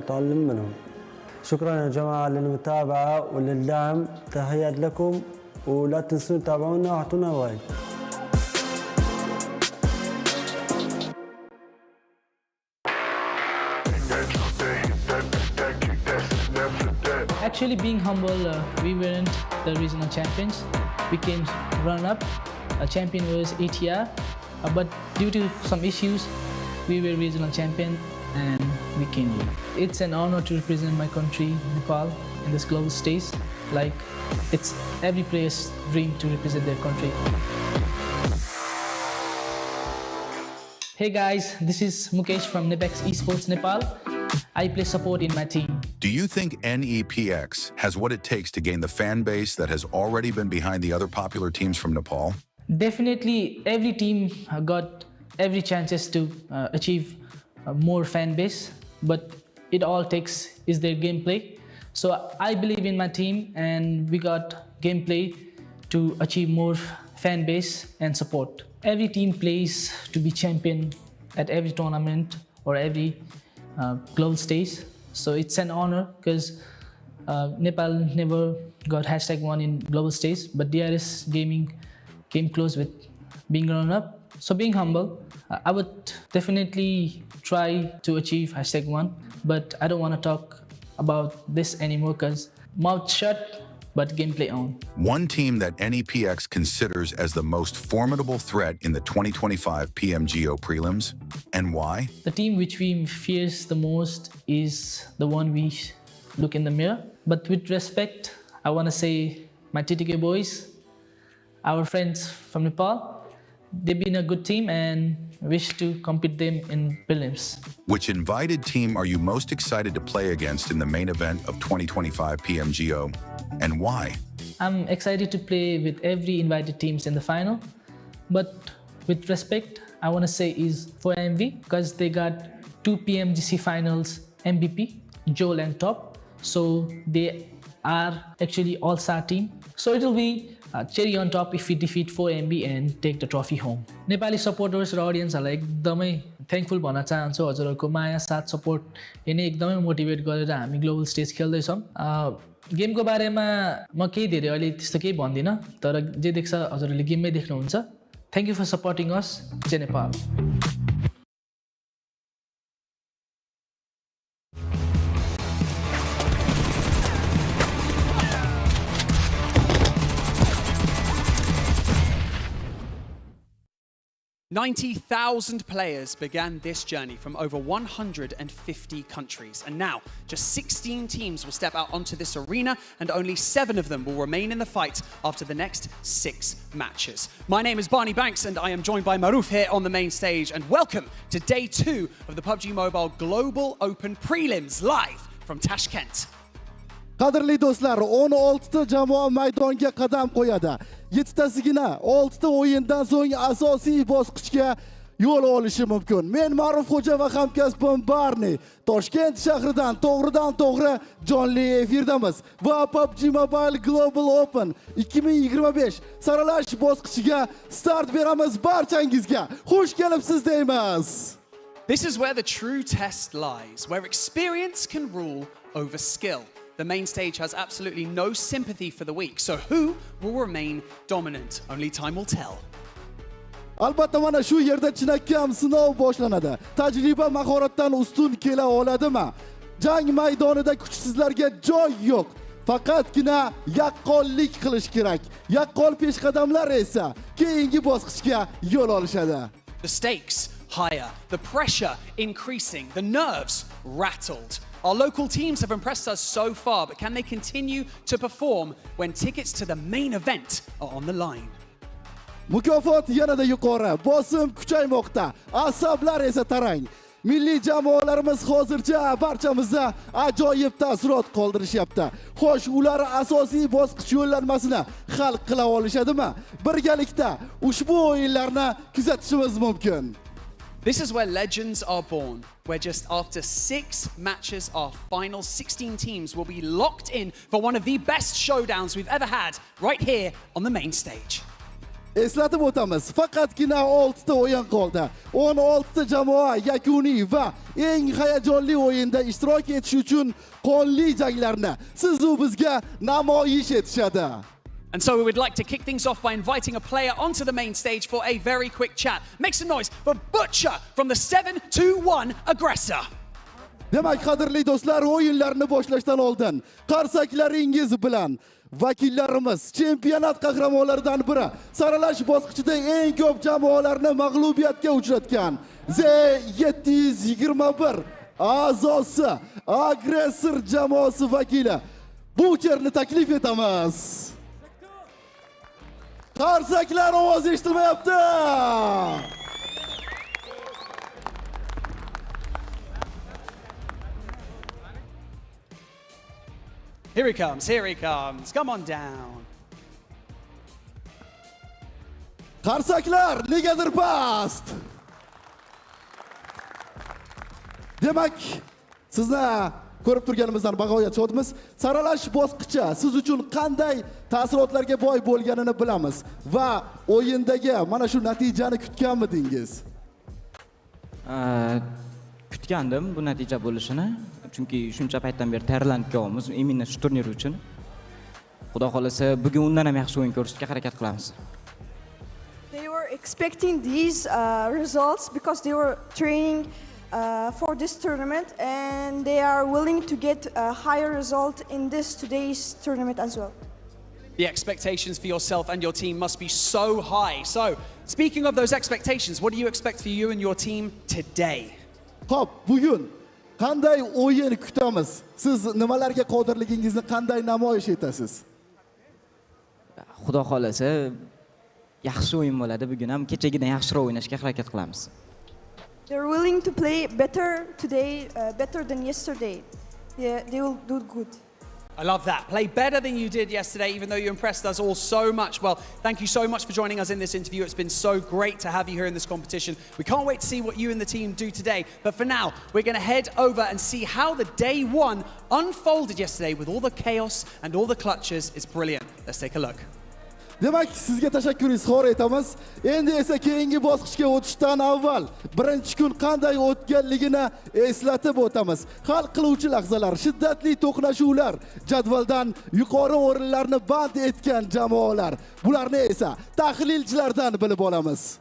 وأتعلم منهم. شكرا يا جماعة للمتابعة وللدعم، تحيات لكم ولا تنسوا تتابعونا وأعطونا لايك. Actually, being humble, we weren't the regional champions. We came run-up. A champion was ATR, but due to some issues, we were regional champion and we came here. It's an honor to represent my country, Nepal, in this global stage. Like, it's every player's dream to represent their country. Hey guys, this is Mukesh from Nepex Esports Nepal. I play support in my team. Do you think NEPX has what it takes to gain the fan base that has already been behind the other popular teams from Nepal? Definitely, every team got every chances to achieve more fan base, but it all takes is their gameplay. So I believe in my team and we got gameplay to achieve more fan base and support. Every team plays to be champion at every tournament or every global stage. So it's an honor because Nepal never got #1 in global stage, but DRS Gaming came close with being run-up. So being humble, I would definitely try to achieve #1, but I don't want to talk about this anymore because mouth shut, but gameplay on. One team that NEPX considers as the most formidable threat in the 2025 PMGO Prelims, and why? The team which we fears the most is the one we look in the mirror. But with respect, I want to say my TTK boys, our friends from Nepal, they've been a good team and wish to compete them in prelims. Which invited team are you most excited to play against in the main event of 2025 PMGO, and why? I'm excited to play with every invited teams in the final, but with respect, I want to say is for MV because they got 2 PMGC finals MVP, Joel and Top, so they are actually all-star team. So it will be cherry on top if we defeat 4MB and take the trophy home. Nepali supporters र audienceहरुलाई एकदमै thankful भन्न चाहन्छु हजुरहरुको माया साथ support यिनी एकदमै motivate गरेर हामी global stage खेल्दै छौं। गेमको बारेमा म केही धेरै अहिले त्यस्तो केही भन्दिन, तर जे देख्छ हजुरहरुले गेममै देख्नुहुन्छ। Thank you for supporting us, Jai Nepal. $90,000 players began this journey from over 150 countries. And now, just 16 teams will step out onto this arena, and only 7 of them will remain in the fight after the next 6 matches. My name is Barney Banks, and I am joined by Maruf here on the main stage. And welcome to day 2 of the PUBG Mobile Global Open Prelims, live from Tashkent. Qadrli do'stlar, 16 ta jamoa maydonga qadam qo'yadi. 7 tasigina 6 ta o'yindan so'ng asosiy bosqichga yo'l olishi mumkin. Men Ma'ruf xo'ja va hamkasbim Barney Toshkent shahridan to'g'ridan-to'g'ri jonli efirdamiz va PUBG Mobile Global Open 2025 saralash bosqichiga start beramiz. Barchangizga xush kelibsiz deymiz. This is where the true test lies, where experience can rule over skill. The main stage has absolutely no sympathy for the weak, so who will remain dominant? Only time will tell. Albatta mana shu yerda chinakam sinov boshlanadi. Tajriba mahoratdan ustun kela oladimi? Jang maydonida kuchsizlarga joy yo'q. Faqatgina yaqqollik qilish kerak. Yaqqol peshqadamlar esa keyingi bosqichga yo'l olishadi. The stakes higher, the pressure increasing, the nerves rattled. Our local teams have impressed us so far, but can they continue to perform when tickets to the main event are on the line? Mukofot yanada yuqori, bosim kuchaymoqda, asablar esa tarang. Milliy jamoalarimiz hozircha barchamizda ajoyib taassurot qoldirishyapti. Xo'sh, ular asosiy bosqich yo'llanmasini hal qila olishadimi? Birgalikda ushbu o'yinlarni kuzatishimiz mumkin. This is where legends are born, where just after 6 matches, our final 16 teams will be locked in for one of the best showdowns we've ever had right here on the main stage. Eslatib o'tamiz, faqatgina 6 ta o'yin qoldi. 16 ta jamoa yakuniy va eng hayajonli o'yinda ishtirok etish uchun qonli janglarni siz u bizga namoyish etishadi. And so we would like to kick things off by inviting a player onto the main stage for a very quick chat. Make some noise for Butcher from the 7-2-1 Aggressor. Demak, qadrli do'stlar, o'yinlarni boshlashdan oldin qarsaklaringiz bilan vakillarimiz chempionat qahramonlaridan biri, saralash bosqichida eng ko'p jamoalarni mag'lubiyatga uchratgan Z721 a'zosi Aggressor jamoasi vakili Butcherni taklif etamiz. Qarsaklar ovozi eshitilmayapti. Here he comes, here he comes. Come on down. Qarsaklar negadir past. Demak, sizni ko'rib turganimizdan bag'oyat shodmiz. Saralash bosqichi siz uchun qanday ta'sirotlarga boy bo'lganini bilamiz va o'yindagi mana shu natijani kutganmidingiz? Kutgandim bu natija bo'lishini, chunki shuncha paytdan beri tayyorlanib kelamiz именно shu turnir uchun. Xudo xolasa bugun undan ham yaxshi o'yin ko'rsatishga harakat qilamiz. They were expecting these results because they were training for this tournament and they are willing to get a higher result in today's tournament as well. The expectations for yourself and your team must be so high. So, speaking of those expectations, what do you expect for you and your team today? Xo'p, bugun qanday o'yin kutamiz? Siz nimalarga qodirligingizni qanday namoyish etasiz? Xudo xolasa yaxshi o'yin bo'ladi. Bugun ham kechagidan yaxshiroq o'ynashga harakat qilamiz. They're willing to play better today, better than yesterday. Yeah, they will do good. I love that. Play better than you did yesterday, even though you impressed us all so much. Well, thank you so much for joining us in this interview. It's been so great to have you here in this competition. We can't wait to see what you and the team do today. But for now, we're going to head over and see how the day one unfolded yesterday with all the chaos and all the clutches. It's brilliant. Let's take a look. Demak, sizga tashakkur izhor etamiz. Endi esa keyingi bosqichga o'tishdan avval birinchi kun qanday o'tganligini eslatib o'tamiz. Hal qiluvchi lahzalar, shiddatli to'qnashuvlar, jadvaldan yuqori o'rinlarni band etgan jamoalar. Bularni esa tahlilchilardan bilib olamiz.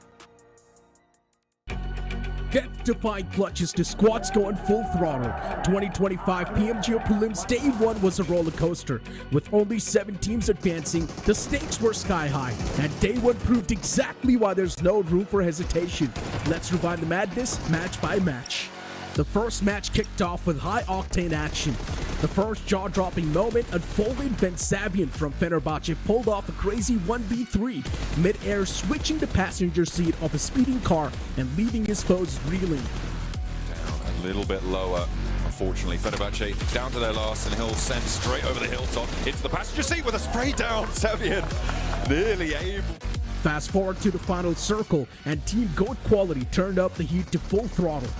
Death-defying clutches to squads going full throttle. 2025 PMGO Prelims Day 1 was a roller coaster. With only 7 teams advancing, the stakes were sky high, and Day 1 proved exactly why there's no room for hesitation. Let's rewind the madness match by match. The first match kicked off with high-octane action. The first jaw-dropping moment unfolded when Sabian from Fenerbahce pulled off a crazy 1v3, mid-air switching the passenger seat of a speeding car and leaving his foes reeling. Down a little bit lower, unfortunately. Fenerbahce down to their last, and he'll send straight over the hilltop into the passenger seat with a spray down. Sabian nearly able. Fast forward to the final circle, and Team Goat Quality turned up the heat to full throttle.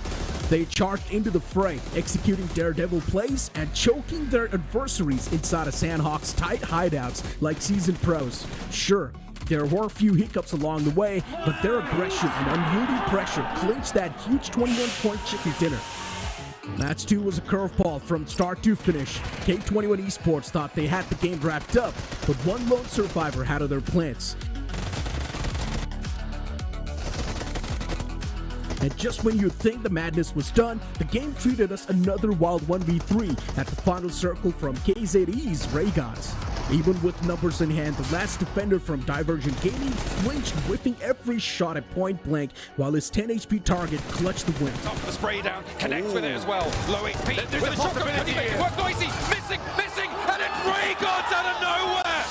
They charged into the fray, executing daredevil plays and choking their adversaries inside of Sanhok's tight hideouts like seasoned pros. Sure, there were a few hiccups along the way, but their aggression and unyielding pressure clinched that huge 21-point chicken dinner. Match 2 was a curveball from start to finish. K21 Esports thought they had the game wrapped up, but one lone survivor had other plans. And just when you'd think the madness was done, the game treated us another wild 1v3 at the final circle from KZE's Ray Gods. Even with numbers in hand, the last defender from Divergent Gaming flinched, whipping every shot at point blank, while his 10 HP target clutched the win. Top of the spray down, connects with it as well. Low HP, there's a possibility here. Work noisy, missing, and it's Ray Gods out of nowhere!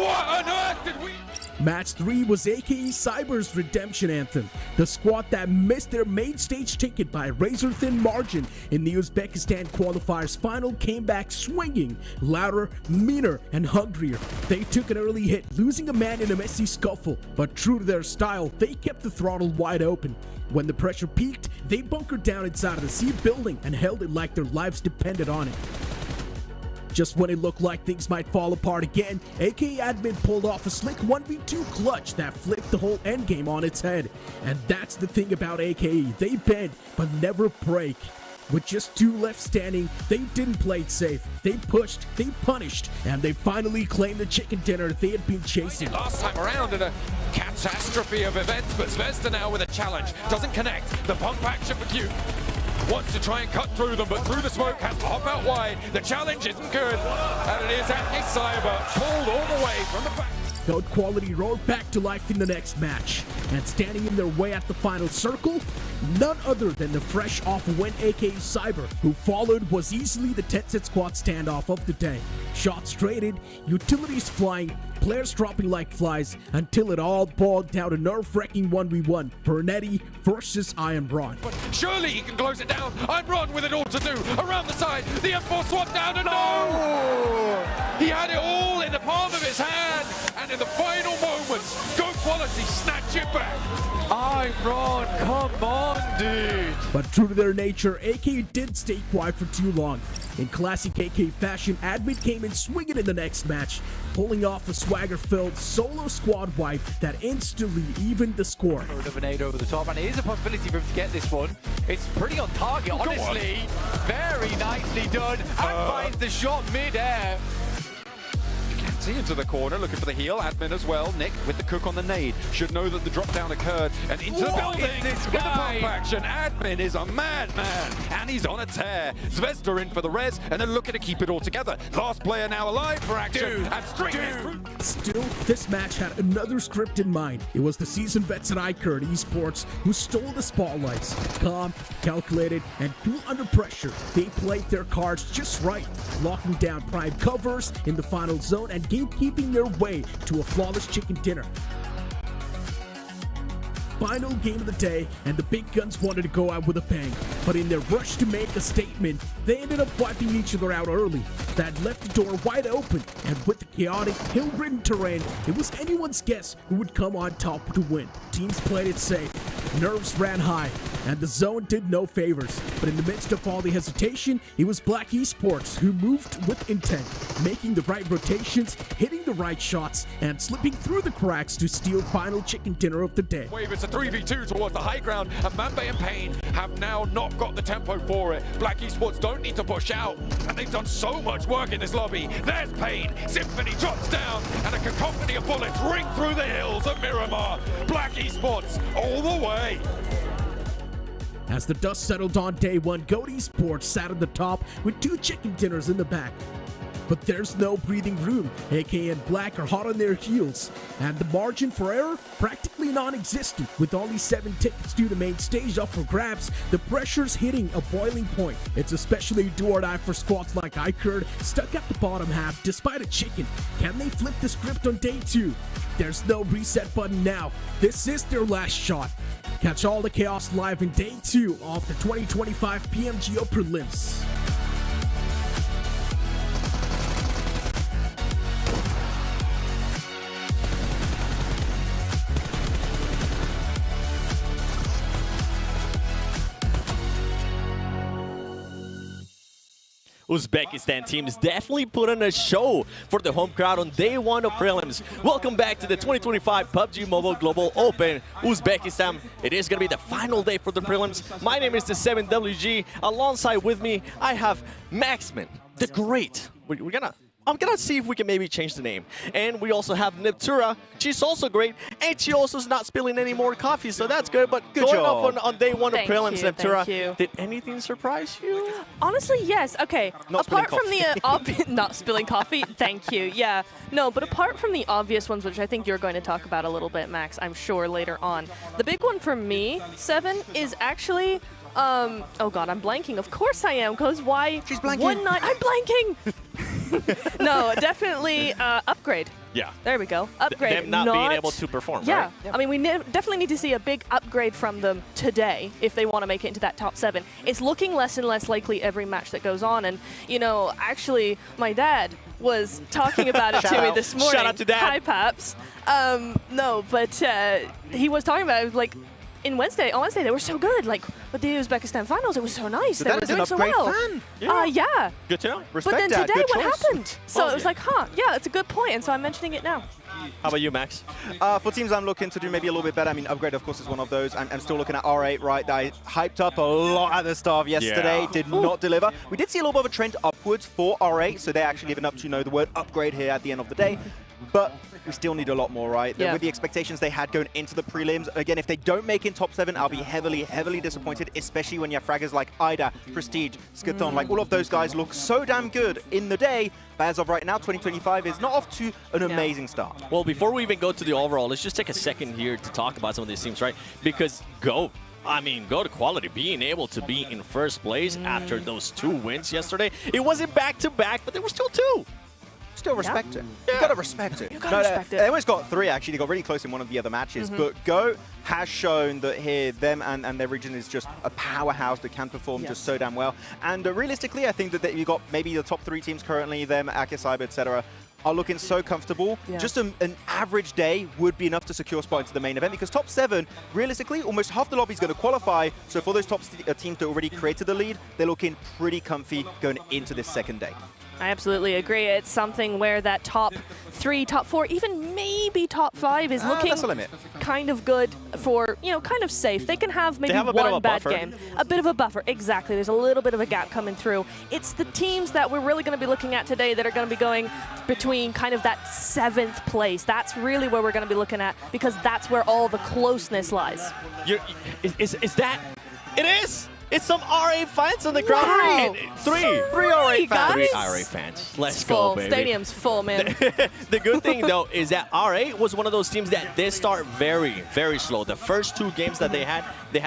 What on earth did we... Match 3 was AKE Cyber's redemption anthem. The squad that missed their main stage ticket by a razor-thin margin in the Uzbekistan Qualifiers final came back swinging, louder, meaner, and hungrier. They took an early hit, losing a man in a messy scuffle, but true to their style, they kept the throttle wide open. When the pressure peaked, they bunkered down inside of the C building and held it like their lives depended on it. Just when it looked like things might fall apart again, AKE admin pulled off a slick 1v2 clutch that flipped the whole endgame on its head. And that's the thing about AKE, they bend but never break. With just 2 left standing, they didn't play it safe. They pushed, they punished, and they finally claimed the chicken dinner they had been chasing. Last time around in a catastrophe of events, but Zvezda now with a challenge. Doesn't connect. The pump action for Q. Wants to try and cut through them, but through the smoke has to hop out wide. The challenge isn't good. And it is AKE Cyber pulled all the way from the back. Code Quality roared back to life in the next match. And standing in their way at the final circle, none other than the fresh off win AKE Cyber, who followed was easily the 10-set squad standoff of the day. Shots traded, utilities flying, players dropping like flies, until it all boiled down to nerve-wracking 1v1. Bernetti versus Iron Ron. But surely he can close it down. I'm Ron with it all to do. Around the side, the M4 swap down and no! He had it all in the palm of his hand. And in the final moments, Go Quality snatch it back. I'm Ron, come on, dude. But true to their nature, AKE didn't stay quiet for too long. In classic AKE fashion, admin came in swinging in the next match, pulling off a swagger-filled solo squad wipe that instantly evened the score. Of an 8 over the top, and it is a possibility for him to get this one. It's pretty on target, honestly. Very nicely done, and finds the shot mid-air. See into the corner, looking for the heal. Admin as well. Nick with the cook on the nade. Should know that the drop down occurred. And into the building this with the guy? pump action. Admin is a madman. And he's on a tear. Zvezda in for the res. And they're looking to keep it all together. Last player now alive for action. And straight through. Still, this match had another script in mind. It was the seasoned vets at AKE Esports who stole the spotlights. Calm, calculated, and cool under pressure. They played their cards just right, locking down prime covers in the final zone and keeping their way to a flawless chicken dinner. Final game of the day, and the big guns wanted to go out with a bang. But in their rush to make a statement, they ended up wiping each other out early. That left the door wide open, and with the chaotic, hill-ridden terrain, it was anyone's guess who would come on top to win. Teams played it safe, nerves ran high, and the zone did no favors. But in the midst of all the hesitation, it was Black Esports who moved with intent, making the right rotations, hitting the right shots, and slipping through the cracks to steal final chicken dinner of the day. Wave, it's a 3v2 towards the high ground, and Mambe and Payne have now not got the tempo for it. Black Esports don't need to push out, and they've done so much work in this lobby. There's Payne, Symphony drops down, and a cacophony of bullets ring through the hills of Miramar. Black Esports all the way. As the dust settled on day one, GOAT Esports sat at the top with 2 chicken dinners in the back. But there's no breathing room. AKE and Black are hot on their heels, and the margin for error practically non-existent. With only 7 tickets to the main stage up for grabs, the pressure's hitting a boiling point. It's especially do or die for squads like AKE, stuck at the bottom half despite a chicken. Can they flip the script on day 2? There's no reset button now. This is their last shot. Catch all the chaos live in day 2 of the 2025 PMGO Prelims. Uzbekistan teams definitely put on a show for the home crowd on day 1 of prelims. Welcome back to the 2025 PUBG Mobile Global Open Uzbekistan. It is going to be the final day for the prelims. My name is the 7WG. Alongside with me, I have Maxman, the Great. I'm gonna see if we can maybe change the name. And we also have Neptura. She's also great, and she also is not spilling any more coffee, so that's good. But Good going job. off on day 1 of prelims, Neptura, thank you. did anything surprise you? Honestly, yes. Okay. Not apart spilling from the obvious, not spilling coffee. Thank you. Yeah. No, but apart from the obvious ones, which I think you're going to talk about a little bit, Max, I'm sure later on. The big one for me, 7, is actually. Oh God, I'm blanking. Of course I am, because why? She's blanking. One night, I'm blanking. No, definitely upgrade. Yeah. There we go. Upgrade. Them not being able to perform, Yeah. right? I mean, we definitely need to see a big upgrade from them today if they want to make it into that top 7. It's looking less and less likely every match that goes on. And, you know, actually, my dad was talking about it to me this morning. Shout out to Dad. Hi, Paps. No, but he was talking about it. Like, on Wednesday, they were so good. Like with the Uzbekistan finals, it was so nice. So they that were is an doing so upgrade well. fan. Yeah. Good to know. Respect but then that. today, Good what choice. happened? So Oh, it was like, yeah, it's a good point, and so I'm mentioning it now. How about you, Max? For teams I'm looking to do maybe a little bit better, I mean, Upgrade, of course, is one of those. I'm still looking at R8, right? That I hyped up a lot at the start of yesterday, did not deliver. We did see a little bit of a trend upwards for R8, so they're actually living up to, the word upgrade here at the end of the day. But we still need a lot more, right? Yeah. With the expectations they had going into the prelims, again, if they don't make in top 7, I'll be heavily, heavily disappointed, especially when you have fraggers like Ida, Prestige, Skaton, like all of those guys look so damn good in the day. But as of right now, 2025 is not off to an amazing start. Well, before we even go to the overall, let's just take a second here to talk about some of these teams, right? Because Go to quality, being able to be in first place after those 2 wins yesterday. It wasn't back-to-back, but there were still 2. Still respect it. You gotta respect it. You gotta respect it. They almost got 3 actually. They got really close in one of the other matches. But Go has shown that here, them and their region is just a powerhouse that can perform just so damn well. And realistically, I think that you got maybe the top 3 teams currently, them, AKE Cyber, etc., are looking so comfortable. Yeah. Just an average day would be enough to secure a spot into the main event, because top 7, realistically, almost half the lobby is going to qualify. So for those top teams that already created the lead, they're looking pretty comfy going into this second day. I absolutely agree. It's something where that top 3, top 4, even maybe top 5 is looking That's the limit. kind of good for, kind of safe. They can have maybe have a bit of a one bad buffer. game. A bit of a buffer, exactly. There's a little bit of a gap coming through. It's the teams that we're really going to be looking at today that are going to be going between kind of that 7th place. That's really where we're going to be looking at, because that's where all the closeness lies. Is that? It is! It's some RA fans on the ground. Wow. 3 RA fans. 3 RA fans. Let's It's go, full. baby. Stadium's full, man. The good thing, though, is that RA was one of those teams that did start very, very slow. The first 2 games that they had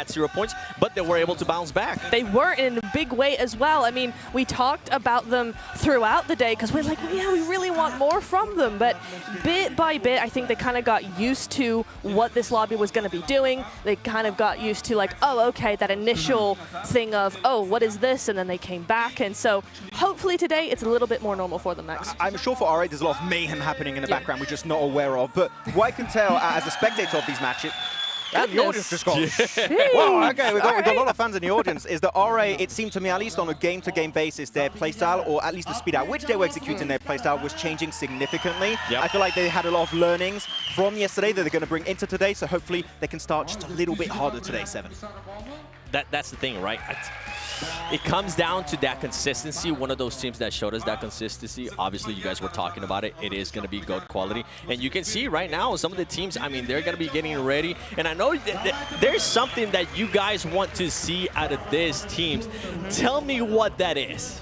0 points, but they were able to bounce back. They were in a big way as well. I mean, we talked about them throughout the day because we're like, yeah, we really want more from them. But bit by bit, I think they kind of got used to what this lobby was going to be doing. They kind of got used to like, oh, okay, that initial thing of, oh, what is this? And then they came back. And so hopefully today it's a little bit more normal for them, Max. I'm sure for R8 there's a lot of mayhem happening in the background we're just not aware of. But what I can tell as a spectator of these matches, and the audience just got, wow, okay, we've got a lot of fans in the audience, is that RA, it seemed to me, at least on a game-to-game basis, their playstyle, or at least the speed at which they were executing their playstyle, was changing significantly. Yep. I feel like they had a lot of learnings from yesterday that they're going to bring into today, so hopefully they can start just a little bit harder today, 7. That's the thing, right? It comes down to that consistency. One of those teams that showed us that consistency, obviously you guys were talking about it, it is going to be good quality. And you can see right now some of the teams, I mean, they're going to be getting ready. And I know that there's something that you guys want to see out of these teams. Tell me what that is.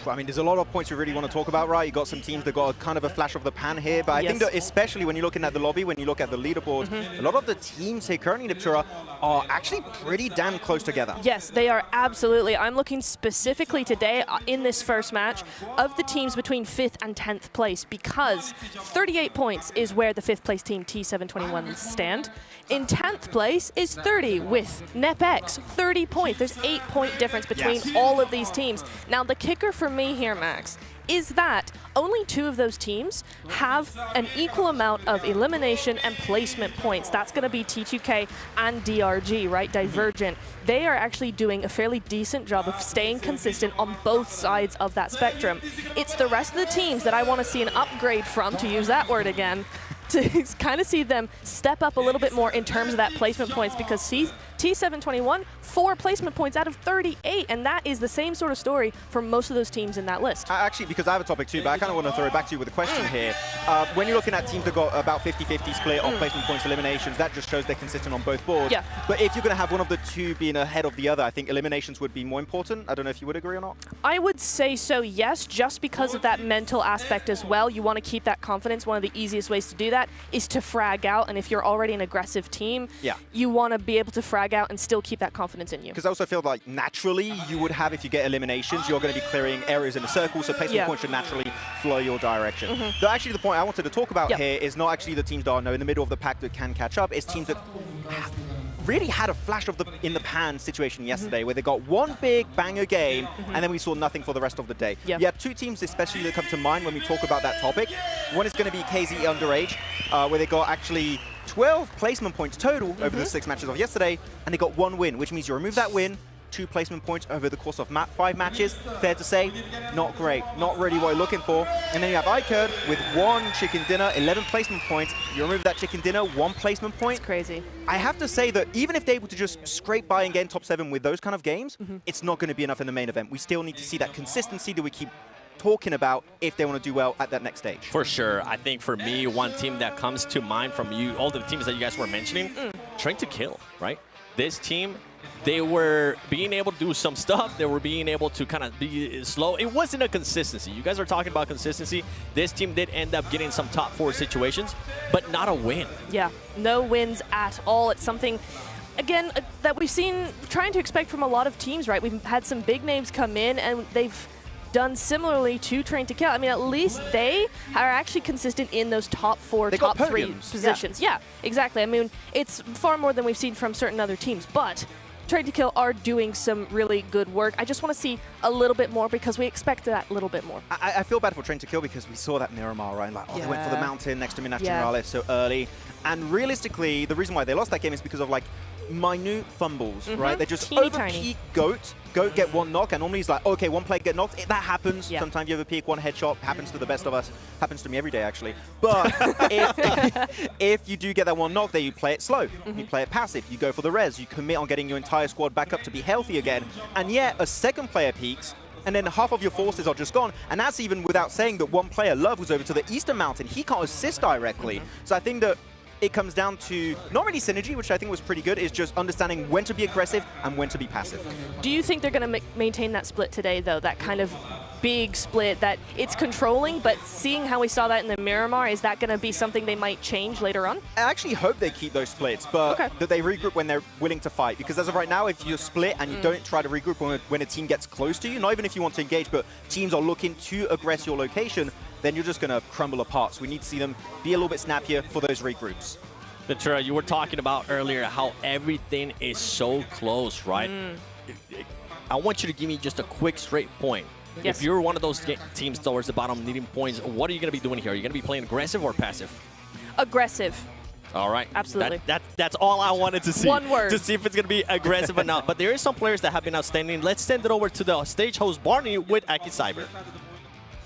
I mean, there's a lot of points we really want to talk about, right? You got some teams that got a kind of a flash of the pan here, but I think that especially when you're looking at the lobby, when you look at the leaderboard, a lot of the teams here currently in Iptura are actually pretty damn close together. Yes, they are absolutely. I'm looking specifically today in this first match of the teams between 5th and 10th place, because 38 points is where the 5th place team T721 stand. In 10th place is 30 with NepX, 30 points. There's 8-point difference between all of these teams. Now, the kicker for me here, Max, is that only 2 of those teams have an equal amount of elimination and placement points. That's going to be T2K and DRG, right? Divergent. They are actually doing a fairly decent job of staying consistent on both sides of that spectrum. It's the rest of the teams that I want to see an upgrade from, to use that word again, to kind of see them step up a little bit more in terms of that placement points, because T721, 4 placement points out of 38, and that is the same sort of story for most of those teams in that list. Actually, because I have a topic too, but I kind of want to throw it back to you with a question here. When you're looking at teams that got about 50-50 split on placement points eliminations, that just shows they're consistent on both boards. Yeah. But if you're going to have one of the 2 being ahead of the other, I think eliminations would be more important. I don't know if you would agree or not. I would say so, yes, just because of that mental aspect as well. You want to keep that confidence. One of the easiest ways to do that is to frag out, and if you're already an aggressive team, you want to be able to frag out and still keep that confidence in you. Because I also feel like naturally you would have, if you get eliminations, you're going to be clearing areas in a circle, so placement points should naturally flow your direction. Though actually the point I wanted to talk about here is not actually the teams that are in the middle of the pack that can catch up, it's teams that really had a flash of the in the pan situation yesterday, where they got one big banger game and then we saw nothing for the rest of the day. You have 2 teams especially that come to mind when we talk about that topic. One is going to be KZ Underage, where they got actually 12 placement points total over the 6 matches of yesterday, and they got 1 win, which means you remove that win, 2 placement points over the course of 5 matches. Fair to say, not great. Not really what you're looking for. And then you have AKE with 1 chicken dinner, 11 placement points. You remove that chicken dinner, 1 placement point. It's crazy. I have to say that even if they're able to just scrape by and get in top 7 with those kind of games, it's not going to be enough in the main event. We still need to see that consistency that we keep talking about if they want to do well at that next stage. For sure. I think for me, one team that comes to mind from you, all the teams that you guys were mentioning, Train to Kill, right? This team, they were being able to do some stuff. They were being able to kind of be slow. It wasn't a consistency. You guys are talking about consistency. This team did end up getting some top 4 situations, but not a win. Yeah, no wins at all. It's something, again, that we've seen trying to expect from a lot of teams, right? We've had some big names come in and they've done similarly to Train to Kill. I mean, at least they are actually consistent in those top 4, top 3 positions. Yeah, exactly. I mean, it's far more than we've seen from certain other teams, but Train to Kill are doing some really good work. I just want to see a little bit more because we expect that little bit more. I feel bad for Train to Kill because we saw that Miramar, right? Like, they went for the mountain next to Minas Generales so early. And realistically, the reason why they lost that game is because of like minute fumbles, right? They just over-peak Goat. Goat get 1 knock, and normally he's like, okay, 1 player get knocked. That happens. Sometimes you over-peak 1 headshot. Happens to the best of us. Happens to me every day, actually. But if you do get that 1 knock, then you play it slow. You play it passive. You go for the res. You commit on getting your entire squad back up to be healthy again. And yet, a second player peaks, and then half of your forces are just gone. And that's even without saying that 1 player, Love, was over to the Eastern Mountain. He can't assist directly. So I think that it comes down to not really synergy, which I think was pretty good, is just understanding when to be aggressive and when to be passive. Do you think they're going to maintain that split today, though? That kind of big split that it's controlling, but seeing how we saw that in the Miramar, is that going to be something they might change later on? I actually hope they keep those splits, but that they regroup when they're willing to fight. Because as of right now, if you split and you don't try to regroup when a team gets close to you, not even if you want to engage, but teams are looking to aggress your location, then you're just going to crumble apart. So we need to see them be a little bit snappier for those regroups. Ventura, you were talking about earlier how everything is so close, right? I want you to give me just a quick, straight point. If you're one of those teams towards the bottom needing points, what are you going to be doing here? Are you going to be playing aggressive or passive? Aggressive. All right. Absolutely. That's all I wanted to see. 1 word. To see if it's going to be aggressive or not. But there are some players that have been outstanding. Let's send it over to the stage host, Barney, with AKE Cyber.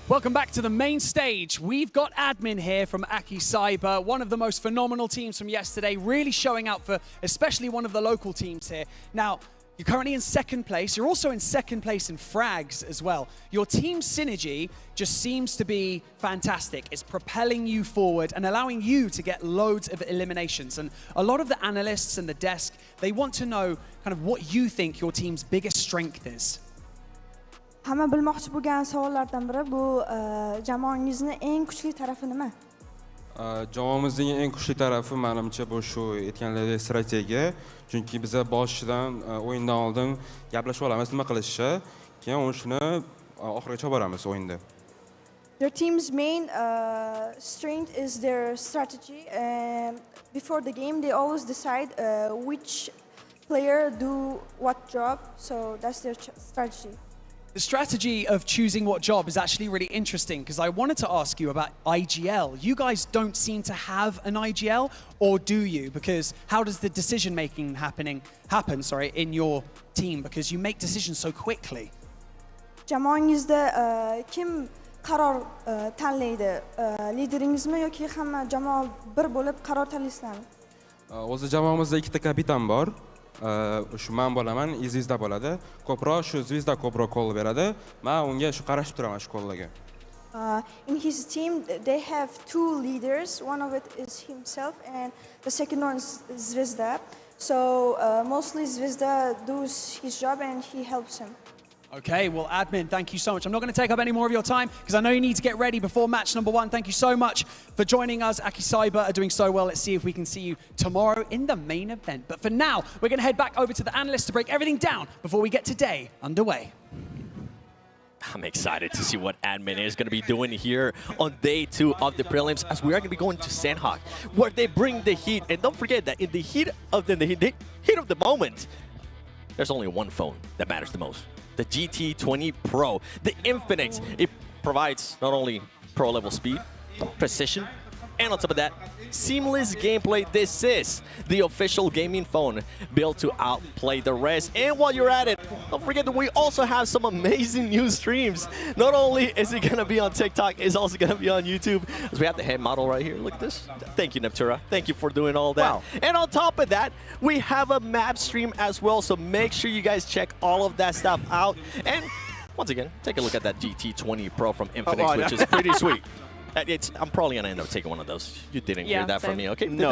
Welcome back to the main stage. We've got Admin here from AKE Cyber, one of the most phenomenal teams from yesterday, really showing out for especially one of the local teams here. Now, you're currently in 2nd place. You're also in 2nd place in frags as well. Your team synergy just seems to be fantastic. It's propelling you forward and allowing you to get loads of eliminations. And a lot of the analysts and the desk, they want to know kind of what you think your team's biggest strength is. Hamma bilmoqchi bo'lgan savollardan biri bu jamoangizni eng kuchli tarafi nima? Jamoamizning eng kuchli tarafi menimcha bu shu aytganlaridek strategiya. Chunki biz boshidan o'yindan oldin gaplashib olamiz nima qilishni, keyin shuni oxirigacha olib boramiz o'yinda. Your team's main strength is their strategy. Before the game, they always decide which player do what job. So that's their strategy. The strategy of choosing what job is actually really interesting because I wanted to ask you about IGL. You guys don't seem to have an IGL, or do you? Because how does the decision making happen in your team? Because you make decisions so quickly. Jamoangizda kim qaror tanlaydi? Lideringizmi yoki hamma jamoa bir bo'lib qaror tanlaysizlarmi? O'zi jamoamizda 2 ta kapitan bor. Shu men bo'laman, Zvezda bo'ladi. Ko'proq shu Zvezda ko'proq qo'l beradi. Men unga shu qarashib turaman shu qo'llarga. In his team, they have 2 leaders. One of it is himself, and the second one is Zvezda. So mostly Zvezda does his job, and he helps him. Okay, well, Admin, thank you so much. I'm not going to take up any more of your time because I know you need to get ready before match number 1. Thank you so much for joining us. AKE Cyber are doing so well. Let's see if we can see you tomorrow in the main event. But for now, we're going to head back over to the analysts to break everything down before we get today underway. I'm excited to see what Admin is going to be doing here on day 2 of the prelims, as we are going to be going to Sanhok, where they bring the heat. And don't forget that in the heat of the moment, there's only one phone that matters the most. The GT20 Pro, the Infinix. It provides not only pro-level speed, precision, And on top of that, seamless gameplay. This is the official gaming phone built to outplay the rest. And while you're at it, don't forget that we also have some amazing new streams. Not only is it going to be on TikTok, it's also going to be on YouTube. As we have the head model right here. Look at this. Thank you, Neptura. Thank you for doing all that. Wow. And on top of that, we have a map stream as well. So make sure you guys check all of that stuff out. And once again, take a look at that GT20 Pro from Infinix, which is pretty sweet. I'm probably going to end up taking one of those. You didn't hear that from me, okay? No.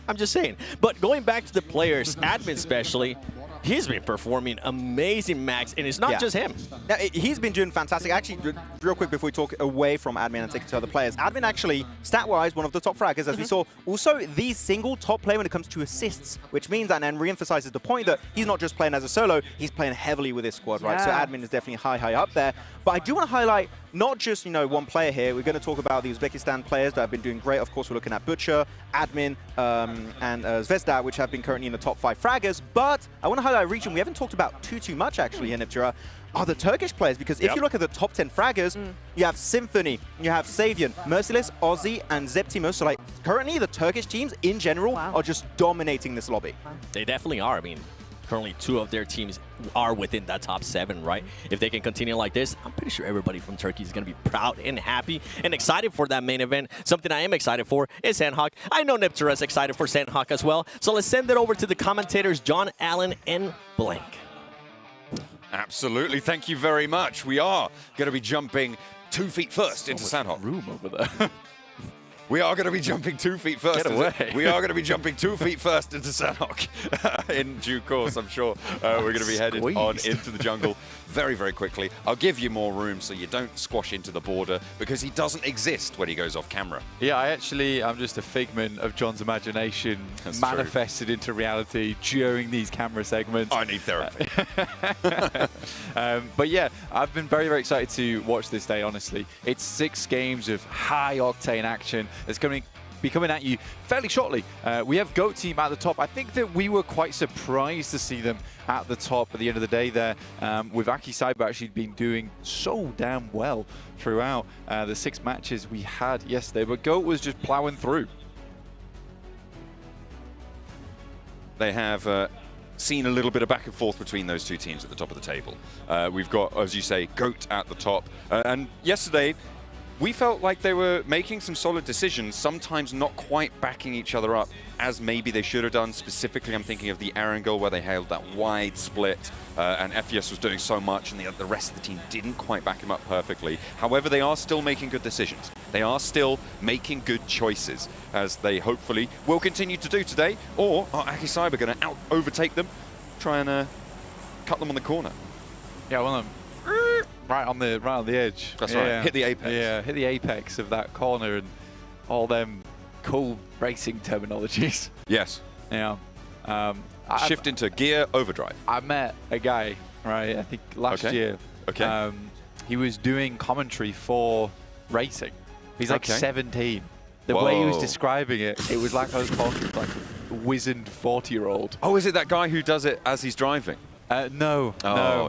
I'm just saying. But going back to the players, admin especially, he's been performing amazing, Max, and it's not just him. Yeah, he's been doing fantastic. Actually, real quick before we talk away from admin and take it to other players, admin actually, stat-wise, one of the top fraggers, as we saw. Also, the single top player when it comes to assists, which means that and re-emphasizes the point that he's not just playing as a solo, he's playing heavily with his squad, right? So admin is definitely high up there. But I do want to highlight not just, one player here. We're going to talk about the Uzbekistan players that have been doing great. Of course, we're looking at Butcher, Admin, and Zvezda, which have been currently in the top 5 fraggers. But I want to highlight a region we haven't talked about too much, actually, in Neptura, are the Turkish players. Because if you look at the top 10 fraggers, you have Symphony, you have Savian, Merciless, Ozzy, and Zeptimus. So, currently, the Turkish teams, in general, are just dominating this lobby. They definitely are. I mean, currently 2 of their teams are within that top 7, right? If they can continue like this, I'm pretty sure everybody from Turkey is going to be proud and happy and excited for that main event. Something I am excited for is Sanhok. I know Neptura is excited for Sanhok as well. So let's send it over to the commentators, John Allen and Blank. Absolutely. Thank you very much. We are going to be jumping 2 feet first into Sanhok. Room over there. We are going to be jumping 2 feet first. Get away. We are going to be jumping 2 feet first into Sanhok in due course. I'm sure we're going to be headed on into the jungle very, very quickly. I'll give you more room so you don't squash into the border because he doesn't exist when he goes off camera. Yeah, I'm just a figment of John's imagination manifested into reality during these camera segments. I need therapy. But yeah, I've been very, very excited to watch this day, honestly. It's 6 games of high-octane action that's going to be coming at you fairly shortly. We have GOAT team at the top. I think that we were quite surprised to see them at the top at the end of the day there, with AKE Cyber actually been doing so damn well throughout the 6 matches we had yesterday, but GOAT was just plowing through. They have seen a little bit of back and forth between those 2 teams at the top of the table. We've got, as you say, GOAT at the top. And yesterday, we felt like they were making some solid decisions, sometimes not quite backing each other up as maybe they should have done. Specifically, I'm thinking of the Erangel where they held that wide split and FES was doing so much and the rest of the team didn't quite back him up perfectly. However, they are still making good decisions. They are still making good choices, as they hopefully will continue to do today. Or are AKE Cyber going to overtake them, try and cut them on the corner? Yeah, well, right on the edge. That's right. Hit the apex. Yeah, hit the apex of that corner and all them cool racing terminologies. Yes. Yeah. Shift into gear overdrive. I met a guy, right, I think last year. Okay. He was doing commentary for racing. He's like 17. The way he was describing it, it was like I was talking to like a wizened 40-year-old. Oh, is it that guy who does it as he's driving? No.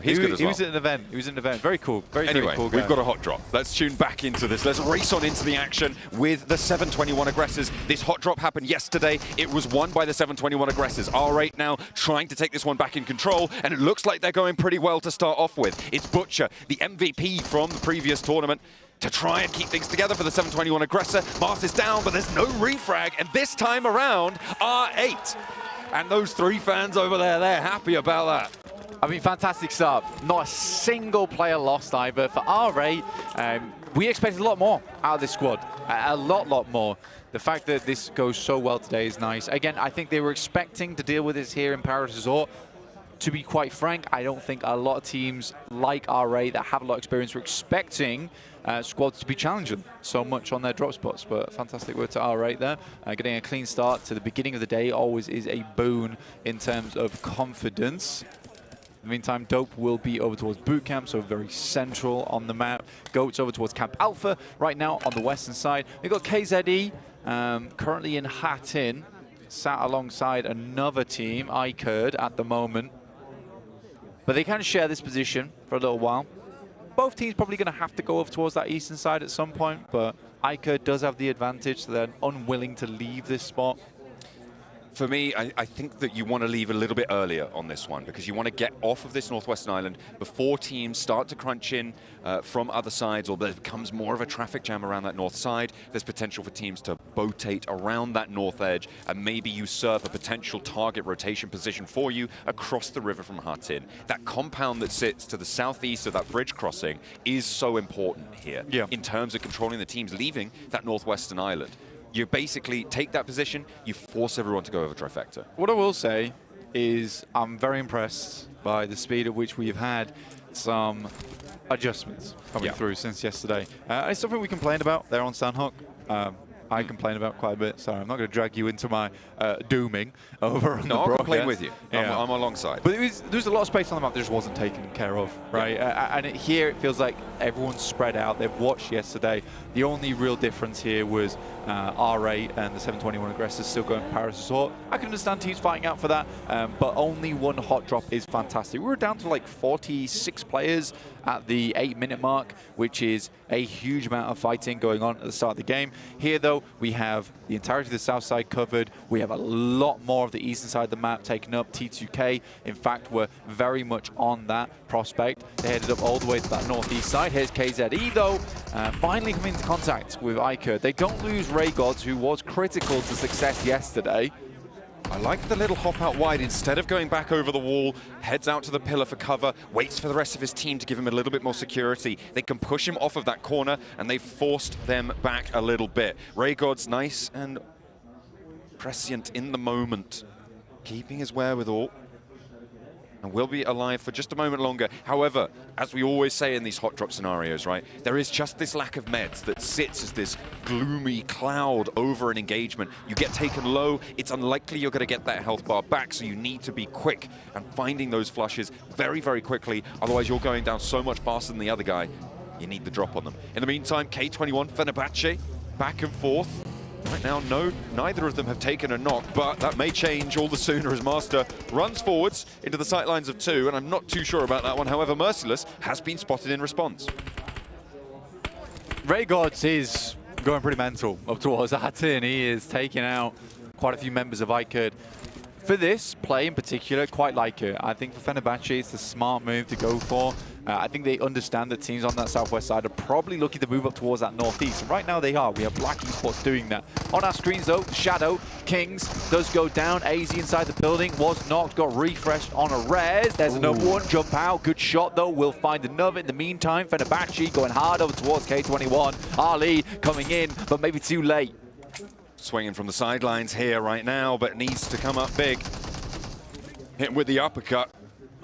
He's good as well. He was at an event. He was at an event. Very cool. Very cool guy. We've got a hot drop. Let's tune back into this. Let's race on into the action with the 721 aggressors. This hot drop happened yesterday. It was won by the 721 aggressors. R8 now trying to take this one back in control, and it looks like they're going pretty well to start off with. It's Butcher, the MVP from the previous tournament, to try and keep things together for the 721 aggressor. Mars is down, but there's no refrag, and this time around, R8. And those 3 fans over there, they're happy about that. I mean, fantastic start. Not a single player lost either. For R8, we expected a lot more out of this squad. A lot more. The fact that this goes so well today is nice. Again, I think they were expecting to deal with this here in Paris Resort. To be quite frank, I don't think a lot of teams like R8 that have a lot of experience were expecting squads to be challenging so much on their drop spots. But fantastic work to R8 there. Getting a clean start to the beginning of the day always is a boon in terms of confidence. In the meantime, Dope will be over towards boot camp, so very central on the map. Goat's over towards Camp Alpha right now on the western side. We've got KZE currently in Hattin, sat alongside another team, IKERD, at the moment. But they kind of share this position for a little while. both teams probably going to have to go over towards that eastern side at some point, but AKE does have the advantage, so they're unwilling to leave this spot. For me, I think that you want to leave a little bit earlier on this one because you want to get off of this northwestern island before teams start to crunch in from other sides, or there becomes more of a traffic jam around that north side. There's potential for teams to rotate around that north edge and maybe usurp a potential target rotation position for you across the river from Hatin. That compound that sits to the southeast of that bridge crossing is so important here in terms of controlling the teams leaving that northwestern island. You basically take that position, you force everyone to go over trifecta. What I will say is I'm very impressed by the speed at which we've had some adjustments coming through since yesterday. It's something we complained about there on Sanhok. I complain about quite a bit, so I'm not going to drag you into my dooming over on the broadcast. I'll complain with you. I'm alongside. But there's a lot of space on the map that just wasn't taken care of, right? And here it feels like everyone's spread out. They've watched yesterday. The only real difference here was R8 and the 721 aggressors still going Paris Assault. I can understand teams fighting out for that, but only one hot drop is fantastic. We were down to like 46 players at the 8-minute mark, which is a huge amount of fighting going on at the start of the game. Here, though, we have the entirety of the south side covered. We have a lot more of the eastern side of the map taken up. T2K, in fact, were very much on that prospect. They headed up all the way to that northeast side. Here's KZE, though, finally coming into contact with AKE. They don't lose Ray Gods, who was critical to success yesterday. I like the little hop out wide. Instead of going back over the wall, heads out to the pillar for cover, waits for the rest of his team to give him a little bit more security. They can push him off of that corner, and they've forced them back a little bit. Raygod's nice and prescient in the moment, keeping his wherewithal, and will be alive for just a moment longer. However, as we always say in these hot drop scenarios, right, there is just this lack of meds that sits as this gloomy cloud over an engagement. You get taken low, it's unlikely you're going to get that health bar back, so you need to be quick and finding those flushes very, very quickly. Otherwise, you're going down so much faster than the other guy. You need the drop on them. In the meantime, K21, Fenerbahce, back and forth. Right now, neither of them have taken a knock, but that may change all the sooner as Master runs forwards into the sightlines of 2, and I'm not too sure about that one. However, Merciless has been spotted in response. Ray Gods is going pretty mental up towards Hatin. He is taking out quite a few members of AKE. For this play in particular, quite like it. I think for Fenerbahce, it's a smart move to go for. I think they understand that teams on that southwest side are probably looking to move up towards that northeast. And right now they are. We have Black Esports doing that. On our screens though, Shadow, Kings does go down. AZ inside the building, was knocked, got refreshed on a res. There's another one, jump out. Good shot though, we'll find another. In the meantime, Fenerbahce going hard over towards K21. Ali coming in, but maybe too late. Swinging from the sidelines here right now, but needs to come up big. Hit with the uppercut.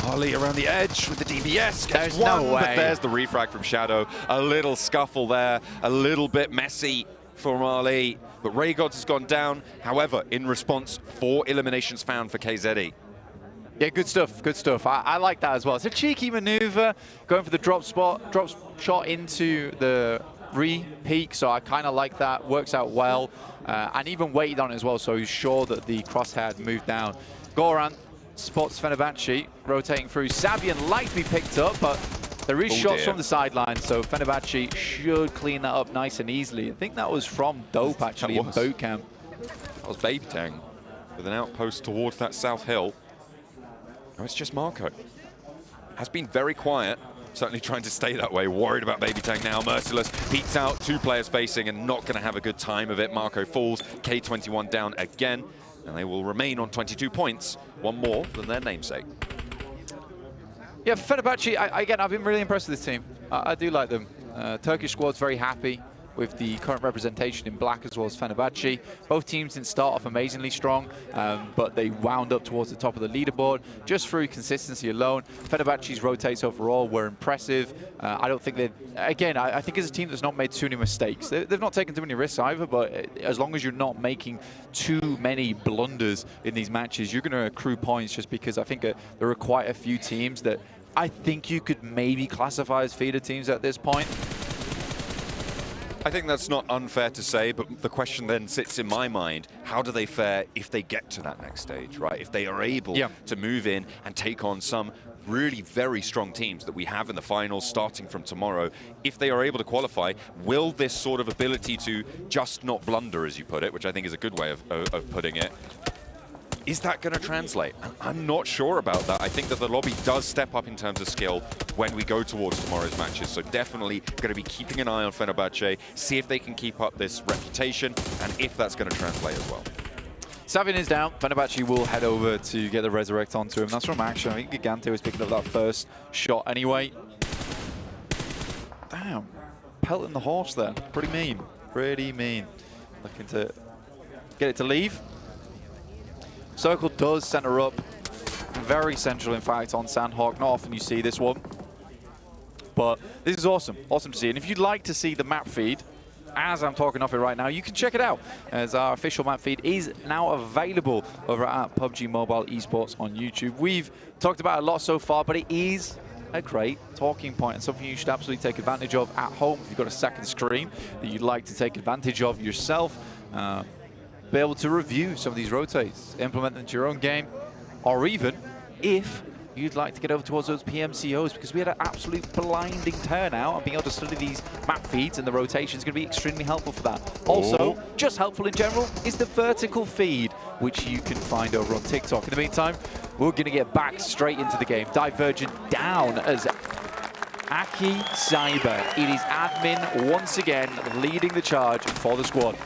Ali around the edge with the DBS. There's one, no way. But there's the refrag from Shadow. A little scuffle there, a little bit messy for Ali. But Raygods has gone down. However, in response, 4 eliminations found for KZE. Yeah, good stuff, good stuff. I like that as well. It's a cheeky maneuver, going for the drop shot into the re-peak, so I kind of like that. Works out well. And even waited on it as well, so he's sure that the crosshair had moved down. Goran spots Fenerbahce rotating through. Savian likely picked up, but there is shots from the sideline, so Fenerbahce should clean that up nice and easily. I think that was from Dope, actually, in boot camp. That was Baby Tang with an outpost towards that south hill. No, it's just Marco. Has been very quiet. Certainly trying to stay that way. Worried about Baby Tang now. Merciless peeks out, 2 players facing and not going to have a good time of it. Marco falls, K21 down again, and they will remain on 22 points, 1 more than their namesake. Yeah, Fenerbahce, again, I've been really impressed with this team. I do like them. Turkish squad's very happy with the current representation in black as well as Fenerbahce. Both teams didn't start off amazingly strong, but they wound up towards the top of the leaderboard just through consistency alone. Fenerbahce's rotates overall were impressive. I don't think again, I think it's a team that's not made too many mistakes. They've not taken too many risks either, but as long as you're not making too many blunders in these matches, you're going to accrue points, just because I think there are quite a few teams that I think you could maybe classify as feeder teams at this point. I think that's not unfair to say, but the question then sits in my mind, how do they fare if they get to that next stage, right? If they are able to move in and take on some really very strong teams that we have in the finals starting from tomorrow, if they are able to qualify, will this sort of ability to just not blunder, as you put it, which I think is a good way of putting it, is that going to translate? I'm not sure about that. I think that the lobby does step up in terms of skill when we go towards tomorrow's matches. So definitely going to be keeping an eye on Fenerbahce, see if they can keep up this reputation, and if that's going to translate as well. Savin is down. Fenerbahce will head over to get the resurrect onto him. That's from action. I think Gigante was picking up that first shot anyway. Damn. Pelting the horse there. Pretty mean. Pretty mean. Looking to get it to leave. Circle does center up. Very central, in fact, on Sanhok. Not often you see this one. But this is awesome. Awesome to see. And if you'd like to see the map feed, as I'm talking off it right now, you can check it out, as our official map feed is now available over at PUBG Mobile Esports on YouTube. We've talked about it a lot so far, but it is a great talking point and something you should absolutely take advantage of at home if you've got a second screen that you'd like to take advantage of yourself. Be able to review some of these rotates, implement them into your own game, or even if you'd like to get over towards those PMCOs, because we had an absolute blinding turnout, and being able to study these map feeds and the rotation is going to be extremely helpful for that. Also, just helpful in general is the vertical feed, which you can find over on TikTok. In the meantime, we're going to get back straight into the game. Divergent down as AKE Cyber. It is admin once again leading the charge for the squad.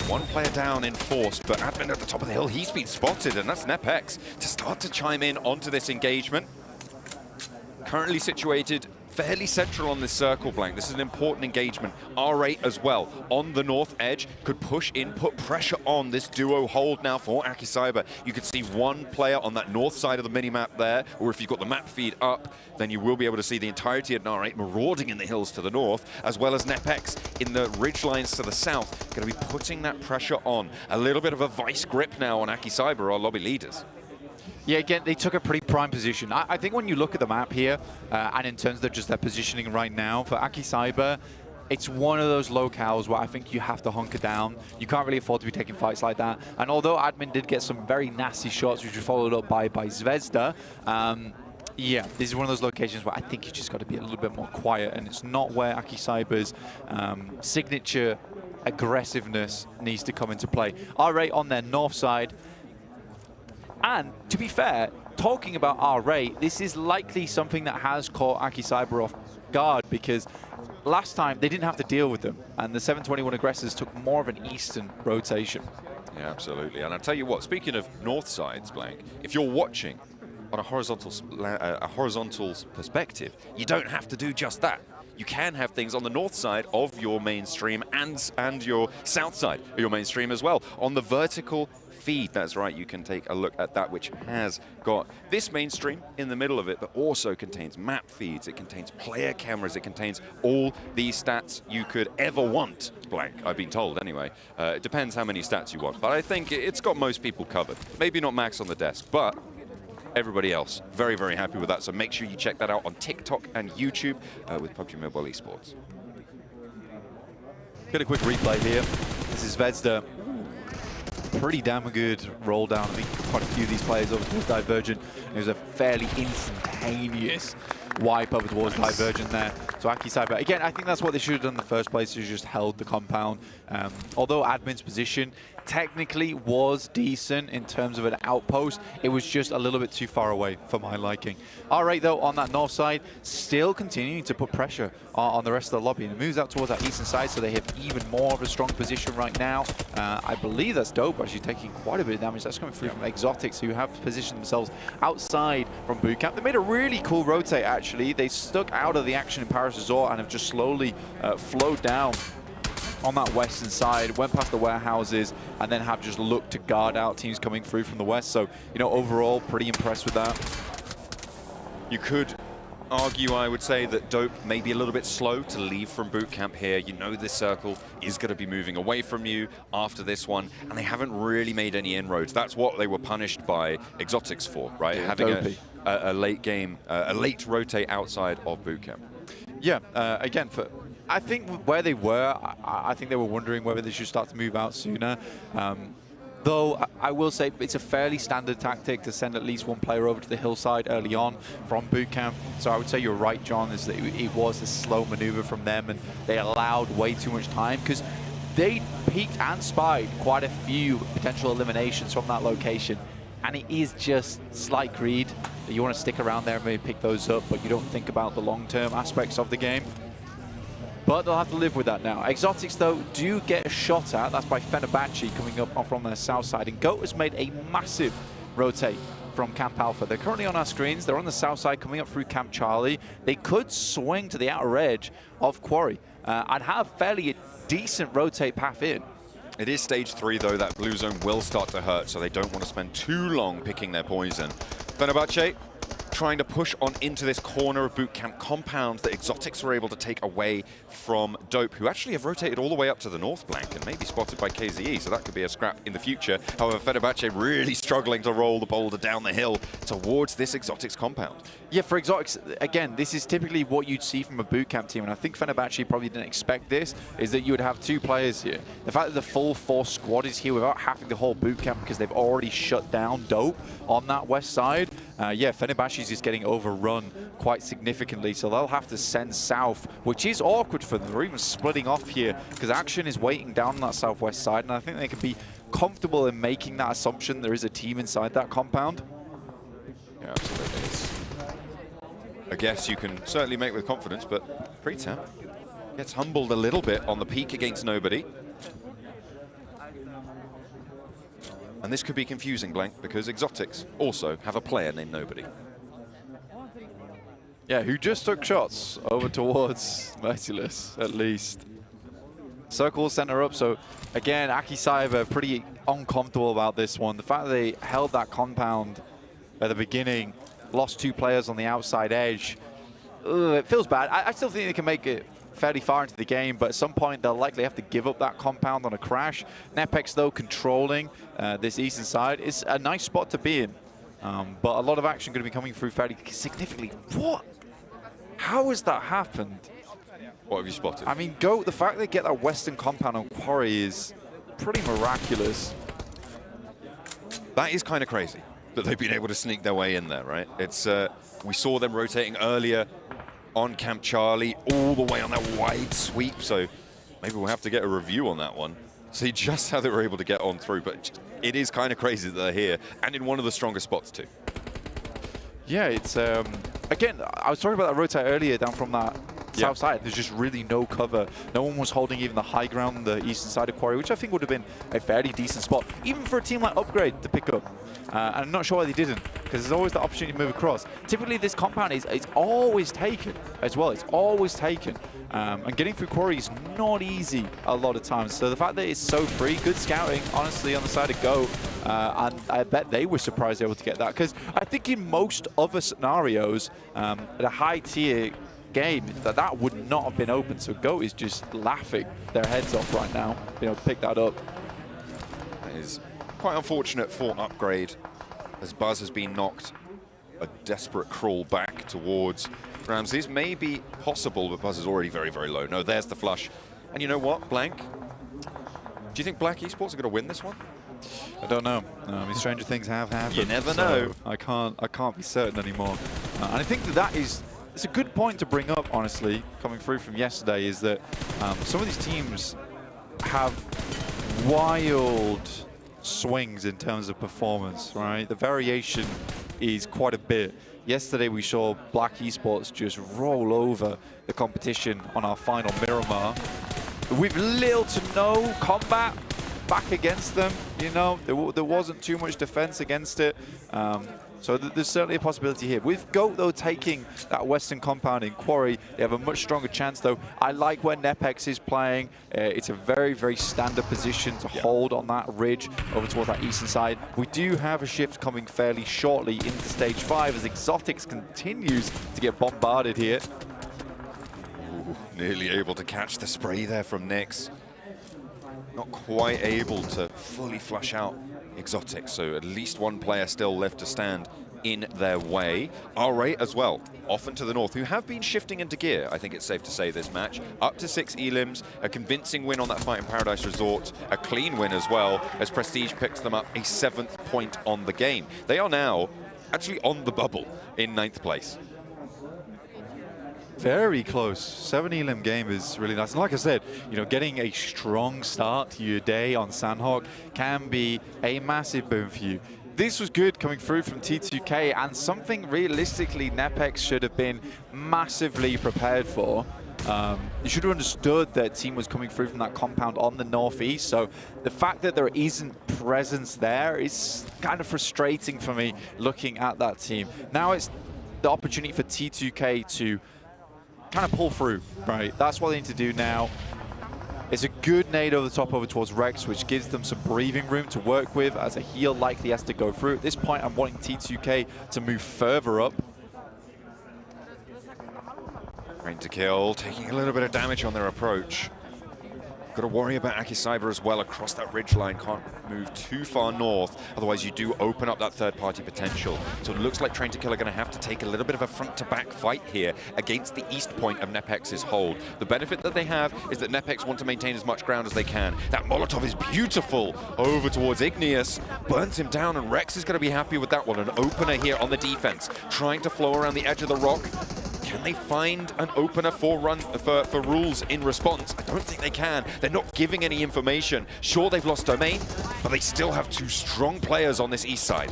One player down in force, but admin at the top of the hill, he's been spotted, and that's Nepex to start to chime in onto this engagement. Currently situated fairly central on this circle, Blank. This is an important engagement. R8 as well on the north edge could push in, put pressure on this duo hold now for AKE Cyber. You could see one player on that north side of the mini-map there, or if you've got the map feed up, then you will be able to see the entirety of R8 marauding in the hills to the north, as well as Nepex in the ridgelines to the south. Going to be putting that pressure on. A little bit of a vice grip now on AKE Cyber, our lobby leaders. Yeah, again, they took a pretty prime position. I think when you look at the map here, and in terms of just their positioning right now, for AKE Cyber, it's one of those locales where I think you have to hunker down. You can't really afford to be taking fights like that. And although admin did get some very nasty shots, which were followed up by Zvezda, yeah, this is one of those locations where I think you just got to be a little bit more quiet, and it's not where AKE Cyber's signature aggressiveness needs to come into play. R8 on their north side. And to be fair, talking about R8, this is likely something that has caught AKE Cyber off guard, because last time they didn't have to deal with them, and the 721 aggressors took more of an eastern rotation. Yeah, absolutely. And I'll tell you what, speaking of north sides, Blank, if you're watching on a horizontal perspective, you don't have to do just that. You can have things on the north side of your mainstream and your south side of your mainstream as well. On the vertical feed, that's right, you can take a look at that, which has got this mainstream in the middle of it, but also contains map feeds, it contains player cameras, it contains all these stats you could ever want, Blank, I've been told anyway. It depends how many stats you want, but I think it's got most people covered. Maybe not Max on the desk, but everybody else, very, very happy with that. So make sure you check that out on TikTok and YouTube with PUBG Mobile Esports. Get a quick replay here. This is Zvezda. Pretty damn good roll down. I think quite a few of these players over towards Divergent. It was a fairly instantaneous wipe over towards Divergent there. So AKE Cyber, again, I think that's what they should have done in the first place, is just held the compound. Although admin's position technically was decent in terms of an outpost, it was just a little bit too far away for my liking. R8 though, on that north side, still continuing to put pressure on the rest of the lobby, and it moves out towards that eastern side, so they have even more of a strong position right now. I believe that's Dope actually taking quite a bit of damage. That's coming through from Exotics, who have positioned themselves outside from bootcamp. They made a really cool rotate actually. They stuck out of the action in Paris Resort and have just slowly flowed down on that western side, went past the warehouses, and then have just looked to guard out teams coming through from the west. So, you know, overall, pretty impressed with that. You could argue, I would say, that Dope may be a little bit slow to leave from boot camp here. You know this circle is going to be moving away from you after this one, and they haven't really made any inroads. That's what they were punished by Exotics for, right? Yeah, having a late game, a late rotate outside of boot camp. Yeah, again, for I think where they were, I think they were wondering whether they should start to move out sooner. Though I will say it's a fairly standard tactic to send at least one player over to the hillside early on from boot camp. So I would say you're right, John, is that it was a slow maneuver from them, and they allowed way too much time because they peeked and spied quite a few potential eliminations from that location. And it is just slight greed. You want to stick around there and maybe pick those up, but you don't think about the long-term aspects of the game. But they'll have to live with that now. Exotics, though, do get a shot at. That's by Fenerbahce coming up from their south side. And GOAT has made a massive rotate from Camp Alpha. They're currently on our screens. They're on the south side coming up through Camp Charlie. They could swing to the outer edge of Quarry and have fairly a decent rotate path in. It is stage 3, though. That blue zone will start to hurt, so they don't want to spend too long picking their poison. Fenerbahce trying to push on into this corner of boot camp compound that Exotics were able to take away from Dope, who actually have rotated all the way up to the north flank and maybe spotted by KZE, so that could be a scrap in the future. However, Fenerbahce really struggling to roll the boulder down the hill towards this Exotics compound. Yeah, for Exotics, again, this is typically what you'd see from a boot camp team, and I think Fenerbahce probably didn't expect this, is that you would have 2 players here. The fact that the full force squad is here without having the whole boot camp because they've already shut down Dope on that west side, yeah, Fenerbahce is just getting overrun quite significantly, so they'll have to send south, which is awkward for them. They're even splitting off here because action is waiting down on that southwest side, and I think they can be comfortable in making that assumption there is a team inside that compound. Yeah, absolutely. It's a guess you can certainly make with confidence, but Pretem gets humbled a little bit on the peak against nobody. And this could be confusing, Blank, because Exotics also have a player named Nobody. Yeah, who just took shots over towards Merciless, at least. Circle center up, so again, AKE Cyber pretty uncomfortable about this one. The fact that they held that compound at the beginning, lost 2 players on the outside edge, it feels bad. I still think they can make it fairly far into the game, but at some point they'll likely have to give up that compound on a crash. Nepex, though, controlling this eastern side. It's a nice spot to be in, but a lot of action going to be coming through fairly significantly. What? How has that happened? What have you spotted? I mean, the fact they get that western compound on Quarry is pretty miraculous. That is kind of crazy that they've been able to sneak their way in there, right? It's we saw them rotating earlier on Camp Charlie, all the way on that wide sweep, so maybe we'll have to get a review on that one. See just how they were able to get on through, but it is kind of crazy that they're here, and in one of the strongest spots too. Yeah, it's, again, I was talking about that rotate earlier down from that south side. There's just really no cover. No one was holding even the high ground on the eastern side of Quarry, which I think would have been a fairly decent spot, even for a team like Upgrade to pick up. And I'm not sure why they didn't, because there's always the opportunity to move across. Typically, this compound is always taken as well. It's always taken. And getting through Quarry is not easy a lot of times. So the fact that it's so free, good scouting, honestly, on the side of Go. And I bet they were surprised able to get that, because I think in most other scenarios, at a high-tier game, that would not have been open. So Go is just laughing their heads off right now, being able to pick that up. That is quite unfortunate for Upgrade, as Buzz has been knocked a desperate crawl back towards Ramses. May be possible, but Buzz is already very, very low. No, there's the flush. And you know what, Blank? Do you think Black Esports are going to win this one? I don't know. I mean, stranger things have happened. You never know. I can't be certain anymore. And I think it's a good point to bring up, honestly, coming through from yesterday, is that some of these teams have wild swings in terms of performance, right? The variation is quite a bit. Yesterday we saw Black Esports just roll over the competition on our final Miramar with little to no combat back against them. You know, there wasn't too much defense against it. So there's certainly a possibility here. With GOAT, though, taking that western compound in Quarry, they have a much stronger chance, though. I like where Nepex is playing. It's a very, very standard position to hold on that ridge over towards that eastern side. We do have a shift coming fairly shortly into stage 5 as Exotics continues to get bombarded here. Ooh, nearly able to catch the spray there from Nyx. Not quite able to fully flush out Exotics, so at least one player still left to stand in their way. R8 as well, off and to the north, who have been shifting into gear, I think it's safe to say, this match. Up to 6 elims, a convincing win on that fight in Paradise Resort, a clean win as well, as Prestige picks them up a 7th point on the game. They are now actually on the bubble in 9th place. Very close. 7 elim game is really nice. And like I said, you know, getting a strong start to your day on Sanhok can be a massive boon for you. This was good coming through from T2K, and something realistically NEPEX should have been massively prepared for. You should have understood that team was coming through from that compound on the northeast, so the fact that there isn't presence there is kind of frustrating for me looking at that team. Now it's the opportunity for T2K to kind of pull through, right? That's what they need to do now. It's a good nade over the top over towards Rex, which gives them some breathing room to work with, as a heal likely has to go through. At this point, I'm wanting T2K to move further up. Trying to kill, taking a little bit of damage on their approach. Got to worry about AKE Cyber as well across that ridge line. Can't move too far north, otherwise you do open up that third-party potential. So it looks like Train to Kill are going to have to take a little bit of a front-to-back fight here against the east point of NEPEX's hold. The benefit that they have is that NEPEX want to maintain as much ground as they can. That Molotov is beautiful over towards Igneous, burns him down, and Rex is going to be happy with that one. An opener here on the defense, trying to flow around the edge of the rock. Can they find an opener for rules in response? I don't think they can. They're not giving any information. Sure, they've lost domain, but they still have 2 strong players on this east side.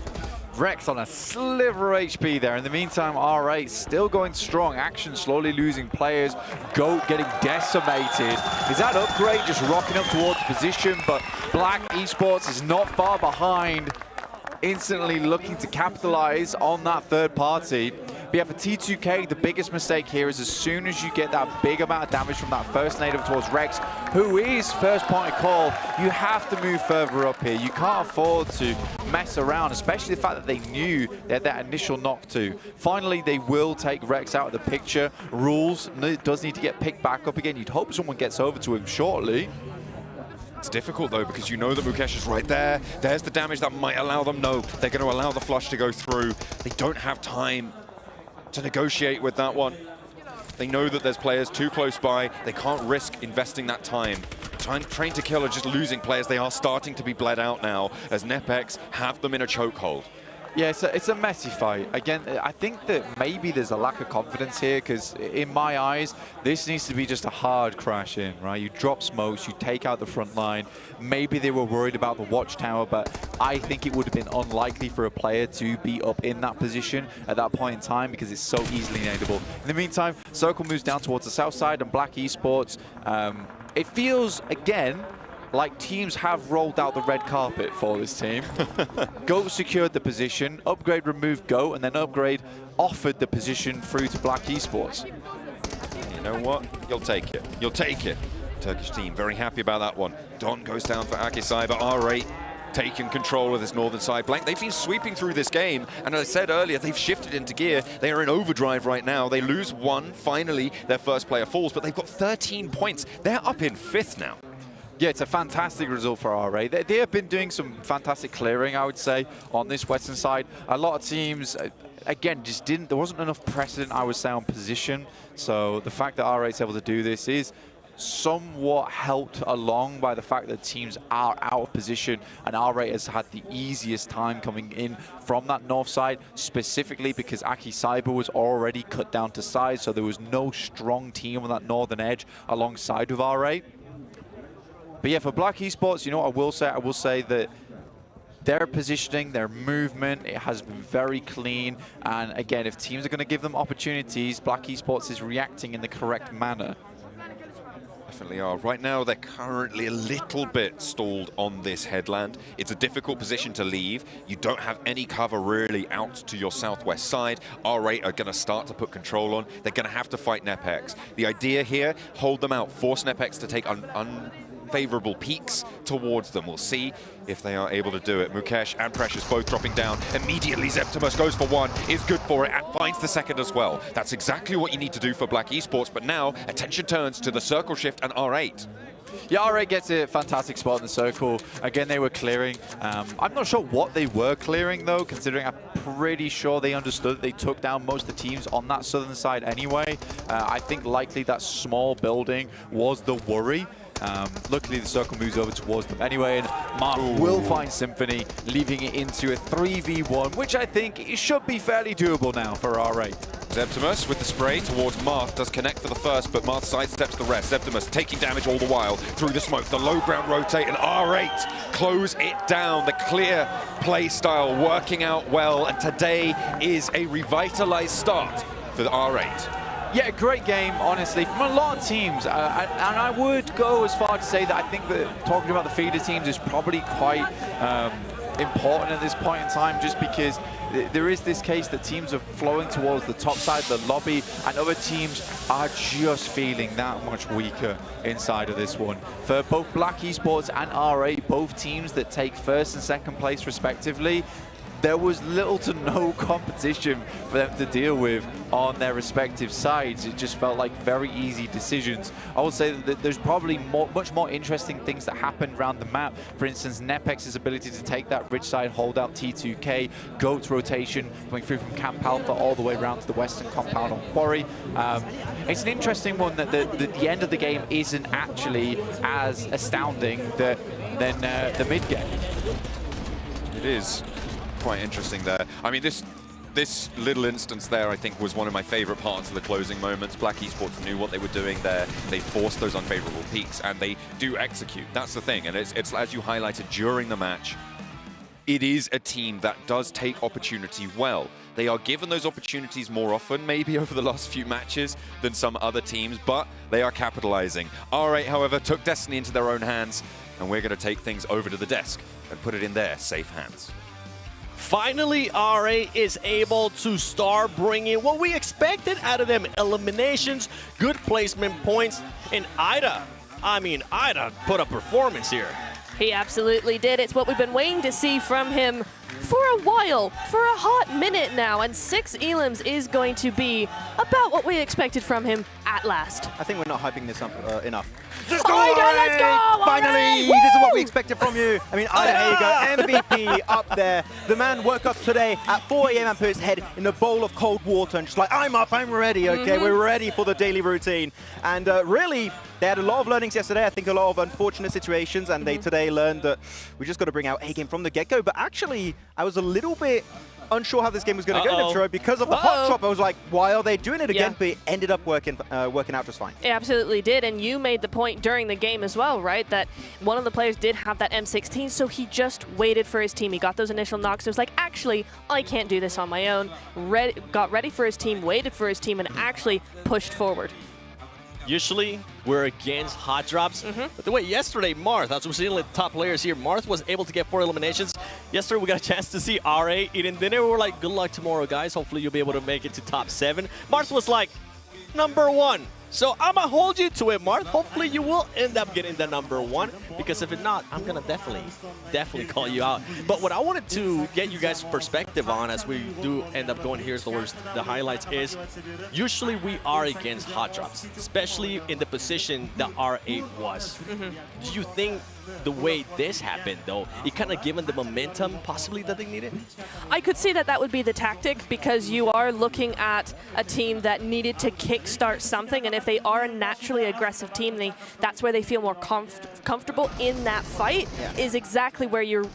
Rex on a sliver HP there. In the meantime, R8 still going strong. Action slowly losing players. Goat getting decimated. Is that Upgrade just rocking up towards position? But Black Esports is not far behind. Instantly looking to capitalize on that third party. But yeah, for T2K, the biggest mistake here is as soon as you get that big amount of damage from that first nade over towards Rex, who is first point of call, you have to move further up here. You can't afford to mess around, especially the fact that they knew they had that initial knock to. Finally, they will take Rex out of the picture. Rules does need to get picked back up again. You'd hope someone gets over to him shortly. It's difficult though, because you know that Mukesh is right there. There's the damage that might allow them. No, they're going to allow the flush to go through. They don't have time to negotiate with that one. They know that there's players too close by. They can't risk investing that time. Train to Kill are just losing players. They are starting to be bled out now as NEPEX have them in a chokehold. Yeah, it's a messy fight. Again, I think that maybe there's a lack of confidence here, because in my eyes, this needs to be just a hard crash in, right? You drop smokes, you take out the front line. Maybe they were worried about the watchtower, but I think it would have been unlikely for a player to be up in that position at that point in time, because it's so easily nadeable. In the meantime, Circle moves down towards the south side, and Black Esports, it feels, again, like teams have rolled out the red carpet for this team. Goat secured the position, Upgrade removed Goat, and then Upgrade offered the position through to Black Esports. You know what? You'll take it. You'll take it. Turkish team very happy about that one. Don goes down for AKE Cyber. R8 taking control of this northern side. Blank, they've been sweeping through this game, and as I said earlier, they've shifted into gear. They are in overdrive right now. They lose 1. Finally, their first player falls, but they've got 13 points. They're up in 5th now. Yeah, it's a fantastic result for RA. They have been doing some fantastic clearing, I would say, on this western side. A lot of teams, again, just there wasn't enough precedent, I would say, on position. So the fact that RA is able to do this is somewhat helped along by the fact that teams are out of position, and RA has had the easiest time coming in from that north side, specifically because AKE Cyber was already cut down to size, so there was no strong team on that northern edge alongside with RA. But yeah, for Black Esports, you know what I will say that their positioning, their movement, it has been very clean. And again, if teams are going to give them opportunities, Black Esports is reacting in the correct manner. Definitely are. Right now, they're currently a little bit stalled on this headland. It's a difficult position to leave. You don't have any cover really out to your southwest side. R8 are going to start to put control on. They're going to have to fight NEPEX. The idea here, hold them out, force NEPEX to take unfavorable peaks towards them. We'll see if they are able to do it. Mukesh and Precious both dropping down. Immediately, Zeptimus goes for 1, is good for it, and finds the second as well. That's exactly what you need to do for Black Esports, but now attention turns to the circle shift and R8. Yeah, RA gets a fantastic spot in the circle. Again, they were clearing. I'm not sure what they were clearing, though, considering I'm pretty sure they understood that they took down most of the teams on that southern side anyway. I think likely that small building was the worry. Luckily, the circle moves over towards them anyway, and Marth will find Symphony, leaving it into a 3v1, which I think it should be fairly doable now for R8. Zeptimus with the spray towards Marth, does connect for the first, but Marth sidesteps the rest. Zeptimus taking damage all the while through the smoke. The low ground rotate, and R8 close it down. The clear play style working out well, and today is a revitalized start for the R8. Yeah, great game, honestly, from a lot of teams. And I would go as far to say that I think that talking about the feeder teams is probably quite important at this point in time, just because there is this case that teams are flowing towards the top side of the lobby, and other teams are just feeling that much weaker inside of this one. For both Black Esports and R8, both teams that take first and second place respectively, there was little to no competition for them to deal with on their respective sides. It just felt like very easy decisions. I will say that there's probably much more interesting things that happened around the map. For instance, Nepex's ability to take that rich side holdout T2K, GOAT's rotation coming through from Camp Alpha all the way around to the western compound on Quarry. It's an interesting one that the end of the game isn't actually as astounding than the mid game. It is quite interesting there. I mean, this little instance there, I think, was one of my favorite parts of the closing moments. Black Esports knew what they were doing there. They forced those unfavorable peaks, and they do execute. That's the thing, and it's as you highlighted during the match, it is a team that does take opportunity well. They are given those opportunities more often, maybe over the last few matches, than some other teams, but they are capitalizing. R8, however, took destiny into their own hands, and we're going to take things over to the desk and put it in their safe hands. Finally, RA is able to start bringing what we expected out of them. Eliminations, good placement points, and Ida put a performance here. He absolutely did. It's what we've been waiting to see from him for a while, for a hot minute now, and 6 elims is going to be about what we expected from him at last. I think we're not hyping this up enough. Let's go! Finally, this is what we expected from you. I mean, Ida, here you go, MVP up there. The man woke up today at 4 AM and put his head in a bowl of cold water and just like, I'm up, I'm ready, okay? We're ready for the daily routine. And really, they had a lot of learnings yesterday. I think a lot of unfortunate situations, and they today learned that we just got to bring out A-game from the get-go. But actually, I was a little bit unsure how this game was going to go, Neptro, because of the hot chop. I was like, why are they doing it again? But it ended up working out just fine. It absolutely did, and you made the point during the game as well, right? That one of the players did have that M16, so he just waited for his team. He got those initial knocks. It was like, actually, I can't do this on my own. Got ready for his team, waited for his team, and actually pushed forward. Usually, we're against hot drops. But the way yesterday, Marth, as we're seeing the top players here, Marth was able to get 4 eliminations. Yesterday, we got a chance to see RA eating dinner. We were like, good luck tomorrow, guys. Hopefully, you'll be able to make it to top 7. Marth was like, #1. So I'm going to hold you to it, Marth. Hopefully, you will end up getting the #1, because if not, I'm going to definitely call you out. But what I wanted to get you guys' perspective on as we do end up going here towards the highlights is, usually we are against hot drops, especially in the position that R8 was. Do you think the way this happened, though, it kind of given the momentum possibly that they needed? I could see that that would be the tactic, because you are looking at a team that needed to kickstart something, and if they are a naturally aggressive team, that's where they feel more comfortable in that fight, is exactly where you're,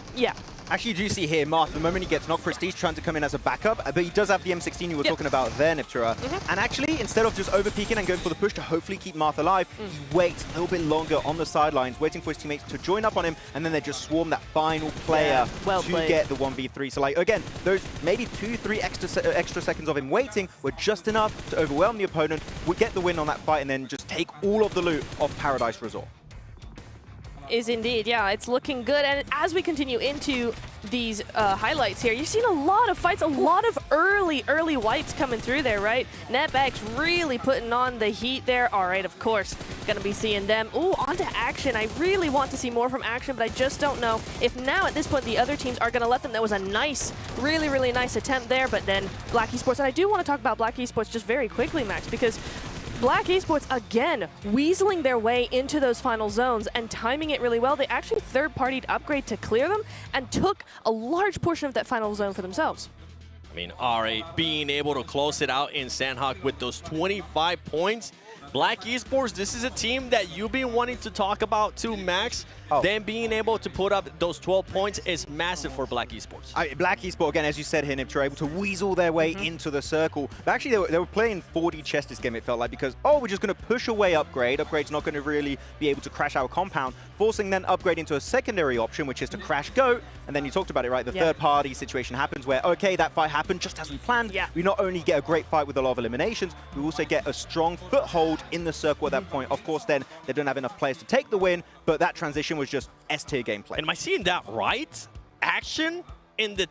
Actually, you do see here, Marth, the moment he gets knocked, Prestige trying to come in as a backup, but he does have the M16 you were talking about there, Niptura. And actually, instead of just over-peeking and going for the push to hopefully keep Marth alive, he waits a little bit longer on the sidelines, waiting for his teammates to join up on him, and then they just swarm that final player to get the 1v3. So, like, again, those maybe 2-3 extra seconds of him waiting were just enough to overwhelm the opponent, would get the win on that fight, and then just take all of the loot off Paradise Resort. Is indeed, it's looking good. And as we continue into these highlights here, you've seen a lot of fights, a lot of early wipes coming through there, right? Nepex really putting on the heat there. All right, of course, gonna be seeing them. Ooh, onto Action. I really want to see more from Action, but I just don't know if now at this point the other teams are gonna let them. That was a nice, really nice attempt there, but then Black Esports, and I do want to talk about Black Esports just very quickly, Max, because Black Esports, again, weaseling their way into those final zones and timing it really well. They actually third-partied Upgrade to clear them and took a large portion of that final zone for themselves. I mean, R8 being able to close it out in Sanhok with those 25 points. Black Esports, this is a team that you've been wanting to talk about too, Max. Them being able to put up those 12 points is massive for Black Esports. Black Esports, again, as you said here, Nipter, able to weasel their way into the circle. But actually, they were playing 4D chess this game, it felt like, because, we're just going to push away Upgrade. Upgrade's not going to really be able to crash our compound, forcing then Upgrade into a secondary option, which is to crash GOAT. And then you talked about it, right? The third-party situation happens where, okay, that fight happened just as we planned. We not only get a great fight with a lot of eliminations, we also get a strong foothold in the circle at that point. Of course, then they don't have enough players to take the win, but that transition was just S-tier gameplay. And am I seeing that right? Action in the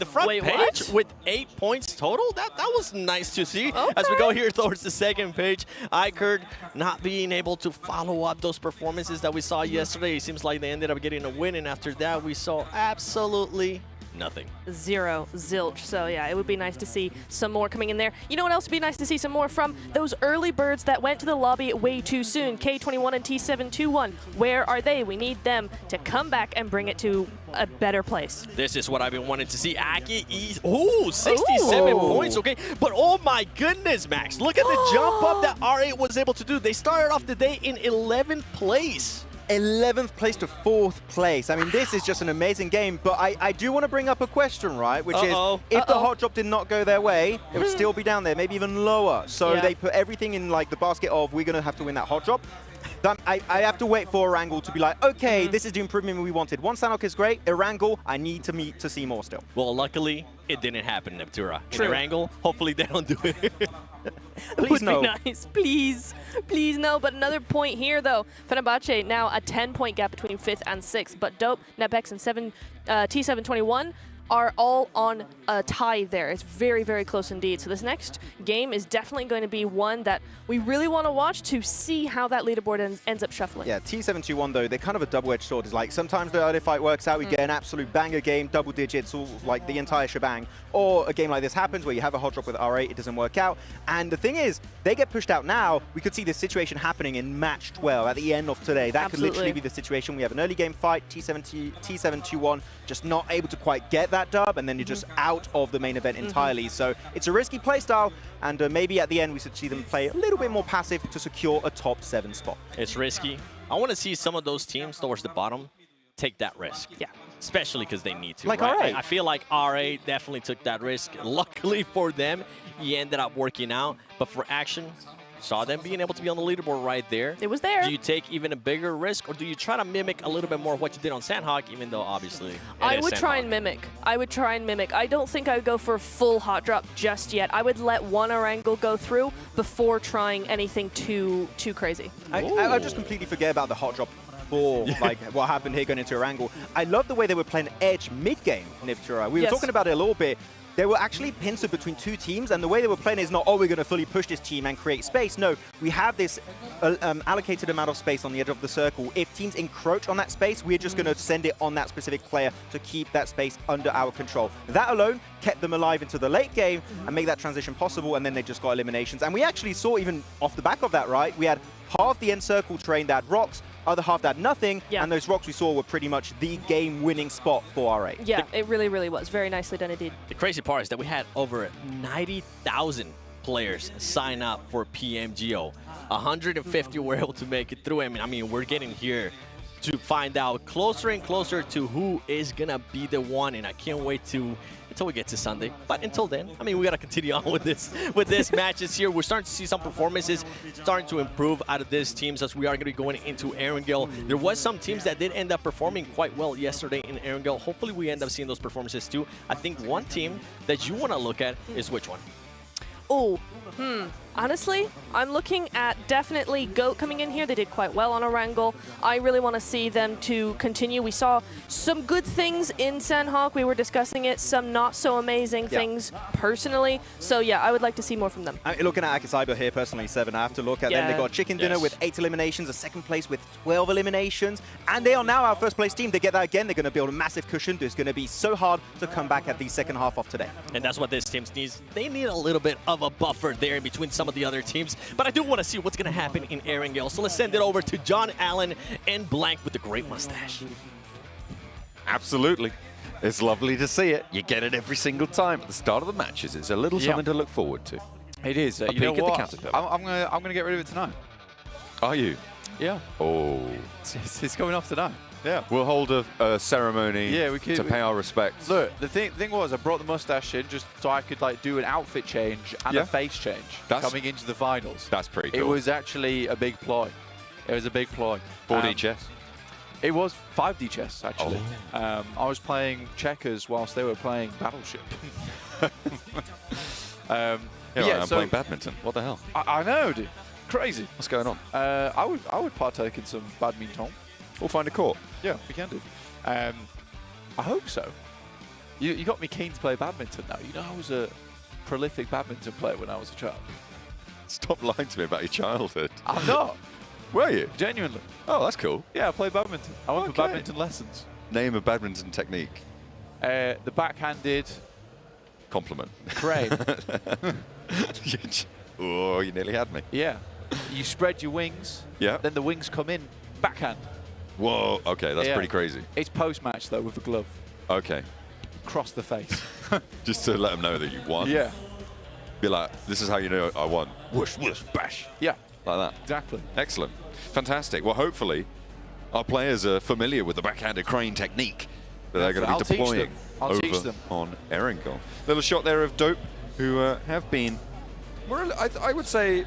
front page what? with 8 points total? That was nice to see. As we go here towards the second page, AKE not being able to follow up those performances that we saw yesterday. It seems like they ended up getting a win, and after that we saw absolutely nothing. Zero, zilch. So yeah, it would be nice to see some more coming in there. You know what else would be nice to see some more from? Those early birds that went to the lobby way too soon. K21 and T721. Where are they? We need them to come back and bring it to a better place. This is what I've been wanting to see. AKE, 67 points, okay? But oh my goodness, Max, look at the jump up that R8 was able to do. They started off the day in 11th place. 11th place to 4th place. I mean, this is just an amazing game, but I do want to bring up a question, right? Which is, if the hot drop did not go their way, it would still be down there, maybe even lower. So they put everything in like the basket of, we're going to have to win that hot drop. I have to wait for Erangel to be like, okay, this is the improvement we wanted. One Sanhok is great. Erangel, I need to see more still. Well, luckily, it didn't happen, Neptura. Erangel, hopefully they don't do it. Please no. Would be nice. Please. Please no. But another point here, though. Fenerbahce now a 10-point gap between 5th and 6th. But Dope, Nepex, and T721 are all on a tie there. It's very, very close indeed. So this next game is definitely going to be one that we really want to watch to see how that leaderboard ends up shuffling. Yeah, T721, though, they're kind of a double-edged sword. It's like sometimes the early fight works out, we get an absolute banger game, double digits, all like the entire shebang. Or a game like this happens where you have a hot drop with R8, it doesn't work out. And the thing is, they get pushed out now. We could see this situation happening in match 12 at the end of today. That could literally be the situation. We have an early game fight, T721 just not able to quite get that dub, and then you're just out of the main event entirely. So it's a risky playstyle, and maybe at the end we should see them play a little bit more passive to secure a top 7 spot. It's risky. I want to see some of those teams towards the bottom take that risk. Yeah. Especially because they need to. Like right? R8. I feel like R8 definitely took that risk. Luckily for them, he ended up working out. But for Action, saw them being able to be on the leaderboard right there. It was there. Do you take even a bigger risk, or do you try to mimic a little bit more of what you did on Sanhok, even though obviously I would try and mimic. I don't think I would go for a full hot drop just yet. I would let one Erangel go through before trying anything too crazy. I just completely forget about the hot drop for like what happened here going into Erangel. I love the way they were playing edge mid-game, Niptura. We were talking about it a little bit. They were actually pincered between two teams, and the way they were playing is not, we're going to fully push this team and create space. No, we have this allocated amount of space on the edge of the circle. If teams encroach on that space, we're just going to send it on that specific player to keep that space under our control. That alone kept them alive into the late game and made that transition possible, and then they just got eliminations. And we actually saw, even off the back of that, right, we had half the end circle train that had rocks, other half that had nothing, and those rocks we saw were pretty much the game-winning spot for R8. Yeah, it really, really was. Very nicely done indeed. The crazy part is that we had over 90,000 players sign up for PMGO. 150 were able to make it through. I mean, we're getting here to find out closer and closer to who is gonna be the one, and I can't wait until we get to Sunday. But until then, I mean, we gotta continue on with this matches here. We're starting to see some performances starting to improve out of these teams as we are gonna be going into Erangel. There was some teams that did end up performing quite well yesterday in Erangel. Hopefully we end up seeing those performances too. I think one team that you wanna look at is which one? Honestly, I'm looking at definitely GOAT coming in here. They did quite well on Erangel. I really want to see them to continue. We saw some good things in Sanhok. We were discussing it. Some not so amazing things personally. So yeah, I would like to see more from them. I'm looking at AKE Cyber here personally, 7. I have to look at them. They got Chicken Dinner with 8 eliminations, a second place with 12 eliminations, and they are now our first place team. They get that again. They're going to build a massive cushion. It's going to be so hard to come back at the second half of today. And that's what this team needs. They need a little bit of a buffer there in between some of the other teams, but I do want to see what's going to happen in Erangel. So let's send it over to John Allen and Blank with the great mustache. Absolutely. It's lovely to see it. You get it every single time at the start of the matches. It's a little something to look forward to. It is. A You know peek at the what? caterpillar. I'm gonna get rid of it tonight. Are you? Yeah. Oh. It's going off tonight. Yeah. We'll hold a ceremony Yeah, we could, to pay our respects. Look, the thing was, I brought the mustache in just so I could like do an outfit change and a face change coming into the finals. That's pretty cool. It was actually a big ploy. It was a big ploy. 4D chess? It was 5D chess, actually. I was playing checkers whilst they were playing Battleship. I'm playing badminton. What the hell? I know, dude. Crazy. What's going on? I would partake in some badminton. We'll find a court. Yeah, we can do. I hope so. You got me keen to play badminton now. You know, I was a prolific badminton player when I was a child. Stop lying to me about your childhood. I'm not. Were you? Genuinely. Oh, that's cool. Yeah, I played badminton. I went for badminton lessons. Name a badminton technique. The backhanded compliment. Crane. Oh, you nearly had me. Yeah. You spread your wings. Yeah. Then the wings come in backhand. Whoa. Okay, that's pretty crazy. It's post-match though with a glove. Okay. Cross the face. Just to let them know that you won. Yeah. Be like, this is how you know I won. Whoosh, whoosh, bash. Yeah. Like that. Exactly. Excellent. Fantastic. Well, hopefully, our players are familiar with the backhanded crane technique that they're going to be deploying over on Erangel. Little shot there of Dope, who have been, I would say,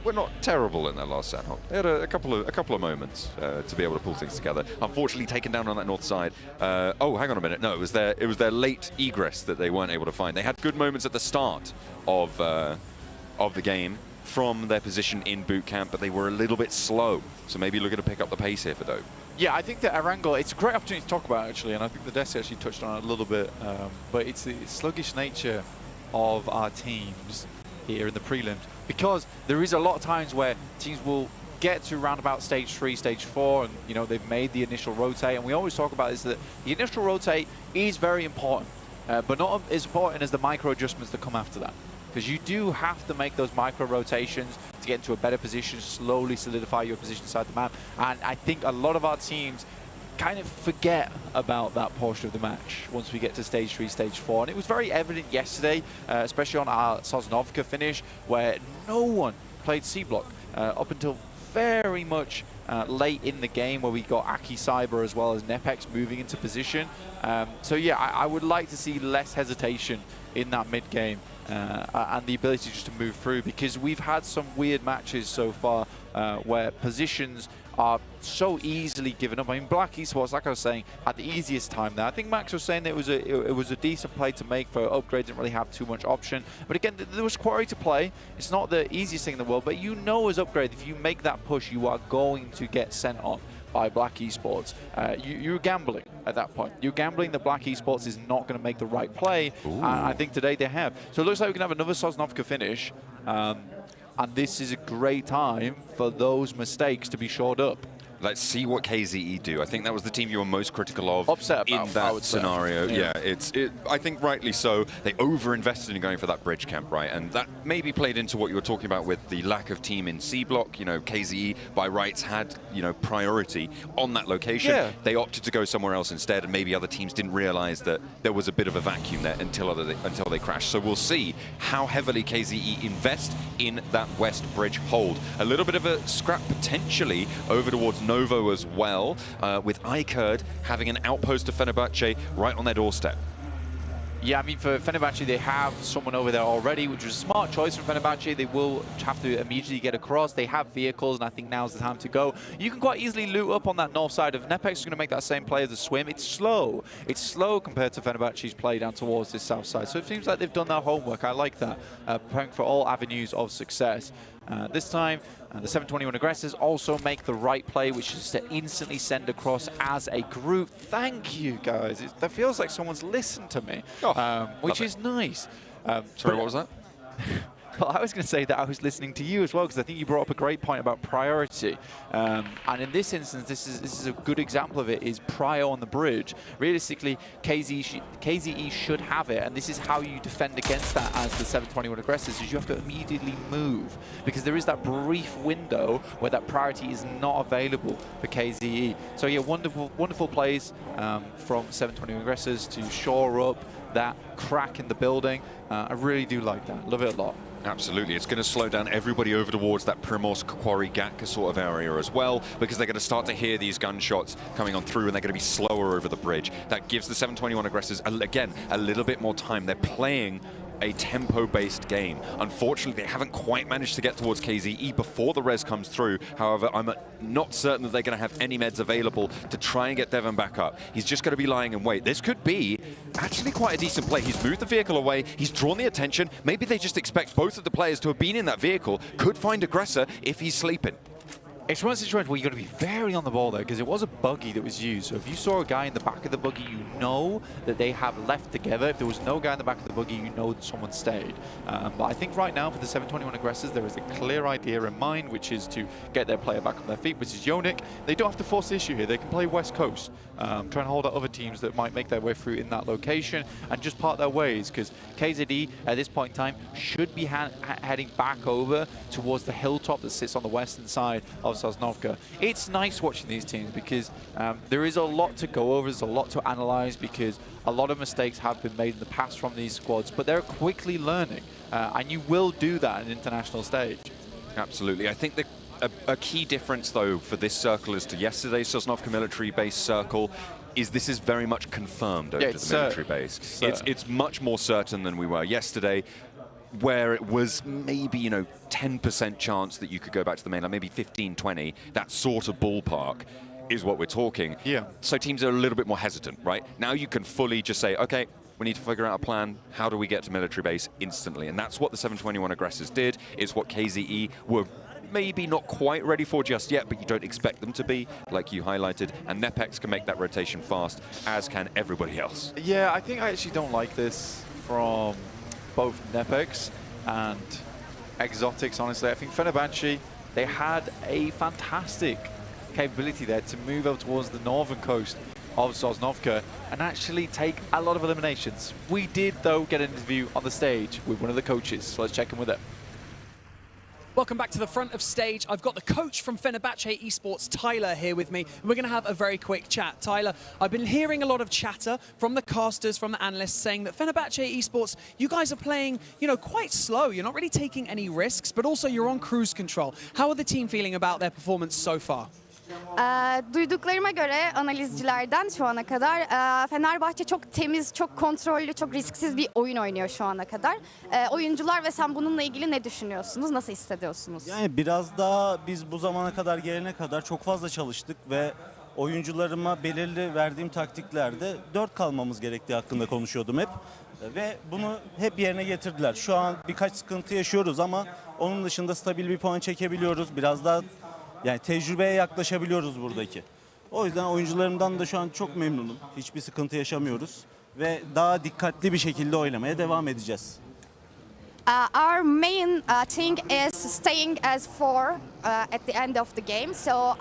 we're not terrible in that last Sanhok. They had a couple of moments to be able to pull things together. Unfortunately, taken down on that north side. Oh, hang on a minute. No, it was their late egress that they weren't able to find. They had good moments at the start of the game from their position in boot camp, but they were a little bit slow. So maybe looking to pick up the pace here for Dope. Yeah, I think that Erangel, it's a great opportunity to talk about actually, and I think the Desi actually touched on it a little bit, but it's the sluggish nature of our teams here in the prelims, because there is a lot of times where teams will get to around about stage 3, stage 4, and you know they've made the initial rotate, and we always talk about this, that the initial rotate is very important, but not as important as the micro adjustments that come after that. Because you do have to make those micro rotations to get into a better position, slowly solidify your position inside the map. And I think a lot of our teams kind of forget about that portion of the match once we get to stage 3, stage 4. And it was very evident yesterday, especially on our Sosnovka finish, where no one played C-Block up until very much late in the game, where we got AKE Cyber as well as Nepex moving into position. So yeah, I would like to see less hesitation in that mid-game. And the ability just to move through, because we've had some weird matches so far where positions are so easily given up. I mean, Black Esports, like I was saying, had the easiest time there. I think Max was saying that it was a decent play to make for Upgrade, didn't really have too much option. But again, there was Quarry to play. It's not the easiest thing in the world, but you know as Upgrade, if you make that push, you are going to get sent on by Black Esports. You're gambling at that point. You're gambling that Black Esports is not going to make the right play. I think today they have. So it looks like we can have another Sosnovka finish. And this is a great time for those mistakes to be shored up. Let's see what KZE do. I think that was the team you were most critical of in that scenario. Yeah, I think rightly so. They over-invested in going for that bridge camp, right? And that maybe played into what you were talking about with the lack of team in C block. You know, KZE by rights had, you know, priority on that location. Yeah. They opted to go somewhere else instead, and maybe other teams didn't realize that there was a bit of a vacuum there until they crashed. So we'll see how heavily KZE invest in that west bridge hold. A little bit of a scrap potentially over towards Novo as well, with iCurd having an outpost of Fenerbahce right on their doorstep. Yeah, I mean, for Fenerbahce, they have someone over there already, which was a smart choice from Fenerbahce. They will have to immediately get across. They have vehicles, and I think now's the time to go. You can quite easily loot up on that north side of Nepex. Is going to make that same play as a swim. It's slow. It's slow compared to Fenerbahce's play down towards this south side. So it seems like they've done their homework. I like that. Preparing for all avenues of success. This time, the 721 aggressors also make the right play, which is to instantly send across as a group. Thank you, guys. That feels like someone's listened to me, which is nice. Sorry, what was that? Well, I was going to say that I was listening to you as well, because I think you brought up a great point about priority. And in this instance, this is a good example of it, is prio on the bridge. Realistically, KZE should have it, and this is how you defend against that as the 721 aggressors, is you have to immediately move, because there is that brief window where that priority is not available for KZE. So yeah, wonderful plays from 721 aggressors to shore up that crack in the building. I really do like that. Love it a lot. Absolutely. It's going to slow down everybody over towards that Primorsk Quarry Gatka sort of area as well, because they're going to start to hear these gunshots coming on through, and they're going to be slower over the bridge. That gives the 721 aggressors, again, a little bit more time. They're playing a tempo-based game. Unfortunately, they haven't quite managed to get towards KZE before the res comes through. However, I'm not certain that they're going to have any meds available to try and get Devon back up. He's just going to be lying in wait. This could be actually quite a decent play. He's moved the vehicle away. He's drawn the attention. Maybe they just expect both of the players to have been in that vehicle. Could find aggressor if he's sleeping. It's one situation where you've got to be very on the ball there, because it was a buggy that was used. So if you saw a guy in the back of the buggy, you know that they have left together. If there was no guy in the back of the buggy, you know that someone stayed. But I think right now for the 721 aggressors, there is a clear idea in mind, which is to get their player back on their feet, which is Yonik. They don't have to force the issue here. They can play West Coast, try and hold out other teams that might make their way through in that location and just part their ways, because KZE at this point in time should be heading back over towards the hilltop that sits on the western side of Sosnovka. It's nice watching these teams, because there is a lot to go over, there's a lot to analyze, because a lot of mistakes have been made in the past from these squads, but they're quickly learning, and you will do that on an international stage. Absolutely. I think a key difference, though, for this circle as to yesterday's Sosnovka military base circle is this is very much confirmed over the military base. It's much more certain than we were yesterday, where it was maybe, 10% chance that you could go back to the mainland, maybe 15, 20, that sort of ballpark is what we're talking. Yeah. So teams are a little bit more hesitant, right? Now you can fully just say, okay, we need to figure out a plan. How do we get to military base instantly? And that's what the 721 aggressors did. It's what KZE were maybe not quite ready for just yet, but you don't expect them to be, like you highlighted. And Nepex can make that rotation fast, as can everybody else. Yeah, I think I actually don't like this from both Nepex and Exotics, honestly. I think Fenerbahce, they had a fantastic capability there to move up towards the northern coast of Sosnovka and actually take a lot of eliminations. We did, though, get an interview on the stage with one of the coaches, so let's check in with it. Welcome back to the front of stage. I've got the coach from Fenerbahce Esports, Tyler, here with me. We're going to have a very quick chat. Tyler, I've been hearing a lot of chatter from the casters, from the analysts, saying that Fenerbahce Esports, you guys are playing, quite slow. You're not really taking any risks, but also you're on cruise control. How are the team feeling about their performance so far? Duyduklarıma göre analizcilerden şu ana kadar Fenerbahçe çok temiz, çok kontrollü, çok risksiz bir oyun oynuyor şu ana kadar. Oyuncular ve sen bununla ilgili ne düşünüyorsunuz? Nasıl hissediyorsunuz? Yani biraz daha biz bu zamana kadar gelene kadar çok fazla çalıştık ve oyuncularıma belirli verdiğim taktiklerde 4 kalmamız gerektiği hakkında konuşuyordum hep. Ve bunu hep yerine getirdiler. Şu an birkaç sıkıntı yaşıyoruz ama onun dışında stabil bir puan çekebiliyoruz. Biraz daha tecrübeye yaklaşabiliyoruz buradaki. O yüzden oyuncularımdan da şu an çok memnunum. Hiçbir sıkıntı yaşamıyoruz ve daha dikkatli bir şekilde oynamaya devam edeceğiz. Our main thing is staying as 4 at the end of the game. So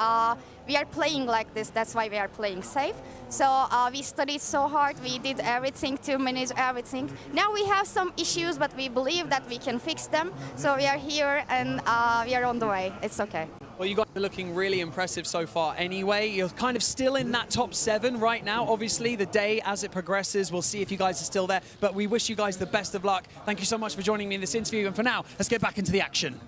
we are playing like this. That's why we are playing safe. So we studied so hard. We did everything to manage everything. Now we have some issues, but we believe that we can fix them. So we are here and we are on the way. It's okay. Well, you guys are looking really impressive so far anyway. You're kind of still in that top 7 right now. Obviously, the day as it progresses, we'll see if you guys are still there. But we wish you guys the best of luck. Thank you so much for joining me in this interview. And for now, let's get back into the action.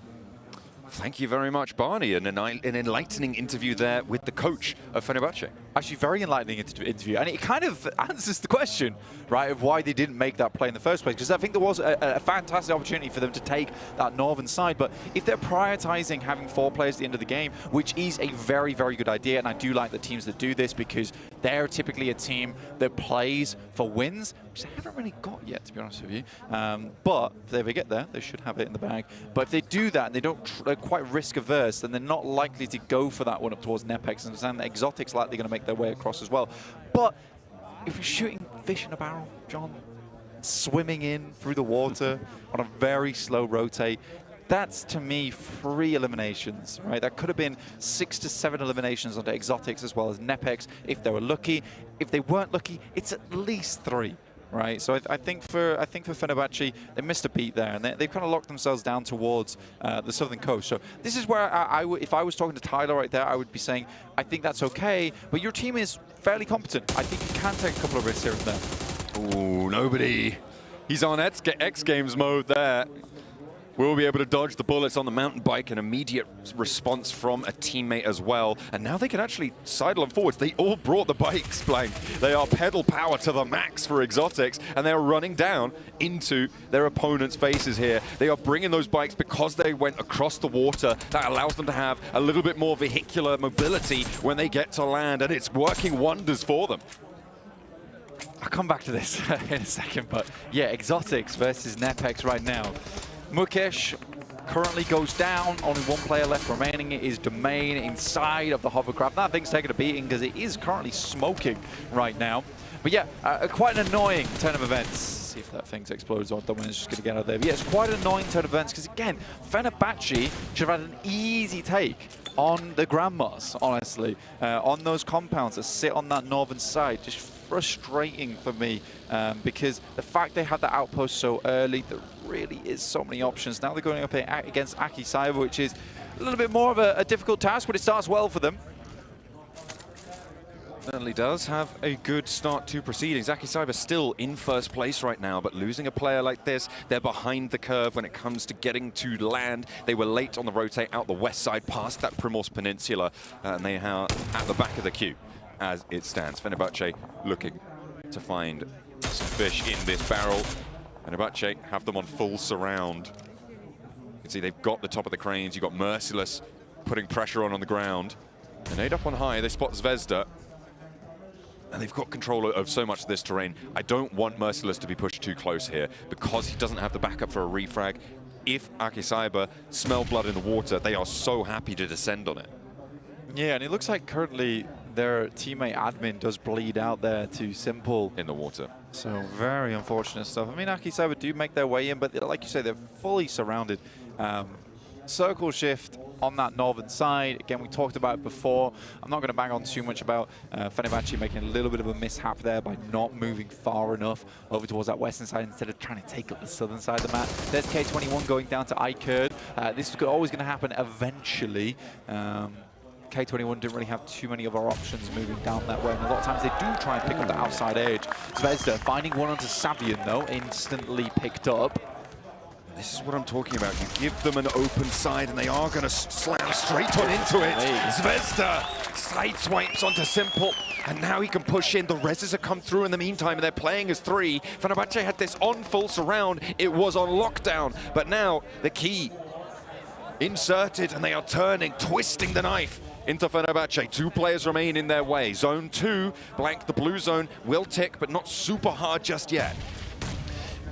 Thank you very much, Barney. An enlightening interview there with the coach of Fenerbahce. Actually, very enlightening interview. And it kind of answers the question, right, of why they didn't make that play in the first place. Because I think there was a fantastic opportunity for them to take that northern side. But if they're prioritizing having 4 players at the end of the game, which is a very, very good idea, and I do like the teams that do this because they're typically a team that plays for wins, which they haven't really got yet, to be honest with you. But if they ever get there, they should have it in the bag. But if they do that and they don't, they're quite risk averse, then they're not likely to go for that one up towards Nepex, and Exotics likely going to make their way across as well. But if you're shooting fish in a barrel, John, swimming in through the water on a very slow rotate. That's, to me, 3 eliminations, right? That could have been 6 to 7 eliminations onto Exotics as well as Nepex if they were lucky. If they weren't lucky, it's at least 3, right? So I think for Fenerbahce, they missed a beat there, and they've kind of locked themselves down towards the southern coast. So this is where if I was talking to Tyler right there, I would be saying, I think that's okay, but your team is fairly competent. I think you can take a couple of risks here and there. Ooh, nobody. He's on X Games mode there. We'll be able to dodge the bullets on the mountain bike, an immediate response from a teammate as well. And now they can actually sidle them forwards. They all brought the bikes, Blank. They are pedal power to the max for Exotics, and they're running down into their opponent's faces here. They are bringing those bikes because they went across the water. That allows them to have a little bit more vehicular mobility when they get to land, and it's working wonders for them. I'll come back to this in a second, but yeah, Exotics versus Nepex right now. Mukesh currently goes down, only 1 player left remaining. It is Domain inside of the hovercraft. That thing's taking a beating because it is currently smoking right now. But yeah, quite an annoying turn of events. See if that thing explodes or Domain's just going to get out of there. But yeah, it's quite an annoying turn of events because, again, Fenerbahce should have had an easy take on the Grandmas, honestly, on those compounds that sit on that northern side. Just frustrating for me because the fact they had the outpost so early, there really is so many options. Now they're going up against AKE Cyber, which is a little bit more of a difficult task, but it starts well for them. Certainly does have a good start to proceedings. AKE Cyber still in first place right now, but losing a player like this, they're behind the curve when it comes to getting to land. They were late on the rotate out the west side past that Primorsk Peninsula, and they are at the back of the queue as it stands. Fenerbahce looking to find some fish in this barrel. Fenerbahce have them on full surround. You can see they've got the top of the cranes. You've got Merciless putting pressure on the ground. And 8 up on high, they spot Zvezda. And they've got control of so much of this terrain. I don't want Merciless to be pushed too close here because he doesn't have the backup for a refrag. If AKE Cyber smell blood in the water, they are so happy to descend on it. Yeah, and it looks like currently their teammate admin does bleed out there to Simple in the water. So very unfortunate stuff. I mean, AKE Cyber do make their way in, but like you say, they're fully surrounded. Circle shift on that northern side. Again, we talked about it before. I'm not going to bang on too much about Fenerbahce making a little bit of a mishap there by not moving far enough over towards that western side instead of trying to take up the southern side of the map. There's K21 going down to AKE. This is always going to happen eventually. K21 didn't really have too many other options moving down that way, and a lot of times they do try and pick up the outside edge. Zvezda finding one onto Savian, though, instantly picked up. This is what I'm talking about. You give them an open side and they are going to slam straight on into it. Zvezda sideswipes onto Simple, and now he can push in. The reses have come through in the meantime, and they're playing as 3. Fenerbahce had this on full surround. It was on lockdown, but now the key inserted, and they are turning, twisting the knife into Fenerbahce. 2 players remain in their way. Zone 2, Blank, the blue zone, will tick, but not super hard just yet.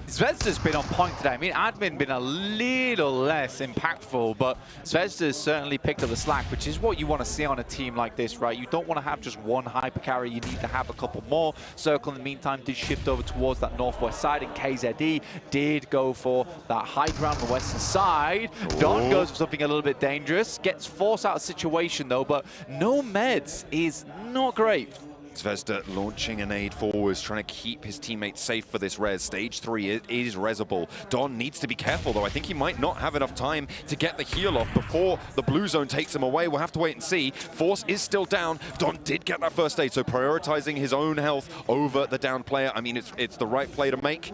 Zvezda's been on point today. I mean, admin been a little less impactful, but Zvezda's certainly picked up the slack, which is what you want to see on a team like this, right? You don't want to have just one hyper carry. You need to have a couple more. Circle, in the meantime, did shift over towards that northwest side, and KZE did go for that high ground on the western side. Don goes for something a little bit dangerous. Gets forced out of situation, though, but no meds is not great. Zvezda launching a nade forwards, trying to keep his teammates safe for this res. Stage 3 is resable. Don needs to be careful, though. I think he might not have enough time to get the heal off before the blue zone takes him away. We'll have to wait and see. Force is still down. Don did get that first aid, so prioritizing his own health over the down player. I mean, it's the right play to make.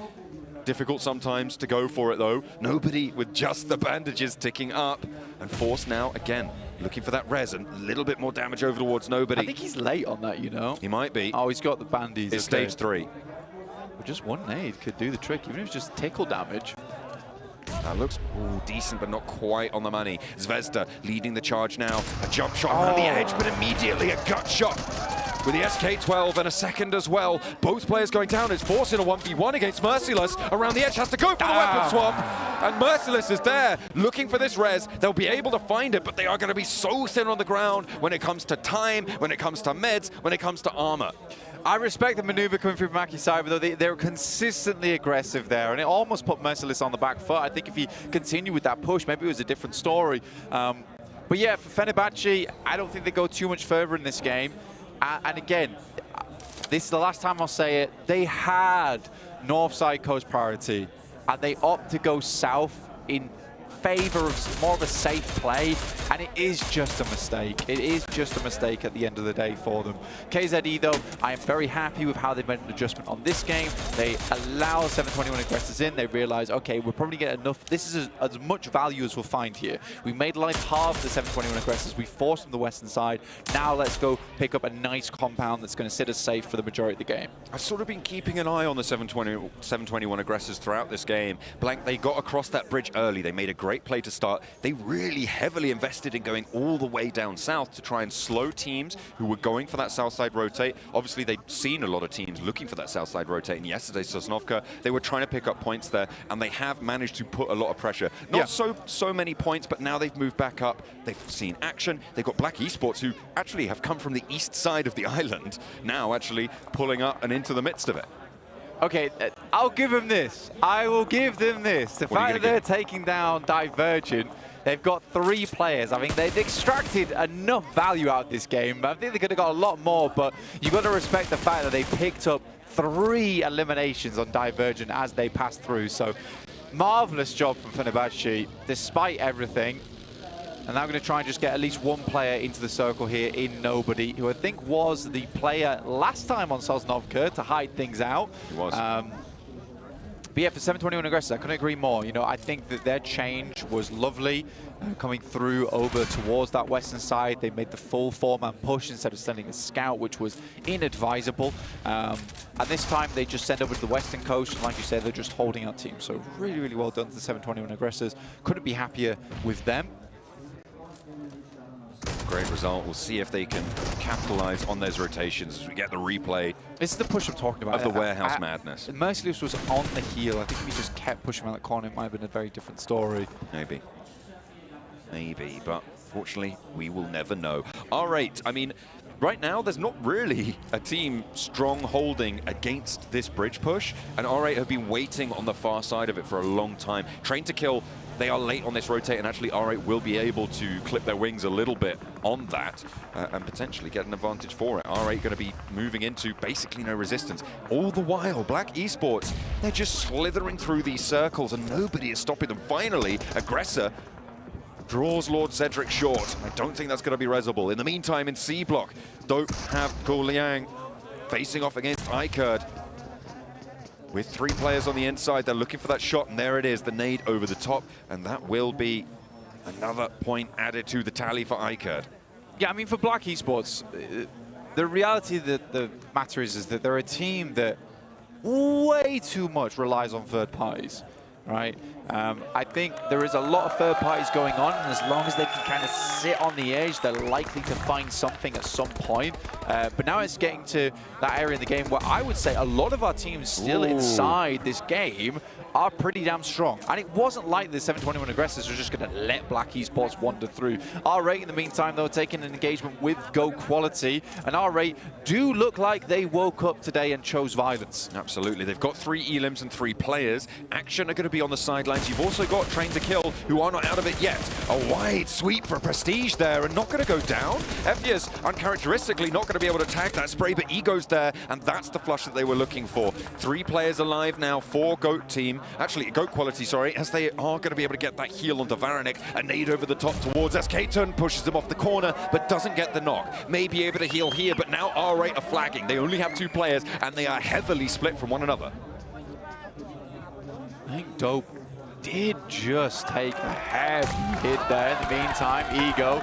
Difficult sometimes to go for it, though. Nobody with just the bandages ticking up. And Force now, again, looking for that res, and a little bit more damage over towards Nobody. I think he's late on that, you know. He might be. Oh, he's got the bandies. It's stage 3. But just one nade could do the trick, even if it's just tickle damage. That looks decent, but not quite on the money. Zvezda leading the charge now. A jump shot around the edge, but immediately a gut shot with the SK-12 and a second as well. Both players going down. It's Force in a 1v1 against Merciless. Around the edge, has to go for the weapon swap. And Merciless is there, looking for this res. They'll be able to find it, but they are going to be so thin on the ground when it comes to time, when it comes to meds, when it comes to armor. I respect the maneuver coming through from AKE Cyber, though. They're consistently aggressive there, and it almost put Merciless on the back foot. I think if he continued with that push, maybe it was a different story. But yeah, for Fenerbahce, I don't think they go too much further in this game. And again, this is the last time I'll say it, they had north side coast priority, and they opt to go south in favor of more of a safe play, and it is just a mistake. It is just a mistake at the end of the day for them. KZE, though, I am very happy with how they've made an adjustment on this game. They allow 721 aggressors in. They realize, okay, we're probably getting enough. This is as much value as we'll find here. We made life hard for the 721 aggressors. We forced them the western side. Now let's go pick up a nice compound that's going to sit us safe for the majority of the game. I've sort of been keeping an eye on the 721 aggressors throughout this game. Blank, they got across that bridge early. They made a great play to start. They really heavily invested in going all the way down south to try and slow teams who were going for that south side rotate. Obviously, they'd seen a lot of teams looking for that south side rotate, and yesterday, Sosnovka, they were trying to pick up points there, and they have managed to put a lot of pressure. Not so many points, but now they've moved back up. They've seen action. They've got Black Esports, who actually have come from the east side of the island, now actually pulling up and into the midst of it. Okay, I'll give them this. I will give them this. The fact that they're taking down Divergent, they've got 3 players. I mean, they've extracted enough value out of this game. I think they could have got a lot more, but you've got to respect the fact that they picked up 3 eliminations on Divergent as they passed through. So, marvelous job from Fenerbahce, despite everything. And now I'm going to try and just get at least one player into the circle here in Nobody, who I think was the player last time on Sosnovka to hide things out. He was. But yeah, for 721 aggressors, I couldn't agree more. You know, I think that their change was lovely. Coming through over towards that western side, they made the full 4-man push instead of sending a scout, which was inadvisable. And this time, they just send over to the western coast. And like you said, they're just holding out teams. So really, really well done to the 721 aggressors. Couldn't be happier with them. Great result. We'll see if they can capitalize on those rotations as we get the replay. This is the push I'm talking about. Of the warehouse madness. Merciless was on the heel. I think if he just kept pushing around that corner, it might have been a very different story. Maybe. Maybe, but fortunately, we will never know. All right, I mean, right now, there's not really a team strong holding against this bridge push, and R8 have been waiting on the far side of it for a long time. Train to kill, they are late on this rotate, and actually R8 will be able to clip their wings a little bit on that and potentially get an advantage for it. R8 going to be moving into basically no resistance. All the while, Black Esports, they're just slithering through these circles, and nobody is stopping them. Finally, Aggressor draws Lord Cedric short. I don't think that's going to be resable. In the meantime, in C block, don't have Guo Liang facing off against Ikerd. With 3 players on the inside, they're looking for that shot, and there it is, the nade over the top, and that will be another point added to the tally for Ikerd. Yeah, I mean, for Black Esports, the reality that the matter is that they're a team that way too much relies on third parties, right? I think there is a lot of third parties going on, and as long as they can kind of sit on the edge, they're likely to find something at some point. But now it's getting to that area in the game where I would say a lot of our teams still inside this game are pretty damn strong. And it wasn't like the 721 aggressors were just going to let Black Esports wander through. R8 in the meantime, though, taking an engagement with Go Quality, and R8 do look like they woke up today and chose violence. Absolutely. They've got 3 elims and 3 players. Action are going to be on the sidelines. You've also got Train to Kill, who are not out of it yet. A wide sweep for Prestige there, and not going to go down. Efias, uncharacteristically, not going to be able to tag that spray, but Ego's there, and that's the flush that they were looking for. 3 players alive now for Goat Team. Actually, Goat Quality, sorry, as they are going to be able to get that heal onto Varanik. A nade over the top towards SK Turn, pushes them off the corner, but doesn't get the knock. May be able to heal here, but now R8 are flagging. They only have 2 players, and they are heavily split from one another. I think Dope did just take a heavy hit there. In the meantime, Ego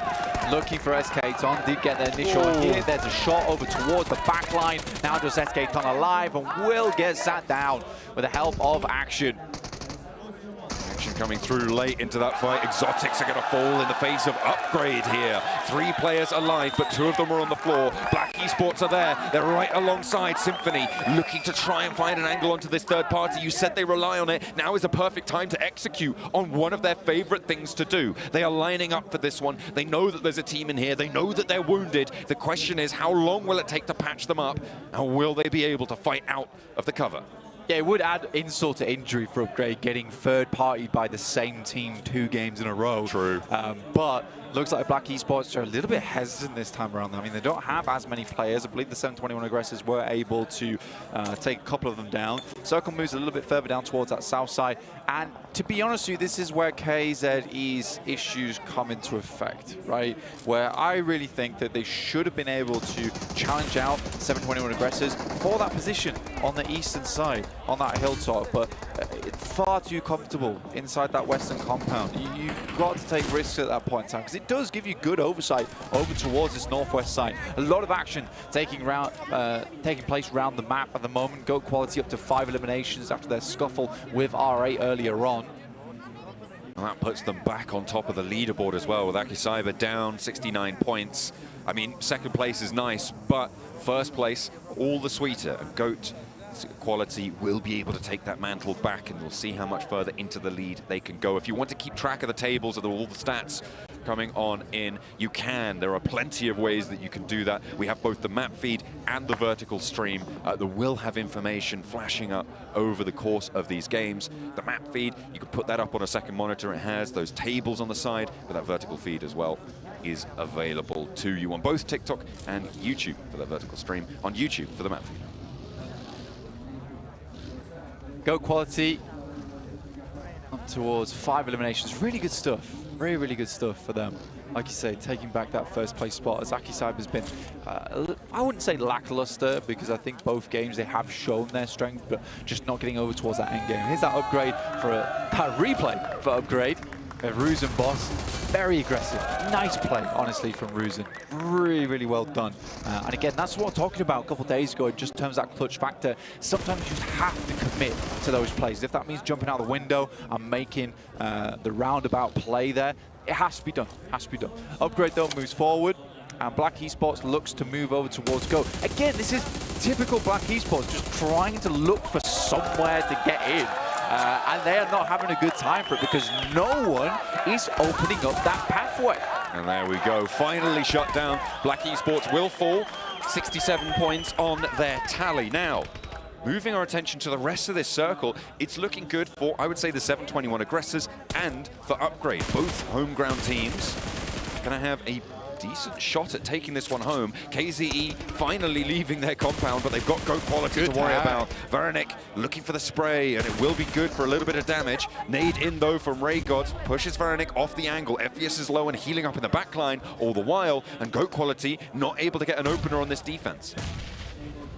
looking for SK Ton, did get the initial hit. There's a shot over towards the back line. Now does SK Ton alive and will get sat down with the help of Action. Action coming through late into that fight. Exotics are going to fall in the face of Upgrade here. 3 players alive, but 2 of them are on the floor. Black Esports are there. They're right alongside Symphony, looking to try and find an angle onto this third party. You said they rely on it. Now is a perfect time to execute on one of their favorite things to do. They are lining up for this one. They know that there's a team in here. They know that they're wounded. The question is, how long will it take to patch them up? And will they be able to fight out of the cover? Yeah, it would add insult to injury for Upgrade getting third-partied by the same team 2 games in a row. True. But looks like Black Esports are a little bit hesitant this time around. I mean, they don't have as many players. I believe the 721 aggressors were able to take a couple of them down. Circle moves a little bit further down towards that south side. And to be honest with you, this is where KZE's issues come into effect, right? Where I really think that they should have been able to challenge out 721 aggressors for that position on the eastern side, on that hilltop, but far too comfortable inside that western compound. You've got to take risks at that point in time, because it does give you good oversight over towards this northwest side. A lot of action taking place around the map at the moment. Goat Quality up to 5 eliminations after their scuffle with R8 earlier on. And that puts them back on top of the leaderboard as well, with AKE Cyber down 69 points. I mean, second place is nice, but first place, all the sweeter. Goat Quality will be able to take that mantle back, and we'll see how much further into the lead they can go. If you want to keep track of the tables of all the stats coming on in, you can. There are plenty of ways that you can do that. We have both the map feed and the vertical stream that will have information flashing up over the course of these games. The map feed, you can put that up on a second monitor. It has those tables on the side, but that vertical feed as well is available to you on both TikTok and YouTube for the vertical stream, on YouTube for the map feed. Goat Quality up towards 5 eliminations. Really good stuff. Really, really good stuff for them. Like you say, taking back that first place spot, as AKE Cyber has been, I wouldn't say lackluster, because I think both games they have shown their strength, but just not getting over towards that end game. Here's that upgrade for that replay for Upgrade. Ruzen boss, very aggressive. Nice play, honestly, from Ruzen. Really, really well done. And again, that's what we're talking about a couple of days ago, just in terms of that clutch factor. Sometimes you just have to commit to those plays. If that means jumping out the window and making the roundabout play there, it has to be done. Has to be done. Upgrade, though, moves forward, and Black Esports looks to move over towards Goat. Again, this is typical Black Esports, just trying to look for somewhere to get in. And they are not having a good time for it, because no one is opening up that pathway. And there we go, finally shut down. Black Esports will fall, 67 points on their tally. Now, moving our attention to the rest of this circle, it's looking good for, I would say, the 721 aggressors and for Upgrade. Both home ground teams going to have a decent shot at taking this one home. KZE finally leaving their compound, but they've got Goat Quality to worry about. Veranik looking for the spray, and it will be good for a little bit of damage. Nade in, though, from Raygod. Pushes Veranik off the angle. Efius is low and healing up in the backline all the while, and Goat Quality not able to get an opener on this defense.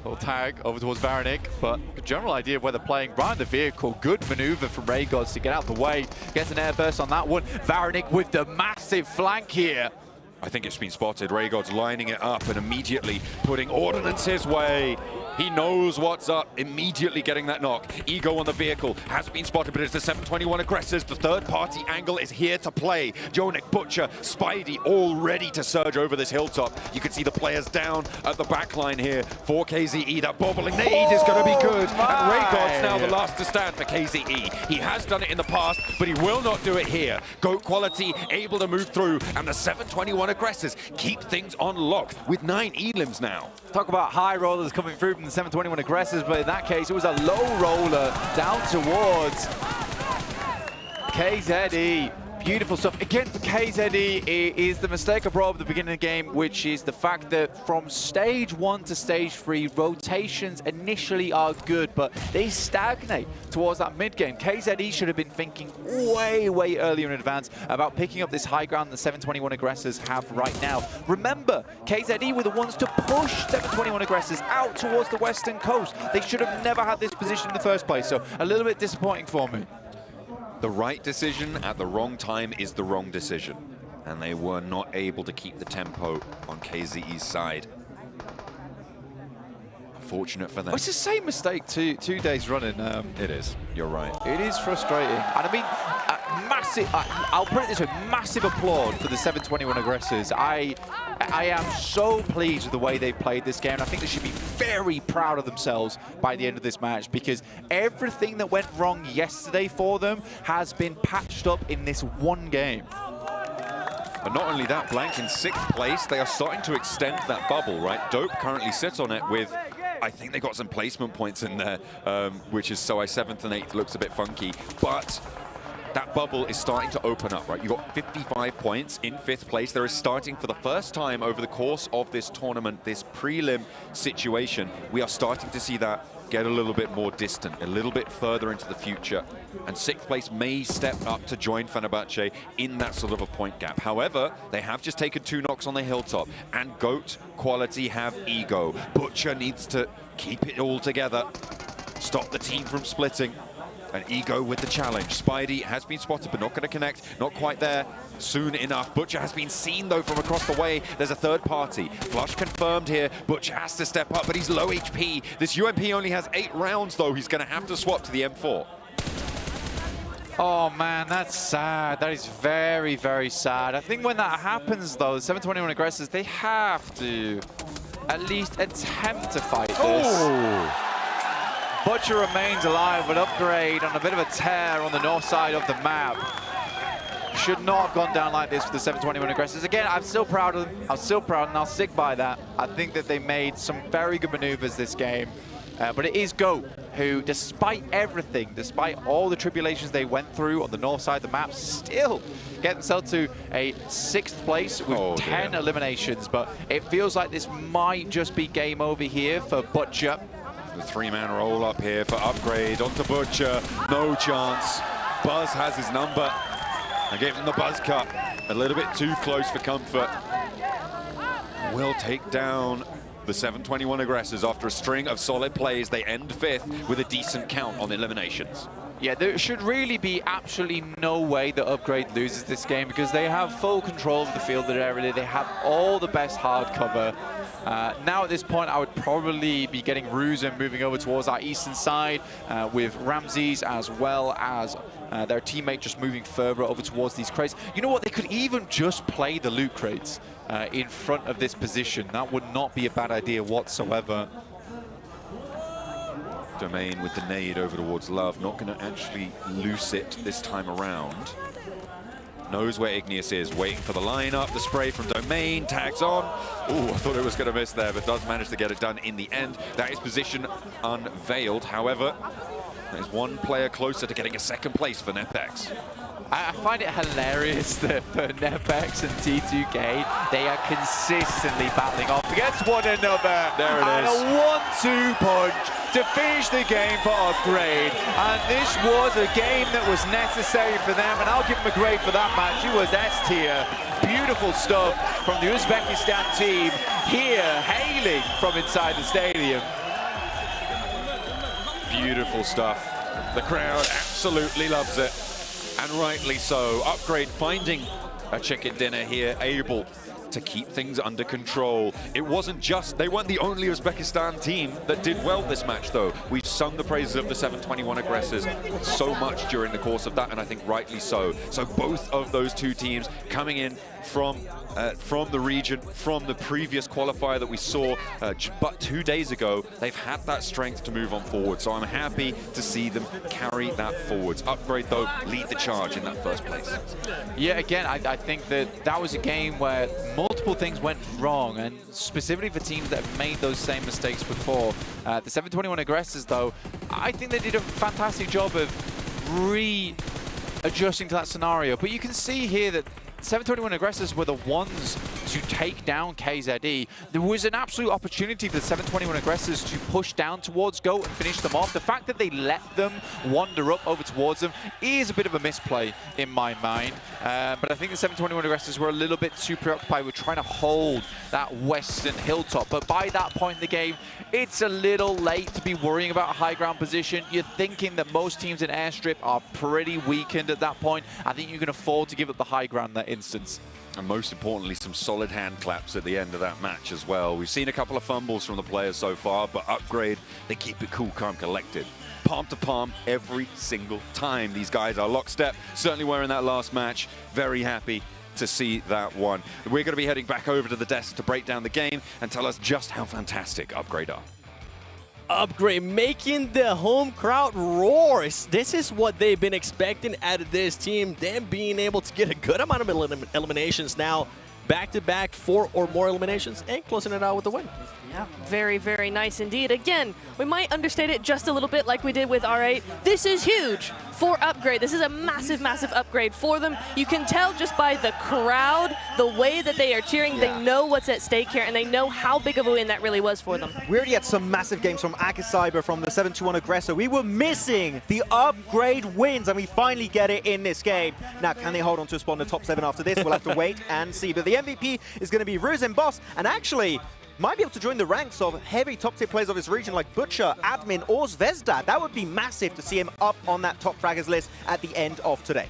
Little tag over towards Veranik, but a general idea of where they're playing. Right in the vehicle, good maneuver from Raygods to get out the way. Gets an air burst on that one. Veranik with the massive flank here. I think it's been spotted. Raygod's lining it up and immediately putting ordnance his way. He knows what's up, immediately getting that knock. Ego on the vehicle has been spotted, but it's the 721 aggressors. The third-party angle is here to play. Jonik, Butcher, Spidey all ready to surge over this hilltop. You can see the players down at the back line here for KZE. That bobbling nade is going to be good. And Raygod's now the last to stand for KZE. He has done it in the past, but he will not do it here. Goat Quality able to move through, and the 721 aggressors keep things on lock with 9 elims now. Talk about high rollers coming through from the 721 aggressors, but in that case, it was a low roller down towards KZE. Beautiful stuff. Again, for KZE, is the mistake I brought up at the beginning of the game, which is the fact that from stage 1 to stage 3, rotations initially are good, but they stagnate towards that mid-game. KZE should have been thinking way, way earlier in advance about picking up this high ground the 721 aggressors have right now. Remember, KZE were the ones to push 721 aggressors out towards the western coast. They should have never had this position in the first place, so a little bit disappointing for me. The right decision at the wrong time is the wrong decision, and they were not able to keep the tempo on KZE's side. Unfortunate for them. It's the same mistake two days running. It is. You're right. It is frustrating. And I mean, massive, I'll put it this way, massive applaud for the 721 aggressors. I am so pleased with the way they've played this game. I think they should be very proud of themselves by the end of this match, because everything that went wrong yesterday for them has been patched up in this one game. And not only that, Blank in 6th place, they are starting to extend that bubble, right? Dope currently sits on it with, I think they got some placement points in there, which is so 7th and 8th looks a bit funky. But that bubble is starting to open up, right? You got 55 points in 5th place. There is starting for the first time over the course of this tournament, this prelim situation. We are starting to see that get a little bit more distant, a little bit further into the future. And 6th place may step up to join Fenerbahce in that sort of a point gap. However, they have just taken 2 knocks on the hilltop, and GOAT quality have ego. Butcher needs to keep it all together, stop the team from splitting. And Ego with the challenge. Spidey has been spotted, but not going to connect. Not quite there soon enough. Butcher has been seen, though, from across the way. There's a third party. Flush confirmed here. Butcher has to step up, but he's low HP. This UMP only has 8 rounds, though. He's going to have to swap to the M4. Oh, man, that's sad. That is very, very sad. I think when that happens, though, the 721 aggressors, they have to at least attempt to fight this. Oh. Butcher remains alive, but Upgrade on a bit of a tear on the north side of the map. Should not have gone down like this for the 721 aggressors. Again, I'm still proud of them. I'm still proud, and I'll stick by that. I think that they made some very good maneuvers this game. But it is GOAT who, despite everything, despite all the tribulations they went through on the north side of the map, still get themselves to a 6th place with 10 eliminations. But it feels like this might just be game over here for Butcher. The 3-man roll up here for Upgrade onto Butcher. No chance. Buzz has his number. I gave him the buzz cut. A little bit too close for comfort. Will take down the 721 aggressors after a string of solid plays. They end 5th with a decent count on eliminations. Yeah, there should really be absolutely no way that Upgrade loses this game, because they have full control of the field area. They have all the best hard cover. Now at this point, I would probably be getting Ruse and moving over towards our eastern side with Ramses, as well as their teammate just moving further over towards these crates. You know what? They could even just play the loot crates in front of this position. That would not be a bad idea whatsoever. Domain with the nade over towards Love. Not going to actually loose it this time around. Knows where Igneous is, waiting for the lineup. The spray from Domain, tags on. Ooh, I thought it was going to miss there, but does manage to get it done in the end. That is position unveiled. However, there's one player closer to getting a 2nd place for Nepex. I find it hilarious that for Nepex and T2K, they are consistently battling off against one another. There it is. And a 1-2 punch to finish the game for Upgrade. And this was a game that was necessary for them, and I'll give them a grade for that match. It was S tier. Beautiful stuff from the Uzbekistan team here, hailing from inside the stadium. Beautiful stuff. The crowd absolutely loves it. And rightly so. Upgrade finding a chicken dinner here, able to keep things under control. It wasn't just, they weren't the only Uzbekistan team that did well this match, though. We've sung the praises of the 721 aggressors so much during the course of that, and I think rightly so. So both of those 2 teams coming in from the region, from the previous qualifier that we saw but 2 days ago, they've had that strength to move on forward. So I'm happy to see them carry that forwards. Upgrade, though, lead the charge in that 1st place. Yeah, again, I think that was a game where multiple things went wrong, and specifically for teams that have made those same mistakes before. The 721 aggressors, though, I think they did a fantastic job of readjusting to that scenario. But you can see here that 721 aggressors were the ones to take down KZE. There was an absolute opportunity for the 721 aggressors to push down towards GOAT and finish them off. The fact that they let them wander up over towards them is a bit of a misplay in my mind. But I think the 721 aggressors were a little bit too preoccupied with trying to hold that western hilltop. But by that point in the game, it's a little late to be worrying about a high ground position. You're thinking that most teams in Airstrip are pretty weakened at that point. I think you can afford to give up the high ground in that instance. and most importantly, some solid hand claps at the end of that match as well. We've seen a couple of fumbles from the players so far, but Upgrade, they keep it cool, calm, collected. Palm to palm every single time. These guys are lockstep, certainly were in that last match. Very happy to see that one. We're going to be heading back over to the desk to break down the game and tell us just how fantastic Upgrade are. Upgrade making the home crowd roar. This is what they've been expecting out of this team. Them being able to get a good amount of eliminations now. Back-to-back 4 or more eliminations and closing it out with the win. Yeah, very, very nice indeed. Again, we might understate it just a little bit like we did with R8. This is huge for Upgrade. This is a massive, massive upgrade for them. You can tell just by the crowd, the way that they are cheering, they know what's at stake here, and they know how big of a win that really was for them. We already had some massive games from AKE Cyber, from the 7-2-1 aggressor. We were missing the Upgrade wins, and we finally get it in this game. Now, can they hold on to a spot in the top 7 after this? We'll have to wait and see. But the MVP is going to be Ruzen Boss, and actually might be able to join the ranks of heavy top-tier players of his region like Butcher, Admin, or Zvezda. That would be massive to see him up on that top fraggers list at the end of today.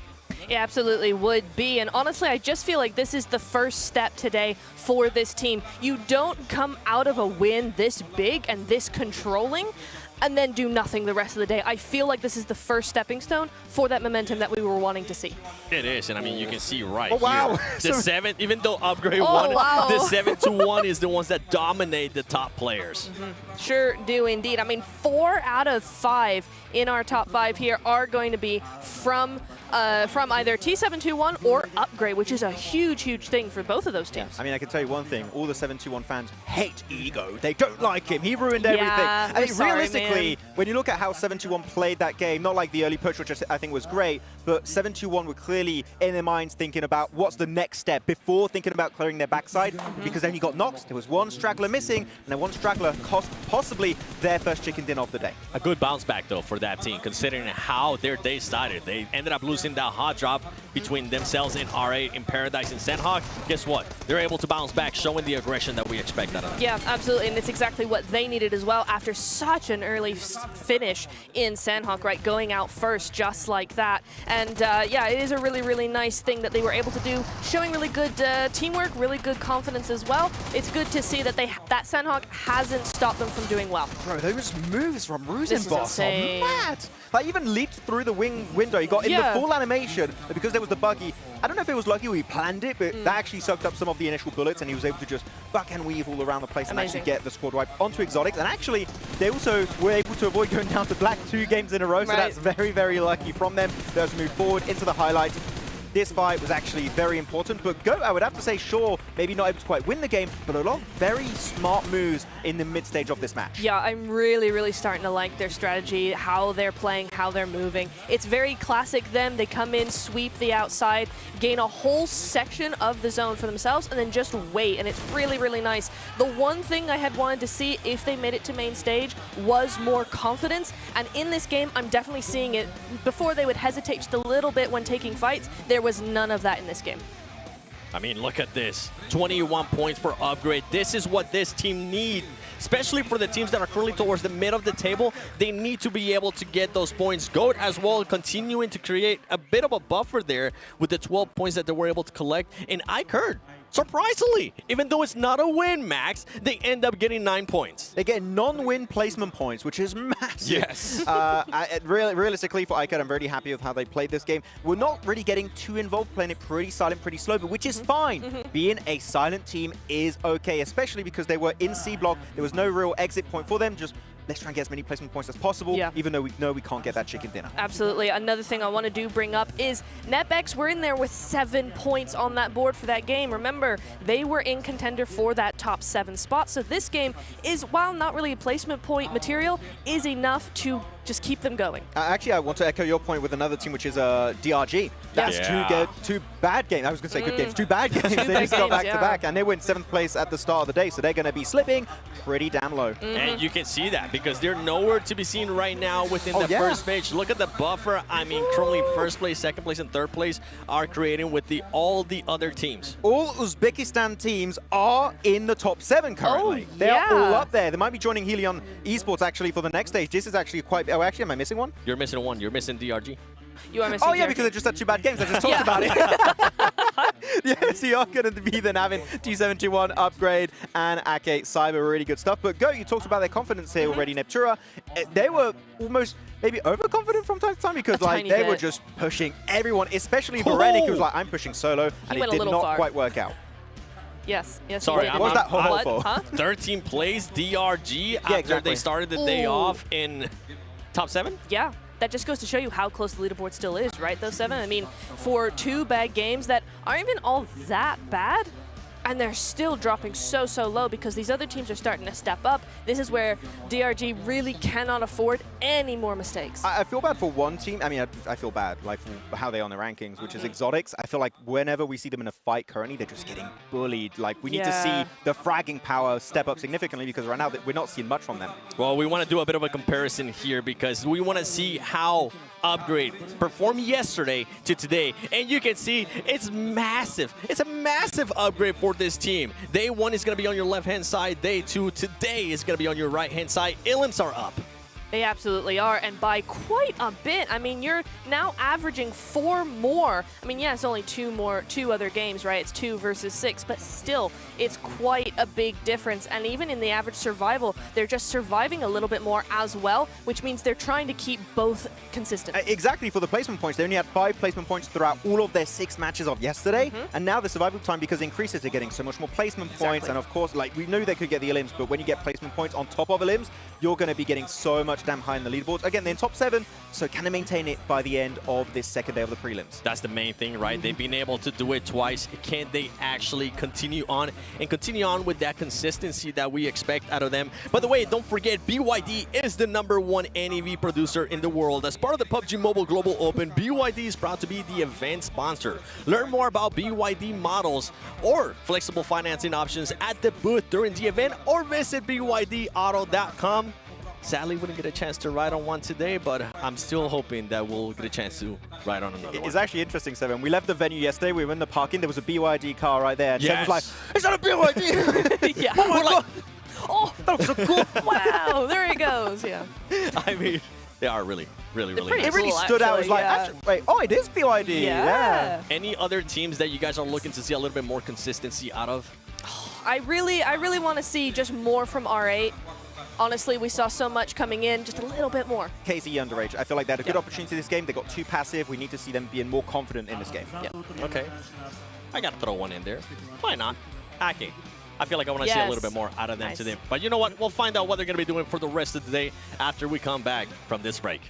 It absolutely would be, and honestly, I just feel like this is the first step today for this team. You don't come out of a win this big and this controlling and then do nothing the rest of the day. I feel like this is the first stepping stone for that momentum that we were wanting to see. It is, and I mean, you can see right wow. here. The 7, even though Upgrade won, wow. the 7-1 is the ones that dominate the top players. Sure do indeed. I mean, 4 out of 5 in our top 5 here are going to be from either T721 or Upgrade, which is a huge, huge thing for both of those teams. I mean, I can tell you one thing. All the 7-2-1 fans hate Ego. They don't like him. He ruined everything. Yeah, I mean, sorry, realistically, man. when you look at how 7-2-1 played that game, not like the early push, which I think was great, but 7-2-1 were clearly in their minds thinking about what's the next step before thinking about clearing their backside, because then you got knocked. There was one straggler missing, and then one straggler cost possibly their first chicken dinner of the day. A good bounce back, though, for that team, considering how their day started. They ended up losing that hot drop between themselves and R8 in Paradise and Sanhok. Guess what? They're able to bounce back, showing the aggression that we expect out of them. Yeah, absolutely, and it's exactly what they needed as well after such an early finish in Sanhok, right? Going out first just like that. And yeah, it is a really, really nice thing that they were able to do, showing really good teamwork, really good confidence as well. It's good to see that that Sanhok hasn't stopped them from doing well. Bro, those moves from This is Ruzenboss are insane. mad. Like, even leaped through the window. He got in the full animation, but because there was the buggy, I don't know if it was lucky or he planned it, but that actually soaked up some of the initial bullets, and he was able to just buck and weave all around the place and actually get the squad wipe onto Exotics. And actually, they also were able to avoid going down to black 2 games in a row, so that's very, very lucky from them. They have to move forward into the highlights. This fight was actually very important, but Goat, I would have to say, sure, maybe not able to quite win the game, but a lot of very smart moves in the mid-stage of this match. Yeah, I'm really, really starting to like their strategy, how they're playing, how they're moving. It's very classic them. They come in, sweep the outside, gain a whole section of the zone for themselves, and then just wait, and it's really, really nice. The one thing I had wanted to see if they made it to main stage was more confidence, and in this game, I'm definitely seeing it. Before, they would hesitate just a little bit when taking fights. There was none of that in this game. I mean, look at this. 21 points for Upgrade. This is what this team needs, especially for the teams that are currently towards the mid of the table. They need to be able to get those points. Goat as well, continuing to create a bit of a buffer there with the 12 points that they were able to collect. And AKE, surprisingly, even though it's not a win, Max, they end up getting 9 points. They get non-win placement points, which is massive. Yes. Realistically, for AKE, I'm really happy with how they played this game. We're not really getting too involved, playing it pretty silent, pretty slow, but which is fine. Being a silent team is okay, especially because they were in C block. There was no real exit point for them. Just let's try and get as many placement points as possible, even though we know we can't get that chicken dinner. Absolutely. Another thing I want to bring up is NetBex were in there with 7 points on that board for that game. Remember, they were in contender for that top 7 spot. So this game is, while not really a placement point material, is enough to just keep them going. Actually, I want to echo your point with another team, which is DRG. That's two bad games. I was going to say good games. 2 bad games. They just got back to back, and they were in 7th place at the start of the day, so they're going to be slipping pretty damn low. And you can see that because they're nowhere to be seen right now within the first page. Look at the buffer. I mean, currently 1st place, 2nd place, and 3rd place are creating with all the other teams. All Uzbekistan teams are in the top 7 currently. They're all up there. They might be joining Helion Esports actually for the next stage. This is actually quite... Oh, actually, am I missing one? You're missing one. You're missing DRG. You are missing Oh yeah, DRG. because they just had 2 bad games. I just talked about it. Yeah, so you're going to be then having T721 upgrade and AKE Cyber, really good stuff. But Go, you talked about their confidence here already, Neptura. They were almost maybe overconfident from time to time because like they were just pushing everyone, especially Verenic, who was like, I'm pushing solo, and it did not quite work out. Yes. Sorry, what was that what? for? Huh? 13 plays DRG after they started the day off in top 7? Yeah. That just goes to show you how close the leaderboard still is, right, those 7? I mean, for 2 bad games that aren't even all that bad, and they're still dropping so low because these other teams are starting to step up. This is where DRG really cannot afford any more mistakes. I feel bad for one team. I mean, I feel bad like for how they are on the rankings, which is Exotics. I feel like whenever we see them in a fight currently, they're just getting bullied. Like, we need to see the fragging power step up significantly because right now we're not seeing much from them. Well, we want to do a bit of a comparison here because we want to see how Upgrade performed yesterday to today, and you can see it's massive. It's a massive upgrade for this team. Day 1 is going to be on your left-hand side. Day 2 today is going to be on your right-hand side. Elims are up. They absolutely are, and by quite a bit. I mean, you're now averaging 4 more. I mean, yeah, it's only 2 other games, right? It's 2 versus 6, but still, it's quite a big difference. And even in the average survival, they're just surviving a little bit more as well, which means they're trying to keep both consistent. Exactly, for the placement points. They only had 5 placement points throughout all of their 6 matches of yesterday, and now the survival time, because it increases, they're getting so much more placement points. And of course, like, we knew they could get the Elims, but when you get placement points on top of Elims, you're going to be getting so much damn high in the leaderboards. Again, they're in top 7, so can they maintain it by the end of this second day of the prelims? That's the main thing, right? They've been able to do it twice. Can they actually continue on with that consistency that we expect out of them? By the way, don't forget, BYD is the #1 NEV producer in the world. As part of the PUBG Mobile Global Open, BYD is proud to be the event sponsor. Learn more about BYD models or flexible financing options at the booth during the event, or visit bydauto.com. Sadly, we didn't get a chance to ride on one today, but I'm still hoping that we'll get a chance to ride on another one. It's actually interesting, Seven. We left the venue yesterday. We were in the parking. There was a BYD car right there. And Seven was like, "Is that a BYD?" Yeah. Oh my God. Oh, that was so cool. Wow, there he goes. Yeah. I mean, they are really nice. It really stood out. It was like, actually, wait, oh, it is BYD. Yeah. Any other teams that you guys are looking to see a little bit more consistency out of? I really want to see just more from R8. Honestly, we saw so much coming in, just a little bit more. KZ underage. I feel like they had a good opportunity this game. They got too passive. We need to see them being more confident in this game. Yeah. Okay. I got to throw one in there. Why not? AKE. I feel like I want to see a little bit more out of them today. But you know what? We'll find out what they're going to be doing for the rest of the day after we come back from this break.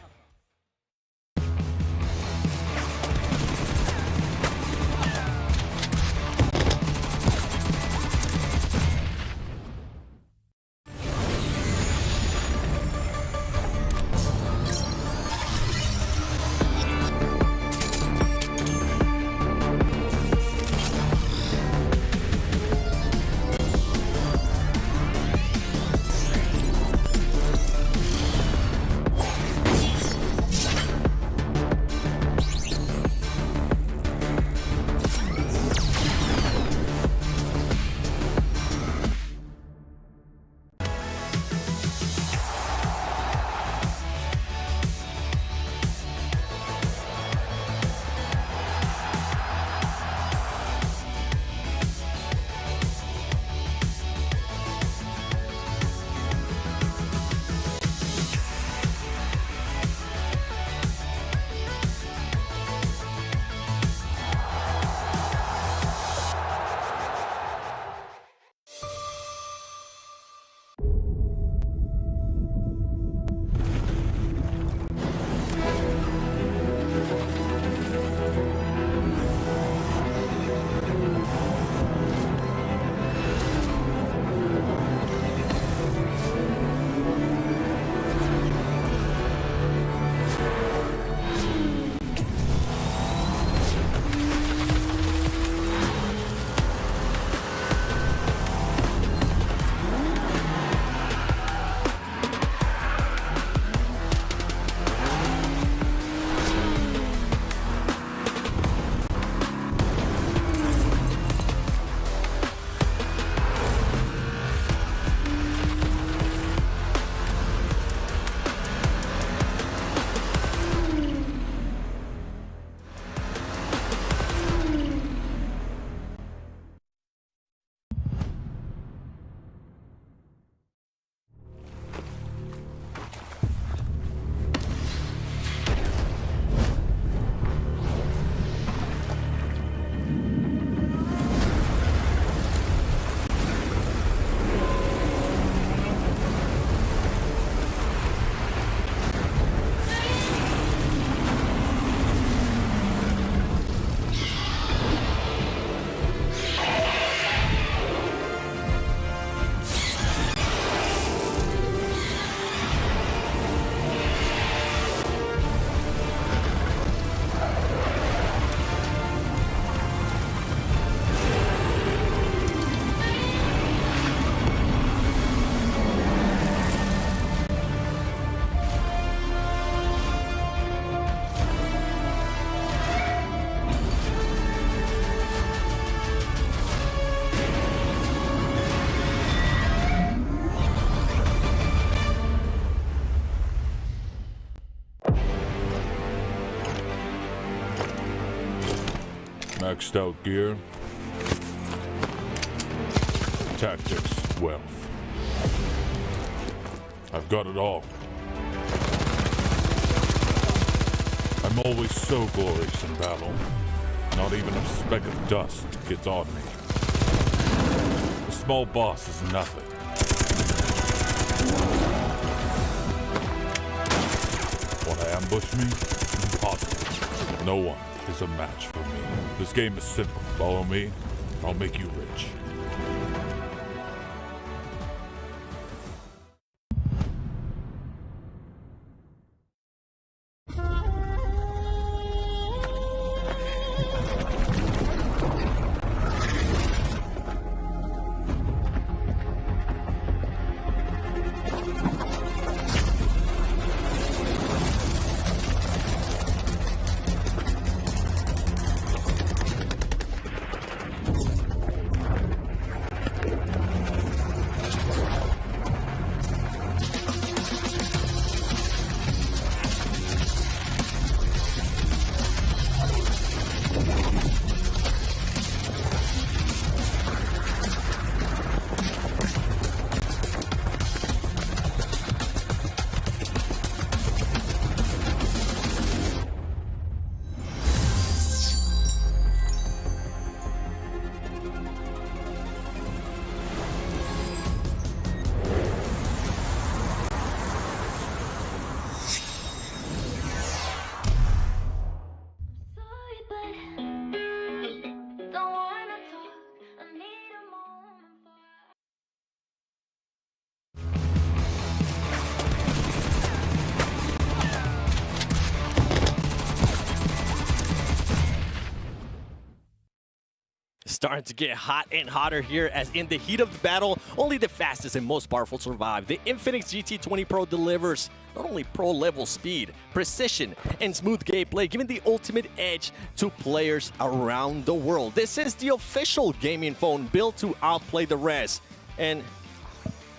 Maxed out gear. Tactics, wealth. I've got it all. I'm always so glorious in battle. Not even a speck of dust gets on me. The small boss is nothing. Want to ambush me? Impossible. No one is a match for me. This game is simple. Follow me, I'll make you rich. Starting to get hot and hotter here, as in the heat of the battle, only the fastest and most powerful survive. The Infinix GT20 Pro delivers not only pro-level speed, precision, and smooth gameplay, giving the ultimate edge to players around the world. This is the official gaming phone built to outplay the rest. And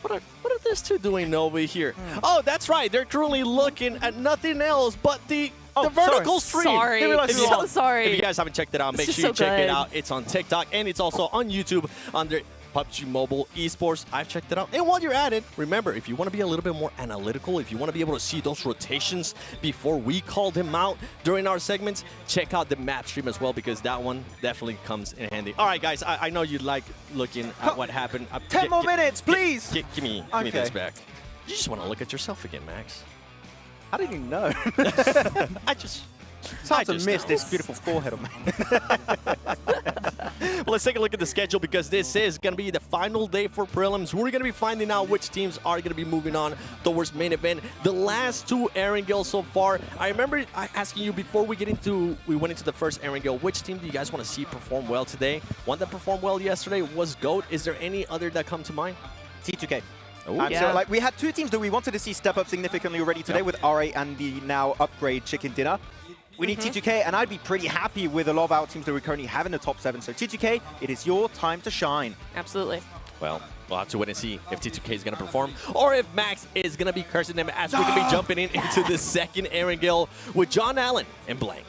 what are these two doing over here? Oh, that's right. They're currently looking at nothing else but the vertical stream. Sorry. So sorry. If you guys haven't checked it out, make sure you check it out. It's on TikTok and it's also on YouTube under PUBG Mobile Esports. I've checked it out. And while you're at it, remember, if you want to be a little bit more analytical, if you want to be able to see those rotations before we call them out during our segments, check out the map stream as well, because that one definitely comes in handy. All right, guys, I know you like looking at what happened. 10 more minutes, please. Give me this back. You just want to look at yourself again, Max. How did you know? It's hard to miss this beautiful forehead of mine. Well, let's take a look at the schedule, because this is going to be the final day for prelims. We're going to be finding out which teams are going to be moving on towards main event. The last two Erangel so far. I remember asking you before we went into the first Erangel, which team do you guys want to see perform well today? One that performed well yesterday was GOAT. Is there any other that come to mind? T2K. Oh, So, like, we had two teams that we wanted to see step up significantly already today with RA and the now upgrade Chicken Dinner. We need T2K, and I'd be pretty happy with a lot of our teams that we currently have in the top 7. So T2K, it is your time to shine. Absolutely. Well, we'll have to wait and see if T2K is going to perform, or if Max is going to be cursing them, as we're going to be jumping into the second Erangel with John Allen and Blank.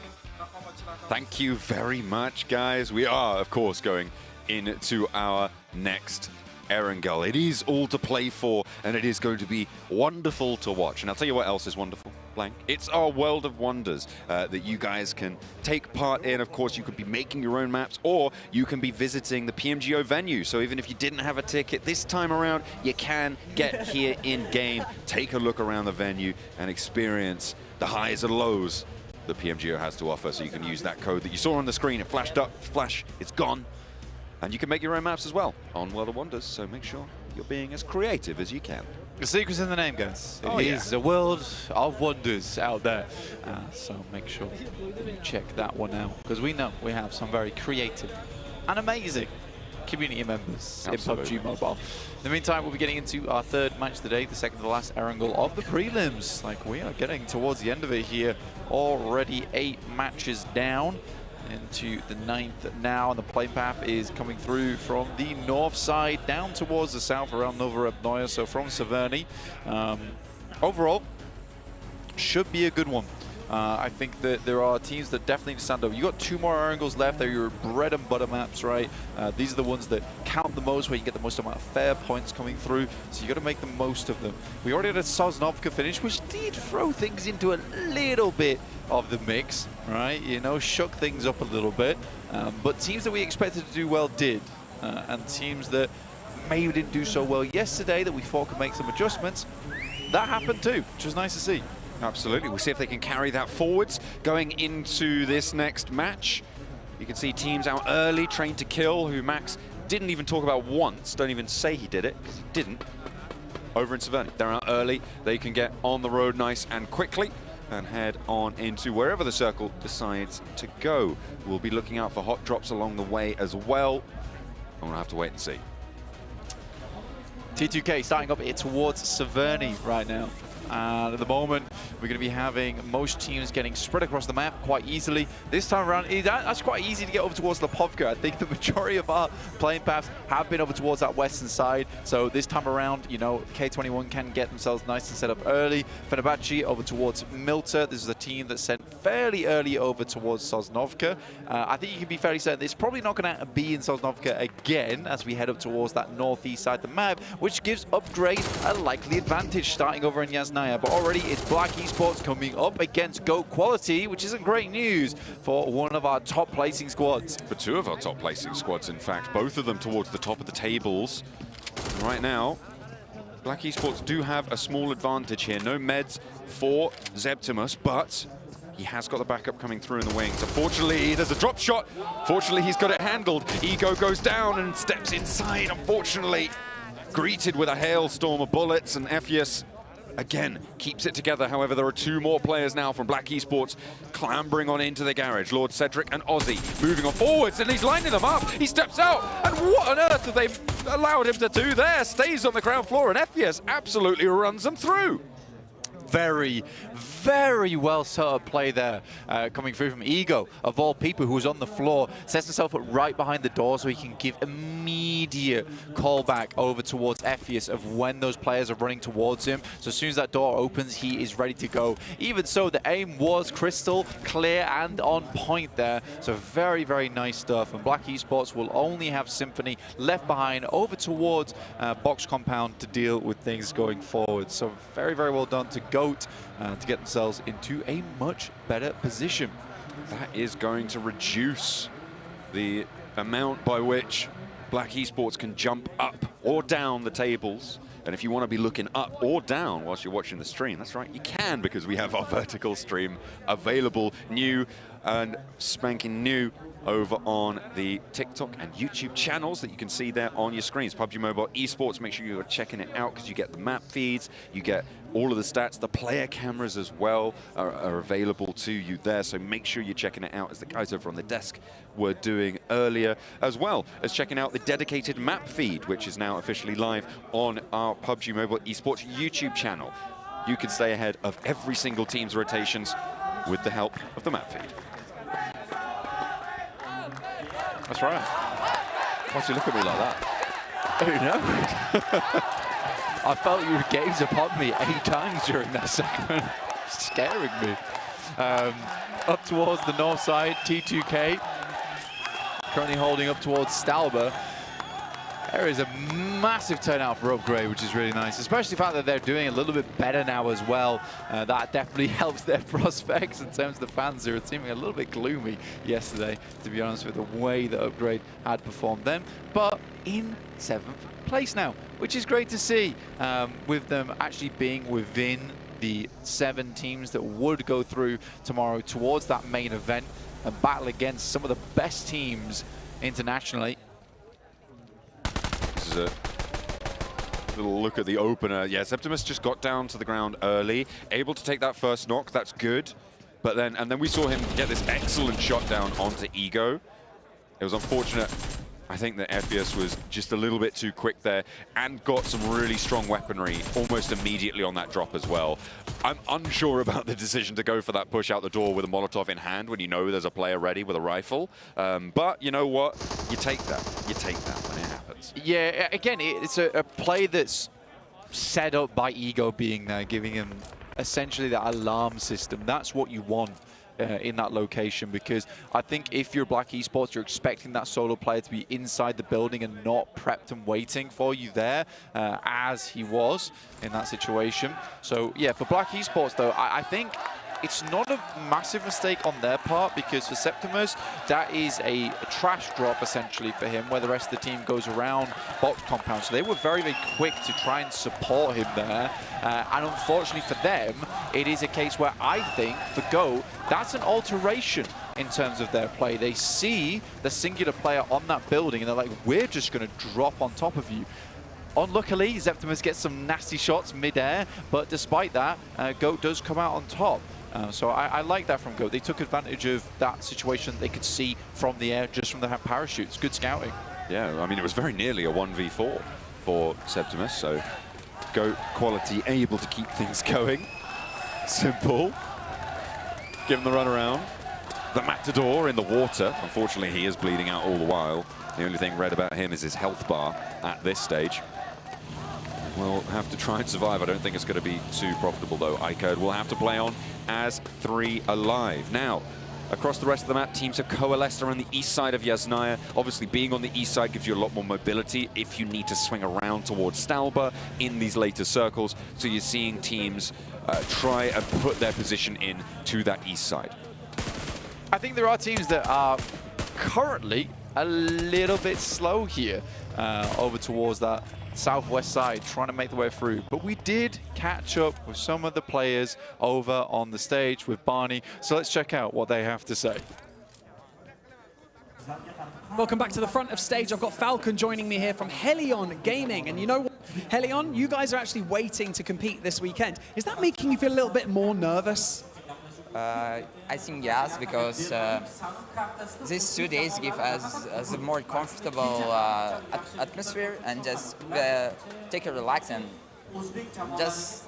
Thank you very much, guys. We are, of course, going into our next Erangel. It is all to play for, and it is going to be wonderful to watch. And I'll tell you what else is wonderful, Blank. It's our world of wonders that you guys can take part in. Of course, you could be making your own maps, or you can be visiting the PMGO venue. So even if you didn't have a ticket this time around, you can get here in-game, take a look around the venue, and experience the highs and lows the PMGO has to offer. So you can use that code that you saw on the screen. It flashed up, flash, it's gone. And you can make your own maps as well on World of Wonders, so make sure you're being as creative as you can. The secret's in the name, guys. It is yeah. a world of wonders out there. So make sure you check that one out, because we know we have some very creative and amazing community members Absolutely. in PUBG Mobile. In the meantime, we'll be getting into our third match of the day, the second to the last Erangel of the prelims. Like, we are getting towards the end of it here. Already 8 matches down into the 9th now, and the play path is coming through from the north side down towards the south around Novorobnoye, so from Severny. Overall, should be a good one. I think that there are teams that definitely need to stand up. You got 2 more Erangels left. They're your bread and butter maps, right? These are the ones that count the most, where you get the most amount of fair points coming through. So you got to make the most of them. We already had a Sosnovka finish, which did throw things into a little bit of the mix, right? You know, shook things up a little bit. But teams that we expected to do well did. And teams that maybe didn't do so well yesterday that we thought could make some adjustments, that happened too, which was nice to see. Absolutely. We'll see if they can carry that forwards going into this next match. You can see teams out early, Train to Kill, who Max didn't even talk about once. Don't even say he did it, because he didn't. Over in Severny, they're out early. They can get on the road nice and quickly and head on into wherever the circle decides to go. We'll be looking out for hot drops along the way as well. I'm gonna have to wait and see. T2K starting up towards Severny right now. And at the moment, we're going to be having most teams getting spread across the map quite easily. This time around, that's quite easy to get over towards Lipovka. I think the majority of our playing paths have been over towards that western side. So this time around, you know, K21 can get themselves nice and set up early. Fenerbahce over towards Milta. This is a team that sent fairly early over towards Sosnovka. I think you can be fairly certain it's probably not going to be in Sosnovka again as we head up towards that northeast side of the map, which gives Upgrade a likely advantage starting over in Yasnaya. But already it's Black Esports coming up against GOAT Quality, which isn't great news for one of our top placing squads. For 2 of our top placing squads, in fact, both of them towards the top of the tables. Right now, Black Esports do have a small advantage here. No meds for Zeptimus, but he has got the backup coming through in the wings. Unfortunately, there's a drop shot. Fortunately, he's got it handled. Ego goes down and steps inside, unfortunately. Greeted with a hailstorm of bullets, and Ephius again keeps it together. However, there are 2 more players now from Black Esports clambering on into the garage. Lord Cedric and Ozzy moving on forwards, and he's lining them up. He steps out, and what on earth have they allowed him to do there? Stays on the ground floor, and Ephius absolutely runs them through. Very, very well set up play there coming through from Ego, of all people, who was on the floor, sets himself up right behind the door so he can give immediate callback over towards Ephius of when those players are running towards him. So as soon as that door opens, he is ready to go. Even so, the aim was crystal clear and on point there. So very, very nice stuff. And Black Esports will only have Symphony left behind over towards Box Compound to deal with things going forward. So very, very well done to GOAT to get themselves into a much better position. That is going to reduce the amount by which Black Esports can jump up or down the tables. And if you want to be looking up or down whilst you're watching the stream, that's right, you can, because we have our vertical stream available, new and spanking new, over on the TikTok and YouTube channels that you can see there on your screens. PUBG Mobile Esports, make sure you're checking it out, because you get the map feeds, you get all of the stats, the player cameras as well are available to you there. So make sure you're checking it out, as the guys over on the desk were doing earlier, as well as checking out the dedicated map feed, which is now officially live on our PUBG Mobile Esports YouTube channel. You can stay ahead of every single team's rotations with the help of the map feed. That's right. Why'd you look at me like that? I don't know. I felt your gaze upon me 8 times during that segment, scaring me. Up towards the north side, T2K currently holding up towards Stalber. There is a massive turnout for Upgrade, which is really nice, especially the fact that they're doing a little bit better now as well. That definitely helps their prospects in terms of the fans who were seeming a little bit gloomy yesterday, to be honest, with the way that Upgrade had performed them. But in 7th place now, which is great to see, with them actually being within the 7 teams that would go through tomorrow towards that main event and battle against some of the best teams internationally. This is a little look at the opener. Yeah, Septimus just got down to the ground early, able to take that first knock. That's good. But then, and then we saw him get this excellent shot down onto Ego. It was unfortunate. I think that Ephius was just a little bit too quick there and got some really strong weaponry almost immediately on that drop as well. I'm unsure about the decision to go for that push out the door with a Molotov in hand when you know there's a player ready with a rifle. But you know what? You take that. You take that when it happens. Yeah, again, it's a play that's set up by Ego being there, giving him essentially that alarm system. That's what you want in that location, because I think if you're Black Esports, you're expecting that solo player to be inside the building and not prepped and waiting for you there, as he was in that situation. So yeah, for Black Esports though, I think it's not a massive mistake on their part, because for Septimus, that is a trash drop essentially for him, where the rest of the team goes around box compound. So they were very, very quick to try and support him there. And unfortunately for them, it is a case where I think for Go, that's an alteration in terms of their play. They see the singular player on that building and they're like, we're just going to drop on top of you. Unluckily, Septimus gets some nasty shots mid-air, but despite that, Goat does come out on top. So I like that from Goat. They took advantage of that situation they could see from the air, just from the parachutes. Good scouting. Yeah, I mean, it was very nearly a 1v4 for Septimus, so Goat quality able to keep things going. Simple. Give him the run around. The Matador in the water. Unfortunately, he is bleeding out all the while. The only thing read about him is his health bar at this stage. We'll have to try and survive. I don't think it's going to be too profitable, though. AKE will have to play on as 3 alive. Now, across the rest of the map, teams have coalesced around the east side of Yasnaya. Obviously, being on the east side gives you a lot more mobility if you need to swing around towards Stalba in these later circles. So you're seeing teams try and put their position in to that east side. I think there are teams that are currently a little bit slow here over towards that southwest side, trying to make the way through. But we did catch up with some of the players over on the stage with Barney. So let's check out what they have to say. Welcome back to the front of stage. I've got Falcon joining me here from Helion Gaming. And you know what, Helion, you guys are actually waiting to compete this weekend. Is that making you feel a little bit more nervous? I think yes, because these 2 days give us a more comfortable atmosphere, and just take a relax and just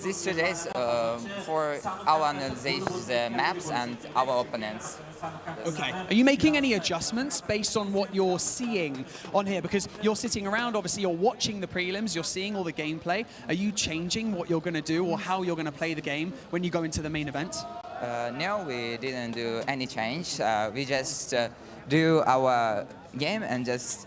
these 2 days for our analysis the maps and our opponents. Okay. Are you making any adjustments based on what you're seeing on here? Because you're sitting around, obviously you're watching the prelims, you're seeing all the gameplay. Are you changing what you're going to do or how you're going to play the game when you go into the main event? No, we didn't do any change. We just do our game and just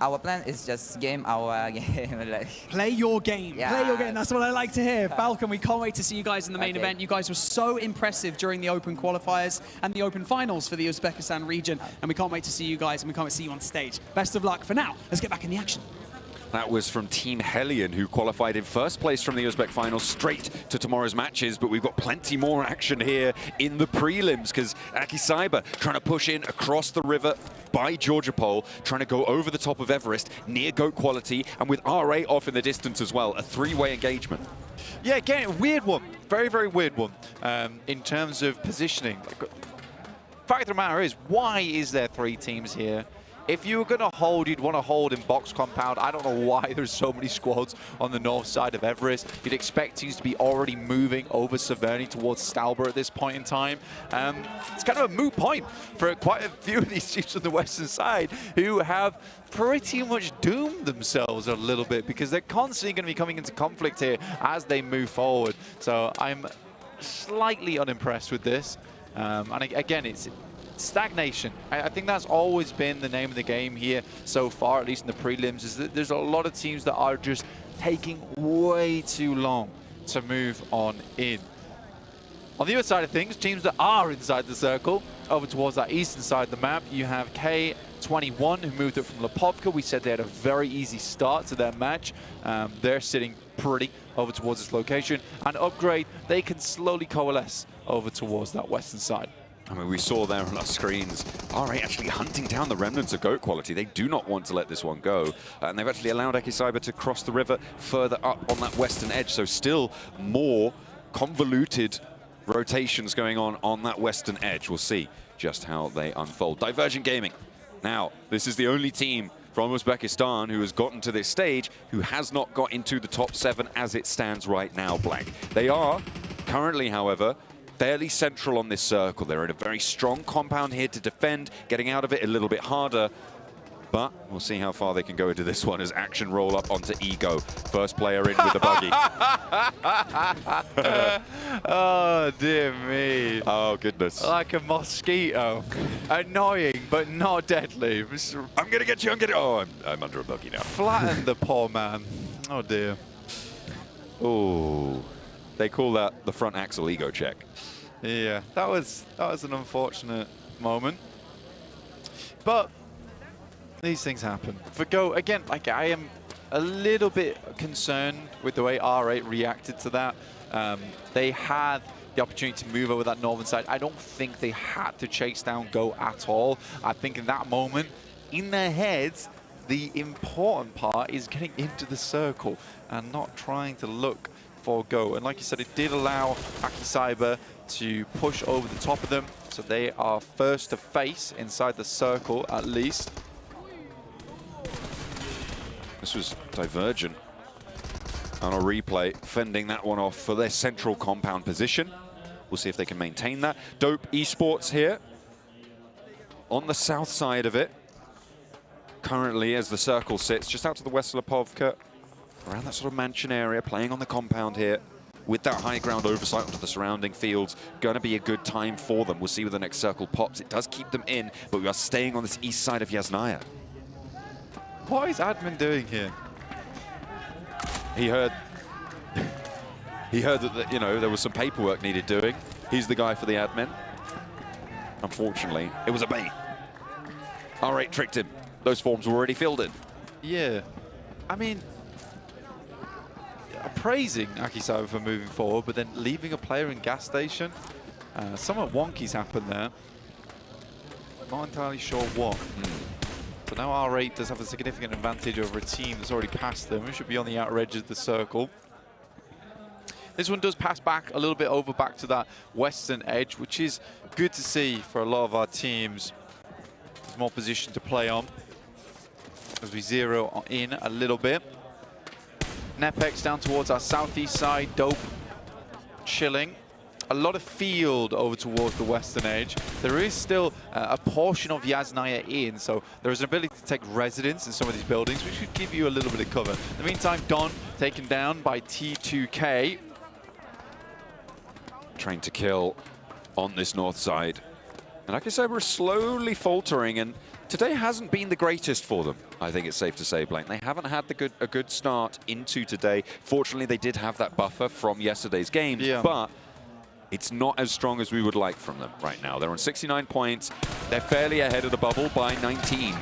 our plan is just game our game. Like. Play your game. Yeah. Play your game. That's what I like to hear. Falcon, we can't wait to see you guys in the main event. You guys were so impressive during the Open Qualifiers and the Open Finals for the Uzbekistan region. And we can't wait to see you guys, and we can't wait to see you on stage. Best of luck. For now, let's get back in the action. That was from Team Helion, who qualified in first place from the Uzbek finals straight to tomorrow's matches. But we've got plenty more action here in the prelims, because AKE Cyber trying to push in across the river by Georgia Pole, trying to go over the top of Everest near Goat quality, and with RA off in the distance as well. A 3-way engagement. Yeah, again, a weird one. Very, very weird one in terms of positioning. Fact of the matter is, why is there 3 teams here? If you were going to hold, you'd want to hold in box compound. I don't know why there's so many squads on the north side of Everest. You'd expect teams to be already moving over Severny towards Stalba at this point in time. It's kind of a moot point for quite a few of these teams on the western side who have pretty much doomed themselves a little bit, because they're constantly going to be coming into conflict here as they move forward. So I'm slightly unimpressed with this. And again, it's stagnation. I think that's always been the name of the game here so far, at least in the prelims, is that there's a lot of teams that are just taking way too long to move on in. On the other side of things, teams that are inside the circle, over towards that eastern side of the map, you have K21, who moved up from Lipovka. We said they had a very easy start to their match. They're sitting pretty over towards this location. And Upgrade, they can slowly coalesce over towards that western side. I mean, we saw there on our screens, RA actually hunting down the remnants of Goat quality. They do not want to let this one go. And they've actually allowed AKE Cyber to cross the river further up on that western edge. So still more convoluted rotations going on that western edge. We'll see just how they unfold. Divergent Gaming. Now, this is the only team from Uzbekistan who has gotten to this stage who has not got into the top 7 as it stands right now, Black. They are currently, however, fairly central on this circle. They're in a very strong compound here to defend, getting out of it a little bit harder. But we'll see how far they can go into this one as action roll up onto Ego. First player in with the buggy. Oh, dear me. Oh, goodness. Like a mosquito. Annoying, but not deadly. I'm going to get you, I'm going to... Oh, I'm under a buggy now. Flatten the poor man. Oh, dear. Oh, they call that the front axle ego check. Yeah, that was an unfortunate moment. But these things happen. For Go, again, like I am a little bit concerned with the way R8 reacted to that. They had the opportunity to move over that northern side. I don't think they had to chase down Go at all. I think in that moment, in their heads, the important part is getting into the circle and not trying to look for Go. And like you said, it did allow AKE Cyber to push over the top of them. So they are first to face inside the circle, at least. This was Divergent on a replay, fending that one off for their central compound position. We'll see if they can maintain that. Dope Esports here on the south side of it. Currently, as the circle sits just out to the west of Lepovka, around that sort of mansion area, playing on the compound here with that high ground oversight onto the surrounding fields. Going to be a good time for them. We'll see where the next circle pops. It does keep them in, but we are staying on this east side of Yasnaya. What is Admin doing here? He heard that, you know, there was some paperwork needed doing. He's the guy for the admin. Unfortunately, it was a bait. R8 tricked him. Those forms were already filled in. Yeah. I mean, praising AKE Cyber for moving forward, but then leaving a player in gas station. Somewhat wonky's happened there. Not entirely sure what. But now R8 does have a significant advantage over a team that's already passed them. We should be on the outer edge of the circle. This one does pass back a little bit over back to that western edge, which is good to see for a lot of our teams. There's more position to play on as we zero in a little bit. Nepex down towards our southeast side. Dope chilling. A lot of field over towards the western edge. There is still a portion of Yasnaya in, so there is an ability to take residence in some of these buildings, which should give you a little bit of cover. In the meantime, Don taken down by T2K. Trying to kill on this north side. And AKE Cyber is slowly faltering, and today hasn't been the greatest for them, I think it's safe to say, Blaine. They haven't had a good start into today. Fortunately, they did have that buffer from yesterday's games, but it's not as strong as we would like from them right now. They're on 69 points. They're fairly ahead of the bubble by 19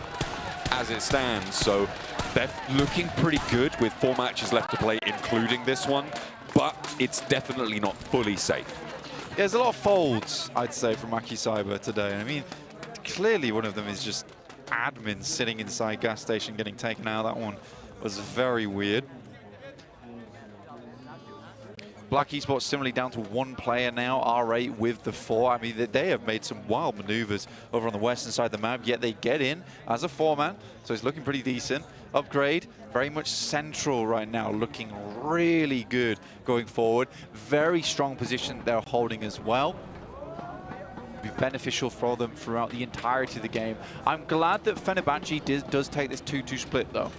as it stands. So they're looking pretty good with 4 matches left to play, including this one. But it's definitely not fully safe. There's a lot of folds, I'd say, from AKE Cyber today. I mean, clearly one of them is just admin sitting inside gas station getting taken out. That one was very weird. Black Esports similarly down to 1 player now, R8 with the 4. I mean, they have made some wild maneuvers over on the western side of the map, yet they get in as a 4-man, so it's looking pretty decent. Upgrade, very much central right now, looking really good going forward. Very strong position they're holding as well. Be beneficial for them throughout the entirety of the game. I'm glad that Fenerbahce does take this 2-2 split, though.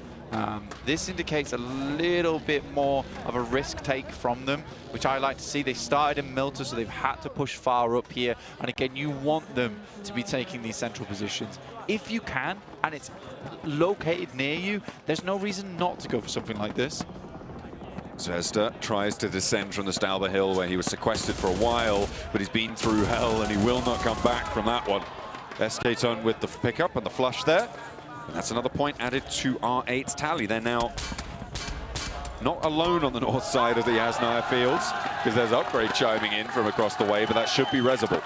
This indicates a little bit more of a risk take from them, which I like to see. They started in Milta, so they've had to push far up here. And again, you want them to be taking these central positions. If you can, and it's located near you, there's no reason not to go for something like this. Zvezda tries to descend from the Stalber Hill, where he was sequestered for a while, but he's been through hell and he will not come back from that one. SK-Ton with the pickup and the flush there. And that's another point added to R8's tally. They're now not alone on the north side of the Yasnaya fields, because there's Upgrade chiming in from across the way, but that should be Reservoir.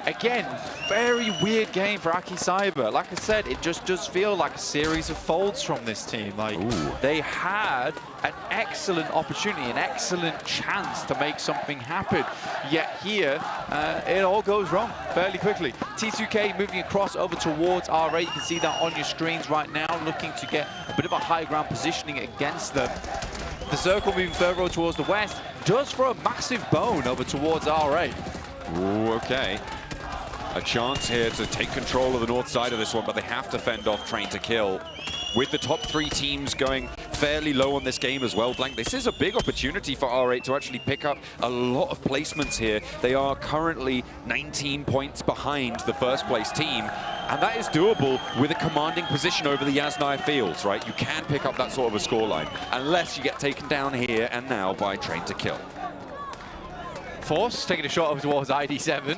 Again, very weird game for AKE Cyber. Like I said, it just does feel like a series of folds from this team. Like, they had an excellent opportunity, an excellent chance to make something happen. Yet here, it all goes wrong fairly quickly. T2K moving across over towards R8. You can see that on your screens right now, looking to get a bit of a high ground positioning against them. The circle moving further towards the west does throw a massive bone over towards R8. Ooh, okay. A chance here to take control of the north side of this one, but they have to fend off Train to Kill. With the top 3 teams going fairly low on this game as well, Blank, this is a big opportunity for R8 to actually pick up a lot of placements here. They are currently 19 points behind the first place team, and that is doable with a commanding position over the Yasnaya Fields, right? You can pick up that sort of a scoreline, unless you get taken down here and now by Train to Kill. Force taking a shot over towards ID7,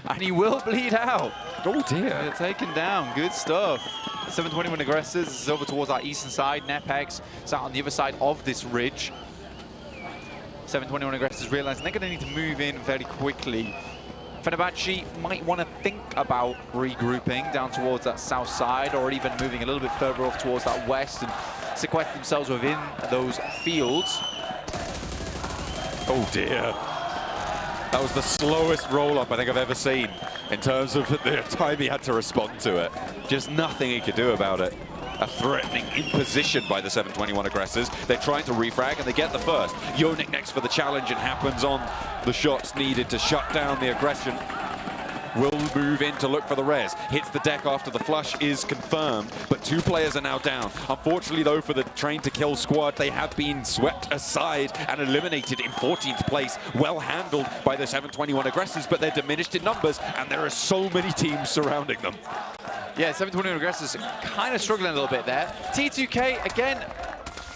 and he will bleed out. Oh dear. They're taken down, good stuff. 721 Aggressors is over towards our eastern side. Nepex is out on the other side of this ridge. 721 Aggressors realizing they're going to need to move in very quickly. Fenerbahce might want to think about regrouping down towards that south side, or even moving a little bit further off towards that west and sequester themselves within those fields. Oh dear. That was the slowest roll-up I think I've ever seen in terms of the time he had to respond to it. Just nothing he could do about it. A threatening imposition by the 721 Aggressors. They're trying to refrag and they get the first. Yonik next for the challenge and happens on the shots needed to shut down the aggression. Will move in to look for the res. Hits the deck after the flush is confirmed, but 2 players are now down. Unfortunately, though, for the Train to Kill squad, they have been swept aside and eliminated in 14th place. Well handled by the 721 Aggressors, but they're diminished in numbers, and there are so many teams surrounding them. Yeah, 721 Aggressors kind of struggling a little bit there. T2K, again,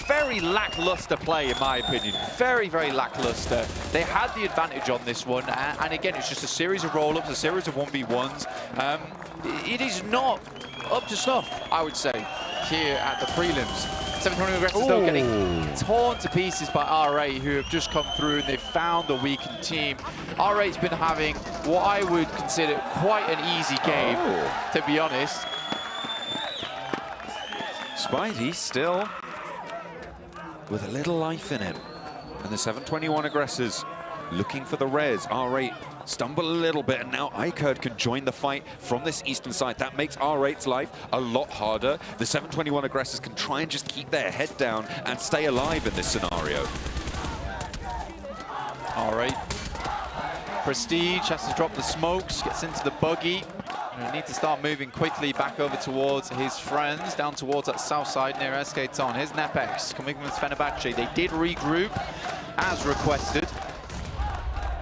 very lackluster play, in my opinion. Very, very lackluster. They had the advantage on this one, and again, it's just a series of roll-ups, a series of 1v1s. It is not up to snuff, I would say, here at the prelims. 721 Aggressors, though, getting torn to pieces by R8, who have just come through and they've found a weakened team. R8's been having what I would consider quite an easy game, to be honest. Spidey still with a little life in him. And the 721 Aggressors looking for the res. R8 stumble a little bit, and now AKE can join the fight from this eastern side. That makes R8's life a lot harder. The 721 Aggressors can try and just keep their head down and stay alive in this scenario. R8. Prestige has to drop the smokes, gets into the buggy. We need to start moving quickly back over towards his friends, down towards that south side near Escaton. Here's Nepex coming with Fenerbahce. They did regroup as requested.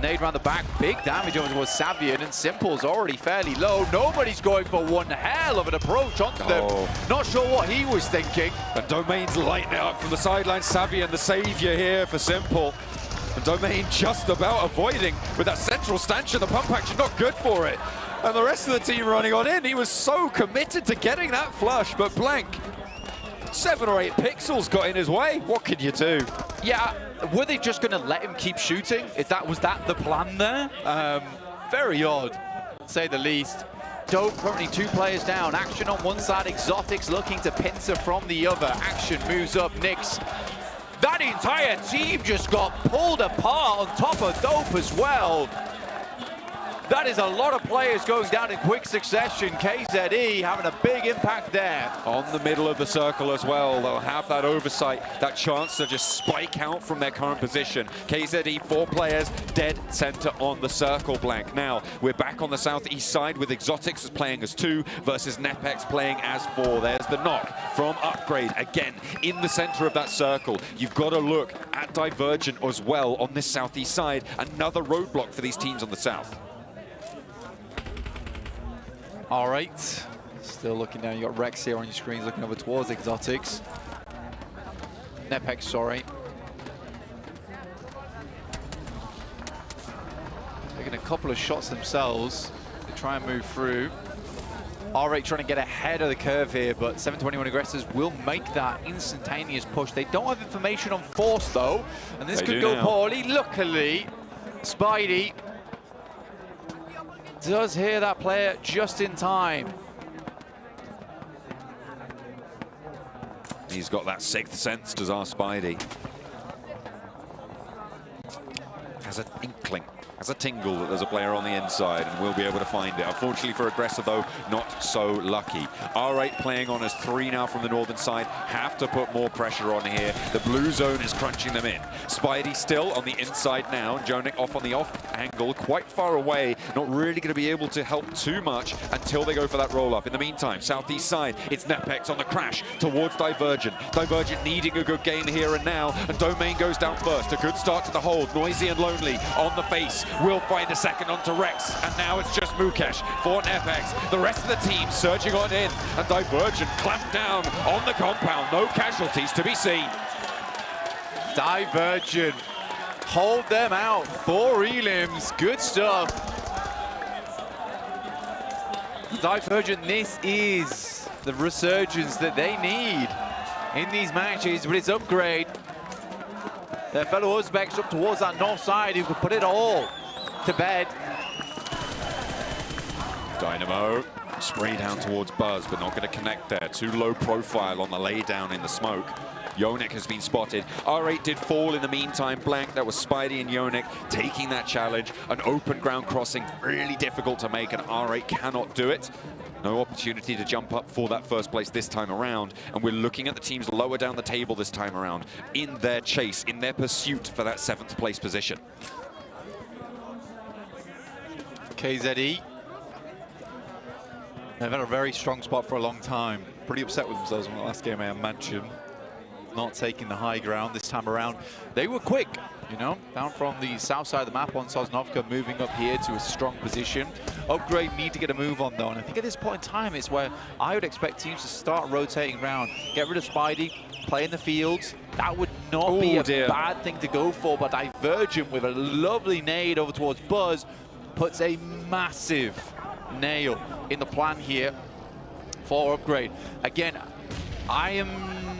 Nade around the back, big damage over towards Savian, and Simple's already fairly low. Nobody's going for one hell of an approach onto them. Not sure what he was thinking. And Domain's lighting it up from the sideline. Savian, the savior here for Simple. And Domain just about avoiding with that central stanchion. The pump action not good for it. And the rest of the team running on in. He was so committed to getting that flush, but Blank, 7 or 8 pixels got in his way. What could you do? Yeah, were they just going to let him keep shooting? Was that the plan there? Very odd, to say the least. Dope currently 2 players down. Action on one side, Exotics looking to pincer from the other. Action moves up, Nyx. That entire team just got pulled apart on top of Dope as well. That is a lot of players going down in quick succession. KZE having a big impact there. On the middle of the circle as well. They'll have that oversight, that chance to just spike out from their current position. KZE, 4 players, dead center on the circle, Blank. Now, we're back on the southeast side with Exotics playing as 2 versus Nepex playing as 4. There's the knock from Upgrade, again, in the center of that circle. You've got to look at Divergent as well on this southeast side. Another roadblock for these teams on the south. All right, still looking down. You got Rex here on your screens looking over towards Exotics. Nepex, sorry. Taking a couple of shots themselves. They try and move through. R8 trying to get ahead of the curve here, but 721 Aggressors will make that instantaneous push. They don't have information on Force, though, and this could go poorly. Luckily, Spidey does hear that player just in time. He's got that 6th sense, does our Spidey. Has an inkling, has a tingle that there's a player on the inside, and will be able to find it. Unfortunately for Aggressor, though, not so lucky. R8 playing on as 3 now from the northern side. Have to put more pressure on here. The blue zone is crunching them in. Spidey still on the inside now. Jonik off on the off, angle, quite far away, not really going to be able to help too much until they go for that roll-up. In the meantime, southeast side, it's Nepex on the crash towards Divergent. Divergent needing a good game here and now, and Domain goes down first. A good start to the hold. Noisy and Lonely on the face. Will find a second onto Rex, and now it's just Mukesh for Nepex. The rest of the team surging on in, and Divergent clamped down on the compound. No casualties to be seen. Divergent hold them out for Prelims. Good stuff. Divergent, this is the resurgence that they need in these matches, but it's Upgrade. Their fellow Uzbeks up towards that north side who could put it all to bed. Dynamo spray down towards Buzz, but not going to connect there. Too low profile on the laydown in the smoke. Yonik has been spotted. R8 did fall in the meantime. Blank, that was Spidey and Yonik taking that challenge. An open ground crossing, really difficult to make, and R8 cannot do it. No opportunity to jump up for that first place this time around. And we're looking at the teams lower down the table this time around in their chase, in their pursuit for that 7th place position. KZE. They've had a very strong spot for a long time. Pretty upset with themselves in the last game, I imagine. Not taking the high ground this time around. They were quick, you know, down from the south side of the map on Sosnovka, moving up here to a strong position. Upgrade need to get a move on, though, and I think at this point in time it's where I would expect teams to start rotating around. Get rid of Spidey, play in the fields. That would not be a bad thing to go for, but Divergent with a lovely nade over towards Buzz puts a massive nail in the plan here for Upgrade. Again, I am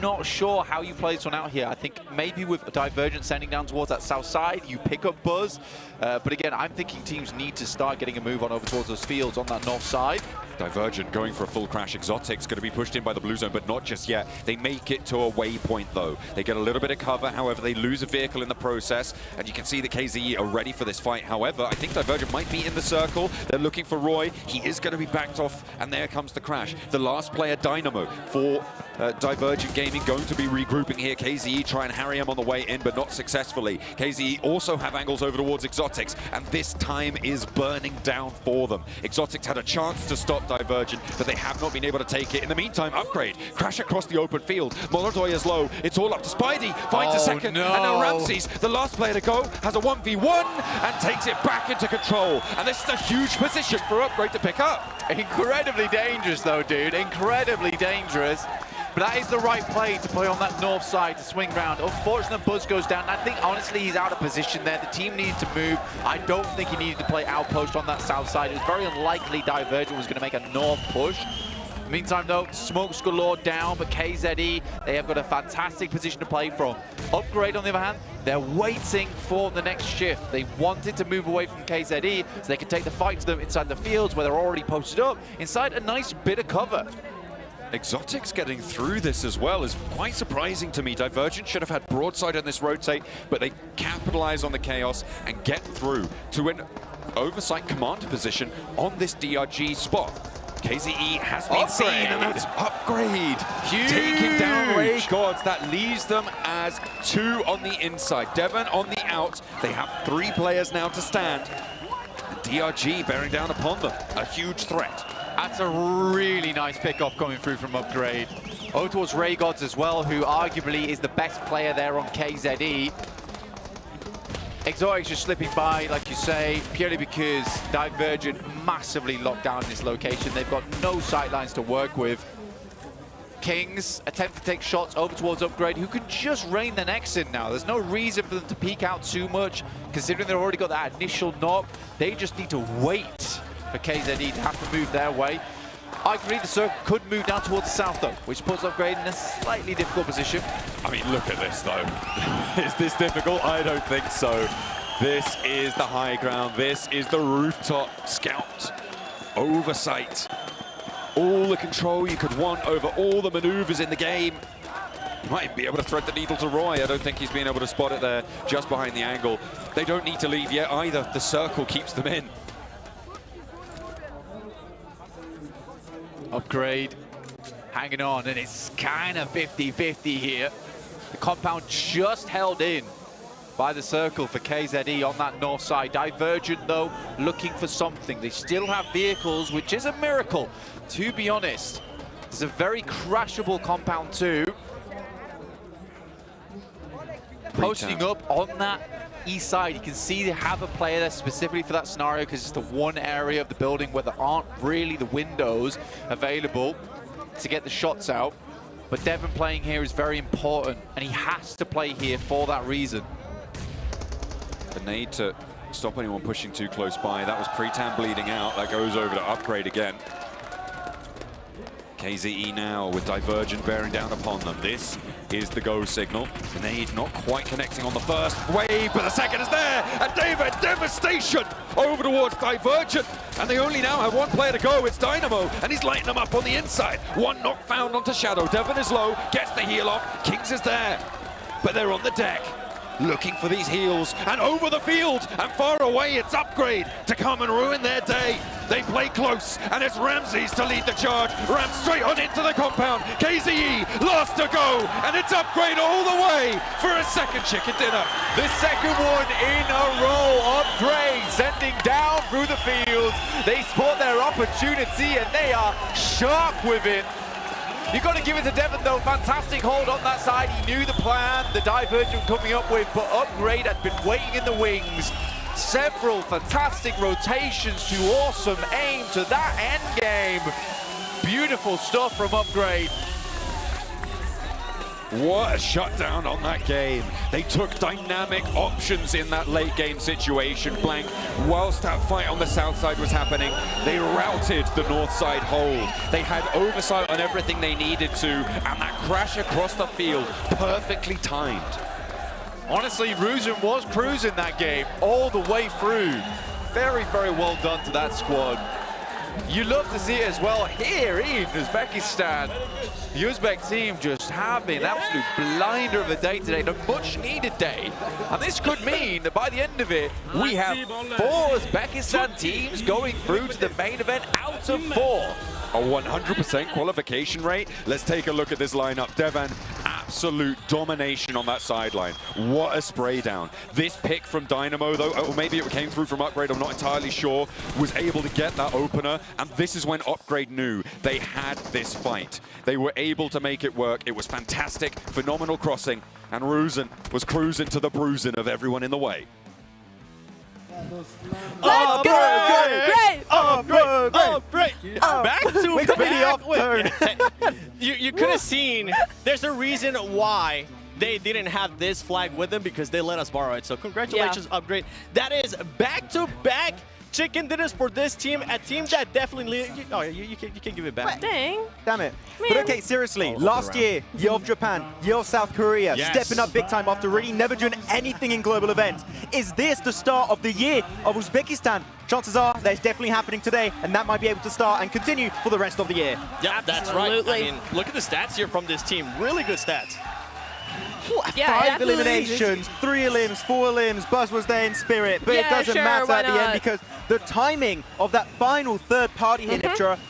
not sure how you play this one out here. I think maybe with Divergent sending down towards that south side, you pick up Buzz. But again, I'm thinking teams need to start getting a move on over towards those fields on that north side. Divergent going for a full crash. Exotic's going to be pushed in by the blue zone, but not just yet. They make it to a waypoint, though. They get a little bit of cover. However, they lose a vehicle in the process, and you can see the KZE are ready for this fight. However, I think Divergent might be in the circle. They're looking for Roy. He is going to be backed off, and there comes the crash. The last player, Dynamo, for Divergent Gaming, going to be regrouping here. KZE try and harry him on the way in, but not successfully. KZE also have angles over towards Exotics, and this time is burning down for them. Exotics had a chance to stop Divergent, but they have not been able to take it. In the meantime, Upgrade crash across the open field. Molodoy is low. It's all up to Spidey. Finds a second, and now Ramses, the last player to go, has a 1v1 and takes it back into control. And this is a huge position for Upgrade to pick up. Incredibly dangerous, though, dude. Incredibly dangerous. But that is the right play to play on that north side to swing round. Unfortunately, Buzz goes down. I think, honestly, he's out of position there. The team needed to move. I don't think he needed to play outpost on that south side. It was very unlikely Divergent was going to make a north push. Meantime, though, smokes galore down, but KZE, they have got a fantastic position to play from. Upgrade, on the other hand, they're waiting for the next shift. They wanted to move away from KZE so they could take the fight to them inside the fields where they're already posted up, inside a nice bit of cover. Exotics getting through this as well is quite surprising to me. Divergent should have had broadside on this rotate, but they capitalize on the chaos and get through to an oversight commander position on this DRG spot. KZE has been seen, and that's Upgrade. Huge. Taking down Ray Gods. That leaves them as 2 on the inside. Devon on the out. They have 3 players now to stand. DRG bearing down upon them. A huge threat. That's a really nice pickoff coming through from Upgrade. Over towards Ray Gods as well, who arguably is the best player there on KZE. Exotics just slipping by, like you say, purely because Divergent massively locked down this location. They've got no sightlines to work with. Kings attempt to take shots over towards Upgrade, who can just rain the next in now. There's no reason for them to peek out too much, considering they've already got that initial knock. They just need to wait for KZE to have to move their way. I agree the circle could move down towards the south, though, which puts Upgrade in a slightly difficult position. I mean, look at this, though. Is this difficult? I don't think so. This is the high ground. This is the rooftop scout. Oversight. All the control you could want over all the maneuvers in the game. You might be able to thread the needle to Roy. I don't think he's been able to spot it there, just behind the angle. They don't need to leave yet either. The circle keeps them in. Upgrade hanging on, and it's kind of 50-50 here. The compound just held in by the circle for KZE on that north side. Divergent, though, looking for something. They still have vehicles, which is a miracle, to be honest. It's a very crashable compound, too. Posting up on that east side, you can see they have a player there specifically for that scenario because it's the one area of the building where there aren't really the windows available to get the shots out. But Devon playing here is very important, and he has to play here for that reason. The need to stop anyone pushing too close by. That was Pretam bleeding out. That goes over to Upgrade again. KZE now with Divergent bearing down upon them. This is the go signal. Grenade not quite connecting on the first wave, but the second is there. And David, devastation over towards Divergent. And they only now have one player to go. It's Dynamo, and he's lighting them up on the inside. One knock found onto Shadow. Devon is low, gets the heal off. Kings is there, but they're on the deck, looking for these heals, and over the field and far away, it's Upgrade to come and ruin their day. They play close, and it's Ramses to lead the charge. Ram straight on into the compound. KZE last to go, and it's Upgrade all the way for a second chicken dinner. The second one in a row. Upgrade sending down through the field. They spot their opportunity, and they are sharp with it. You've got to give it to Devon, though. Fantastic hold on that side. He knew the plan, the Divergent coming up with, but Upgrade had been waiting in the wings. Several fantastic rotations to awesome aim to that end game. Beautiful stuff from Upgrade. What a shutdown on that game. They took dynamic options in that late game situation, Blank. Whilst that fight on the south side was happening, they routed the north side hold. They had oversight on everything they needed to, and that crash across the field, perfectly timed. Honestly, Ruzen was cruising that game all the way through. Very, very well done to that squad. You love to see it as well here in Uzbekistan. The Uzbek team just having an absolute blinder of a day today, a much needed day. And this could mean that by the end of it, we have 4 Uzbekistan teams going through to the main event out of 4. A 100% qualification rate. Let's take a look at this lineup. Devon, absolute domination on that sideline. What a spray down. This pick from Dynamo, though, or maybe it came through from Upgrade, I'm not entirely sure, was able to get that opener. And this is when Upgrade knew they had this fight. They were able to make it work. It was fantastic, phenomenal crossing. And Ruzen was cruising to the bruising of everyone in the way. Let's go! Upgrade! Back to back. You could have seen, there's a reason why they didn't have this flag with them, because they let us borrow it. So congratulations, Upgrade. That is back-to-back chicken dinners for this team, a team that definitely... you can give it back. Dang. Damn it. But okay, seriously, last year of Japan, year of South Korea, stepping up big time after really never doing anything in global events. Is this the start of the year of Uzbekistan? Chances are that it's definitely happening today, and that might be able to start and continue for the rest of the year. Yeah, that's right. I mean, look at the stats here from this team. Really good stats. Yeah, 5 eliminations, 3 elims, 4 elims. Buzz was there in spirit, but it doesn't matter at the end because the timing of that final third-party hit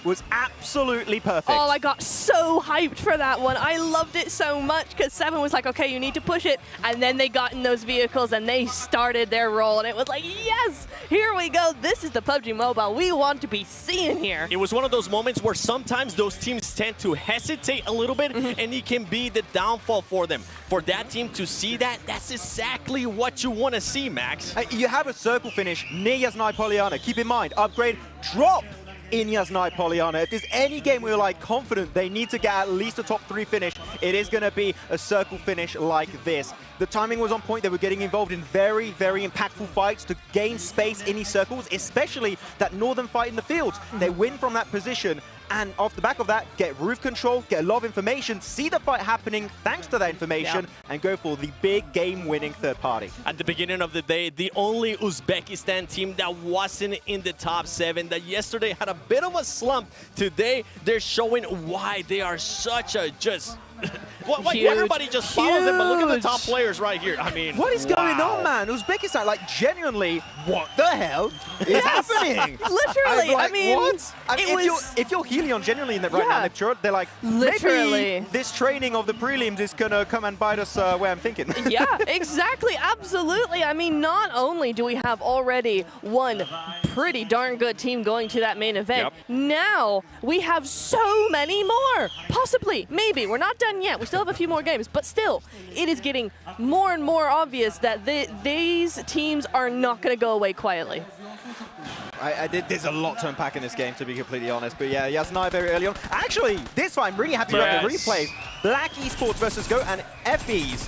was absolutely perfect. Oh, I got so hyped for that one. I loved it so much because 7 was like, okay, you need to push it. And then they got in those vehicles and they started their roll. And it was like, yes, here we go. This is the PUBG Mobile we want to be seeing here. It was one of those moments where sometimes those teams tend to hesitate a little bit, and it can be the downfall for them. For that team to see that, that's exactly what you want to see, Max. You have a circle finish near Yasnaya Polyana. Keep in mind, Upgrade drop in Yasnaya Polyana. If there's any game where you're like confident they need to get at least a top 3 finish, it is going to be a circle finish like this. The timing was on point. They were getting involved in very, very impactful fights to gain space in these circles, especially that northern fight in the field. They win from that position, and off the back of that, get roof control, get a lot of information, see the fight happening thanks to that information, and go for the big game-winning third party. At the beginning of the day, the only Uzbekistan team that wasn't in the top 7, that yesterday had a bit of a slump, today they're showing why they are such a just Well, like, everybody just follows him, but look at the top players right here. I mean, what is going on, man? Uzbekistan, like, genuinely, what the hell is happening? Literally, I mean, what? I mean, if you're Helion genuinely in that right now, they're like, Literally. maybe this training of the prelims is gonna come and bite us where I'm thinking. Yeah, exactly, absolutely. I mean, not only do we have already one pretty darn good team going to that main event, now we have so many more. Possibly, maybe. We're not done yet. We still have a few more games, but still, it is getting more and more obvious that these teams are not going to go away quietly. There's a lot to unpack in this game, to be completely honest. But yeah, Yasnai very early on. Actually, this one, I'm really happy about the replay. Black Esports versus Go and FEs.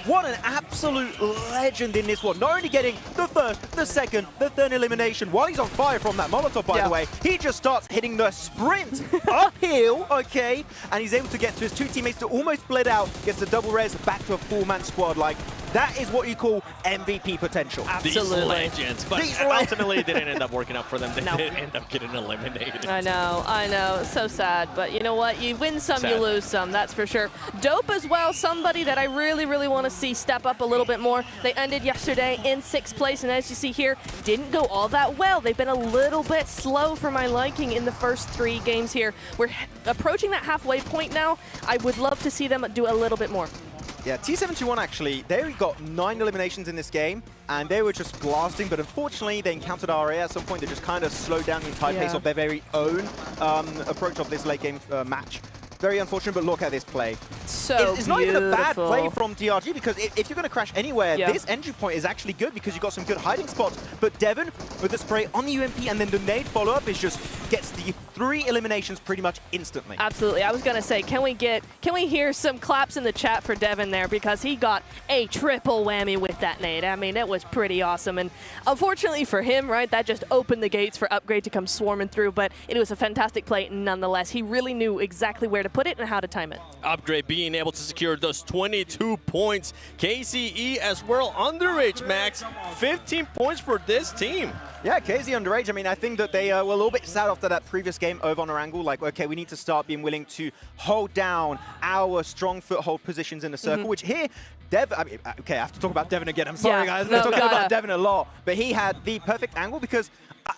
What an absolute legend in this one. Not only getting the first, the second, the third elimination while he's on fire from that Molotov, by the way, he just starts hitting the sprint uphill, okay? And he's able to get to his two teammates that almost bled out, gets the double res, back to a four-man squad. Like, that is what you call MVP potential. Absolutely. These legends. But ultimately, it didn't end up working out for them. They did end up getting eliminated. I know. So sad. But you know what? You win some, you lose some. That's for sure. Dope as well. Somebody that I really, really want to see step up a little bit more. They ended yesterday in 6th place. And as you see here, didn't go all that well. They've been a little bit slow for my liking in the first 3 games here. We're approaching that halfway point now. I would love to see them do a little bit more. Yeah, T721 actually, they got 9 eliminations in this game, and they were just blasting, but unfortunately they encountered RA at some point. They just kind of slowed down the entire pace of their very own approach of this late game match. Very unfortunate, but look at this play. It's not even a bad play from DRG, because if you're going to crash anywhere, this entry point is actually good because you've got some good hiding spots. But Devon, with the spray on the UMP and then the nade follow-up, is just gets the 3 eliminations pretty much instantly. Absolutely. I was going to say, can we hear some claps in the chat for Devon there, because he got a triple whammy with that nade. I mean, it was pretty awesome. And unfortunately for him, right, that just opened the gates for Upgrade to come swarming through, but it was a fantastic play nonetheless. He really knew exactly where to put it and how to time it. Upgrade being able to secure those 22 points. KCE as well underage, Max. 15 points for this team. Yeah, KZ underage. I mean, I think that they were a little bit sad after that previous game over on Erangel. Like, okay, we need to start being willing to hold down our strong foothold positions in the circle, which here, Devon, I mean, okay, I have to talk about Devon again. I'm sorry, guys. I'm talking about Devon a lot. But he had the perfect angle because,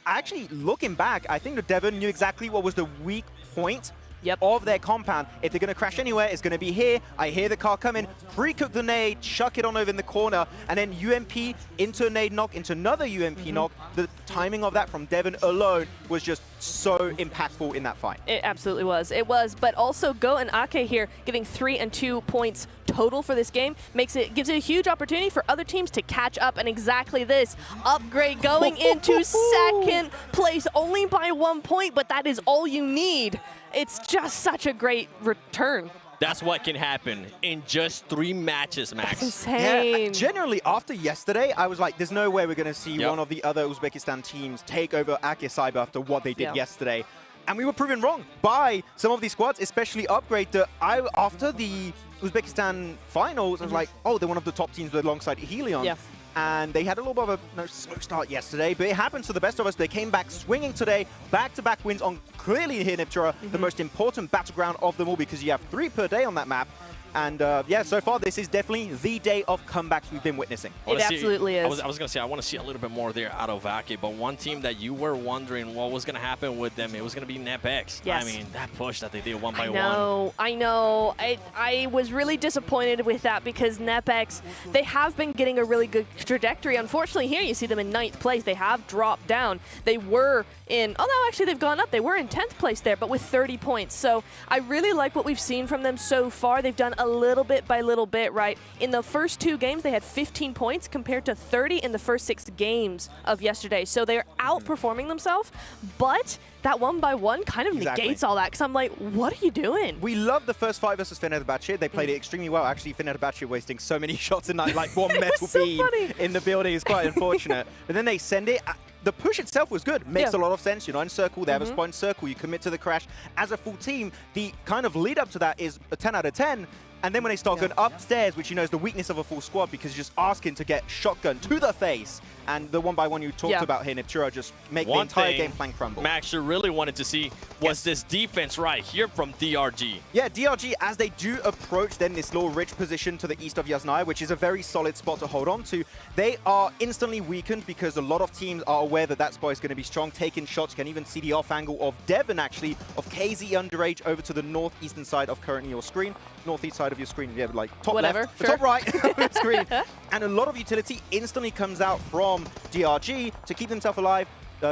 actually, looking back, I think that Devon knew exactly what was the weak point of their compound. If they're going to crash anywhere, it's going to be here. I hear the car coming, pre-cook the nade, chuck it on over in the corner, and then UMP into a nade knock, into another UMP knock. The timing of that from Devon alone was just so impactful in that fight. It absolutely was. It was, but also Go and AKE here getting 3 and 2 points total for this game gives it a huge opportunity for other teams to catch up, and exactly this. Upgrade going into 2nd place only by 1 point, but that is all you need. It's just such a great return. That's what can happen in just 3 matches, Max. That's insane. Yeah, generally, after yesterday, I was like, there's no way we're going to see one of the other Uzbekistan teams take over AKE Cyber after what they did yesterday. And we were proven wrong by some of these squads, especially Upgrade. After the Uzbekistan finals, I was like, oh, they're one of the top teams alongside Helion. And they had a little bit of a slow start yesterday, but it happens to the best of us. They came back swinging today, back-to-back wins on clearly here Niptura, the most important battleground of them all, because you have 3 per day on that map. And yeah, so far this is definitely the day of comebacks we've been witnessing. It absolutely is. I was going to say, I want to see a little bit more there out of AKE, but one team that you were wondering what was going to happen with them, it was going to be NepX. Yes. I mean, that push that they did 1 by 1. I know. I was really disappointed with that because NepX, they have been getting a really good trajectory. Unfortunately, here you see them in 9th place. They have dropped down. They were in, although actually they've gone up. They were in 10th place there, but with 30 points. So I really like what we've seen from them so far. They've done a little bit by little bit, right? In the first 2 games, they had 15 points compared to 30 in the first 6 games of yesterday. So they're outperforming themselves, but that 1 by 1 kind of negates all that, because I'm like, what are you doing? We love the first fight versus Fenerbahce. They played it extremely well. Actually, Fenerbahce wasting so many shots in that, like one metal beam in the building is quite unfortunate. But then they send it. The push itself was good. Makes a lot of sense. You're not in circle. They have a spot in circle. You commit to the crash. As a full team, the kind of lead up to that is a 10 out of 10. And then when they start going upstairs, which you know is the weakness of a full squad, because you're just asking to get shotgun to the face. And the one by one you talked about here, Neptura just make the entire game plan crumble. Max really wanted to see was this defense right here from DRG. Yeah, DRG, as they do approach then this little rich position to the east of Yasnaya, which is a very solid spot to hold on to, they are instantly weakened because a lot of teams are aware that that spot is going to be strong, taking shots. You can even see the off angle of Devon, actually, of KZ Underage over to the northeastern side of currently your screen. Northeast side of your screen, yeah, like top left, top right of the screen. And a lot of utility instantly comes out from DRG to keep themselves alive,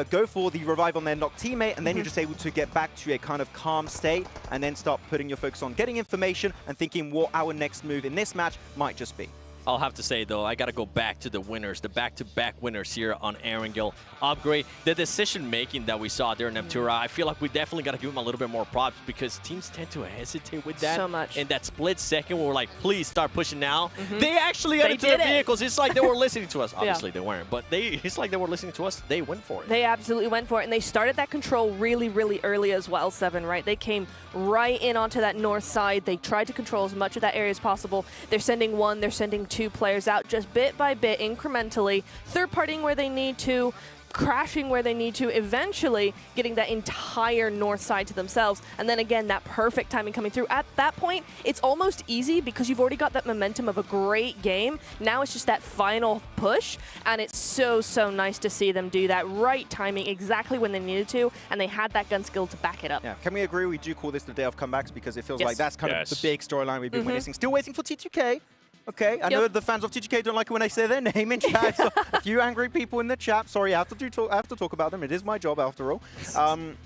go for the revive on their knocked teammate, and then you're just able to get back to a kind of calm state and then start putting your focus on getting information and thinking what our next move in this match might just be. I'll have to say, though, I got to go back to the winners, the back-to-back winners here on Erangel. Upgrade, the decision-making that we saw there in Neptura, I feel like we definitely got to give them a little bit more props because teams tend to hesitate with that. So much. In that split second where we're like, please start pushing now. They actually got into their vehicles. It's like they were listening to us. Obviously, they weren't, but it's like they were listening to us. They went for it. They absolutely went for it, and they started that control really, really early as well, Seven, right? They came right in onto that north side. They tried to control as much of that area as possible. They're sending one, they're sending two players out just bit by bit, incrementally, third-partying where they need to, crashing where they need to, eventually getting that entire north side to themselves. And then again, that perfect timing coming through. At that point, it's almost easy because you've already got that momentum of a great game. Now it's just that final push, and it's so, so nice to see them do that right timing exactly when they needed to, and they had that gun skill to back it up. Yeah, can we agree we do call this the day of comebacks because it feels like that's kind of the big storyline we've been witnessing. Still waiting for T2K. Okay, I know the fans of T2K don't like it when I say their name in chat, so a few angry people in the chat. Sorry, I have to talk about them. It is my job after all.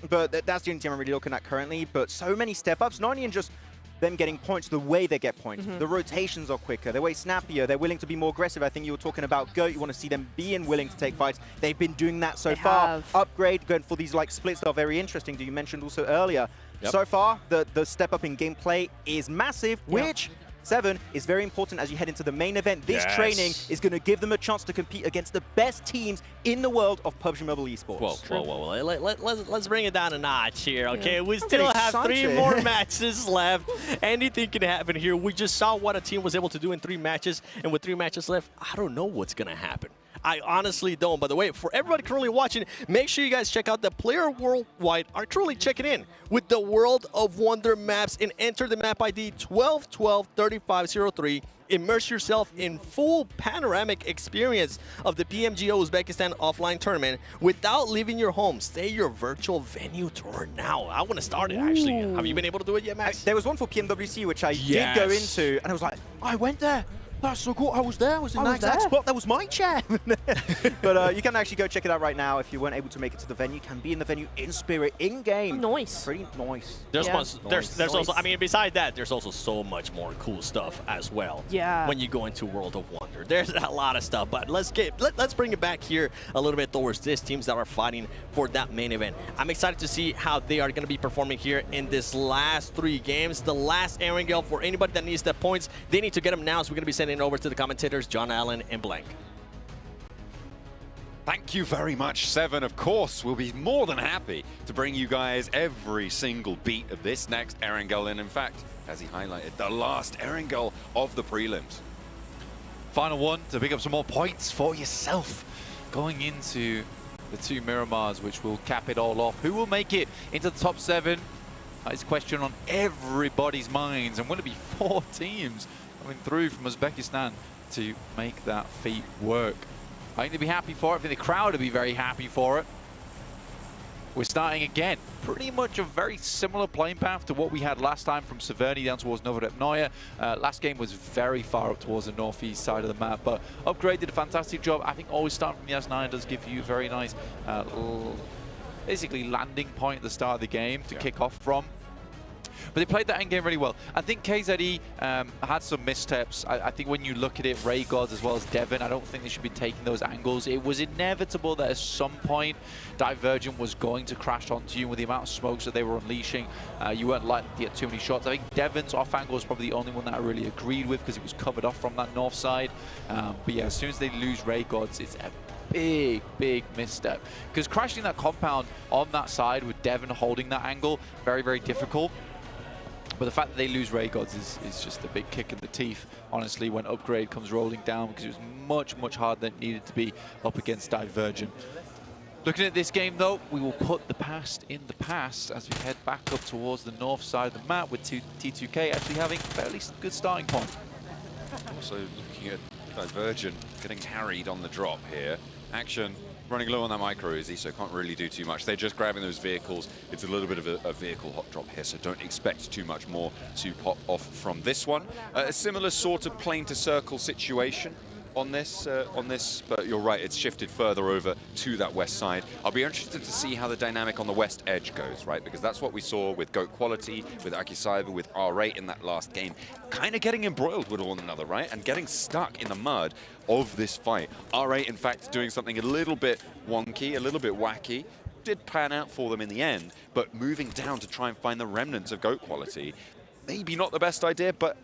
But that's the only team I'm really looking at currently. But so many step-ups, not only in just them getting points, the way they get points. The rotations are quicker, they're way snappier, they're willing to be more aggressive. I think you were talking about GOAT, you want to see them being willing to take fights. They've been doing that so far. Upgrade, going for these like splits that are very interesting, that you mentioned also earlier. So far, the step up in gameplay is massive, which Seven is very important as you head into the main event. This training is going to give them a chance to compete against the best teams in the world of PUBG Mobile esports. Whoa. Let's bring it down a notch here, okay? We still have 3 more matches left. Anything can happen here. We just saw what a team was able to do in 3 matches, and with 3 matches left, I don't know what's going to happen. I honestly don't. By the way, for everybody currently watching, make sure you guys check out the Player Worldwide are truly checking in with the World of Wonder maps and enter the map ID 12123503. Immerse yourself in full panoramic experience of the PMGO Uzbekistan offline tournament without leaving your home. Stay your virtual venue tour now. I want to start it, actually. Have you been able to do it yet, Max? There was one for PMWC, which I did go into, and I was like, I went there. That's so cool. I was there. I was in that exact spot. That was my chair. But you can actually go check it out right now. If you weren't able to make it to the venue, you can be in the venue in spirit, in game. Nice. Pretty nice. There's also, I mean, besides that, there's also so much more cool stuff as well. Yeah. When you go into World of Wonder, there's a lot of stuff. But let's bring it back here a little bit towards these teams that are fighting for that main event. I'm excited to see how they are going to be performing here in this last 3 games. The last Erangel, for anybody that needs the points, they need to get them now. So we're going to be sending over to the commentators, John Allen and Blank. Thank you very much, Seven. Of course, we'll be more than happy to bring you guys every single beat of this next Erangel, and in fact, as he highlighted, the last Erangel of the prelims. Final one to pick up some more points for yourself going into the 2 Miramars, which will cap it all off. Who will make it into the top 7? That is a question on everybody's minds, and will it be 4 teams coming through from Uzbekistan to make that feat work? I think they'd be happy for it. I think the crowd would be very happy for it. We're starting again. Pretty much a very similar playing path to what we had last time from Severny down towards Novorepnoye. Last game was very far up towards the northeast side of the map, but Upgrade did a fantastic job. I think always starting from the S9 does give you a very nice, basically landing point at the start of the game to kick off from. But they played that endgame really well. I think KZE had some missteps. I think when you look at it, Ray Gods as well as Devon, I don't think they should be taking those angles. It was inevitable that at some point Divergent was going to crash onto you with the amount of smokes that they were unleashing. You weren't likely to get too many shots. I think Devon's off angle was probably the only one that I really agreed with because it was covered off from that north side. But yeah, as soon as they lose Ray Gods, it's a big misstep. Because crashing that compound on that side with Devon holding that angle, very, very difficult. But the fact that they lose Ray Gods is just a big kick in the teeth, honestly, when Upgrade comes rolling down, because it was much, much harder than it needed to be up against Divergent. Looking at this game, though, we will put the past in the past as we head back up towards the north side of the map, with T2K actually having a fairly good starting point. Also looking at Divergent getting carried on the drop here. Action running low on that micro Uzi, so can't really do too much. They're just grabbing those vehicles. It's a little bit of a vehicle hot drop here, so don't expect too much more to pop off from this one. A similar sort of plane to circle situation on this, but you're right, it's shifted further over to that west side. I'll be interested to see how the dynamic on the west edge goes, right? Because that's what we saw with GOAT Quality, with AKE Cyber, with R8 in that last game. Kind of getting embroiled with one another, right? And getting stuck in the mud of this fight. R8, in fact, doing something a little bit wonky, a little bit wacky. Did pan out for them in the end, but moving down to try and find the remnants of GOAT Quality, maybe not the best idea, but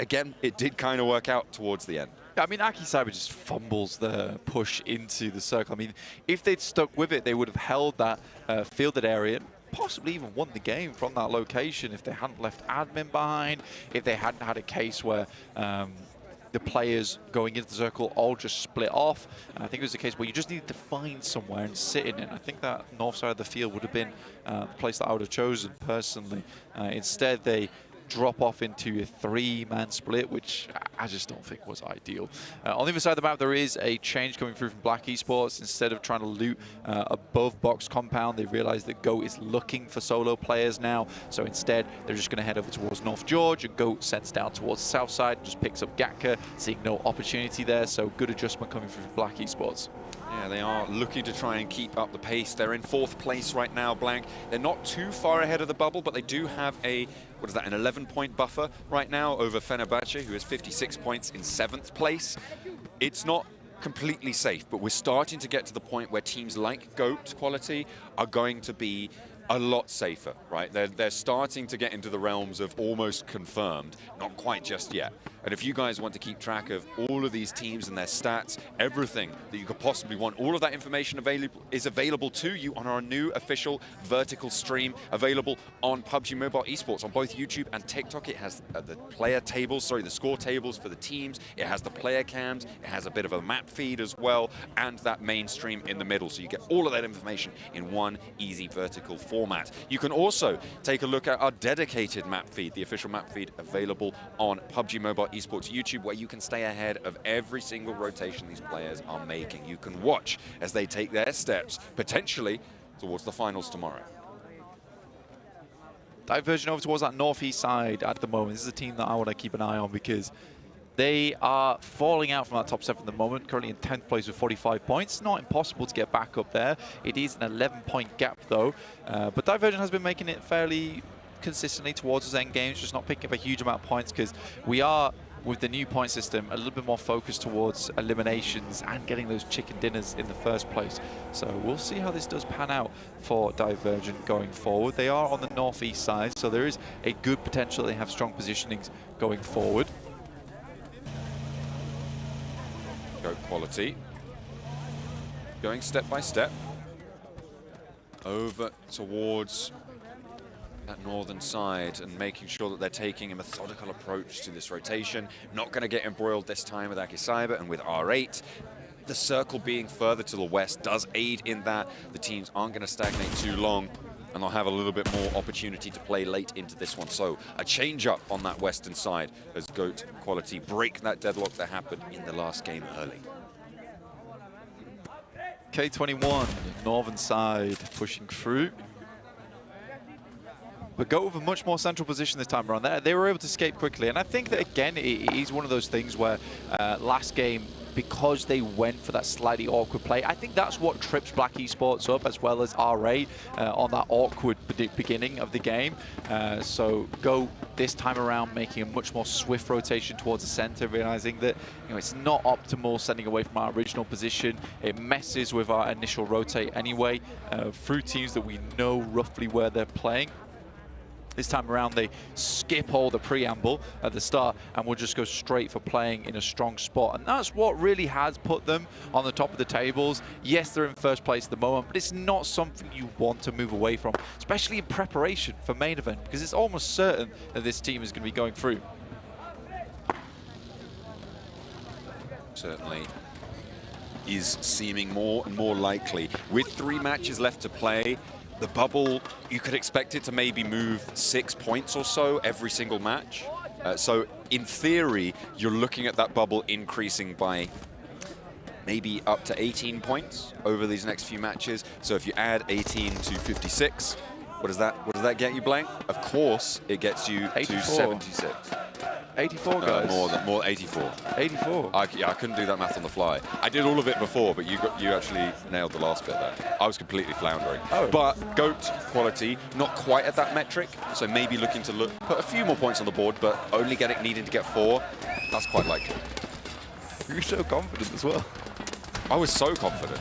again, it did kind of work out towards the end. I mean, AKE Cyber just fumbles the push into the circle. I mean, if they'd stuck with it, they would have held that fielded area and possibly even won the game from that location if they hadn't left admin behind, if they hadn't had a case where the players going into the circle all just split off. And I think it was a case where you just needed to find somewhere and sit in it. I think that north side of the field would have been the place that I would have chosen personally. Instead, they drop off into a 3-man split, which I just don't think was ideal. On the other side of the map, there is a change coming through from Black Esports. Instead of trying to loot above box compound, they realized that GOAT is looking for solo players now. So instead, they're just going to head over towards North George, and GOAT sends down towards the south side, just picks up Gatka, seeing no opportunity there. So good adjustment coming through from Black Esports. Yeah, they are looking to try and keep up the pace. They're in 4th place right now, Blank. They're not too far ahead of the bubble, but they do have a, what is that, an 11-point buffer right now over Fenerbahce, who has 56 points in 7th place. It's not completely safe, but we're starting to get to the point where teams like GOAT Quality are going to be a lot safer, right? They're starting to get into the realms of almost confirmed, not quite just yet. And if you guys want to keep track of all of these teams and their stats, everything that you could possibly want, all of that information is available to you on our new official vertical stream, available on PUBG Mobile Esports on both YouTube and TikTok. It has the player tables, sorry, the score tables for the teams. It has the player cams. It has a bit of a map feed as well, and that main stream in the middle. So you get all of that information in one easy vertical format. You can also take a look at our dedicated map feed, the official map feed available on PUBG Mobile Esports YouTube, where you can stay ahead of every single rotation these players are making. You can watch as they take their steps, potentially, towards the finals tomorrow. Divergent over towards that northeast side at the moment. This is a team that I want to keep an eye on because they are falling out from that top 7 at the moment, currently in 10th place with 45 points. Not impossible to get back up there. It is an 11-point gap, though. But Divergent has been making it fairly consistently towards his end games, just not picking up a huge amount of points because we are, with the new point system, a little bit more focused towards eliminations and getting those chicken dinners in the first place. So we'll see how this does pan out for Divergent going forward. They are on the northeast side, so there is a good potential they have strong positionings going forward. GOAT Quality going step by step over towards that northern side and making sure that they're taking a methodical approach to this rotation. Not going to get embroiled this time with AKE Cyber and with R8. The circle being further to the west does aid in that. The teams aren't going to stagnate too long, and they'll have a little bit more opportunity to play late into this one. So a change up on that western side as GOAT Quality break that deadlock that happened in the last game early. K21, northern side, pushing through. But GOAT with a much more central position this time around. They were able to escape quickly. And I think that, again, it is one of those things where last game, because they went for that slightly awkward play, I think that's what trips Black Esports up, as well as RA on that awkward beginning of the game. So GOAT this time around making a much more swift rotation towards the center, realizing that it's not optimal sending away from our original position. It messes with our initial rotate anyway, through teams that we know roughly where they're playing. This time around, they skip all the preamble at the start and will just go straight for playing in a strong spot. And that's what really has put them on the top of the tables. Yes, they're in first place at the moment, but it's not something you want to move away from, especially in preparation for main event, because it's almost certain that this team is going to be going through. Certainly is seeming more and more likely. With 3 matches left to play, the bubble, you could expect it to maybe move 6 points or so every single match. So in theory, you're looking at that bubble increasing by maybe up to 18 points over these next few matches. So if you add 18 to 56, what does that get you, Blank? Of course, it gets you 84. to 76. 84, guys. More 84. 84. I couldn't do that math on the fly. I did all of it before, but you actually nailed the last bit there. I was completely floundering. Oh. But GOAT quality, not quite at that metric, so maybe looking to put a few more points on the board, but only needing to get 4. That's quite likely. You're so confident as well. I was so confident.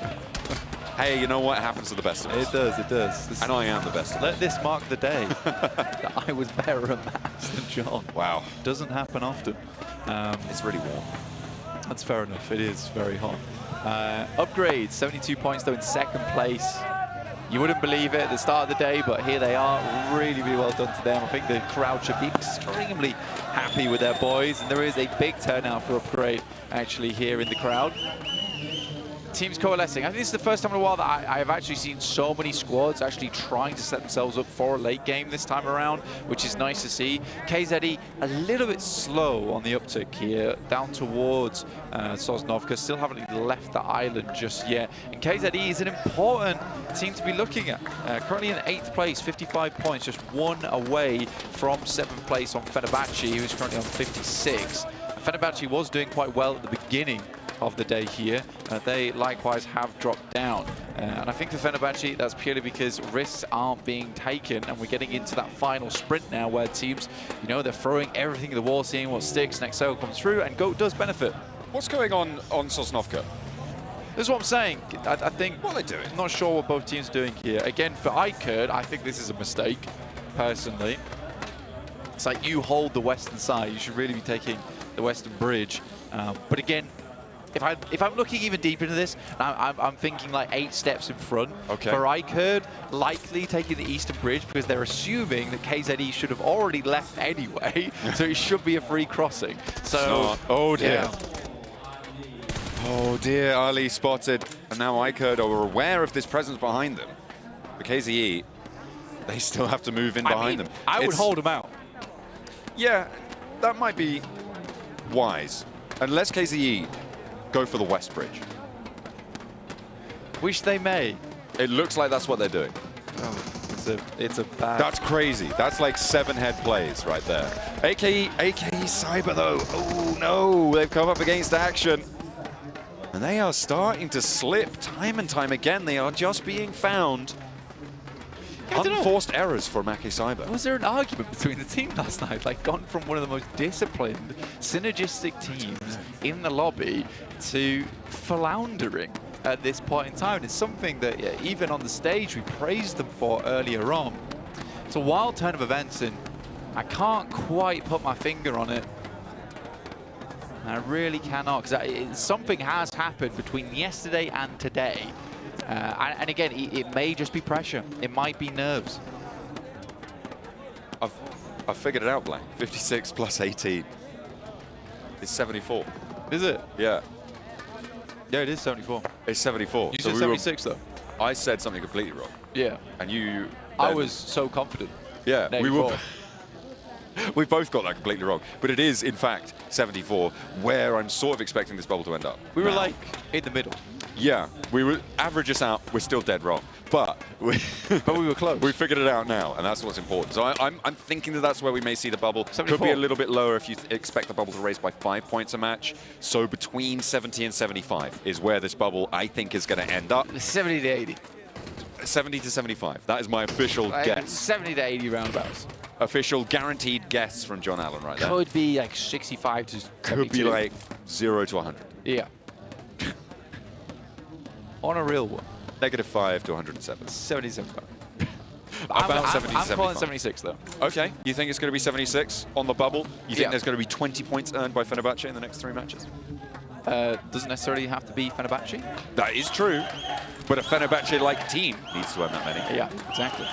Hey, you know what? It happens to the best of us. It does, it does. And I am the best of us. Let this mark the day that I was better at maths than John. Wow. Doesn't happen often. It's really warm. That's fair enough. It is very hot. Upgrade, 72 points though in second place. You wouldn't believe it at the start of the day, but here they are. Really, really well done to them. I think the crowd should be extremely happy with their boys. And there is a big turnout for Upgrade actually here in the crowd. Teams coalescing. I think this is the first time in a while that I've actually seen so many squads actually trying to set themselves up for a late game this time around, which is nice to see. KZE a little bit slow on the uptick here, down towards Sosnovka, still haven't left the island just yet. And KZE is an important team to be looking at. Currently in 8th place, 55 points, just 1 away from 7th place on Fenerbahce, who's currently on 56. Fenerbahce was doing quite well at the beginning of the day here. They likewise have dropped down. And I think for Fenerbahce, that's purely because risks aren't being taken, and we're getting into that final sprint now where teams, you know, they're throwing everything at the wall, seeing what sticks. Next circle comes through, and GOAT does benefit. What's going on Sosnovka? This is what I'm saying. I think... What are they doing? I'm not sure what both teams are doing here. Again, for AKE, I think this is a mistake, personally. It's like you hold the western side. You should really be taking the western bridge. But again, if I'm looking even deeper into this, I'm thinking like 8 steps in front. Okay. For AKE, likely taking the eastern bridge because they're assuming that KZE should have already left anyway, so it should be a free crossing. So, oh dear. Yeah. Oh dear, Ali spotted. And now AKE are aware of this presence behind them. The KZE, they still have to move in behind them. I would hold them out. Yeah, that might be wise. Unless KZE go for the west bridge. Wish they may. It looks like that's what they're doing. Oh, it's a bad... That's crazy. That's like 7 head plays right there. AKE Cyber though. Oh no, they've come up against action. And they are starting to slip time and time again. They are just being found. Unforced errors for AKE Cyber. Was there an argument between the team last night? Like, gone from one of the most disciplined, synergistic teams in the lobby to floundering at this point in time. It's something that even on the stage we praised them for earlier on. It's a wild turn of events, and I can't quite put my finger on it. I really cannot, because something has happened between yesterday and today. And again, it may just be pressure. It might be nerves. I've figured it out, Blank. 56 plus 18 is 74. Is it? Yeah. Yeah, it is 74. It's 74. You said 76, though. I said something completely wrong. Yeah. And you... I was so confident. Yeah, No, we you were... thought. We both got that completely wrong. But it is, in fact, 74, where I'm sort of expecting this bubble to end up. We were now. like in the middle. Yeah, we were average us out. We're still dead wrong, but we were close. We figured it out now, and that's what's important. So I'm thinking that that's where we may see the bubble. 74. Could be a little bit lower if you expect the bubble to raise by 5 points a match. So between 70 and 75 is where this bubble I think is going to end up. 70 to 80. 70 to 75. That is my official guess. 70 to 80 roundabouts. Official guaranteed guess from John Allen right there. Could be like 65 to 72. Could be like 0 to 100. Yeah. On a real one. -5 to 107. 77. About 70, I'm calling 75. 76 though. Okay, you think it's going to be 76 on the bubble? You think Yeah. there's going to be 20 points earned by Fenerbahce in the next 3 matches? Doesn't necessarily have to be Fenerbahce. That is true, but a Fenerbahce-like team needs to earn that many. Yeah, exactly.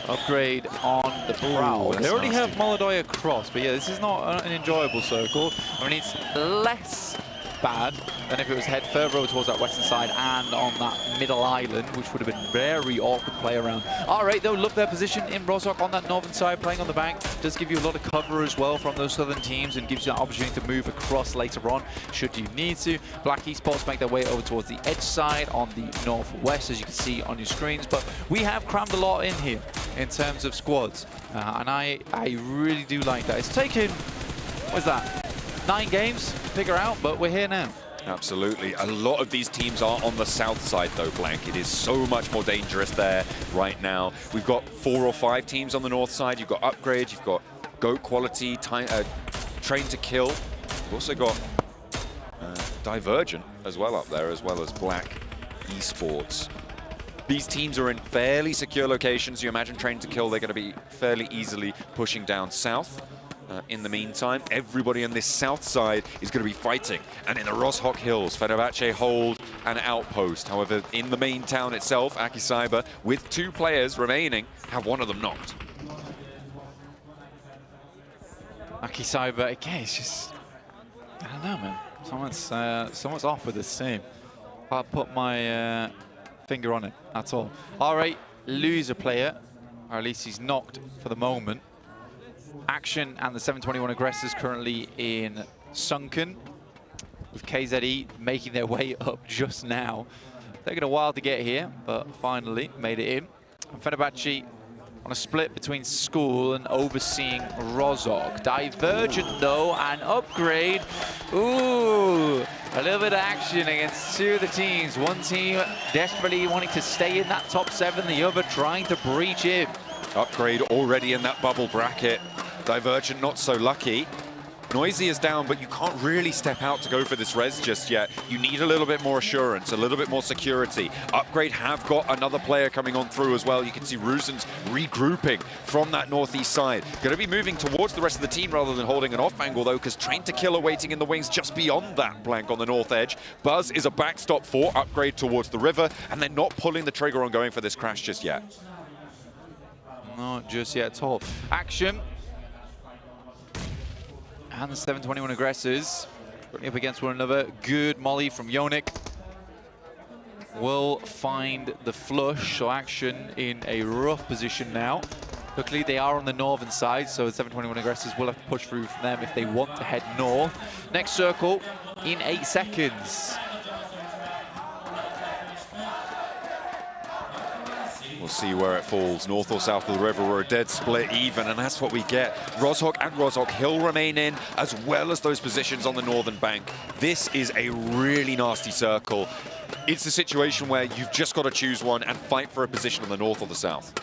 Upgrade on the prowl. They already have Molodoi across, but yeah, this is not an enjoyable circle. I mean, it's less bad than if it was head further over towards that western side and on that middle island, which would have been very awkward to play around. All right, though, love their position in Rozhok on that northern side, playing on the bank. Does give you a lot of cover as well from those southern teams and gives you that opportunity to move across later on, should you need to. Black Esports make their way over towards the edge side on the northwest, as you can see on your screens. But we have crammed a lot in here in terms of squads, and I really do like that. It's taken, what is that, 9 games to figure out, but we're here now. Absolutely. A lot of these teams are on the south side, though, Blank. It is so much more dangerous there right now. We've got 4 or 5 teams on the north side. You've got Upgrade, you've got GOAT Quality, Train to Kill. We've also got Divergent as well up there, as well as Black Esports. These teams are in fairly secure locations. You imagine Train to Kill, they're going to be fairly easily pushing down south. In the meantime, everybody on this south side is going to be fighting. And in the Rozhok Hills, Fenerbahce hold an outpost. However, in the main town itself, AKE Cyber, with 2 players remaining, have one of them knocked. AKE Cyber, again, it's just, I don't know, man. Someone's off with this team. I'll put my finger on it, that's all. All right, lose a player, or at least he's knocked for the moment. Action and the 721 aggressors currently in Sunken, with KZE making their way up just now. Taking a while to get here, but finally made it in. And Fenerbahce on a split between School and overseeing Rozhok. Divergent though, and Upgrade. Ooh, a little bit of action against 2 of the teams. One team desperately wanting to stay in that top 7, the other trying to breach in. Upgrade already in that bubble bracket. Divergent not so lucky. Noisy is down, but you can't really step out to go for this res just yet. You need a little bit more assurance, a little bit more security. Upgrade have got another player coming on through as well. You can see Ruzen's regrouping from that northeast side. Going to be moving towards the rest of the team rather than holding an off angle though, because Train to Kill are waiting in the wings just beyond that Blank on the north edge. Buzz is a backstop for Upgrade towards the river, and they're not pulling the trigger on going for this crash just yet. Not just yet at all. Action. And the 721 aggressors going up against one another. Good molly from Yonik. Will find the flush, so Action in a rough position now. Luckily, they are on the northern side, so the 721 aggressors will have to push through from them if they want to head north. Next circle in 8 seconds. We'll see where it falls, north or south of the river. We're a dead split even, and that's what we get. Rozhok and Rozhok Hill remain in, as well as those positions on the northern bank. This is a really nasty circle. It's a situation where you've just got to choose one and fight for a position on the north or the south.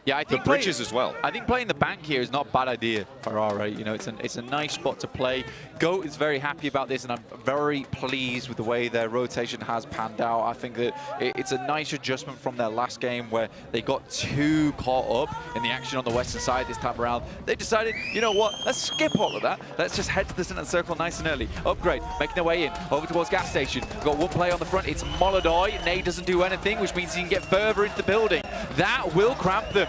Yeah, I think the bridges as well. I think playing the bank here is not a bad idea for RA. You know, it's a nice spot to play. GOAT is very happy about this, and I'm very pleased with the way their rotation has panned out. I think that it's a nice adjustment from their last game where they got too caught up in the action on the western side this time around. They decided, you know what, let's skip all of that. Let's just head to the center circle nice and early. Upgrade, making their way in, over towards gas station. We've got one player on the front, it's Molodoi. Nade doesn't do anything, which means he can get further into the building. That will cramp them.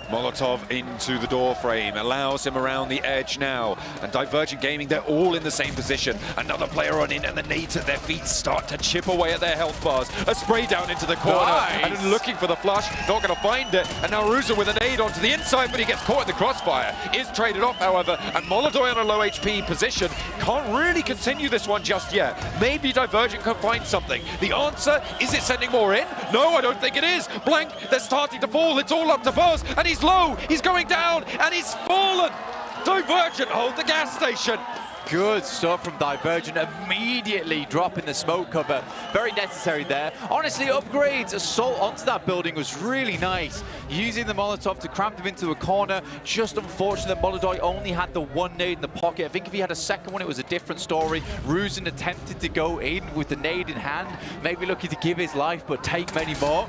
Molotov into the door frame, allows him around the edge now. And Divergent Gaming, they're all in the same position. Another player on in, and the nades at their feet start to chip away at their health bars. A spray down into the corner, and looking for the flush, not going to find it. And now Ruza with a nade onto the inside, but he gets caught in the crossfire. Is traded off, however, and Molodoi on a low HP position. Can't really continue this one just yet. Maybe Divergent can find something. The answer, is it sending more in? No, I don't think it is. Blank, they're starting to fall. It's all up to Buzz, and he's low, he's going down, and he's fallen. Divergent hold the gas station. Good stuff from Divergent, immediately dropping the smoke cover. Very necessary there. Honestly, upgrades, assault onto that building was really nice. Using the Molotov to cramp them into a corner. Just unfortunate that Molodoi only had the one nade in the pocket. I think if he had a second one, it was a different story. Rusin attempted to go in with the nade in hand, maybe looking to give his life, but take many more.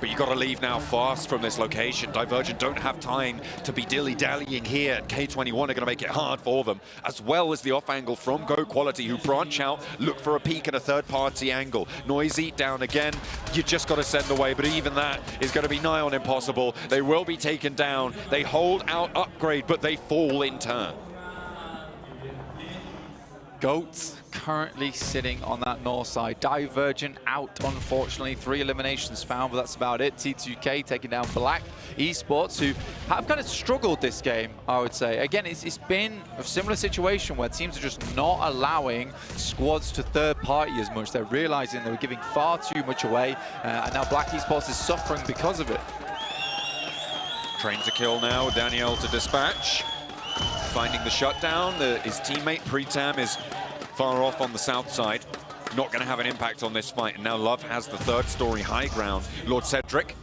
But you got to leave now fast from this location. Divergent don't have time to be dilly-dallying here. K21 are going to make it hard for them, as well as the off angle from Go Quality, who branch out, look for a peek at a third-party angle. Noisy down again. You just got to send away, but even that is going to be nigh on impossible. They will be taken down. They hold out upgrade, but they fall in turn. Goats currently sitting on that north side. Divergent out, unfortunately. 3 eliminations found, but that's about it. T2K taking down Black Esports, who have kind of struggled this game, I would say. Again, it's been a similar situation where teams are just not allowing squads to third party as much. They're realizing they were giving far too much away, and now Black Esports is suffering because of it. Train to kill now, Daniel to dispatch. Finding the shutdown. His teammate Pretam is far off on the south side. Not going to have an impact on this fight. And now Love has the third story high ground. Lord Cedric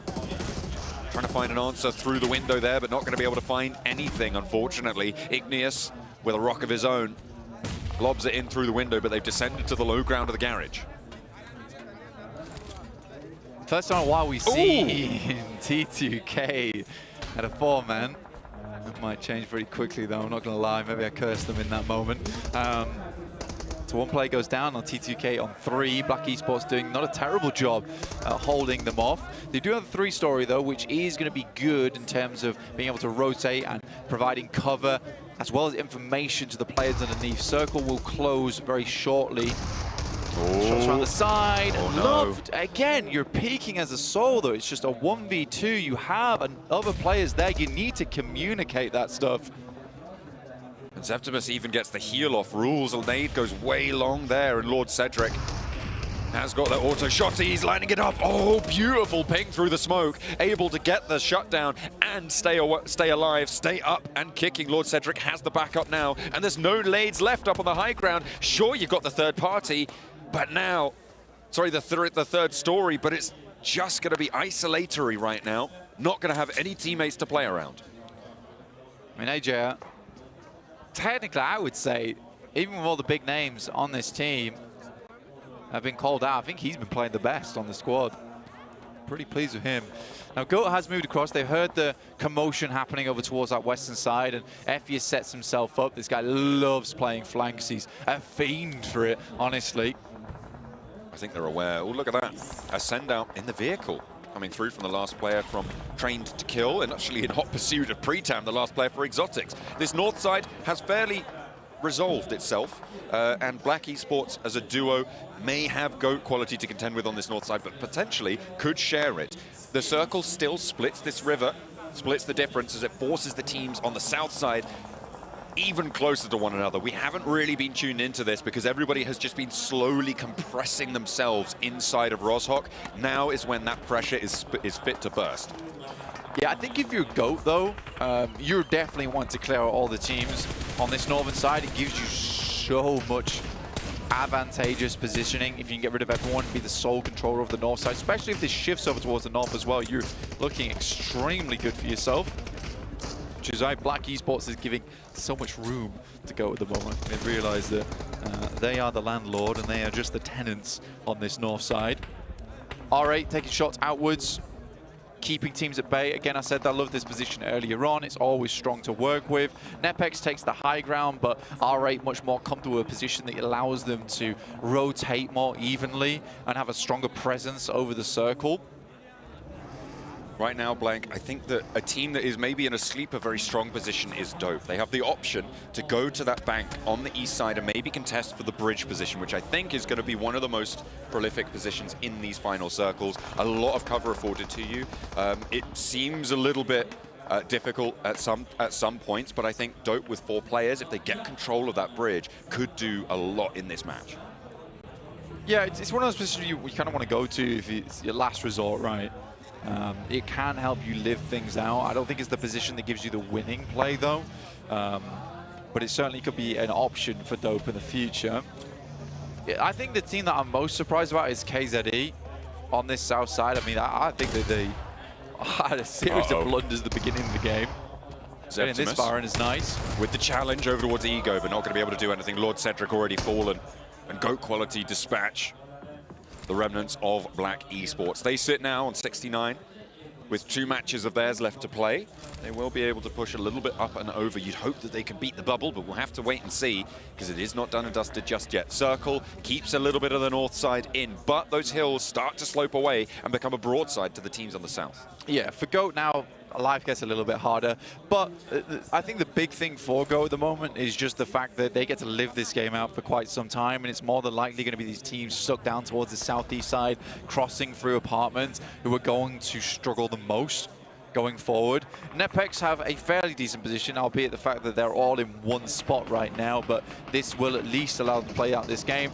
trying to find an answer through the window there, but not going to be able to find anything, unfortunately. Igneous with a rock of his own lobs it in through the window, but they've descended to the low ground of the garage. First time in a while we see T2K at a 4-man. That might change very quickly, though. I'm not going to lie. Maybe I cursed them in that moment. So one player goes down on T2K on 3. Black Esports doing not a terrible job holding them off. They do have a 3-story, though, which is going to be good in terms of being able to rotate and providing cover, as well as information to the players underneath. Circle will close very shortly. Shots around the side. Loved. Again, you're peaking as a soul, though. It's just a 1v2. You have other players there. You need to communicate that stuff. And Zeptimus even gets the heal off. Rules, a nade goes way long there, and Lord Cedric has got that auto shot. He's lining it up. Oh, beautiful ping through the smoke. Able to get the shutdown and stay alive, stay up and kicking. Lord Cedric has the backup now, and there's no nades left up on the high ground. Sure, you've got the third party, but now, sorry, the third story, but it's just going to be isolatory right now. Not going to have any teammates to play around. I mean, AJ, technically, I would say, even with all the big names on this team have been called out, I think he's been playing the best on the squad. Pretty pleased with him. Now, Goat has moved across. They've heard the commotion happening over towards that western side, and Effie sets himself up. This guy loves playing flanks. He's a fiend for it, honestly. I think they're aware. Oh, look at that. A send out in the vehicle coming through from the last player from Trained to Kill, and actually in hot pursuit of Pretam, the last player for Exotics. This north side has fairly resolved itself, and Black Esports as a duo may have GOAT quality to contend with on this north side, but potentially could share it. The circle still splits this river, splits the difference as it forces the teams on the south side even closer to one another. We haven't really been tuned into this because everybody has just been slowly compressing themselves inside of Roshok. Now is when that pressure is fit to burst. Yeah, I think if you're GOAT, though, you definitely want to clear out all the teams on this northern side. It gives you so much advantageous positioning if you can get rid of everyone and be the sole controller of the north side, especially if this shifts over towards the north as well. You're looking extremely good for yourself, which is why Black Esports is giving so much room to go at the moment. They've realized that they are the landlord and they are just the tenants on this north side. R8 taking shots outwards, keeping teams at bay. Again, I said I love this position earlier on. It's always strong to work with. Nepex takes the high ground, but R8 much more comfortable with a position that allows them to rotate more evenly and have a stronger presence over the circle. Right now, Blank, I think that a team that is maybe in a sleeper very strong position is Dope. They have the option to go to that bank on the east side and maybe contest for the bridge position, which I think is going to be one of the most prolific positions in these final circles. A lot of cover afforded to you. It seems a little bit difficult at some points, but I think Dope with 4 players, if they get control of that bridge, could do a lot in this match. Yeah, it's one of those positions you kind of want to go to if it's your last resort, right? It can help you live things out. I don't think it's the position that gives you the winning play, though. but it certainly could be an option for Dope in the future. I think the team that I'm most surprised about is KZE on this south side. I mean, I think that they had a series of blunders at the beginning of the game. Getting this far in is nice. With the challenge over towards Ego, but not going to be able to do anything. Lord Cedric already fallen. And GOAT quality dispatch the remnants of Black Esports. They sit now on 69 with 2 matches of theirs left to play. They will be able to push a little bit up and over. You'd hope that they can beat the bubble, but we'll have to wait and see because it is not done and dusted just yet. Circle keeps a little bit of the north side in, but those hills start to slope away and become a broadside to the teams on the south. Yeah, for GOAT now, life gets a little bit harder, but I think the big thing for GOAT at the moment is just the fact that they get to live this game out for quite some time, and it's more than likely going to be these teams stuck down towards the southeast side, crossing through apartments, who are going to struggle the most going forward. NetPex have a fairly decent position, albeit the fact that they're all in one spot right now, but this will at least allow them to play out this game.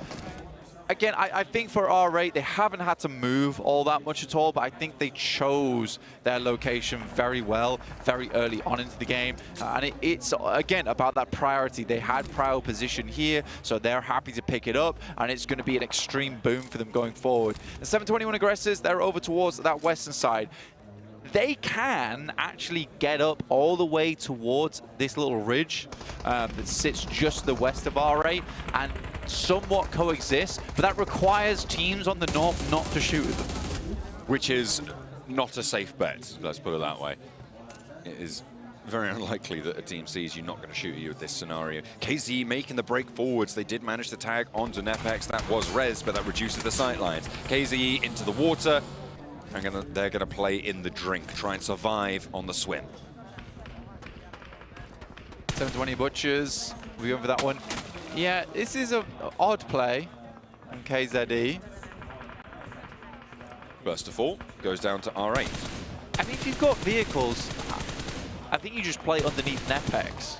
Again, I think for R8, they haven't had to move all that much at all, but I think they chose their location very well, very early on into the game. And it's, again, about that priority. They had prior position here, so they're happy to pick it up, and it's going to be an extreme boom for them going forward. The 721 Aggressors, they're over towards that western side. They can actually get up all the way towards this little ridge that sits just to the west of R8 and somewhat coexist, but that requires teams on the north not to shoot at them. Which is not a safe bet, let's put it that way. It is very unlikely that a team sees you not going to shoot at you with this scenario. KZE making the break forwards. They did manage to tag onto NetPex. That was res, but that reduces the sight lines. KZE into the water. They're going to play in the drink, try and survive on the swim. 720 Butchers, we going for that one. Yeah, this is an odd play on KZE. First of all, goes down to R8. I mean, if you've got vehicles, I think you just play underneath NetPex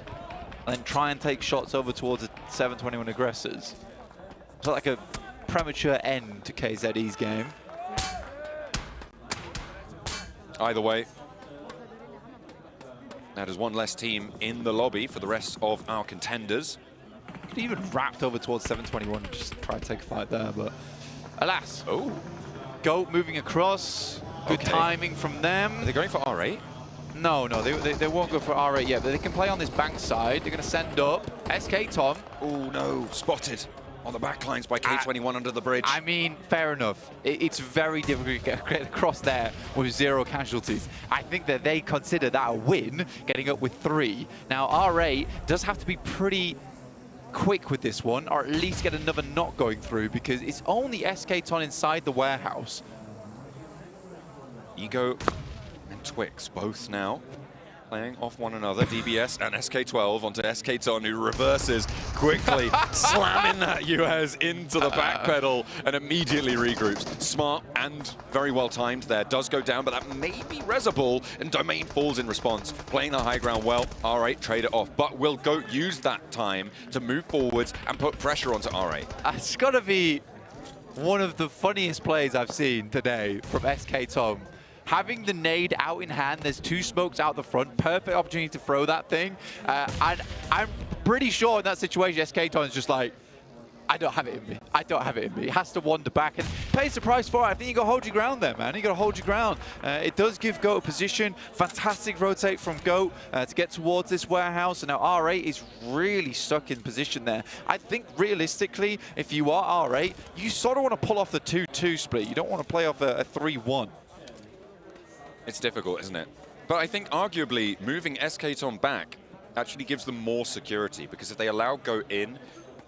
and then try and take shots over towards the 721 Aggressors. It's like a premature end to KZE's game. Either way, that is one less team in the lobby for the rest of our contenders. Could even wrapped over towards 721 and just try to take a fight there, but alas. Oh. GOAT moving across. Good timing from them. Are they going for R8? No, they won't go for R8 yet, but they can play on this bank side. They're going to send up SK Tom. Oh no, spotted on the backlines by K21 under the bridge. I mean, fair enough. It's very difficult to get across there with 0 casualties. I think that they consider that a win, getting up with 3. Now, R8 does have to be pretty quick with this one, or at least get another knock going through, because it's only SK Ton inside the warehouse. Ego and Twix both now playing off one another. DBS and SK12 onto SK Ton, who reverses quickly, slamming that US into the back pedal and immediately regroups. Smart and very well timed there. Does go down, but that may be Resable, and Domain falls in response. Playing the high ground well. R8 trade it off, but will GOAT use that time to move forwards and put pressure onto R8? It's got to be one of the funniest plays I've seen today from SK Tom. Having the nade out in hand, there's 2 smokes out the front, perfect opportunity to throw that thing. And I'm pretty sure in that situation, SK Tom is just like, I don't have it in me. I don't have it in me. He has to wander back and pays the price for it. I think you got to hold your ground there, man. You got to hold your ground. It does give GOAT a position. Fantastic rotate from GOAT to get towards this warehouse. And now R8 is really stuck in position there. I think realistically, if you are R8, you sort of want to pull off the 2-2 split. You don't want to play off a 3-1. It's difficult, isn't it? But I think arguably moving SK Tom back actually gives them more security, because if they allow GOAT in,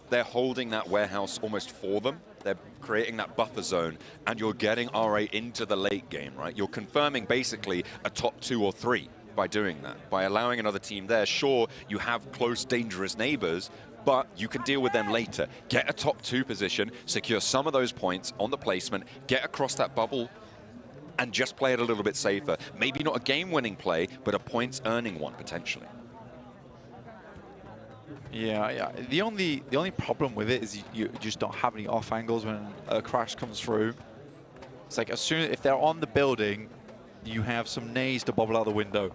they're holding that warehouse almost for them. They're creating that buffer zone, and you're getting R8 into the late game, right? You're confirming basically a top 2 or 3 by doing that. By allowing another team there, sure, you have close, dangerous neighbors, but you can deal with them later. Get a top 2 position, secure some of those points on the placement, get across that bubble, and just play it a little bit safer. Maybe not a game-winning play, but a points-earning one, potentially. Yeah. The only problem with it is you just don't have any off angles when a crash comes through. It's like as soon as if they're on the building, you have some nades to bobble out the window.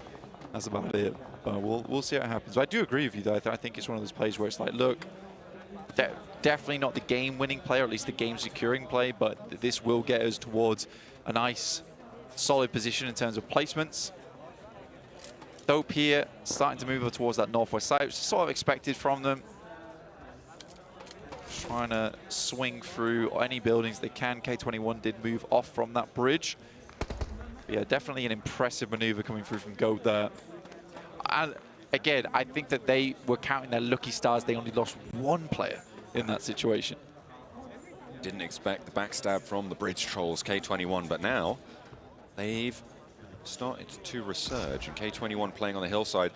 That's about it. But we'll see what happens. But I do agree with you, though. I think it's one of those plays where it's like, look, definitely not the game-winning play, or at least the game-securing play, but this will get us towards a nice, solid position in terms of placements. Dope here, starting to move towards that northwest side, which is sort of expected from them. Trying to swing through any buildings they can. K21 did move off from that bridge. But yeah, definitely an impressive maneuver coming through from Goat there. And again, I think that they were counting their lucky stars. They only lost one player in that situation. Didn't expect the backstab from the bridge trolls, K21, but now they've started to resurge, and K21 playing on the hillside.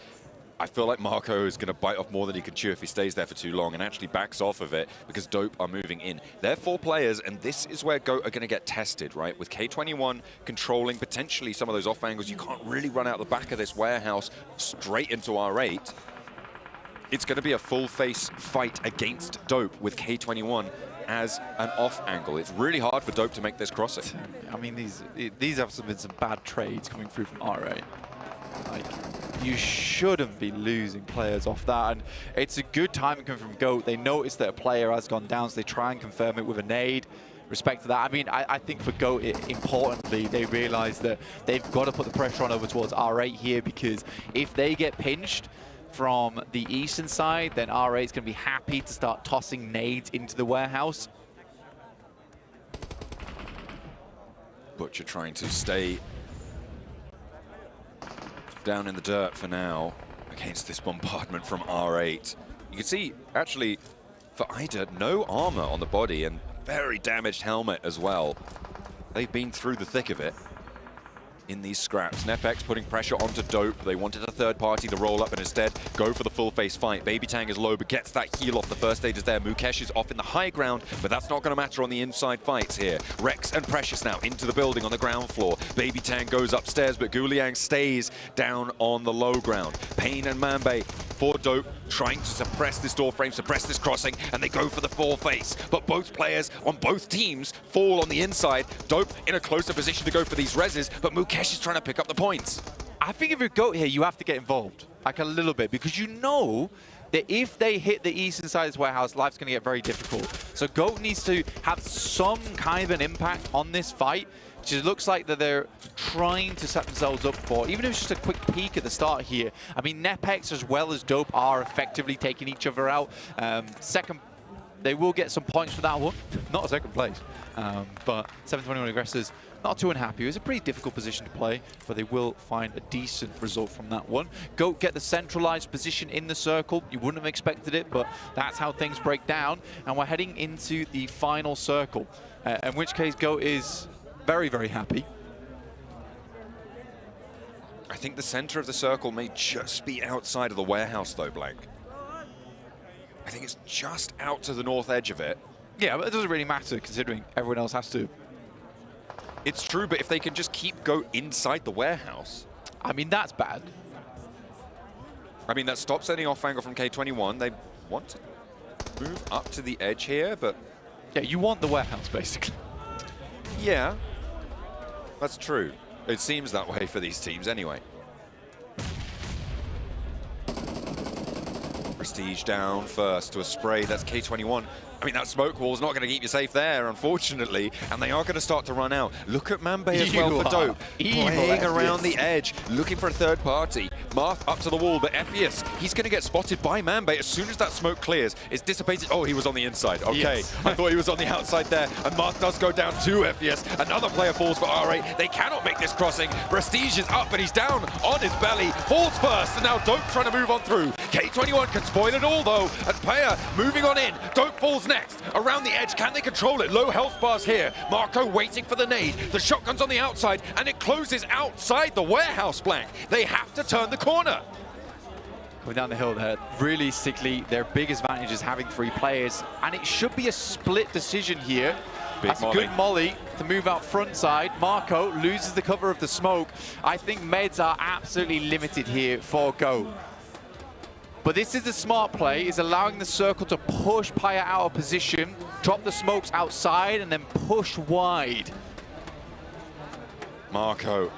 I feel like Marco is going to bite off more than he can chew if he stays there for too long, and actually backs off of it because Dope are moving in. They're 4 players, and this is where Goat are going to get tested, right? With K21 controlling potentially some of those off angles. You can't really run out the back of this warehouse straight into R8. It's going to be a full face fight against Dope with K21 as an off angle. It's really hard for Dope to make this crossing. I mean, these have been some bad trades coming through from R8. Like, you shouldn't be losing players off that, and it's a good timing coming from Goat. They notice that a player has gone down, so they try and confirm it with a nade. Respect to that. I mean, I think for Goat, importantly, they realize that they've got to put the pressure on over towards R8 here, because if they get pinched from the eastern side, then R8 is going to be happy to start tossing nades into the warehouse. Butcher trying to stay down in the dirt for now against this bombardment from R8. You can see, actually, for Ida, no armor on the body and very damaged helmet as well. They've been through the thick of it in these scraps. Nepex putting pressure onto Dope. They wanted a third party to roll up and instead go for the full face fight. Baby Tang is low, but gets that heal off. The first aid is there. Mukesh is off in the high ground, but that's not going to matter on the inside fights here. Rex and Precious now into the building on the ground floor. Baby Tang goes upstairs, but Guliang stays down on the low ground. Payne and Mambe for Dope, trying to suppress this door frame, suppress this crossing, and they go for the full face. But both players on both teams fall on the inside. Dope in a closer position to go for these reses, but Mukesh is trying to pick up the points. I think if you're Goat here, you have to get involved, like a little bit, because you know that if they hit the eastern side of this warehouse, life's going to get very difficult. So Goat needs to have some kind of an impact on this fight, which it looks like that they're trying to set themselves up for, even if it's just a quick peek at the start here. I mean, Nepex as well as Dope are effectively taking each other out. Second, they will get some points for that one. Not a second place, but 721 Aggressors not too unhappy. It was a pretty difficult position to play, but they will find a decent result from that one. Goat get the centralized position in the circle. You wouldn't have expected it, but that's how things break down. And we're heading into the final circle, in which case Goat is very, very happy. I think the center of the circle may just be outside of the warehouse though, Blank. I think it's just out to the north edge of it. Yeah, but it doesn't really matter considering everyone else has to. It's true, but if they can just keep Goat inside the warehouse. I mean, that's bad. I mean, that stops any off angle from K21. They want to move up to the edge here, but... Yeah, you want the warehouse, basically. Yeah, that's true. It seems that way for these teams anyway. Prestige down first to a spray. That's K21. I mean, that smoke wall's not going to keep you safe there, unfortunately, and they are going to start to run out. Look at Mambe as well for Dope. Playing around the edge, looking for a third party. Marth up to the wall, but Ephius, he's going to get spotted by Mambe as soon as that smoke clears. It's dissipated. Oh, he was on the inside. Okay, yes. I thought he was on the outside there, and Marth does go down to Ephius. Another player falls for R8. They cannot make this crossing. Prestige is up, but he's down on his belly. Falls first, and now Dope trying to move on through. K21 can spoil it all, though, and Paya moving on in. Dope falls next. Around the edge, can they control it? Low health bars here. Marco waiting for the nade. The shotgun's on the outside, and it closes outside the warehouse, Blank. They have to turn the corner. Coming down the hill there, realistically, their biggest advantage is having 3 players, and it should be a split decision here. That's a good molly to move out front side. Marco loses the cover of the smoke. I think meds are absolutely limited here for Go. But this is a smart play, is allowing the circle to push Paya out of position, drop the smokes outside, and then push wide. Marco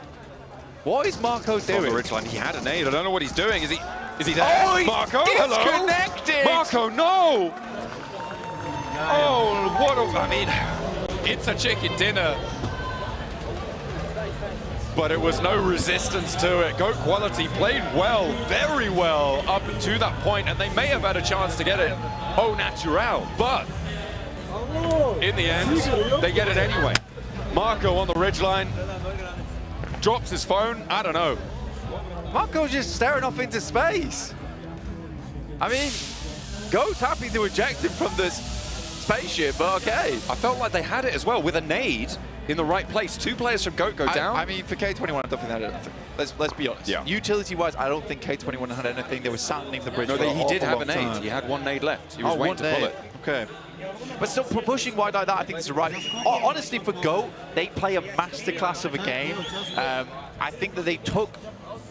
What is Marco doing? On the ridgeline, he had a nade. I don't know what he's doing. Is he there? Oh, Marco, disconnected. hello? Marco, no! Oh, what a... I mean, it's a chicken dinner. But it was no resistance to it. Goat Quality played well, very well, up to that point, and they may have had a chance to get it au natural, but in the end, they get it anyway. Marco on the ridgeline, drops his phone, I don't know. Marco's just staring off into space. I mean, Goat's happy to eject him from this spaceship, but okay. I felt like they had it as well with a nade in the right place. Two players from Goat go down. I mean, for K21, I don't think they had anything. Let's be honest. Yeah. Utility-wise, I don't think K21 had anything. They were sat underneath the bridge. No, for he did have a nade. Time. He had one nade left. He was waiting to pull it. Okay. But still, pushing wide like that, I think it's right. Honestly, for Goat, they play a masterclass of a game. I think that they took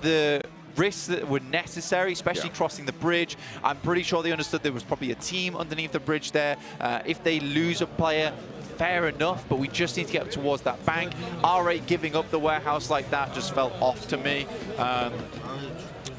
the risks that were necessary, especially crossing the bridge. I'm pretty sure they understood there was probably a team underneath the bridge there. If they lose a player, fair enough, but we just need to get up towards that bank. R8 giving up the warehouse like that just felt off to me.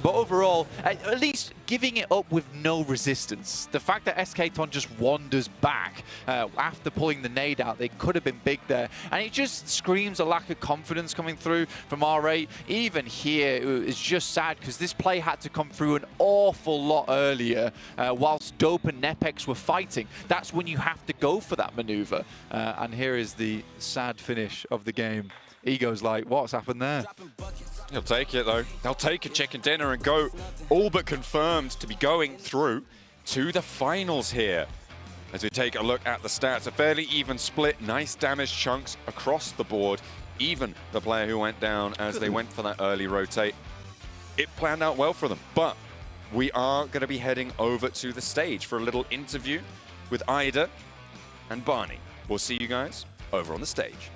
But overall, at least giving it up with no resistance. The fact that SK-Ton just wanders back after pulling the nade out, they could have been big there. And it just screams a lack of confidence coming through from R8. Even here, it's just sad because this play had to come through an awful lot earlier whilst Dope and Nepex were fighting. That's when you have to go for that maneuver. And here is the sad finish of the game. Ego's like, what's happened there? He'll take it, though. They'll take a chicken dinner and go all but confirmed to be going through to the finals here. As we take a look at the stats, a fairly even split, nice damage chunks across the board. Even the player who went down as they went for that early rotate. It planned out well for them, but we are going to be heading over to the stage for a little interview with Ida and Barney. We'll see you guys over on the stage.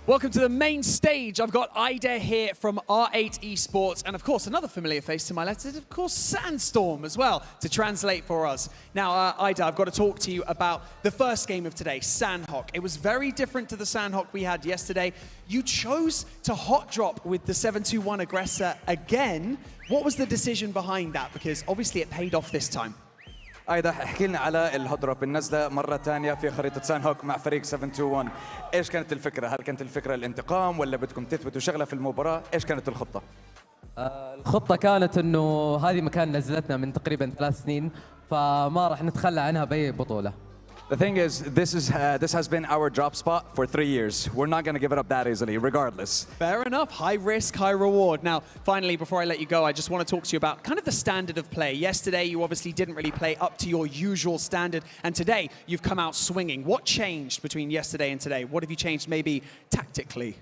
Welcome to the main stage. I've got Ida here from R8 Esports, and of course, another familiar face to my left is, of course, Sandstorm as well, to translate for us. Now, Ida, I've got to talk to you about the first game of today, Sanhok. It was very different to the Sanhok we had yesterday. You chose to hot drop with the 7-2-1 aggressor again. What was the decision behind that? Because obviously it paid off this time. ايضا احكي لنا على الهدرب النزله مره ثانيه في خريطه سانهوك مع فريق 721 ايش كانت الفكره؟ هل كانت الفكره الانتقام ولا بدكم تثبتوا شغله في المباراه؟ ايش كانت الخطه؟ الخطه كانت انه هذه مكان نزلتنا من تقريبا 3 سنين فما راح نتخلى عنها باي بطوله. The thing is, this has been our drop spot for 3 years. We're not going to give it up that easily, regardless. Fair enough. High risk, high reward. Now, finally, before I let you go, I just want to talk to you about kind of the standard of play. Yesterday, you obviously didn't really play up to your usual standard, and today, you've come out swinging. What changed between yesterday and today? What have you changed maybe tactically?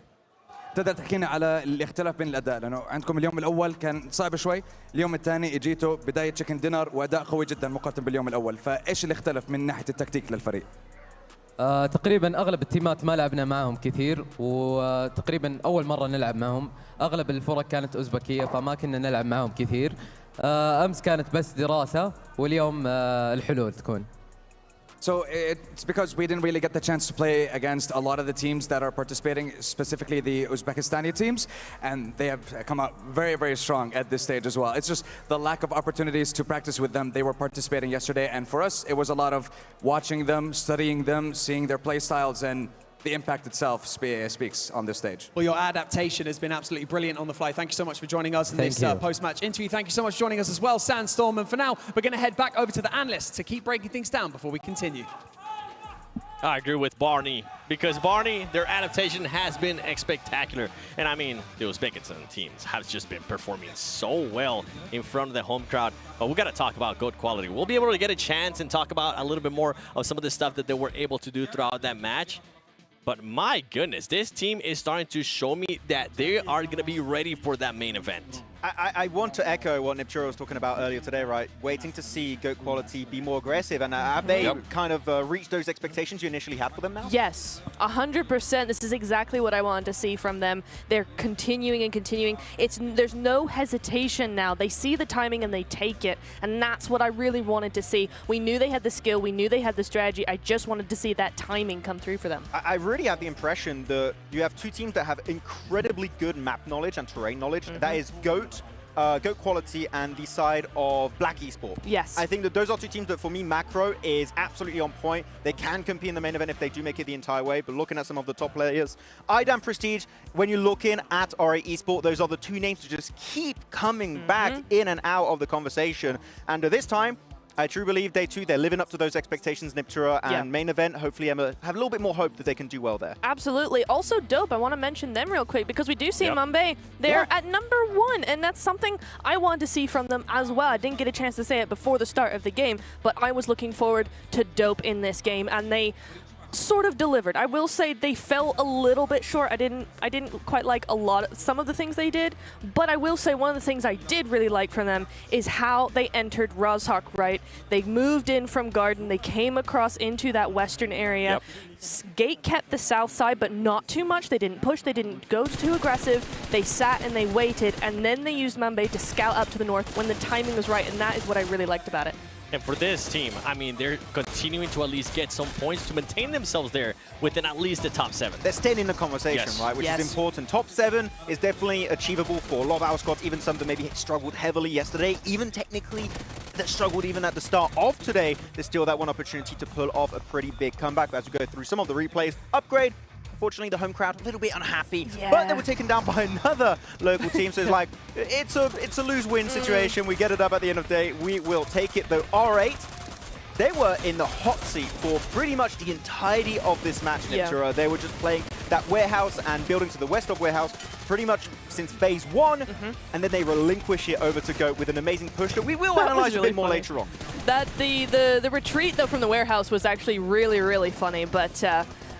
تقدر تحكينا على الاختلاف بين الاداء لانه عندكم اليوم الاول كان صعب شوي، اليوم الثاني اجيتوا بدايه تشيكن دينر واداء قوي جدا مقارنه باليوم الاول، فايش اللي اختلف من ناحيه التكتيك للفريق؟ تقريبا اغلب التيمات ما لعبنا معهم كثير وتقريبا اول مره نلعب معهم، اغلب الفرق كانت اوزبكيه فما كنا نلعب معهم كثير. امس كانت بس دراسه واليوم الحلول تكون. So it's because we didn't really get the chance to play against a lot of the teams that are participating, specifically the Uzbekistani teams, and they have come out very, very strong at this stage as well. It's just the lack of opportunities to practice with them. They were participating yesterday, and for us, it was a lot of watching them, studying them, seeing their play styles, and the impact itself speaks on this stage. Well, your adaptation has been absolutely brilliant on the fly. Thank you so much for joining us in this post-match interview. Thank you so much for joining us as well, Sandstorm. And for now, we're going to head back over to the analysts to keep breaking things down before we continue. I agree with Barney, because Barney, their adaptation has been spectacular. And I mean, the Uzbekistan teams have just been performing so well in front of the home crowd. But we got to talk about Goat Quality. We'll be able to get a chance and talk about a little bit more of some of the stuff that they were able to do throughout that match. But my goodness, this team is starting to show me that they are going to be ready for that main event. I want to echo what Nipchura was talking about earlier today, right? Waiting to see GOAT Quality be more aggressive. And have they kind of reached those expectations you initially had for them now? Yes, 100%. This is exactly what I wanted to see from them. They're continuing and continuing. There's no hesitation now. They see the timing and they take it. And that's what I really wanted to see. We knew they had the skill. We knew they had the strategy. I just wanted to see that timing come through for them. I really have the impression that you have two teams that have incredibly good map knowledge and terrain knowledge. That is GOAT Quality and the side of Black Esport. Yes. I think that those are two teams that, for me, macro is absolutely on point. They can compete in the main event if they do make it the entire way, but looking at some of the top players, IDAM Prestige, when you're looking at RA Esport, those are the two names to just keep coming back in and out of the conversation. And this time, I truly believe day two, they're living up to those expectations, Nipchura, and main event, hopefully Emma have a little bit more hope that they can do well there. Absolutely. Also Dope, I want to mention them real quick because we do see Mumbai. They're at #1, and that's something I wanted to see from them as well. I didn't get a chance to say it before the start of the game, but I was looking forward to Dope in this game, and they sort of delivered. I will say they fell a little bit short. I didn't quite like some of the things they did, but I will say one of the things I did really like from them is how they entered Rozhok right. They moved in from Garden. They came across into that western area. Gate kept the south side, but not too much. They didn't push. They didn't go too aggressive. They sat and they waited, and then they used Mumbai to scout up to the north when the timing was right, and that is what I really liked about it. And for this team, I mean, they're continuing to at least get some points to maintain themselves there within at least the top 7. They're staying in the conversation, right, which is important. Top 7 is definitely achievable for a lot of our squads, even some that maybe struggled heavily yesterday, even technically that struggled even at the start of today. There's still that one opportunity to pull off a pretty big comeback. But as we go through some of the replays, Upgrade, unfortunately, the home crowd a little bit unhappy, but they were taken down by another local team. So it's like, it's a lose-win situation. We get it up at the end of the day. We will take it, though. R8, they were in the hot seat for pretty much the entirety of this match, Nipchura. They were just playing that warehouse and building to the west of warehouse pretty much since phase 1, and then they relinquish it over to GOAT with an amazing push that we will analyze really a bit more later on. That the retreat, though, from the warehouse was actually really, really funny, but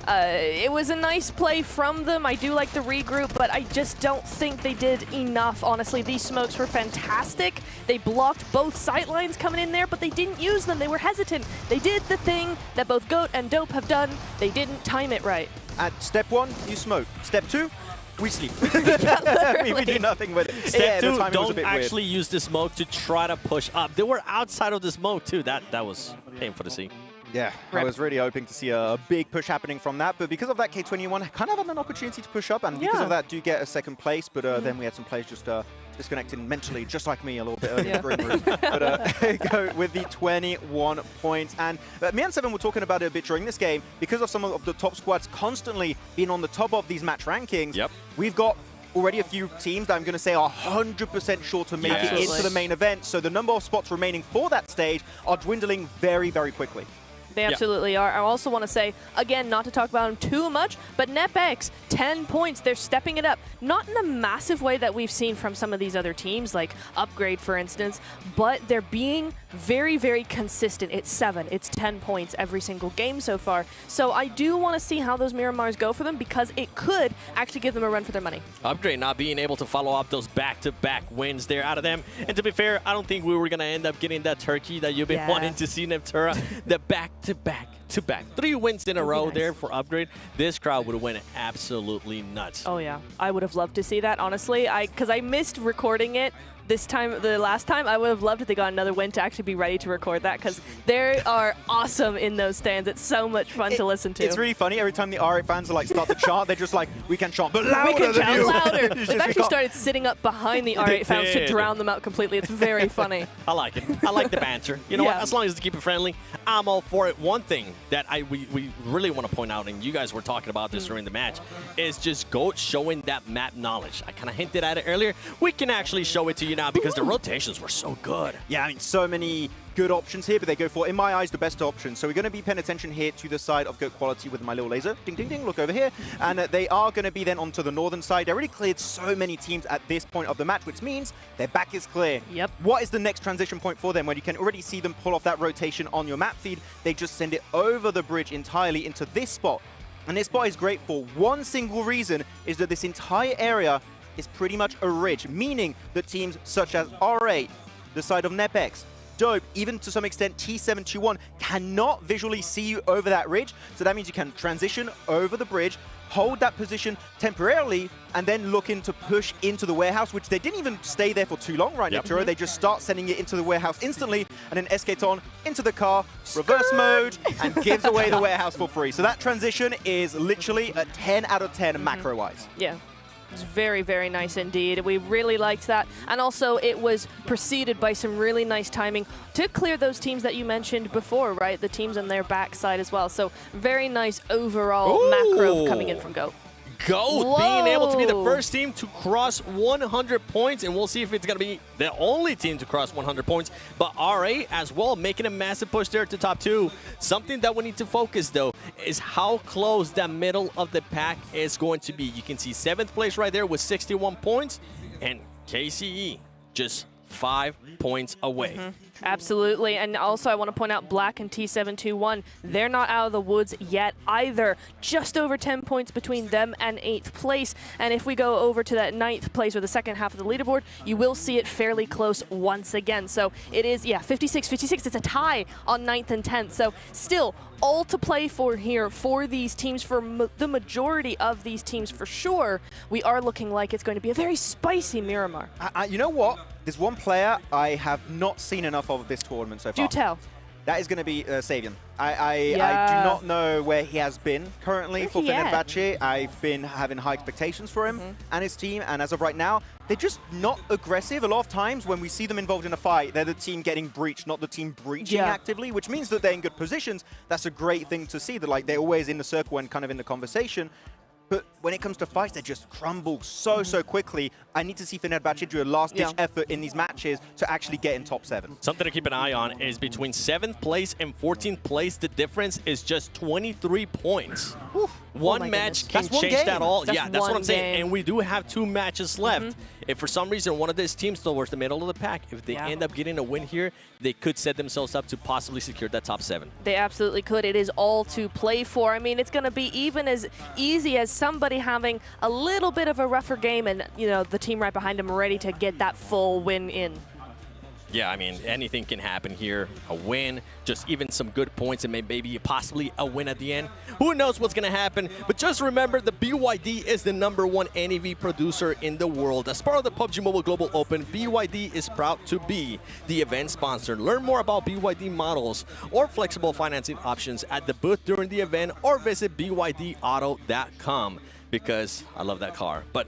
it was a nice play from them. I do like the regroup, but I just don't think they did enough, honestly. These smokes were fantastic. They blocked both sight lines coming in there, but they didn't use them. They were hesitant. They did the thing that both GOAT and Dope have done. They didn't time it right. At step 1, you smoke. Step 2, we sleep. we do nothing with it. Step 2, don't actually use the smoke to try to push up. They were outside of the smoke, too. That was painful to see. Yeah, I was really hoping to see a big push happening from that, but because of that, K21 kind of had an opportunity to push up, and because of that, do get a second place, but then we had some players just disconnecting mentally, just like me a little bit earlier in the green room. But go with the 21 points. And me and Seven were talking about it a bit during this game, because of some of the top squads constantly being on the top of these match rankings, we've got already a few teams that I'm going to say are 100% sure to make it into the main event, so the number of spots remaining for that stage are dwindling very, very quickly. They absolutely are. I also want to say, again, not to talk about them too much, but NepX, 10 points. They're stepping it up. Not in the massive way that we've seen from some of these other teams, like Upgrade, for instance, but they're being very, very consistent. It's 7, it's 10 points every single game so far. So I do want to see how those Miramars go for them, because it could actually give them a run for their money. Upgrade not being able to follow up those back-to-back wins there out of them. And to be fair, I don't think we were going to end up getting that turkey that you've been wanting to see, Nipchura. The back-to-back 3 wins in a row there for Upgrade. This crowd would have went absolutely nuts. Oh yeah, I would have loved to see that, honestly. Because I missed recording it this time, the last time. I would have loved if they got another win to actually be ready to record that, because they are awesome in those stands. It's so much fun to listen to. It's really funny. Every time the R8 fans are like start to chant, they're just like, we can chant, but louder. We can than chant you. louder. They've actually started sitting up behind the R8 fans to drown them out completely. It's very funny. I like it. I like the banter. You know what? As long as they keep it friendly, I'm all for it. One thing that we really want to point out, and you guys were talking about this during the match, is just GOAT showing that map knowledge. I kind of hinted at it earlier. We can actually show it to you now, because the rotations were so good. Yeah, I mean, so many good options here, but they go for, in my eyes, the best option. So we're going to be paying attention here to the side of GOAT Quality with my little laser. Ding, ding, ding, look over here. And they are going to be then onto the northern side. They already cleared so many teams at this point of the match, which means their back is clear. Yep. What is the next transition point for them? When you can already see them pull off that rotation on your map feed, they just send it over the bridge entirely into this spot. And this spot is great for one single reason, is that this entire area is pretty much a ridge, meaning that teams such as R8, the side of Nepex, Dope, even to some extent T721 cannot visually see you over that ridge. So that means you can transition over the bridge, hold that position temporarily, and then looking to push into the warehouse, which they didn't even stay there for too long, right, Nepturo? They just start sending it into the warehouse instantly, and then Escaton into the car, reverse mode, and gives away the warehouse for free. So that transition is literally a 10 out of 10 macro-wise. Yeah. It's very, very nice indeed. We really liked that. And also it was preceded by some really nice timing to clear those teams that you mentioned before, right? The teams on their backside as well. So very nice overall macro coming in from GOAT. GOAT being able to be the first team to cross 100 points, and we'll see if it's going to be the only team to cross 100 points. But RA as well, making a massive push there to top 2. Something that we need to focus, though, is how close that middle of the pack is going to be. You can see 7th place right there with 61 points, and KCE just 5 points away. Absolutely, and also I want to point out Black and T721, they're not out of the woods yet either. Just over 10 points between them and 8th place, and if we go over to that 9th place or the second half of the leaderboard, you will see it fairly close once again. So it is, 56-56, it's a tie on 9th and 10th, so still all to play for here for these teams, for the majority of these teams for sure. We are looking like it's going to be a very spicy Miramar. You know what? There's one player I have not seen enough of this tournament so far. Do tell. That is going to be Savian. I do not know where he has been currently for Fenerbahce. I've been having high expectations for him and his team, and as of right now, they're just not aggressive. A lot of times when we see them involved in a fight, they're the team getting breached, not the team breaching actively, which means that they're in good positions. That's a great thing to see, that like they're always in the circle and kind of in the conversation. But when it comes to fights, they just crumble so quickly. I need to see Fenerbahce do a last-ditch effort in these matches to actually get in top 7. Something to keep an eye on is between 7th place and 14th place, the difference is just 23 points. One match can change that all. That's what I'm saying. And we do have 2 matches left. If for some reason one of these teams towards the middle of the pack, if they end up getting a win here, they could set themselves up to possibly secure that top 7. They absolutely could. It is all to play for. I mean, it's going to be even as easy as somebody having a little bit of a rougher game and, you know, the team right behind them ready to get that full win in. Yeah, I mean, anything can happen here. A win, just even some good points, and maybe possibly a win at the end. Who knows what's going to happen? But just remember, the BYD is the #1 NEV producer in the world. As part of the PUBG Mobile Global Open, BYD is proud to be the event sponsor. Learn more about BYD models or flexible financing options at the booth during the event, or visit bydauto.com. Because I love that car. But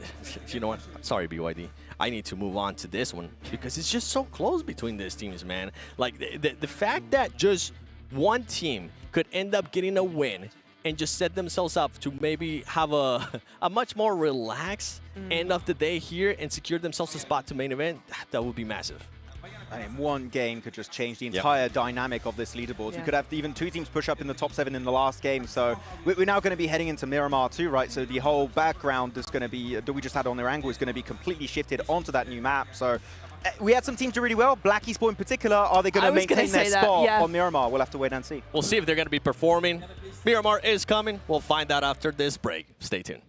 you know what? Sorry, BYD. I need to move on to this one because it's just so close between these teams, man. Like, the fact that just one team could end up getting a win and just set themselves up to maybe have a much more relaxed end of the day here and secure themselves a spot to main event, that would be massive. I mean, one game could just change the entire dynamic of this leaderboard. You could have even 2 teams push up in the top 7 in the last game. So we're now going to be heading into Miramar too, right? So the whole background is going to be, that we just had on Erangel, is going to be completely shifted onto that new map. So we had some teams do really well. Black Esport in particular, are they going to maintain their spot on Miramar? We'll have to wait and see. We'll see if they're going to be performing. Miramar is coming. We'll find out after this break. Stay tuned.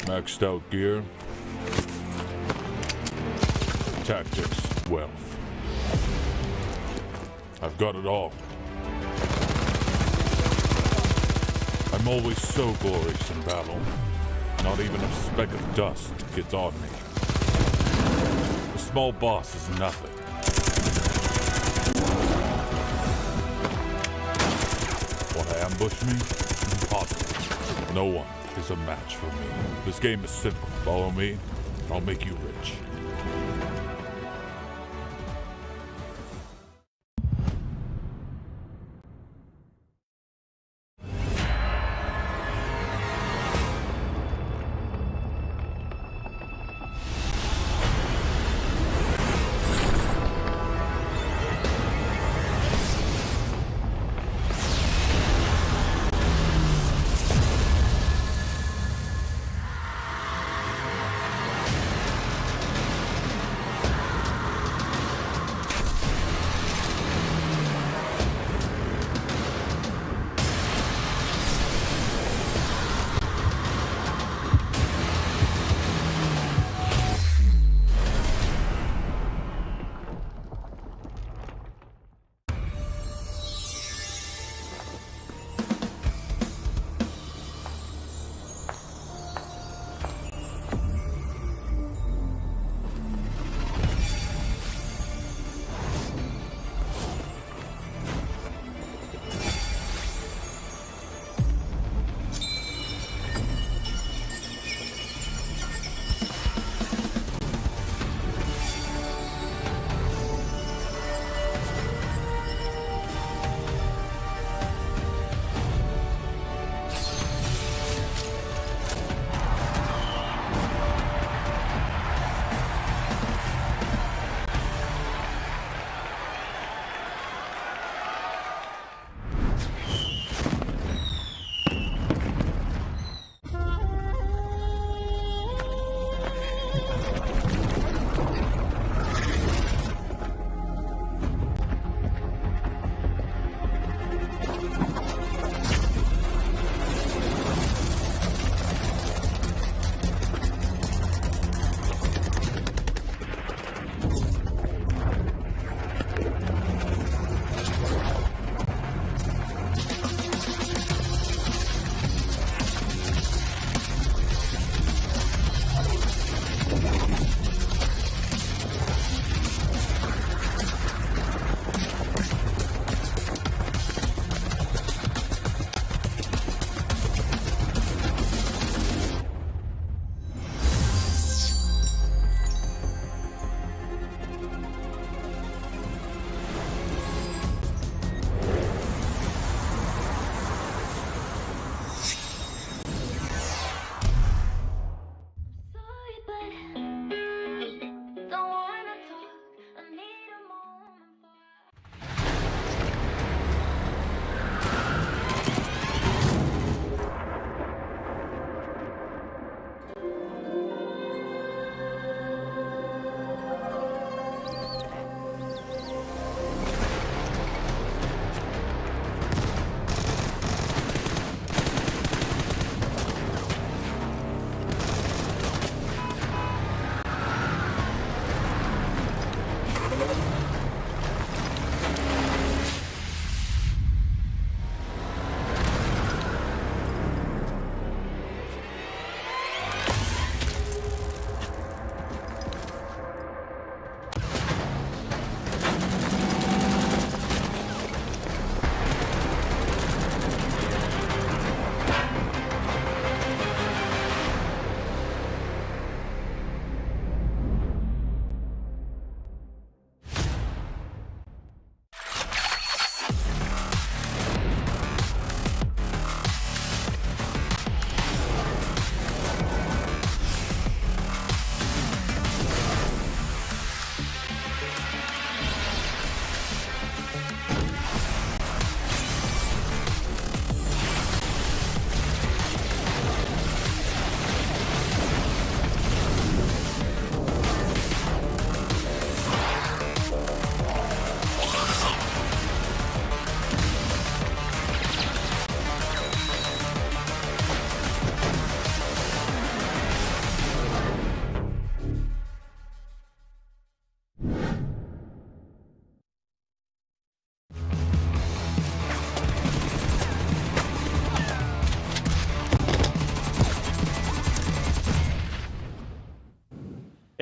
Maxed out gear. Tactics, wealth. I've got it all. I'm always so glorious in battle. Not even a speck of dust gets on me. The small boss is nothing. Want to ambush me? Impossible. No one is a match for me. This game is simple. Follow me, I'll make you rich.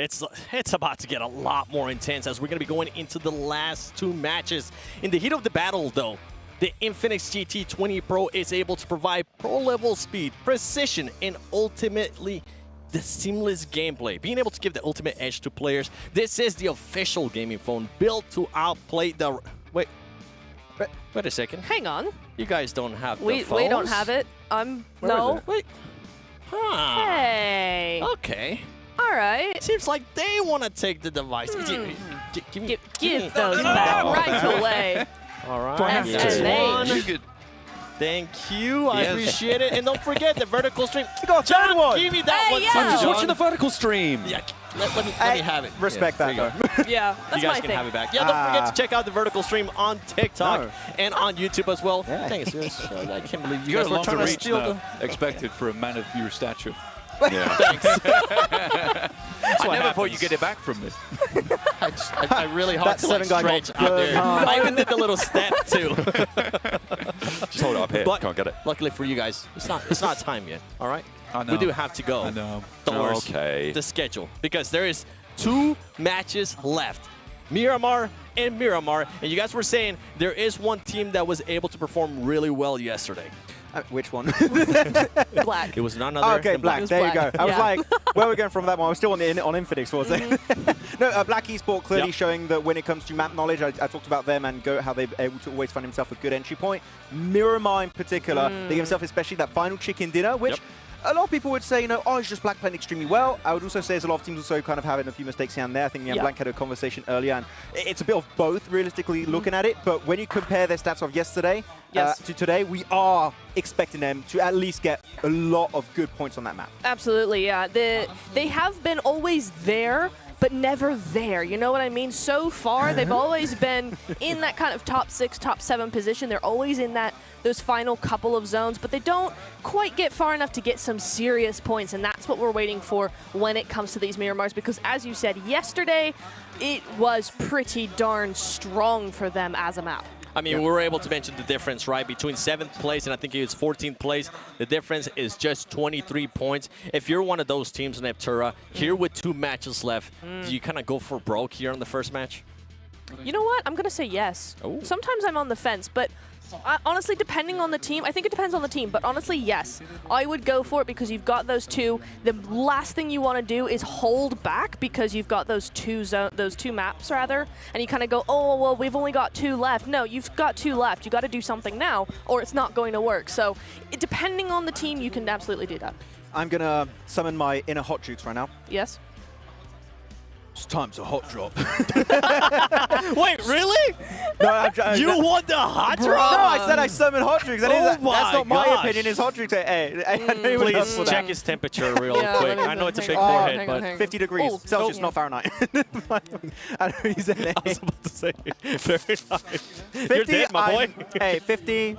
It's about to get a lot more intense as we're going to be going into the last two matches. In the heat of the battle, though, the Infinix GT20 Pro is able to provide pro-level speed, precision, and ultimately the seamless gameplay, being able to give the ultimate edge to players. This is the official gaming phone built to outplay the... Wait a second. Hang on. You guys don't have the We phones? don't have it. No. Wait. Huh. Hey. Okay. All right. Seems like they want to take the device. Give those back right away. All right. Yes, Thank you. I appreciate it. And don't forget the vertical stream. John, give me that one. yeah. I'm just watching the vertical stream. Yeah, let me have it. Respect that, though. Yeah, that's you my guys can thing. have it back. Yeah, don't forget to check out the vertical stream on TikTok and on YouTube as well. Yeah. Dang, I can't believe You you got guys a were trying longer to reach steal now, the... expected for a man of your stature. Yeah. Thanks. I never thought you'd get it back from me. I really hard That to like, 7 guy got stretch out there. I even did the little step too. Just hold it up here. But Can't get it. luckily for you guys, it's not time yet. All right. I know. We do have to go. I know. Towards the schedule because there is 2 matches left. Miramar and Miramar. And you guys were saying there is one team that was able to perform really well yesterday. Which one? Black. It was none other Okay, than Black. There you go. I was Yeah. like, where are we going from that one? I was still on Infinix for a second. No, Black Esport clearly showing that when it comes to map knowledge, I talked about them and how they're able to always find himself a good entry point. Miramar in particular, they give himself especially that final chicken dinner, which a lot of people would say, you know, oh, it's just Black playing extremely well. I would also say there's a lot of teams also kind of having a few mistakes here and there. I think Blank had a conversation earlier, and it's a bit of both, realistically looking at it. But when you compare their stats of yesterday to today, we are expecting them to at least get a lot of good points on that map. Absolutely, yeah. They have been always there, but never there. You know what I mean? So far, they've always been in that kind of top 6, top 7 position. They're always in those final couple of zones, but they don't quite get far enough to get some serious points, and that's what we're waiting for when it comes to these Miramars, because as you said yesterday, it was pretty darn strong for them as a map. I mean, we were able to mention the difference, right, between 7th place and I think it was 14th place. The difference is just 23 points. If you're one of those teams, Neptura, here with 2 matches left, do you kind of go for broke here on the first match? You know what? I'm going to say yes. Ooh. Sometimes I'm on the fence, but honestly, depending on the team, I think it depends on the team, but honestly, yes. I would go for it because you've got those 2. The last thing you want to do is hold back because you've got those two maps, rather, and you kind of go, oh, well, we've only got 2 left. No, you've got 2 left. You got to do something now, or it's not going to work. So, depending on the team, you can absolutely do that. I'm going to summon my inner hot jukes right now. Yes. It's time to hot drop. Wait, really? No, you want the hot drop? No, I said I summoned hot drinks. That's not my gosh. opinion. It's hot drinks. Hey, Please check his temperature real quick. I know it's a big forehead, but 50 degrees Celsius, not Fahrenheit. I know he's in there. I was about to say, very nice. 50, You're dead, my boy. Hey, 50.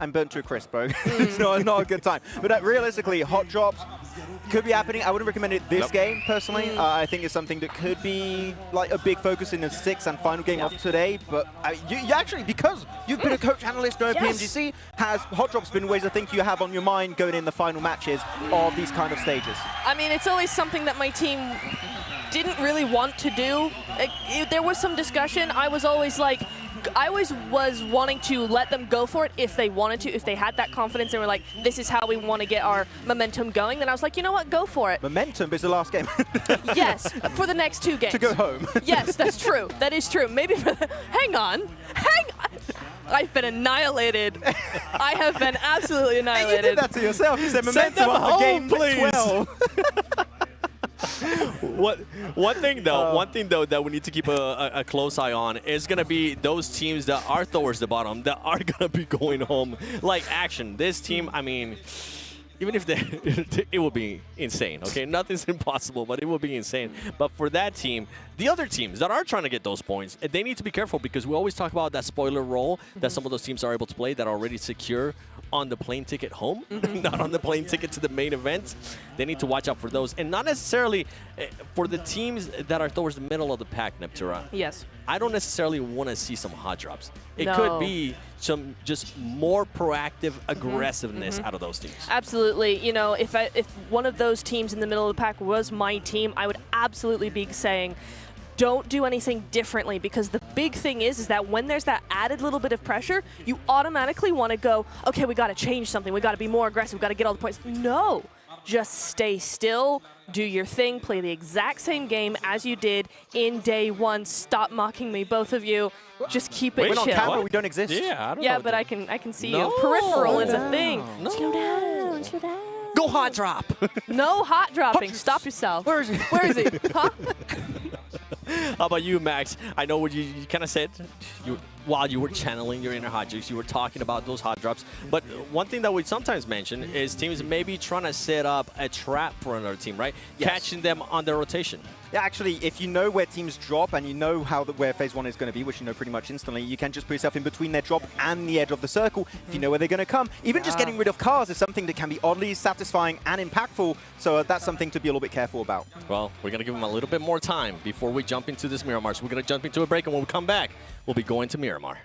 I'm burnt to a crisp, bro. It's not a good time. But realistically, hot drops could be happening. I wouldn't recommend it this game, personally. I think it's something that could be like a big focus in the 6th and final game of today. But you actually, because you've been a coach analyst at PMGC, has hot drops been ways I think you have on your mind going in the final matches of these kind of stages? I mean, it's always something that my team didn't really want to do. There was some discussion. I was always like, I always was wanting to let them go for it if they wanted to, if they had that confidence and were like, this is how we want to get our momentum going. Then I was like, you know what, go for it. Momentum is the last game. Yes, for the next 2 games. To go home. Yes, that's true. That is true. Maybe for the, hang on. I've been annihilated. I have been absolutely annihilated. You did that to yourself. You said momentum after game 12. One thing though that we need to keep a close eye on is gonna be those teams that are towards the bottom that are gonna be going home. Like Action, this team, I mean, even if it will be insane, okay? Nothing's impossible, but it will be insane. But for that team, the other teams that are trying to get those points, they need to be careful because we always talk about that spoiler role that some of those teams are able to play that already secure on the plane ticket home, not on the plane ticket to the main event. They need to watch out for those. And not necessarily for the teams that are towards the middle of the pack, Neptura. Yes. I don't necessarily want to see some hot drops. It No. could be some just more proactive aggressiveness out of those teams. Absolutely. You know, if one of those teams in the middle of the pack was my team, I would absolutely be saying, don't do anything differently, because the big thing is that when there's that added little bit of pressure, you automatically want to go, okay, we got to change something. We got to be more aggressive. We got to get all the points. No, just stay still, do your thing, play the exact same game as you did in day one. Stop mocking me, both of you. Just keep it We're chill. on camera, we don't exist. Yeah, I don't Yeah, know. but I can see No. you. Peripheral is a thing. No. Slow down, slow down. Go hot drop. No hot dropping. Stop yourself. Where is he? Where is he? Huh? How about you, Max? I know what you kind of said while you were channeling your inner hot juice. You were talking about those hot drops. But one thing that we sometimes mention is teams maybe trying to set up a trap for another team, right? Yes. Catching them on their rotation. Yeah, actually, if you know where teams drop and you know where phase one is going to be, which you know pretty much instantly, you can just put yourself in between their drop and the edge of the circle if you know where they're going to come. Even just getting rid of cars is something that can be oddly satisfying and impactful, so that's something to be a little bit careful about. Well, we're going to give them a little bit more time before we jump into this Miramar. So we're going to jump into a break, and when we come back, we'll be going to Miramar.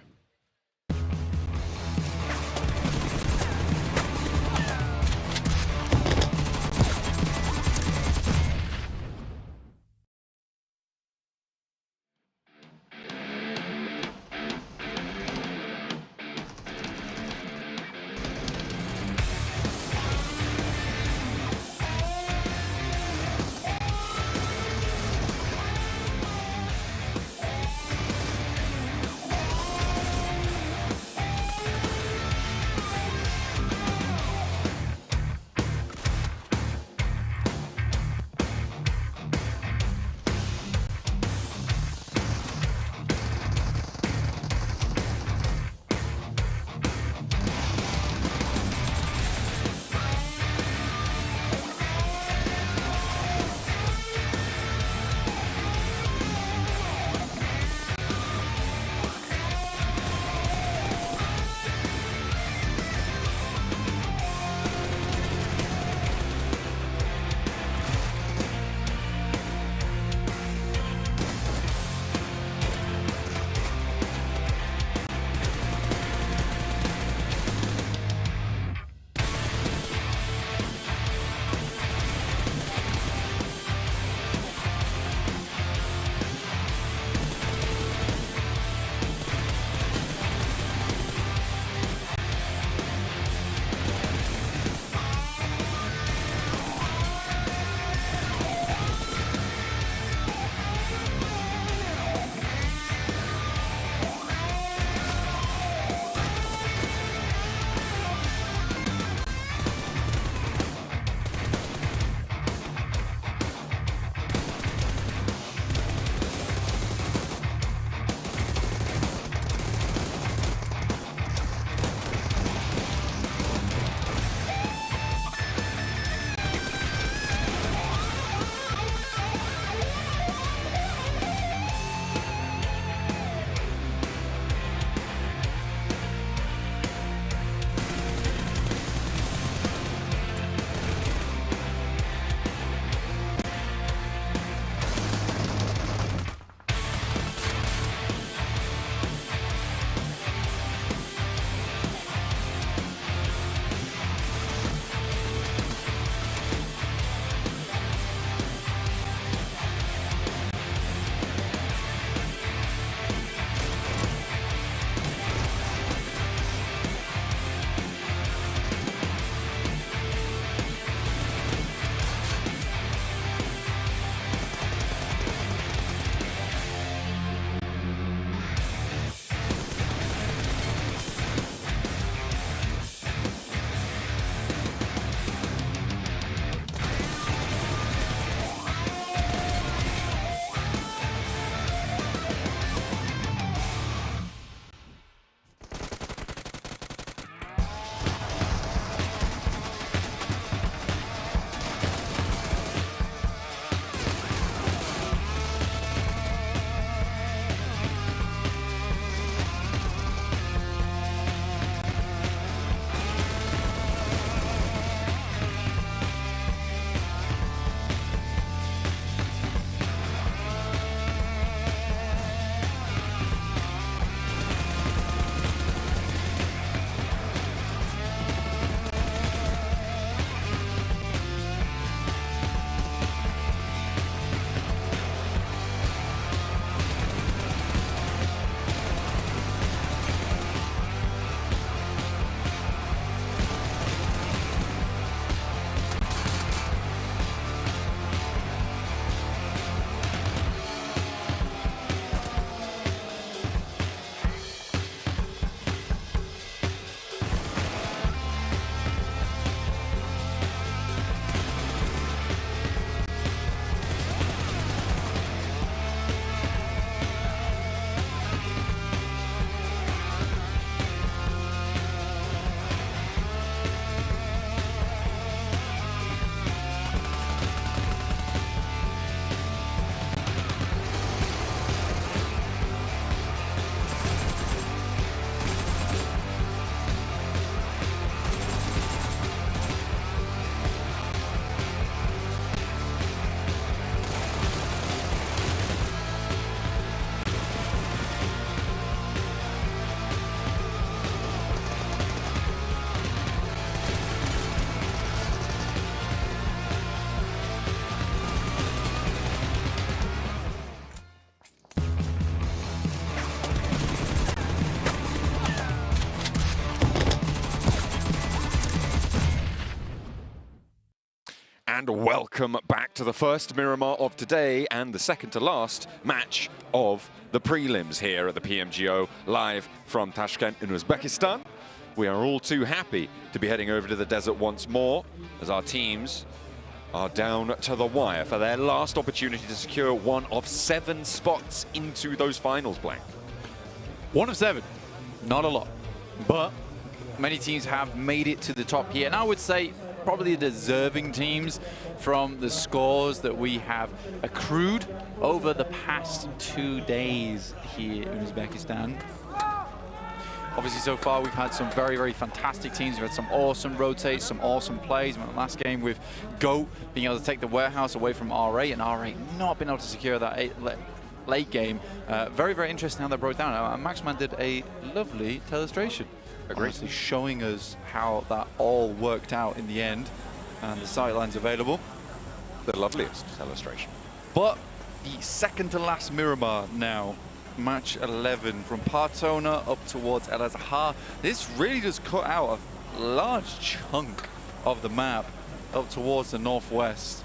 and welcome back to the first Miramar of today and the second to last match of the prelims here at the PMGO, live from Tashkent in Uzbekistan. We are all too happy to be heading over to the desert once more as our teams are down to the wire for their last opportunity to secure one of 7 spots into those finals, Blank. 1 of 7, not a lot, but many teams have made it to the top here, and I would say probably the deserving teams from the scores that we have accrued over the past 2 days here in Uzbekistan. Obviously, so far, we've had some very, very fantastic teams. We've had some awesome rotates, some awesome plays. We went last game with GOAT being able to take the warehouse away from RA, and RA not being able to secure that late game. Very, very interesting how that broke down. Maxman did a lovely illustration. Honestly, showing us how that all worked out in the end, and the sidelines available. The loveliest illustration. But the second to last Miramar now, match 11 from Partona up towards El Azhar. This really does cut out a large chunk of the map up towards the northwest,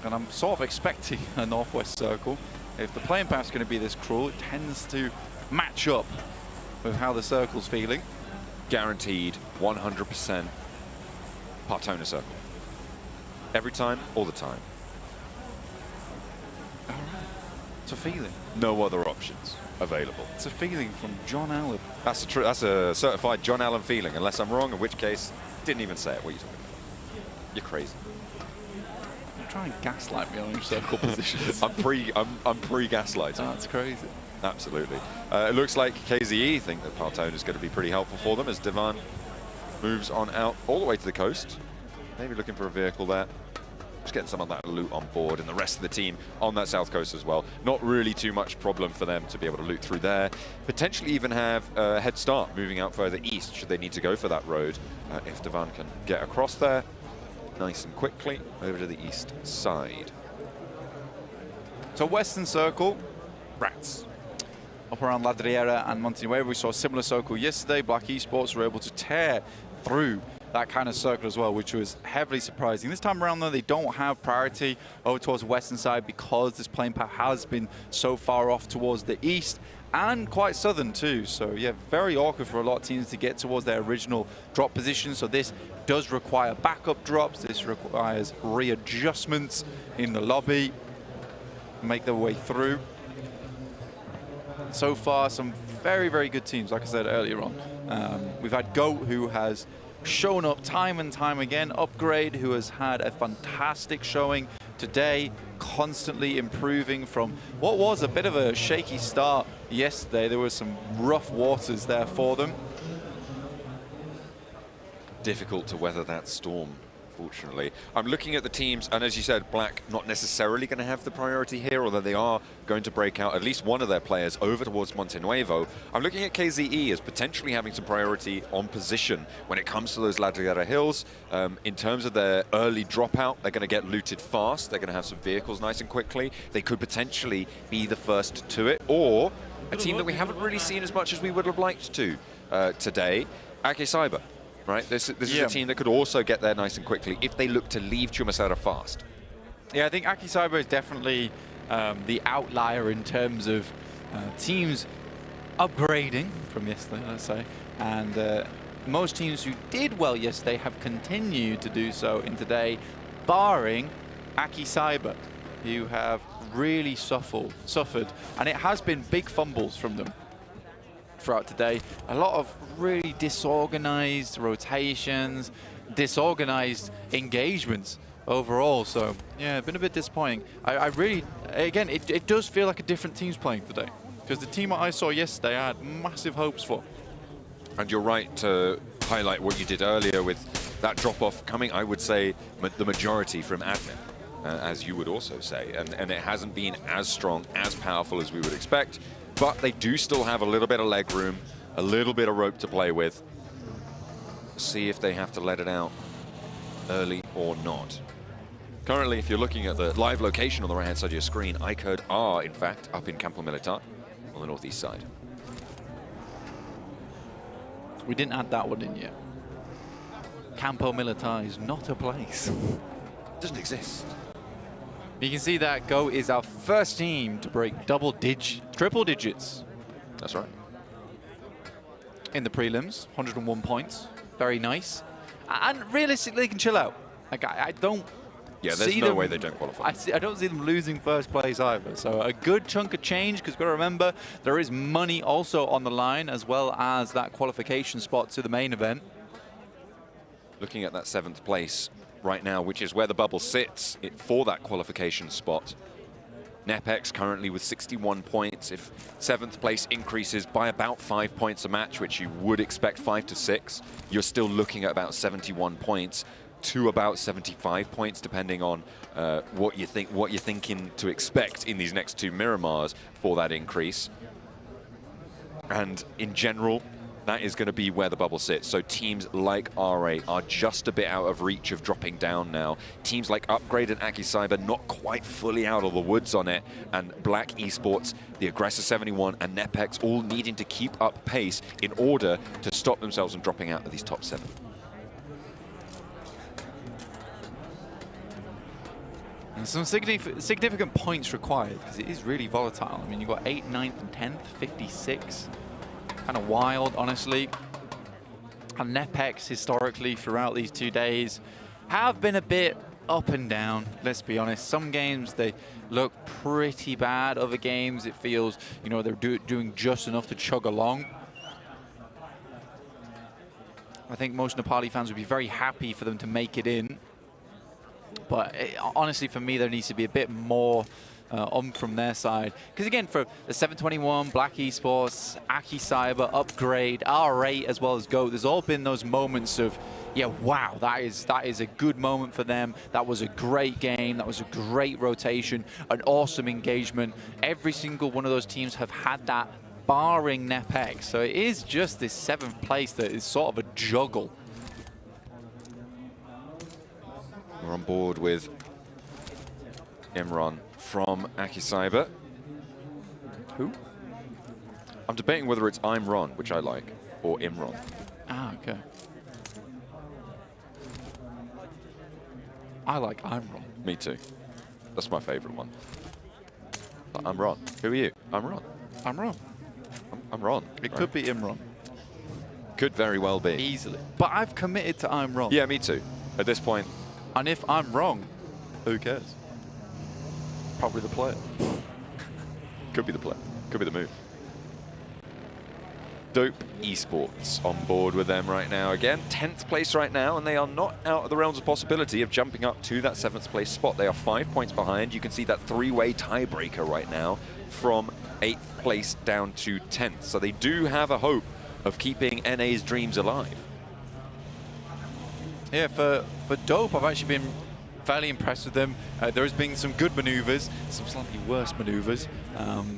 and I'm sort of expecting a northwest circle. If the playing path's going to be this cruel, it tends to match up with how the circle's feeling. Guaranteed 100% Partona circle. Every time, all the time. All right. It's a feeling. No other options available. It's a feeling from John Allen. That's a certified John Allen feeling, unless I'm wrong, in which case, didn't even say it. What are you talking about? You're crazy. You're trying to gaslight me on your circle positions. I'm pre-gaslighting. That's crazy. Absolutely. It looks like KZE think that Partona is going to be pretty helpful for them as Divan moves on out all the way to the coast. Maybe looking for a vehicle there. Just getting some of that loot on board, and the rest of the team on that south coast as well. Not really too much problem for them to be able to loot through there. Potentially even have a head start moving out further east should they need to go for that road. If Divan can get across there nice and quickly over to the east side. So Western Circle, Rats. Up around Ladriera and Montenuevo, we saw a similar circle yesterday. Black Esports were able to tear through that kind of circle as well, which was heavily surprising. This time around, though, they don't have priority over towards the western side because this playing path has been so far off towards the east and quite southern too. So yeah, very awkward for a lot of teams to get towards their original drop position. So this does require backup drops. This requires readjustments in the lobby, make their way through. So far, some very, very good teams, like I said earlier on. We've had GOAT, who has shown up time and time again. Upgrade, who has had a fantastic showing today, constantly improving from what was a bit of a shaky start yesterday. There were some rough waters there for them. Difficult to weather that storm, fortunately. I'm looking at the teams, and as you said, Black not necessarily going to have the priority here, although they are going to break out at least one of their players over towards Montenuevo. I'm looking at KZE as potentially having some priority on position when it comes to those Ladriera Hills. In terms of their early dropout, they're going to get looted fast. They're going to have some vehicles nice and quickly. They could potentially be the first to it, or a team that we haven't really seen as much as we would have liked to today, AKE Cyber. Right, this is a team that could also get there nice and quickly if they look to leave Chumasera fast. Yeah, I think AKE Cyber is definitely the outlier in terms of teams upgrading from yesterday, let's say. And most teams who did well yesterday have continued to do so in today, barring AKE Cyber, who have really suffered. And it has been big fumbles from them throughout today. A lot of really disorganized rotations, disorganized engagements overall. So yeah, been a bit disappointing. I really, again, it does feel like a different team's playing today, because the team I saw yesterday I had massive hopes for. And you're right to highlight what you did earlier with that drop-off coming, I would say, the majority from admin, as you would also say. And it hasn't been as strong, as powerful as we would expect. But they do still have a little bit of leg room, a little bit of rope to play with. See if they have to let it out early or not. Currently, if you're looking at the live location on the right-hand side of your screen, ICOD are, in fact, up in Campo Militar on the northeast side. We didn't add that one in yet. Campo Militar is not a place. doesn't exist. You can see that Go is our first team to break triple digits. That's right. In the prelims, 101 points. Very nice. And realistically, they can chill out. Like, I don't there's no way they don't qualify. I don't see them losing first place either. So a good chunk of change, because you've got to remember, there is money also on the line, as well as that qualification spot to the main event. Looking at that 7th place right now, which is where the bubble sits for that qualification spot. NEPEX currently with 61 points. If 7th place increases by about 5 points a match, which you would expect 5 to 6, you're still looking at about 71 points to about 75 points, depending on what you're thinking to expect in these next 2 Miramars for that increase. And in general, that is going to be where the bubble sits. So teams like RA are just a bit out of reach of dropping down now. Teams like Upgrade and AKE Cyber not quite fully out of the woods on it. And Black Esports, the Aggressor 71 and NEPEX all needing to keep up pace in order to stop themselves from dropping out of these top 7. And some significant points required, because it is really volatile. I mean, you've got 8th, 9th, and 10th, 56. Kind of wild, honestly. And NEPEX, historically, throughout these 2 days, have been a bit up and down, let's be honest. Some games, they look pretty bad. Other games, it feels, you know, they're doing just enough to chug along. I think most Nepali fans would be very happy for them to make it in. But honestly, for me, there needs to be a bit more from their side. Because again, for the 721, Black Esports, AKE Cyber, Upgrade, R8, as well as GOAT, there's all been those moments of, yeah, wow, that is a good moment for them. That was a great game. That was a great rotation, an awesome engagement. Every single one of those teams have had that, barring NEPEX. So it is just this 7th place that is sort of a juggle. We're on board with Imran from AKE Cyber. Who? I'm debating whether it's Imran, which I like, or Imran. Ah, okay. I like Imran. Me too. That's my favorite one. Imran. Who are you? Imran. Imran. Imran. It could be Imran. Could very well be. Easily. But I've committed to Imran. Yeah, me too. At this point. And if I'm wrong, who cares? Probably the player. Could be the player. Could be the move. Dope Esports on board with them right now. Again, 10th place right now, and they are not out of the realms of possibility of jumping up to that 7th place spot. They are 5 points behind. You can see that 3-way tiebreaker right now from 8th place down to 10th. So they do have a hope of keeping NA's dreams alive. Yeah, for Dope, I've actually been fairly impressed with them. There has been some good maneuvers, some slightly worse maneuvers,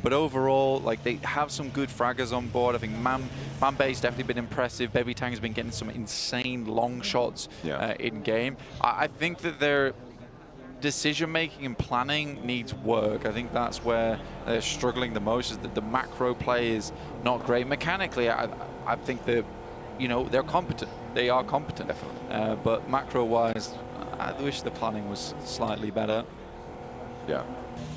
but overall, like, they have some good fraggers on board. I think Mambe's definitely been impressive. Baby Tang's been getting some insane long shots in game. I think that their decision-making and planning needs work. I think that's where they're struggling the most, is that the macro play is not great. Mechanically, I think that, you know, they're competent. They are competent. Definitely. But macro-wise, I wish the planning was slightly better. Yeah.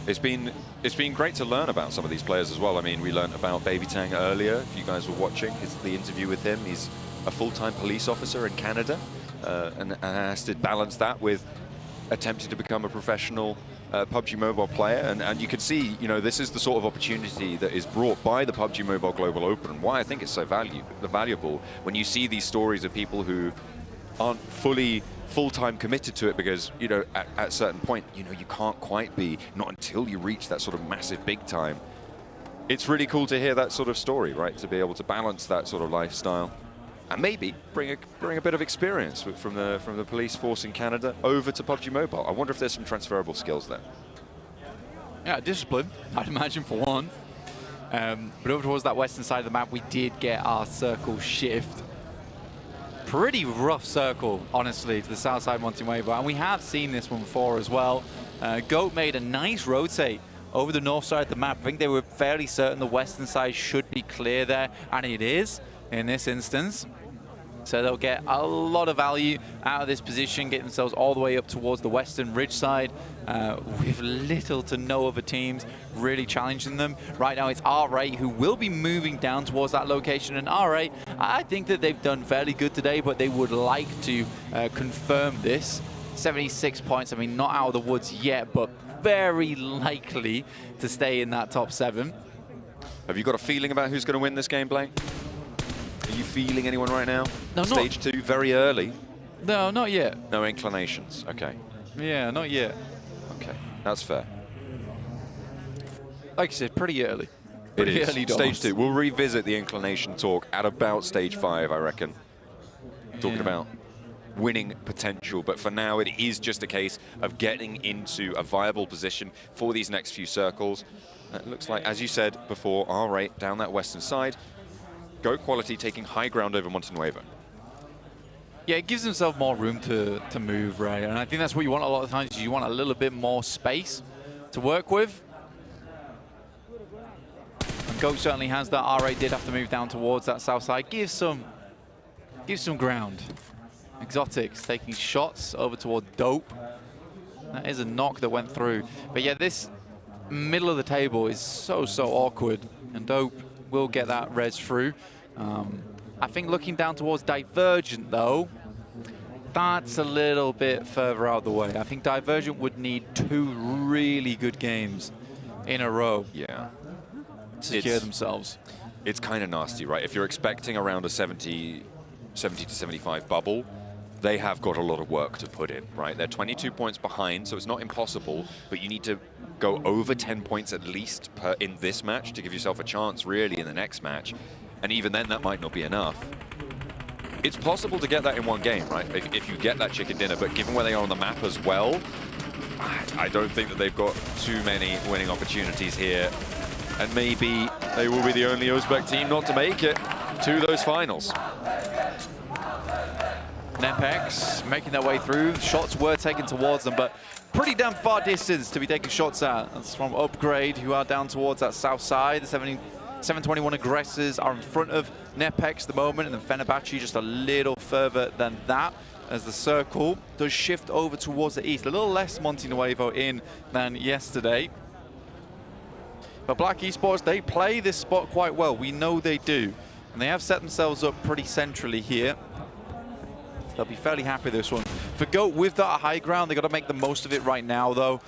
It's been great to learn about some of these players as well. I mean, we learned about Baby Tang earlier. If you guys were watching the interview with him, he's a full-time police officer in Canada and has to balance that with attempting to become a professional PUBG Mobile player. And you can see, you know, this is the sort of opportunity that is brought by the PUBG Mobile Global Open, and why I think it's so valuable when you see these stories of people who aren't full-time committed to it, because, you know, at a certain point, you know, you can't quite be, not until you reach that sort of massive big time. It's really cool to hear that sort of story, right? To be able to balance that sort of lifestyle and maybe bring a bit of experience from the police force in Canada over to PUBG Mobile. I wonder if there's some transferable skills there. Yeah, discipline, I'd imagine, for one. But over towards that western side of the map, we did get our circle shift. Pretty rough circle, honestly, to the south side Montenuevo, and we have seen this one before as well. GOAT made a nice rotate over the north side of the map. I think they were fairly certain the western side should be clear there, and it is in this instance. So they'll get a lot of value out of this position, get themselves all the way up towards the western ridge side with little to no other teams really challenging them. Right now it's R8 who will be moving down towards that location, and R8, I think that they've done fairly good today, but they would like to confirm this. 76 points, I mean, not out of the woods yet, but very likely to stay in that top 7. Have you got a feeling about who's going to win this game, Blake? Are you feeling anyone right now? No, Stage 2, very early. No, not yet. No inclinations, okay. Yeah, not yet. Okay, that's fair. Like I said, pretty early. It Pretty is. early Stage 2. We'll revisit the inclination talk at about Stage 5, I reckon. Talking about winning potential, but for now it is just a case of getting into a viable position for these next few circles. It looks like, as you said before, R8 down that western side. GOAT Quality taking high ground over Montenuevo. Yeah, it gives themselves more room to move, right? And I think that's what you want a lot of times. You want a little bit more space to work with. And GOAT certainly has that. R8 did have to move down towards that south side. Give some ground. Exotics taking shots over toward Dope. That is a knock that went through. But yeah, this middle of the table is so awkward, and Dope will get that res through. I think looking down towards Divergent, though, that's a little bit further out of the way. I think Divergent would need 2 really good games in a row. Yeah. To secure themselves. It's kind of nasty, right? If you're expecting around a 70 to 75 bubble, they have got a lot of work to put in, right? They're 22 points behind, so it's not impossible, but you need to go over 10 points at least in this match to give yourself a chance, really, in the next match. And even then, that might not be enough. It's possible to get that in one game, right? If you get that chicken dinner, but given where they are on the map as well, I don't think that they've got too many winning opportunities here. And maybe they will be the only Uzbek team not to make it to those finals. Nepex making their way through. Shots were taken towards them, but pretty damn far distance to be taking shots at. That's from Upgrade, who are down towards that south side. The 721 aggressors are in front of Nepex at the moment, and then Fenerbahce just a little further than that, as the circle does shift over towards the east. A little less Montenuevo in than yesterday. But Black Esports, they play this spot quite well. We know they do. And they have set themselves up pretty centrally here. They'll be fairly happy with this one. For GOAT, with that high ground, they've got to make the most of it right now, though.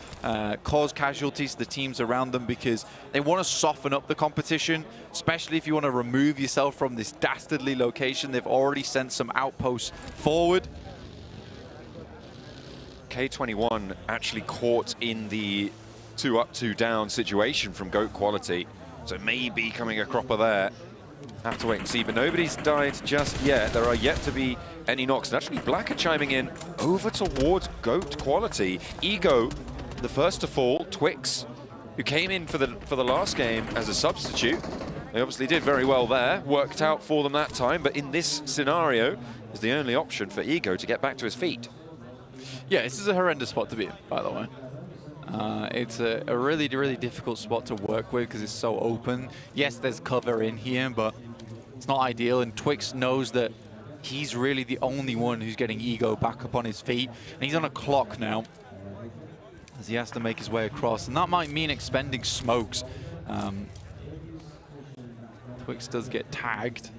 Cause casualties to the teams around them, because they want to soften up the competition, especially if you want to remove yourself from this dastardly location. They've already sent some outposts forward. K21 actually caught in the 2 up, 2 down situation from GOAT Quality, so maybe coming a cropper there. Have to wait and see, but nobody's died just yet. There are yet to be any knocks. And actually, Black are chiming in over towards GOAT Quality. Ego, the first to fall. Twix, who came in for the last game as a substitute. They obviously did very well there. Worked out for them that time, but in this scenario, is the only option for Ego to get back to his feet. Yeah, this is a horrendous spot to be in, by the way. It's a really difficult spot to work with because it's so open. Yes, there's cover in here, but it's not ideal. And Twix knows that he's really the only one who's getting Ego back up on his feet. And he's on a clock now, as he has to make his way across. And that might mean expending smokes. Twix does get tagged.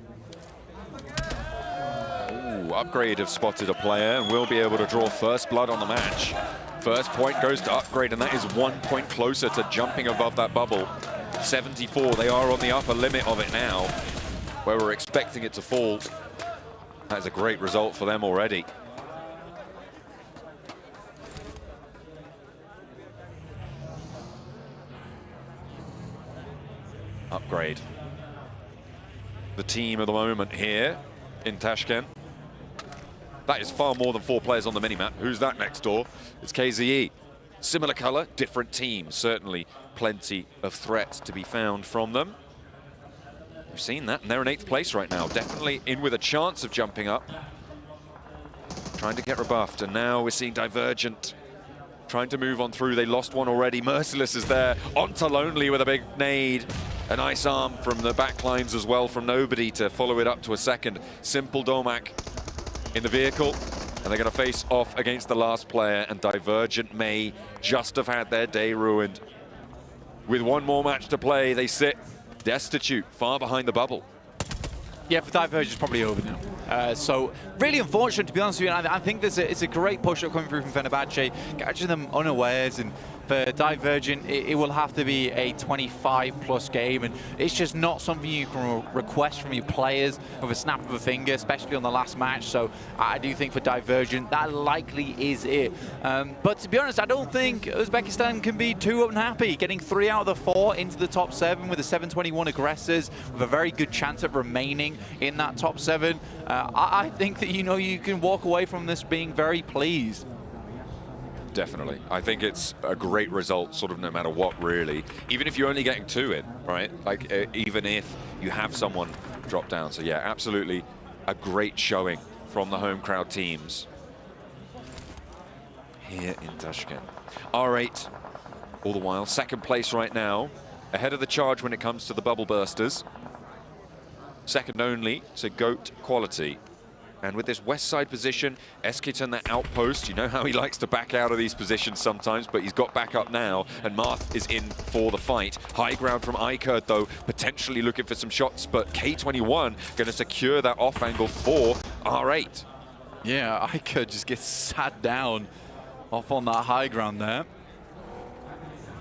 Ooh, Upgrade have spotted a player and will be able to draw first blood on the match. First point goes to Upgrade, and that is 1 point closer to jumping above that bubble. 74, they are on the upper limit of it now, where we're expecting it to fall. That is a great result for them already. Upgrade. The team of the moment here in Tashkent. That is far more than 4 players on the minimap. Who's that next door? It's KZE. Similar color, different team. Certainly plenty of threat to be found from them. We've seen that, and they're in 8th place right now. Definitely in with a chance of jumping up. Trying to get rebuffed, and now we're seeing Divergent trying to move on through. They lost one already. Merciless is there. Onto Lonely with a big nade. A nice arm from the back lines as well from Nobody to follow it up to a second. Simple Domak in the vehicle, and they're going to face off against the last player, and Divergent may just have had their day ruined. With one more match to play, they sit destitute, far behind the bubble. Yeah, for Divergent, it's probably over now. So really unfortunate, to be honest with you. I think it's a great push-up coming through from Fenerbahce, catching them unawares, and for Divergent, it will have to be a 25-plus game, and it's just not something you can request from your players with a snap of a finger, especially on the last match. So I do think for Divergent, that likely is it. But to be honest, I don't think Uzbekistan can be too unhappy, getting 3 out of the 4 into the top 7 with the 721 aggressors, with a very good chance of remaining in that top 7. I think that, you know, you can walk away from this being very pleased. Definitely. I think it's a great result, sort of no matter what, really. Even if you're only getting 2 in, right? Like, even if you have someone drop down. So, yeah, absolutely a great showing from the home crowd teams here in Tashkent. R8, all the while, second place right now, ahead of the charge when it comes to the bubble bursters. Second only to GOAT quality. And with this west side position, Eskit and the outpost, you know how he likes to back out of these positions sometimes, but he's got back up now, and Marth is in for the fight. High ground from AKE, though, potentially looking for some shots, but K21 going to secure that off angle for R8. Yeah, AKE just gets sat down off on that high ground there.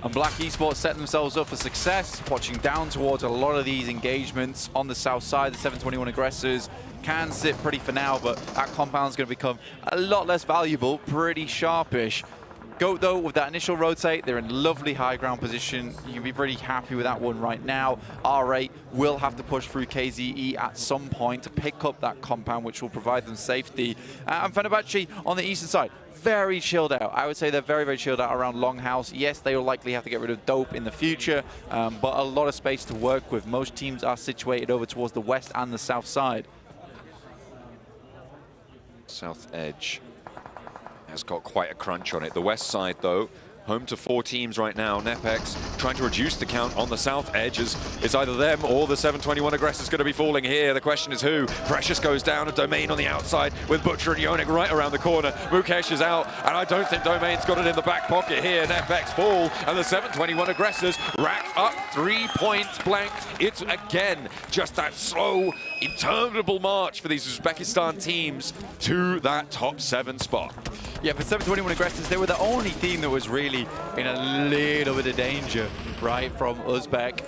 And Black Esports set themselves up for success, watching down towards a lot of these engagements on the south side. The 721 aggressors can sit pretty for now, but that compound's going to become a lot less valuable, pretty sharpish. GOAT, though, with that initial rotate, they're in lovely high ground position. You can be pretty happy with that one right now. R8 will have to push through KZE at some point to pick up that compound, which will provide them safety. And Fenerbahce on the eastern side, very chilled out. I would say they're very, very chilled out around Longhouse. Yes, they will likely have to get rid of Dope in the future, but a lot of space to work with. Most teams are situated over towards the west and the south side. South edge has got quite a crunch on it. The west side, though, home to 4 teams right now. Nepex trying to reduce the count on the south edge. It's either them or the 721 aggressors going to be falling here. The question is who. Precious goes down, a Domain on the outside with Butcher and Yonik right around the corner. Mukesh is out, and I don't think Domain's got it in the back pocket here. Nepex fall, and the 721 aggressors rack up 3 points blank. It's again just that slow, interminable march for these Uzbekistan teams to that top 7 spot. Yeah, for 721 aggressors, they were the only team that was really in a little bit of danger, right, from Uzbek.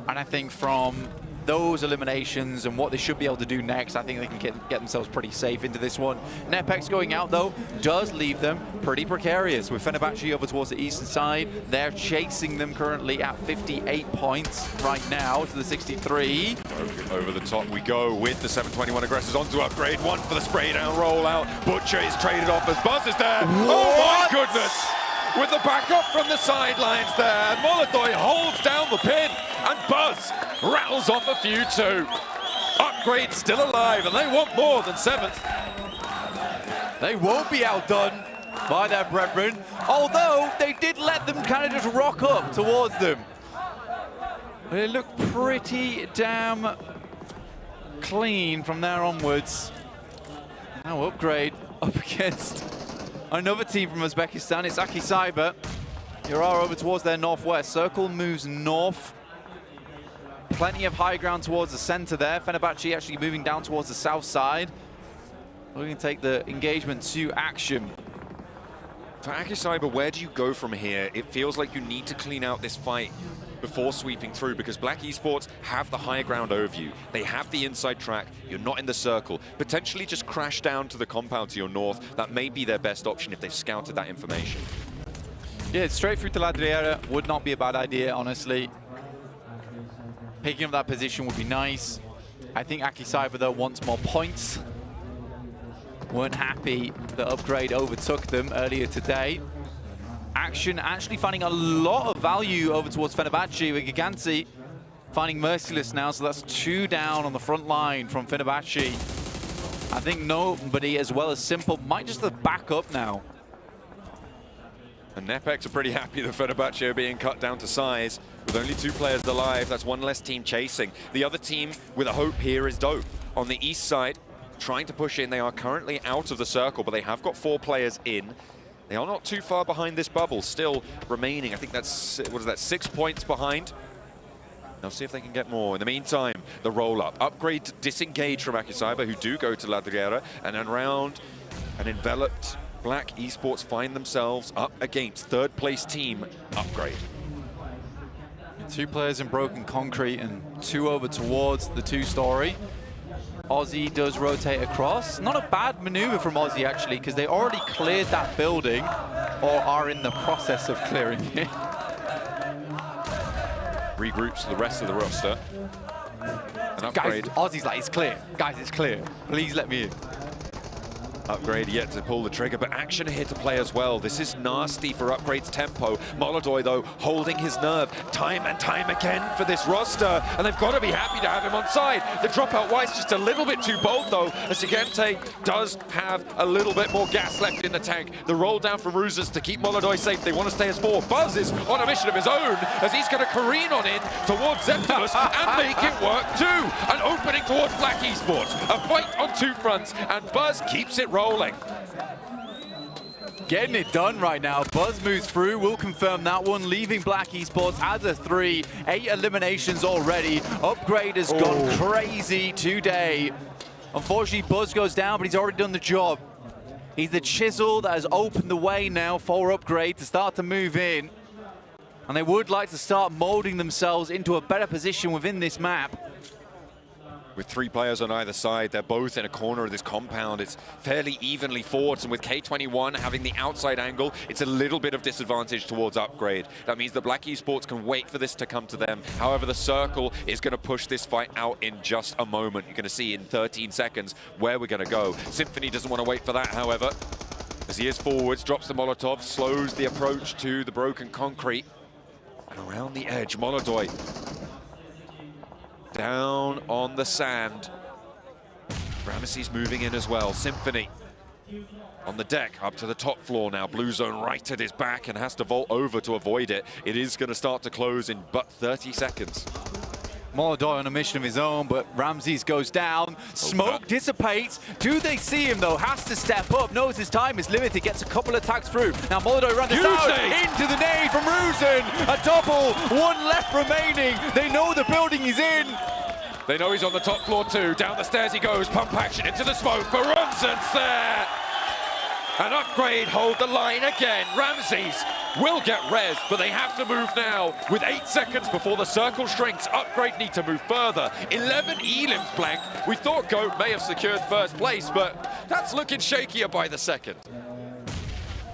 And I think from those eliminations and what they should be able to do next, I think they can get themselves pretty safe into this one. Nepex going out, though, does leave them pretty precarious. With Fenerbahce over towards the eastern side, they're chasing them currently at 58 points right now to the 63. Over the top we go with the 721 aggressors onto upgrade. 1 for the spray down rollout. Butcher is traded off as Buzz is there. What? Oh my goodness! With the backup from the sidelines there. Molodoy holds down the pin, and Buzz rattles off a few too. Upgrade still alive, and they want more than 7th. They won't be outdone by their brethren, although they did let them kind of just rock up towards them. They look pretty damn clean from there onwards. Now upgrade up against another team from Uzbekistan. It's AKE Cyber. Here are over towards their northwest. Circle moves north. Plenty of high ground towards the center there. Fenerbahce actually moving down towards the south side. We're going to take the engagement to action. For AKE Cyber, where do you go from here? It feels like you need to clean out this fight before sweeping through, because Black Esports have the high ground overview. They have the inside track. You're not in the circle. Potentially just crash down to the compound to your north. That may be their best option if they've scouted that information. Yeah, straight through to Ladriera would not be a bad idea, honestly. Picking up that position would be nice. I think AKE Cyber, though, wants more points. Weren't happy that Upgrade overtook them earlier today. Action actually finding a lot of value over towards Fenerbahce with Giganti finding Merciless now, so that's 2 down on the front line from Fenerbahce. I think nobody as well as Simple might just have back up now. And Nepex are pretty happy that Fenerbahce are being cut down to size. With only 2 players alive, that's 1 less team chasing. The other team with a hope here is Dope. On the east side, trying to push in. They are currently out of the circle, but they have got 4 players in. They are not too far behind this bubble, still remaining. I think that's, what is that, 6 points behind? Now see if they can get more. In the meantime, the roll-up. Upgrade disengage from AKE Cyber, who do go to La Guerra, and then round and enveloped Black Esports find themselves up against third place team Upgrade. 2 players in broken concrete and 2 over towards the 2-story. Aussie does rotate across. Not a bad maneuver from Aussie, actually, because they already cleared that building or are in the process of clearing it. Regroups the rest of the roster. An Upgrade. Guys, Aussie's like, it's clear. Guys, it's clear. Please let me in. Upgrade yet to pull the trigger, but action here to play as well. This is nasty for Upgrade's tempo. Molodoy, though, holding his nerve time and time again for this roster, and they've got to be happy to have him on side. The dropout wise just a little bit too bold, though, as Sigente does have a little bit more gas left in the tank. The roll down from Rusas to keep Molodoy safe. They want to stay as 4. Buzz is on a mission of his own, as he's going to careen on in towards Zeptimus and make it work too. An opening towards Black Esports. A fight on 2 fronts, and Buzz keeps it rolling. Getting it done right now. Buzz moves through. We'll confirm that one. Leaving Black Esports as a 3. 8 eliminations already. Upgrade has gone crazy today. Unfortunately, Buzz goes down, but he's already done the job. He's the chisel that has opened the way now for Upgrade to start to move in. And they would like to start molding themselves into a better position within this map. With 3 players on either side, they're both in a corner of this compound. It's fairly evenly fought, and with K21 having the outside angle, it's a little bit of disadvantage towards Upgrade. That means that Black Esports can wait for this to come to them. However, the circle is going to push this fight out in just a moment. You're going to see in 13 seconds where we're going to go. Symphony doesn't want to wait for that, however, as he is forwards, drops the Molotov, slows the approach to the broken concrete. And around the edge, Molodoy down on the sand. Ramesses moving in as well. Symphony on the deck, up to the top floor now. Blue zone right at his back and has to vault over to avoid it. It is going to start to close in but 30 seconds. Molodoy on a mission of his own, but Ramses goes down. Smoke dissipates. Do they see him, though? Has to step up. Knows his time is limited. Gets a couple attacks through. Now Molodoy runs out into the nade from Rusin. A double. 1 left remaining. They know the building he's in. They know he's on the top floor too. Down the stairs he goes. Pump action into the smoke. Barunzen's there. An Upgrade hold the line again. Ramses will get res, but they have to move now. With 8 seconds before the circle shrinks, Upgrade need to move further. 11 elims blank. We thought GOAT may have secured first place, but that's looking shakier by the second.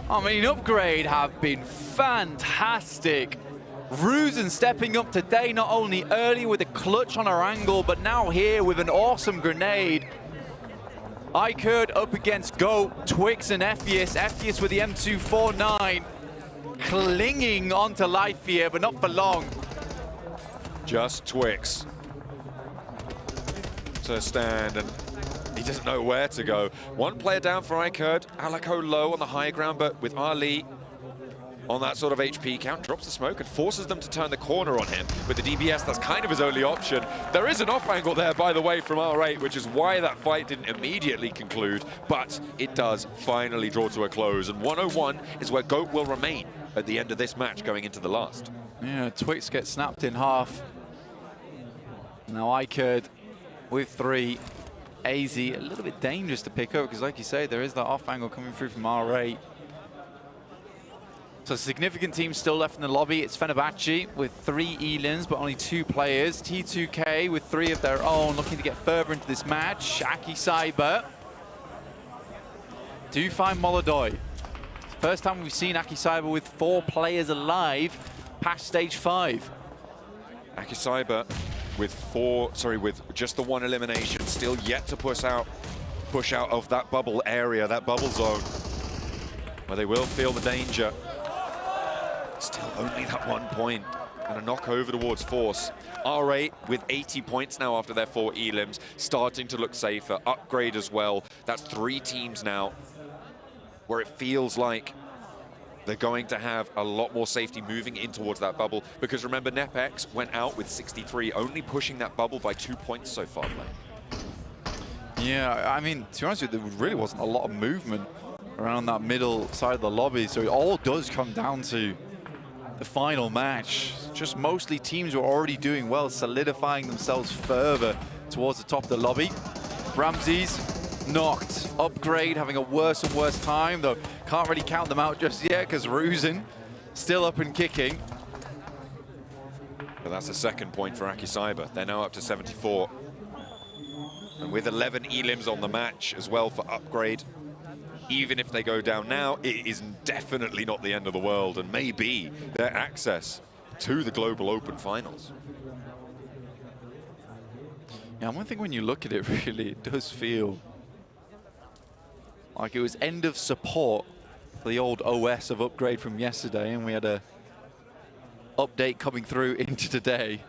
I mean, Upgrade have been fantastic. Rusin stepping up today, not only early with a clutch on Erangel, but now here with an awesome grenade. AKE up against GOAT, Twix and Ephius. Ephius with the M249. Clinging onto life here, but not for long. Just Twix to stand, and he doesn't know where to go. 1 player down for AKE. Alako low on the high ground, but with Ali on that sort of HP count, drops the smoke and forces them to turn the corner on him. With the DBS, that's kind of his only option. There is an off angle there, by the way, from R8, which is why that fight didn't immediately conclude, but it does finally draw to a close. And 101 is where GOAT will remain at the end of this match going into the last. Yeah, Twix gets snapped in half. Now AKE with 3. AZ a little bit dangerous to pick up, because like you say, there is that off angle coming through from R8. So significant teams still left in the lobby. It's Fenerbahce with 3 elims, but only 2 players. T2K with 3 of their own, looking to get further into this match. AKE Cyber do find Molodoy. First time we've seen AKE Cyber with 4 players alive past stage 5. AKE Cyber with just the 1 elimination, still yet to push out of that bubble area, that bubble zone, where they will feel the danger. Still only that 1 point and a knock over towards Force. R8 with 80 points now after their 4 elims, starting to look safer. Upgrade as well. That's 3 teams now where it feels like they're going to have a lot more safety moving in towards that bubble, because remember, NepX went out with 63, only pushing that bubble by 2 points so far, Blaine. Yeah, I mean, to be honest with you, there really wasn't a lot of movement around that middle side of the lobby, so it all does come down to the final match. Just mostly teams who are already doing well, solidifying themselves further towards the top of the lobby. Ramses knocked. Upgrade having a worse and worse time, though can't really count them out just yet because Ruzen still up and kicking. But that's a second point for AKE Cyber. They're now up to 74. And with 11 elims on the match as well for Upgrade, even if they go down now, it is definitely not the end of the world and maybe their access to the Global Open Finals. Yeah, one thing when you look at it, really, it does feel like it was end of support for the old OS of Upgrade from yesterday, and we had a update coming through into today.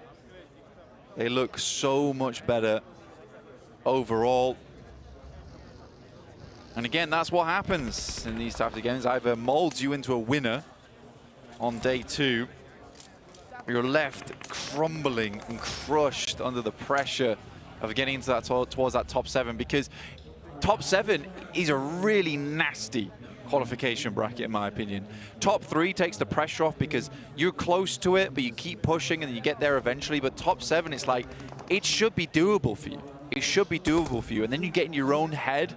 They look so much better overall. And again, that's what happens in these types of games. Either molds you into a winner on day 2, or you're left crumbling and crushed under the pressure of getting into that towards that top 7, because top 7 is a really nasty qualification bracket, in my opinion. Top 3 takes the pressure off because you're close to it, but you keep pushing and you get there eventually. But top 7, it's like, it should be doable for you. It should be doable for you. And then you get in your own head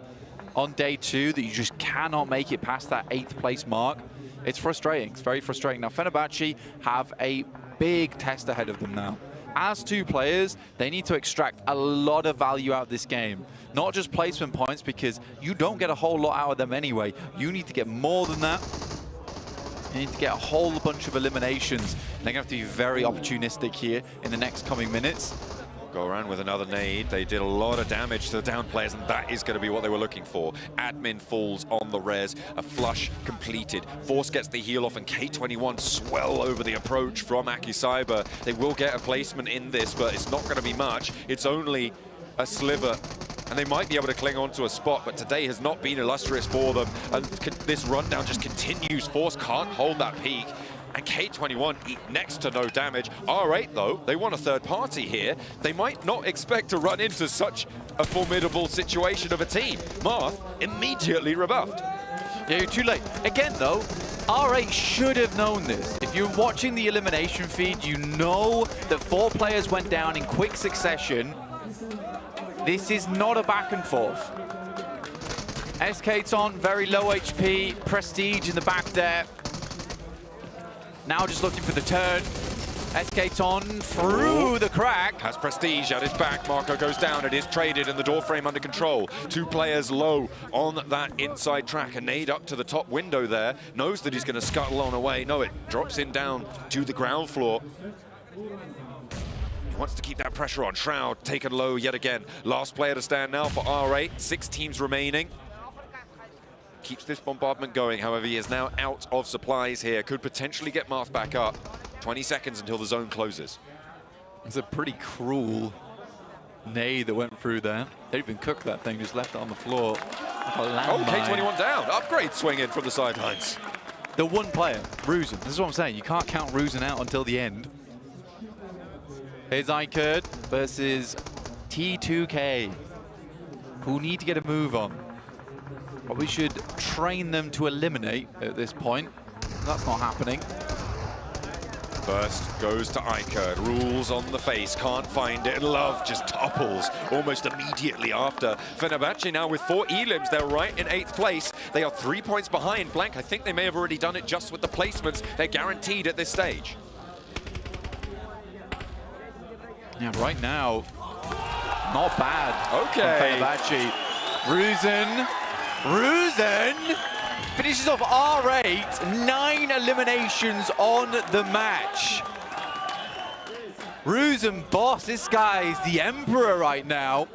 on day 2 that you just cannot make it past that 8th place mark. It's frustrating. It's very frustrating. Now, Fenerbahce have a big test ahead of them now. As 2 players, they need to extract a lot of value out of this game. Not just placement points, because you don't get a whole lot out of them anyway. You need to get more than that. You need to get a whole bunch of eliminations. They're going to have to be very opportunistic here in the next coming minutes. Go around with another nade. They did a lot of damage to the down players, and that is going to be what they were looking for. Admin falls on the res, a flush completed. Force gets the heal off, and K21 swell over the approach from AKE Cyber. They will get a placement in this, but it's not going to be much. It's only a sliver, and they might be able to cling on to a spot, but today has not been illustrious for them. And this rundown just continues. Force can't hold that peak. And K21 eat next to no damage. R8, though, they want a third party here. They might not expect to run into such a formidable situation of a team. Marth immediately rebuffed. Yeah, you're too late. Again, though, R8 should have known this. If you're watching the elimination feed, you know that 4 players went down in quick succession. This is not a back and forth. SK's on, very low HP. Prestige in the back there. Now just looking for the turn. SK's on through the crack. Has Prestige at his back. Marco goes down. It is traded and the door frame under control. 2 players low on that inside track. A nade up to the top window there. Knows that he's going to scuttle on away. No, it drops in down to the ground floor. He wants to keep that pressure on. Shroud taken low yet again. Last player to stand now for R8. 6 teams remaining. Keeps this bombardment going. However, he is now out of supplies here. Could potentially get Marth back up. 20 seconds until the zone closes. It's a pretty cruel nade that went through there. They didn't even cook that thing, just left it on the floor. Oh, K21 down. Upgrade swing in from the sidelines. The one player, Ruzen. This is what I'm saying. You can't count Ruzen out until the end. Here's AKE versus T2K, who need to get a move on. But we should train them to eliminate at this point. That's not happening. First goes to AKE. Rules on the face. Can't find it. Love just topples almost immediately after. Fenerbahce now with 4 elims. They're right in 8th place. They are 3 points behind Blank. I think they may have already done it just with the placements. They're guaranteed at this stage. Yeah, right now, not bad. Okay. Fenerbahce. Ruzen finishes off R8, 9 eliminations on the match. Ruzen boss, this guy is the emperor right now.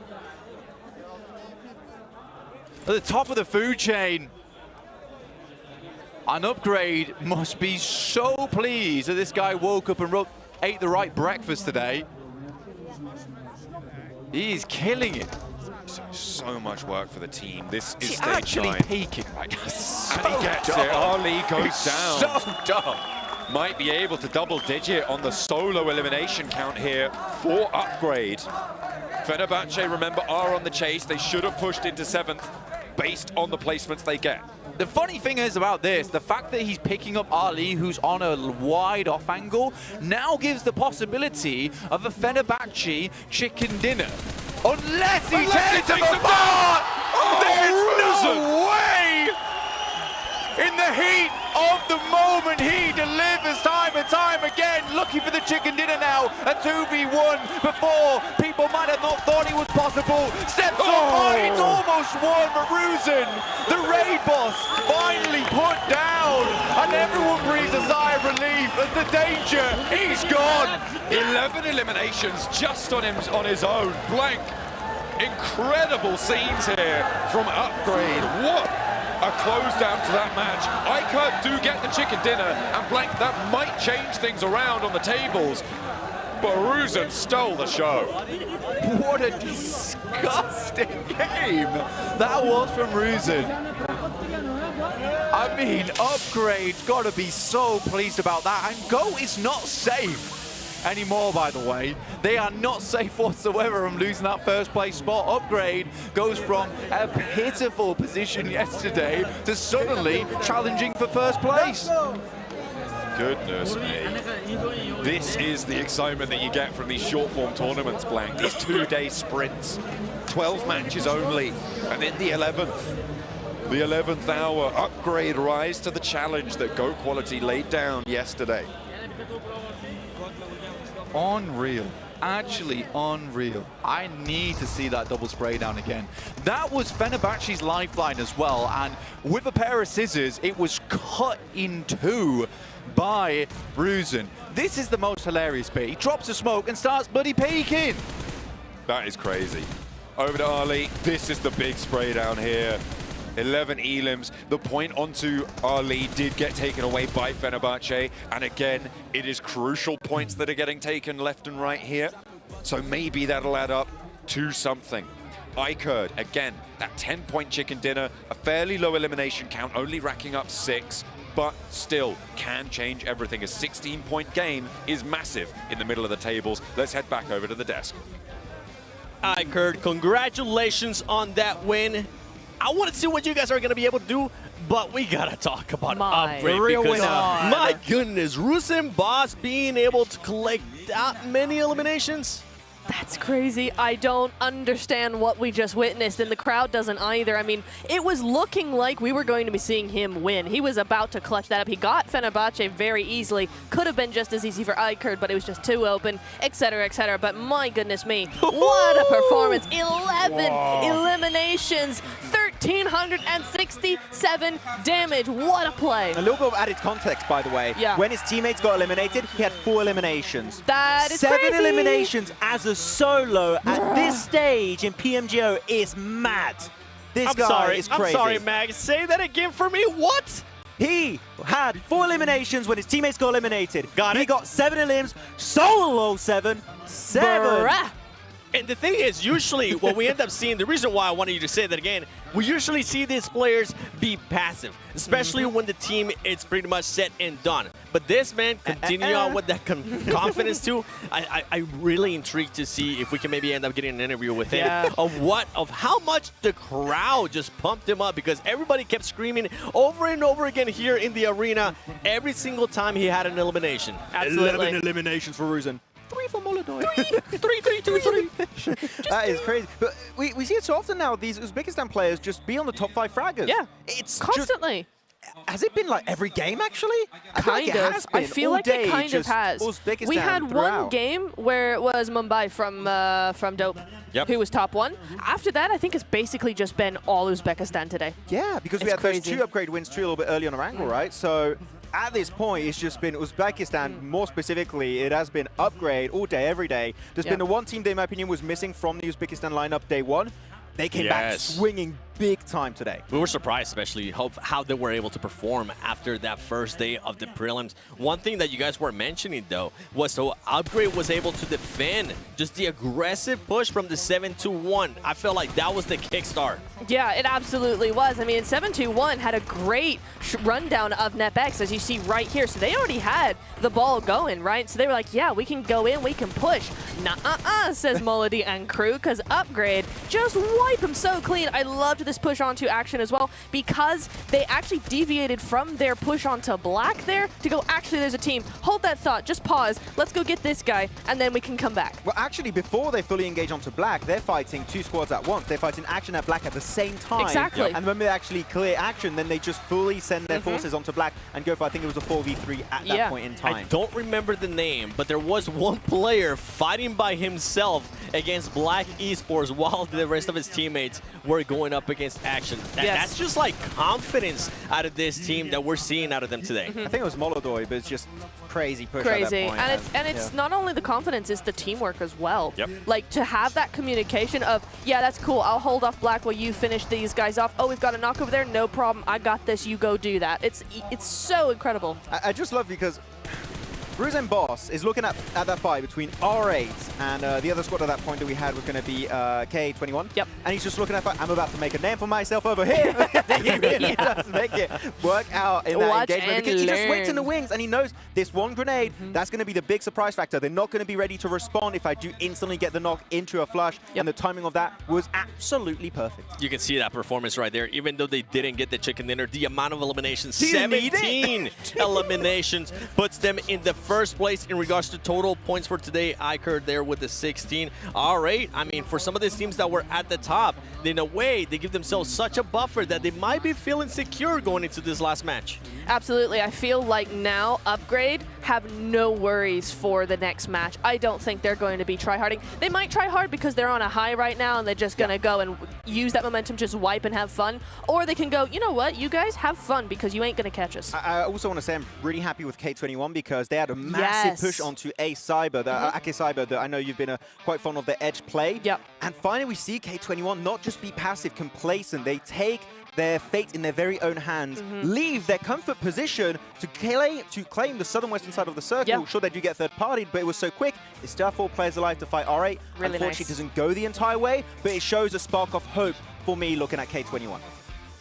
At the top of the food chain. An Upgrade must be so pleased that this guy woke up and ate the right breakfast today. He's killing it. So much work for the team. This is He's stage actually 9. peaking right now. So and he gets dumb. it. Ali goes It's down. so dumb. Might be able to double digit on the solo elimination count here for Upgrade. Fenerbahce, remember, are on the chase. They should have pushed into 7th based on the placements they get. The funny thing is about this, the fact that he's picking up Ali, who's on a wide off angle, now gives the possibility of a Fenerbahce chicken dinner. Unless he takes him apart! There's no way! In the heat of the moment, he delivers time and time again, looking for the chicken dinner now. A 2v1 before people might have not thought it was possible. Steps on, it's almost won, but Ruzin, the raid boss, finally put down. And everyone breathes a sigh of relief as the danger, he's gone. 11 eliminations just on his own. Blank, incredible scenes here from Upgrade. What a close down to that match. AKE do get the chicken dinner, and Blank, that might change things around on the tables. But Ruzin stole the show. What a disgusting game that was from Ruzin. I mean, Upgrade's got to be so pleased about that. And Go is not safe anymore, by the way. They are not safe whatsoever from losing that first place spot. Upgrade goes from a pitiful position yesterday to suddenly challenging for first place. Goodness me. This is the excitement that you get from these short form tournaments, Blank. These 2-day sprints. 12 matches only. And in the 11th hour, Upgrade rise to the challenge that Go Quality laid down yesterday. Unreal. Actually unreal. I need to see that double spray down again. That was Fenerbahce's lifeline as well, and with a pair of scissors, it was cut in two by Ruzin. This is the most hilarious bit. He drops a smoke and starts bloody peeking. That is crazy. Over to Ali. This is the big spray down here. 11 elims. The point onto Ali did get taken away by Fenerbahce. And again, it is crucial points that are getting taken left and right here. So maybe that'll add up to something. AKE, again, that 10-point chicken dinner, a fairly low elimination count, only racking up 6, but still can change everything. A 16-point gain is massive in the middle of the tables. Let's head back over to the desk. AKE, congratulations on that win. I want to see what you guys are going to be able to do, but we got to talk about Upgrade. real because, winner. my goodness, Ruzin Boss being able to collect that many eliminations. That's crazy. I don't understand what we just witnessed, and the crowd doesn't either. I mean, it was looking like we were going to be seeing him win. He was about to clutch that up. He got Fenerbahce very easily. Could have been just as easy for AKE, but it was just too open, etc., etc. But my goodness me, what a performance. 11 eliminations, 1,367 damage. What a play. A little bit of added context, by the way. Yeah. When his teammates got eliminated, he had 4 eliminations. That is 7 crazy. eliminations as a solo at this stage in PMGO is mad. This guy is crazy. I'm sorry, Mag. Say that again for me. What? He had 4 eliminations when his teammates got eliminated. Got it. He got 7 elims, solo 7. Bruh. And the thing is, usually what we end up seeing, the reason why I wanted you to say that again, we usually see these players be passive, especially when the team is pretty much set and done. But this man, continue on with that confidence too. I'm really intrigued to see if we can maybe end up getting an interview with him of how much the crowd just pumped him up, because everybody kept screaming over and over again here in the arena every single time he had an elimination. Absolutely. 11 eliminations for Ruzin. 3 for Molodoi. 3. That is crazy. But we see it so often now, these Uzbekistan players just be on the top 5 fraggers. Yeah, it's constantly. Has it been like every game, actually? Kind of. I feel like it kind of has. Uzbekistan We had throughout. one game where it was Mumbai from Dope, who was top 1. After that, I think it's basically just been all Uzbekistan today. Yeah, because we had those 2 upgrade wins too a little bit early on Erangel, right? So at this point, it's just been Uzbekistan, more specifically, it has been Upgrade all day, every day. There's been the one team that, in my opinion, was missing from the Uzbekistan lineup day 1. They came back swinging big time today. We were surprised, especially how they were able to perform after that first day of the prelims. One thing that you guys were mentioning, though, was how Upgrade was able to defend just the aggressive push from the 7-2-1. I felt like that was the kickstart. Yeah, it absolutely was. I mean, 7-2-1 had a great rundown of NepX, as you see right here. So they already had the ball going, right? So they were like, yeah, we can go in, we can push. Nuh-uh-uh, says Molody and crew, because Upgrade just wipe him so clean. I loved this push onto action as well, because they actually deviated from their push onto black there to go, actually, there's a team. Hold that thought, just pause. Let's go get this guy, and then we can come back. Well, actually, before they fully engage onto black, they're fighting two squads at once. They're fighting action at black at the same time. Exactly. And when they actually clear action, then they just fully send their forces onto black and go for, I think it was a 4v3 at that point in time. I don't remember the name, but there was one player fighting by himself against Black Esports while the rest of his teammates were going up against action. That's just like confidence out of this team that we're seeing out of them today. I think it was Molodoy, but it's just crazy push Crazy. at that point. And it's not only the confidence, it's the teamwork as well. Yep. Like, to have that communication of, yeah, that's cool, I'll hold off black while you finish these guys off. Oh, we've got a knock over there, no problem, I got this, you go do that. It's so incredible. I just love because Bruce and Boss is looking at that fight between R8 and the other squad at that point that we had was going to be K21. Yep. And he's just looking at I'm about to make a name for myself over here. He really does make it work out in that Watch engagement because and he just waits in the learn. wings and he knows this one grenade, that's going to be the big surprise factor. They're not going to be ready to respond if I do instantly get the knock into a flush. And the timing of that was absolutely perfect. You can see that performance right there. Even though they didn't get the chicken dinner, the amount of eliminations, Didn't need it. 17 eliminations, puts them in the first place in regards to total points for today. AKE there with the 16. All right, I mean, for some of these teams that were at the top, in a way, they give themselves such a buffer that they might be feeling secure going into this last match. Absolutely. I feel like now Upgrade have no worries for the next match. I don't think they're going to be tryharding. They might try hard because they're on a high right now and they're just going to go and use that momentum, just wipe and have fun. Or they can go, you know what, you guys have fun because you ain't going to catch us. I also want to say I'm really happy with K21 because they had a massive push onto AKE Cyber that I know you've been quite fond of the edge play. Yep. And finally we see K21 not just be passive, complacent. They take their fate in their very own hands, leave their comfort position to claim the southern western side of the circle. Sure, they do get third partied, but it was so quick. It's still 4 players alive to fight R8. Really Unfortunately, nice. it doesn't go the entire way, but it shows a spark of hope for me looking at K21.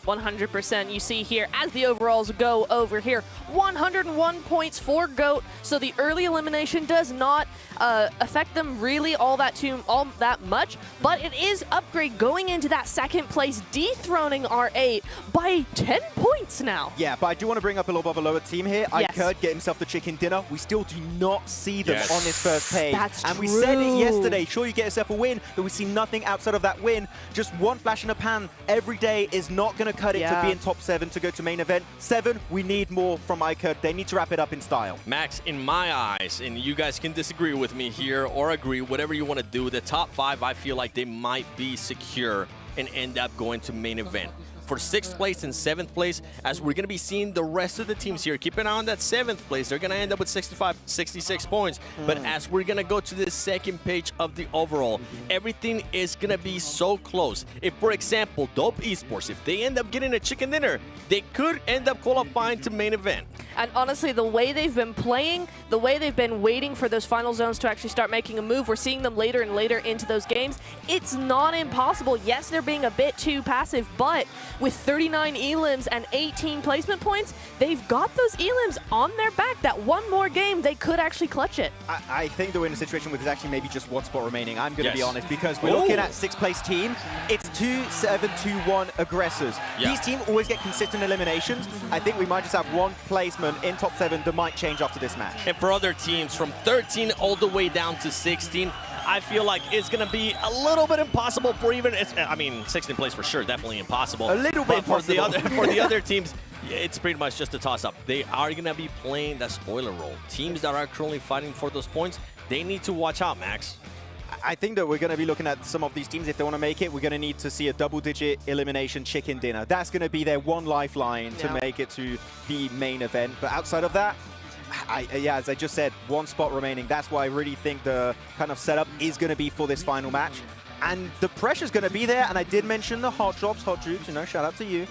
100%. You see here, as the overalls go over here, 101 points for GOAT. So the early elimination does not affect them really all that much, but it is Upgrade going into that second place, dethroning R8 by 10 points now. Yeah, but I do want to bring up a little bit of a lower team here. Yes. AKE get himself the chicken dinner. We still do not see them on this first page. That's and true. we said it yesterday. Sure, you get yourself a win, but we see nothing outside of that win. Just one flash in a pan every day is not going to cut it to be in top 7 to go to main event. 7, we need more from AKE. They need to wrap it up in style. Max, in my eyes, and you guys can disagree with me here or agree, whatever you want to do, the top 5, I feel like they might be secure and end up going to main event. For 6th place and 7th place, as we're going to be seeing the rest of the teams here, keep an eye on that 7th place. They're going to end up with 66 points. But as we're going to go to the second page of the overall, everything is going to be so close. If, for example, Dope Esports, if they end up getting a chicken dinner, they could end up qualifying to main event. And honestly, the way they've been playing, the way they've been waiting for those final zones to actually start making a move, we're seeing them later and later into those games. It's not impossible. Yes, they're being a bit too passive, but with 39 elims and 18 placement points, they've got those elims on their back. That one more game, they could actually clutch it. I think they're in a situation where there's actually maybe just one spot remaining. I'm going to be honest, because we're looking at 6th place team. It's 2-7-2-1 aggressors. These teams always get consistent eliminations. I think we might just have one placement in top 7 that might change after this match. And for other teams, from 13 all the way down to 16, I feel like it's going to be a little bit impossible for even, 16th place for sure, definitely impossible. A little bit for the impossible. other teams, it's pretty much just a toss-up. They are going to be playing that spoiler role. Teams that are currently fighting for those points, they need to watch out, Max. I think that we're going to be looking at some of these teams. If they want to make it, we're going to need to see a double-digit elimination chicken dinner. That's going to be their one lifeline to make it to the main event. But outside of that, as I just said, one spot remaining. That's why I really think the kind of setup is going to be for this final match. And the pressure's going to be there, and I did mention the hot drops, hot jukes, you know, shout out to you.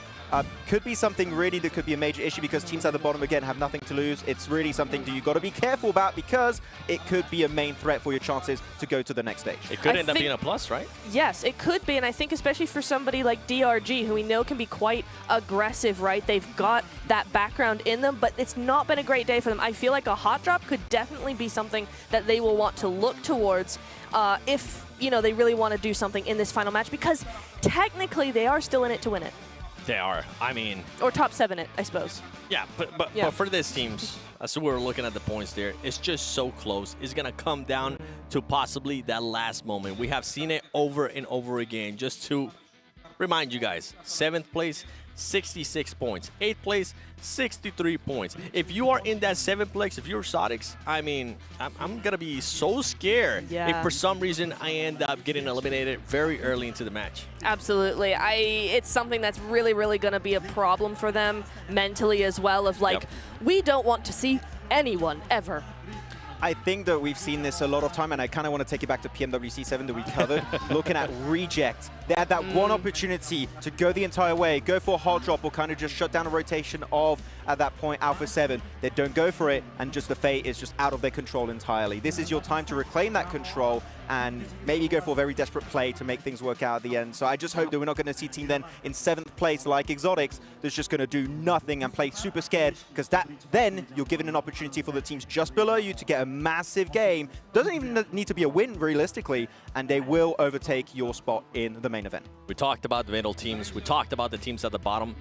Could be something really that could be a major issue because teams at the bottom, again, have nothing to lose. It's really something that you've got to be careful about because it could be a main threat for your chances to go to the next stage. It could end up being a plus, right? Yes, it could be, and I think especially for somebody like DRG, who we know can be quite aggressive, right? They've got that background in them, but it's not been a great day for them. I feel like a hot drop could definitely be something that they will want to look towards if, you know, they really want to do something in this final match, because technically they are still in it to win it. They are. I mean... Or top 7 it, I suppose. Yeah, but for these teams, as we're looking at the points there, it's just so close. It's going to come down to possibly that last moment. We have seen it over and over again. Just to remind you guys, 7th place, 66 points. 8th place, 63 points. If you are in that 7th place, if you're Sodics, I mean, I'm going to be so scared if for some reason I end up getting eliminated very early into the match. Absolutely. It's something that's really, really going to be a problem for them mentally as well, of like, we don't want to see anyone ever. I think that we've seen this a lot of time, and I kind of want to take it back to PMWC7 that we covered, looking at reject. They had that one opportunity to go the entire way, go for a hard drop, or kind of just shut down a rotation of, at that point, Alpha 7. They don't go for it, and just the fate is just out of their control entirely. This is your time to reclaim that control and maybe go for a very desperate play to make things work out at the end. So I just hope that we're not going to see team then in 7th place like Exotics that's just going to do nothing and play super scared, because then you're given an opportunity for the teams just below you to get a massive game. Doesn't even need to be a win realistically, and they will overtake your spot in the main event. We talked about the middle teams. We talked about the teams at the bottom.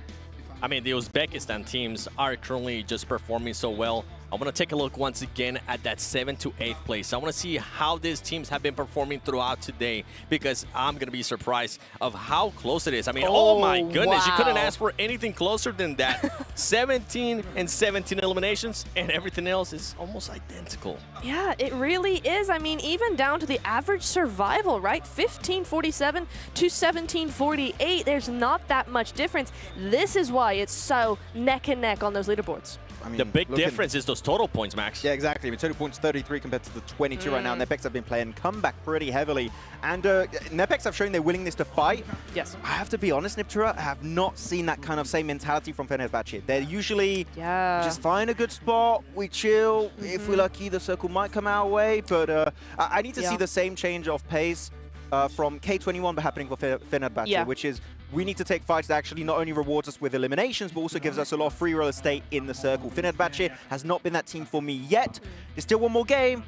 I mean, the Uzbekistan teams are currently just performing so well. I want to take a look once again at that 7th to 8th place. I want to see how these teams have been performing throughout today, because I'm going to be surprised of how close it is. I mean, oh my goodness, you couldn't ask for anything closer than that. 17 and 17 eliminations, and everything else is almost identical. Yeah, it really is. I mean, even down to the average survival, right? 1547 to 1748. There's not that much difference. This is why it's so neck and neck on those leaderboards. I mean, the big difference is those total points, Max. Yeah, exactly. I mean, total points 33 compared to the 22 right now. Nepex have been playing comeback pretty heavily. And Nepex have shown their willingness to fight. Yes. I have to be honest, Niptura, I have not seen that kind of same mentality from Fenerbahce. They're usually just find a good spot, we chill. If we're lucky, the circle might come our way. But I need to see the same change of pace from K21 but happening for Fenerbahce, which is we need to take fights that actually not only rewards us with eliminations, but also gives us a lot of free real estate in the circle. Fenerbahce has not been that team for me yet. There's still one more game.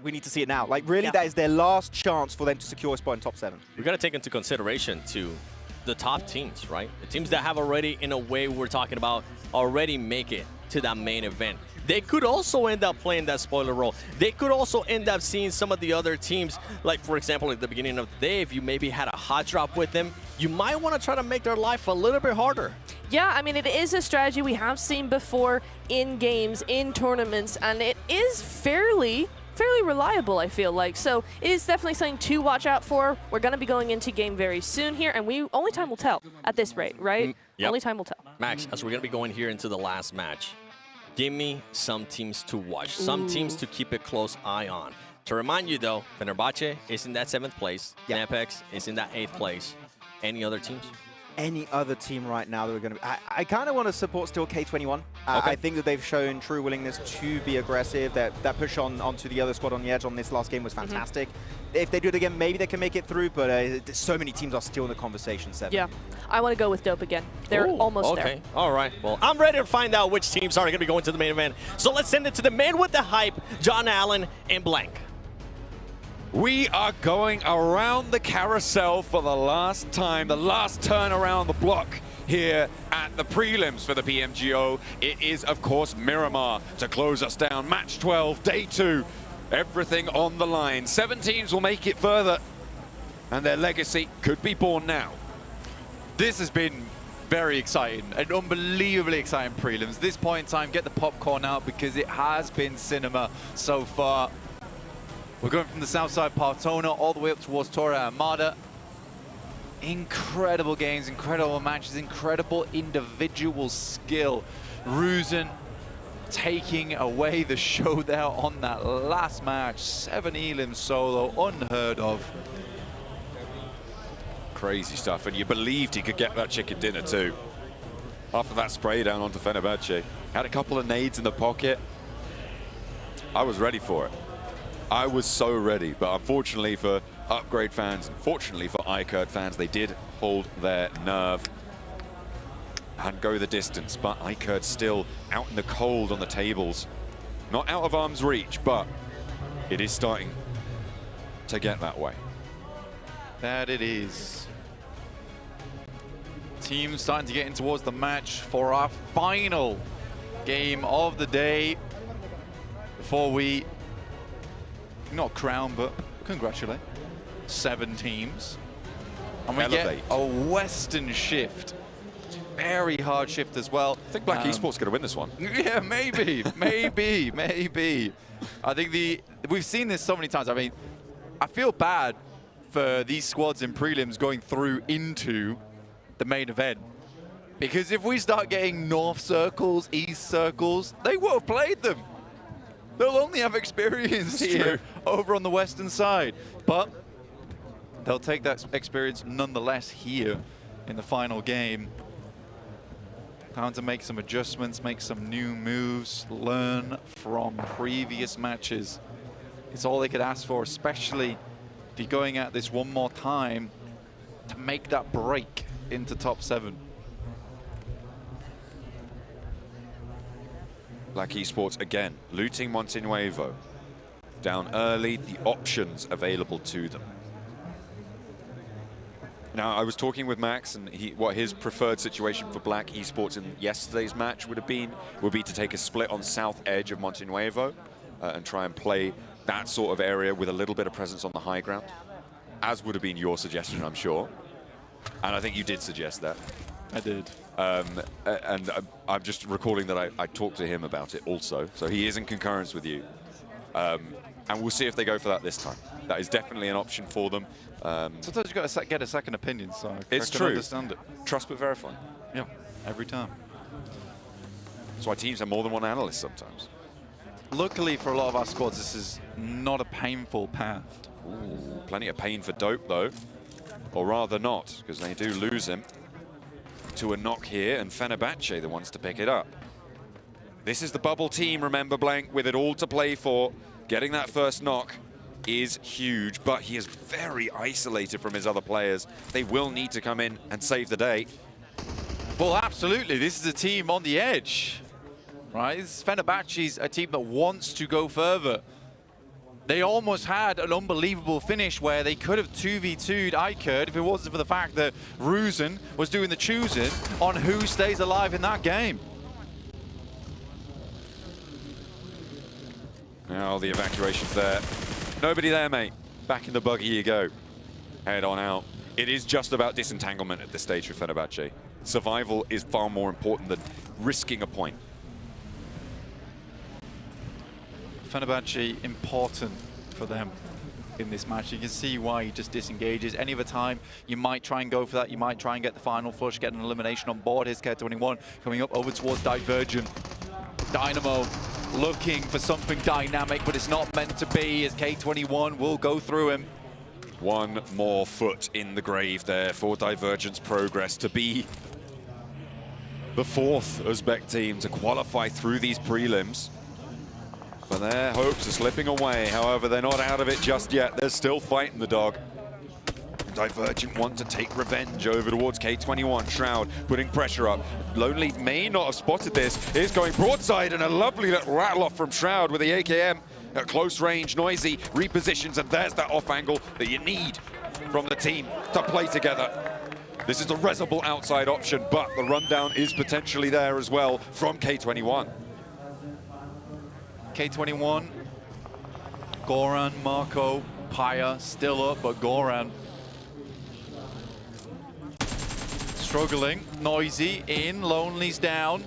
We need to see it now. Like, really, that is their last chance for them to secure a spot in top 7. We've got to take into consideration, too, the top teams, right? The teams that have already, in a way we're talking about, already make it to that main event. They could also end up playing that spoiler role. They could also end up seeing some of the other teams, like, for example, at the beginning of the day, if you maybe had a hot drop with them, you might want to try to make their life a little bit harder. Yeah, I mean, it is a strategy we have seen before in games, in tournaments, and it is fairly reliable, I feel like. So it is definitely something to watch out for. We're going to be going into game very soon here, and only time will tell at this rate, right? Only time will tell. Max, as we're going to be going here into the last match, give me some teams to watch, some teams to keep a close eye on. To remind you, though, Fenerbahce is in that 7th place. Nepex is in that 8th place. Any other teams? Any other team right now that we're going to be... I kind of want to support still K21. I think that they've shown true willingness to be aggressive. That push onto the other squad on the edge on this last game was fantastic. If they do it again, maybe they can make it through, but so many teams are still in the conversation, 7. Yeah, I want to go with Dope again. They're almost there. Okay, all right. Well, I'm ready to find out which teams are going to be going to the main event. So let's send it to the man with the hype, John Allen and Blank. We are going around the carousel for the last time, the last turn around the block here at the prelims for the PMGO. It is, of course, Miramar to close us down. Match 12, day 2. Everything on the line. 7 teams will make it further, and their legacy could be born now. This has been very exciting, an unbelievably exciting prelims. This point in time, get the popcorn out because it has been cinema so far. We're going from the south side Partona all the way up towards Torre Armada. Incredible games, incredible matches, incredible individual skill. Ruzen taking away the show there on that last match. 7 elims solo, unheard of. crazy stuff, and you believed he could get that chicken dinner too. After that spray down onto Fenerbahce. Had a couple of nades in the pocket. I was ready for it. I was so ready, but unfortunately for Upgrade fans, fortunately for AKE fans, they did hold their nerve and go the distance, but AKE still out in the cold on the tables. Not out of arm's reach, but it is starting to get that way. That it is. Team starting to get in towards the match for our final game of the day before we not crown but congratulate 7 teams. And we Elevate. get a Western shift. Very hard shift as well. I think Black Esports going to win this one. Yeah, maybe, maybe. I think we've seen this so many times. I mean, I feel bad for these squads in prelims going through into the main event. Because if we start getting north circles, east circles, they will have played them. They'll only have experience here over on the western side. But they'll take that experience nonetheless here in the final game. Time to make some adjustments, make some new moves, learn from previous matches. It's all they could ask for, especially if you're going at this one more time to make that break into top 7. Black Esports again, looting Montenuevo. Down early, the options available to them. Now, I was talking with Max, and what his preferred situation for Black Esports in yesterday's match would be to take a split on south edge of Montenuevo and try and play that sort of area with a little bit of presence on the high ground, as would have been your suggestion, I'm sure. And I think you did suggest that. I did. And I'm just recalling that I talked to him about it also, so he is in concurrence with you. And we'll see if they go for that this time. That is definitely an option for them. Sometimes you've got to get a second opinion, so it's I can true. understand it. Trust but verify. Yeah, every time. That's why teams have more than one analyst sometimes. Luckily for a lot of our squads, this is not a painful path. Ooh, plenty of pain for Dope, though. Or rather not, because they do lose him to a knock here, and Fenerbahce the ones to pick it up. This is the bubble team, remember, Blank, with it all to play for. Getting that first knock is huge, but he is very isolated from his other players. They will need to come in and save the day. Well, absolutely. This is a team on the edge, right? Fenerbahce's a team that wants to go further. They almost had an unbelievable finish where they could have 2v2'd AKE if it wasn't for the fact that Ruzen was doing the choosing on who stays alive in that game. Now the evacuation's there. Nobody there, mate. Back in the buggy you go. Head on out. It is just about disentanglement at this stage for Fenerbahce. Survival is far more important than risking a point. Fenerbahce important for them in this match. You can see why he just disengages. Any other time, you might try and go for that. You might try and get the final flush, get an elimination on board. Here's K21 coming up over towards Divergent. Dynamo looking for something dynamic, but it's not meant to be, as K21 will go through him. One more foot in the grave there for Divergent's progress to be the 4th Uzbek team to qualify through these prelims. But their hopes are slipping away. However, they're not out of it just yet. They're still fighting the dog. Divergent want to take revenge over towards K21. Shroud putting pressure up. Lonely may not have spotted this. Is going broadside, and a lovely little rattle off from Shroud with the AKM at close range. Noisy repositions, and there's that off angle that you need from the team to play together. This is the resible outside option, but the rundown is potentially there as well from K21. K21, Goran, Marco, Paya still up, but Goran struggling. Noisy in, Lonely's down.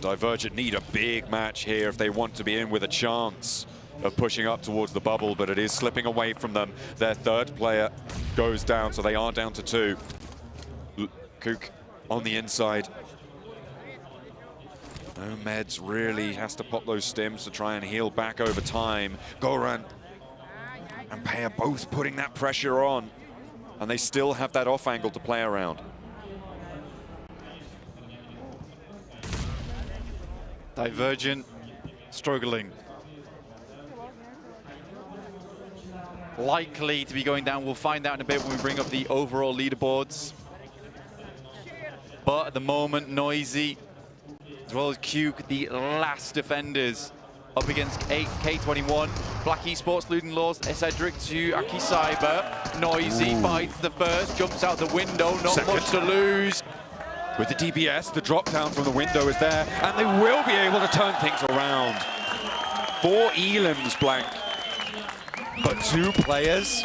Divergent need a big match here if they want to be in with a chance of pushing up towards the bubble, but it is slipping away from them. Their 3rd player goes down, so they are down to 2. Kook on the inside. No meds, really has to pop those stims to try and heal back over time. Goran and Pay are both putting that pressure on, and they still have that off angle to play around. Divergent, struggling. Likely to be going down. We'll find out in a bit when we bring up the overall leaderboards. But at the moment, Noisy, as well as Cuke, the last defenders up against K21. Black Esports losing lost Cedric to AKE Cyber. Noisy finds the first, jumps out the window, not much to lose. With the DBS, the drop down from the window is there, and they will be able to turn things around. 4 elims, Blank. But 2 players,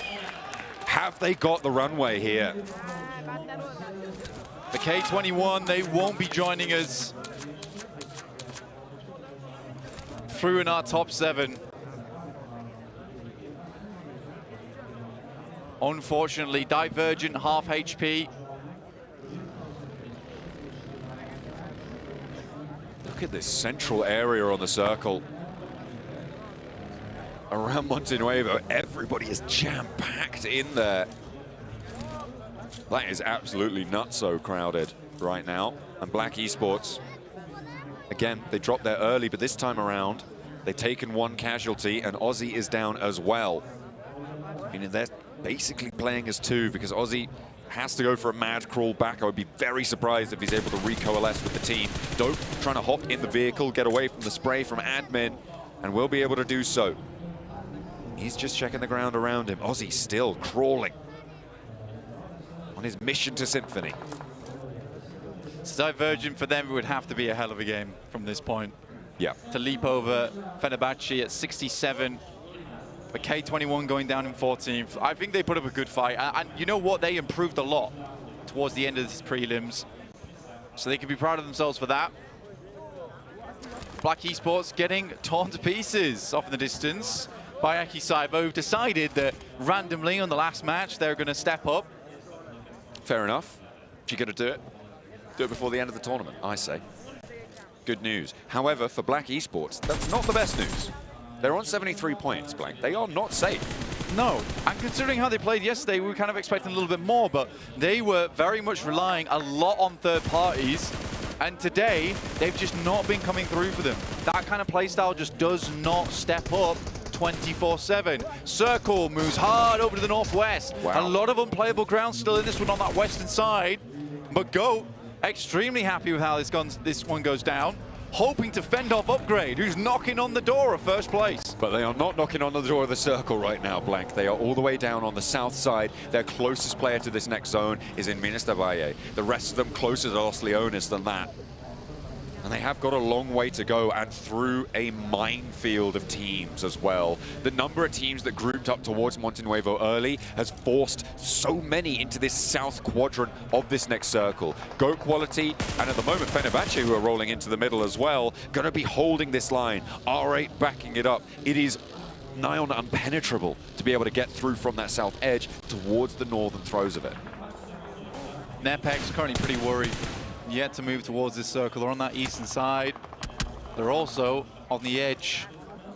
have they got the runway here? The K21, they won't be joining us through in our top 7. Unfortunately, Divergent, half HP. Look at this central area on the circle. Around Montenuevo, everybody is jam-packed in there. That is absolutely nutso crowded right now. And Black Esports, again, they dropped there early, but this time around, they've taken 1 casualty, and Aussie is down as well. Meaning they're basically playing as 2, because Aussie has to go for a mad crawl back. I would be very surprised if he's able to recoalesce with the team. Dope trying to hop in the vehicle, get away from the spray from admin, and will be able to do so. He's just checking the ground around him. Aussie still crawling on his mission to Symphony. It's Divergent for them. It would have to be a hell of a game from this point. Yeah. To leap over Fenerbahce at 67. But K21 going down in 14th. I think they put up a good fight. And you know what? They improved a lot towards the end of this prelims. So they can be proud of themselves for that. Black Esports getting torn to pieces off in the distance by AKE Cyber, who've decided that randomly on the last match they're going to step up. Fair enough. If you're going to do it before the end of the tournament, I say. Good news. However, for Black Esports, that's not the best news. They're on 73 points, Blank. They are not safe. No, and considering how they played yesterday, we were kind of expecting a little bit more, but they were very much relying a lot on third parties, and today, they've just not been coming through for them. That kind of playstyle just does not step up 24/7. Circle moves hard over to the northwest. Wow. A lot of unplayable ground still in this one on that western side, but Go extremely happy with how this one goes down, hoping to fend off Upgrade, who's knocking on the door of first place. But they are not knocking on the door of the circle right now, Blank. They are all the way down on the south side. Their closest player to this next zone is in Minas Valle. The rest of them closer to Los Leones than that. And they have got a long way to go, and through a minefield of teams as well. The number of teams that grouped up towards Montenuevo early has forced so many into this south quadrant of this next circle. Go Quality, and at the moment Fenerbahce, who are rolling into the middle as well, going to be holding this line. R8 backing it up. It is nigh on impenetrable to be able to get through from that south edge towards the northern throes of it. Nepek's currently pretty worried. Yet to move towards this circle. They're on that eastern side. They're also on the edge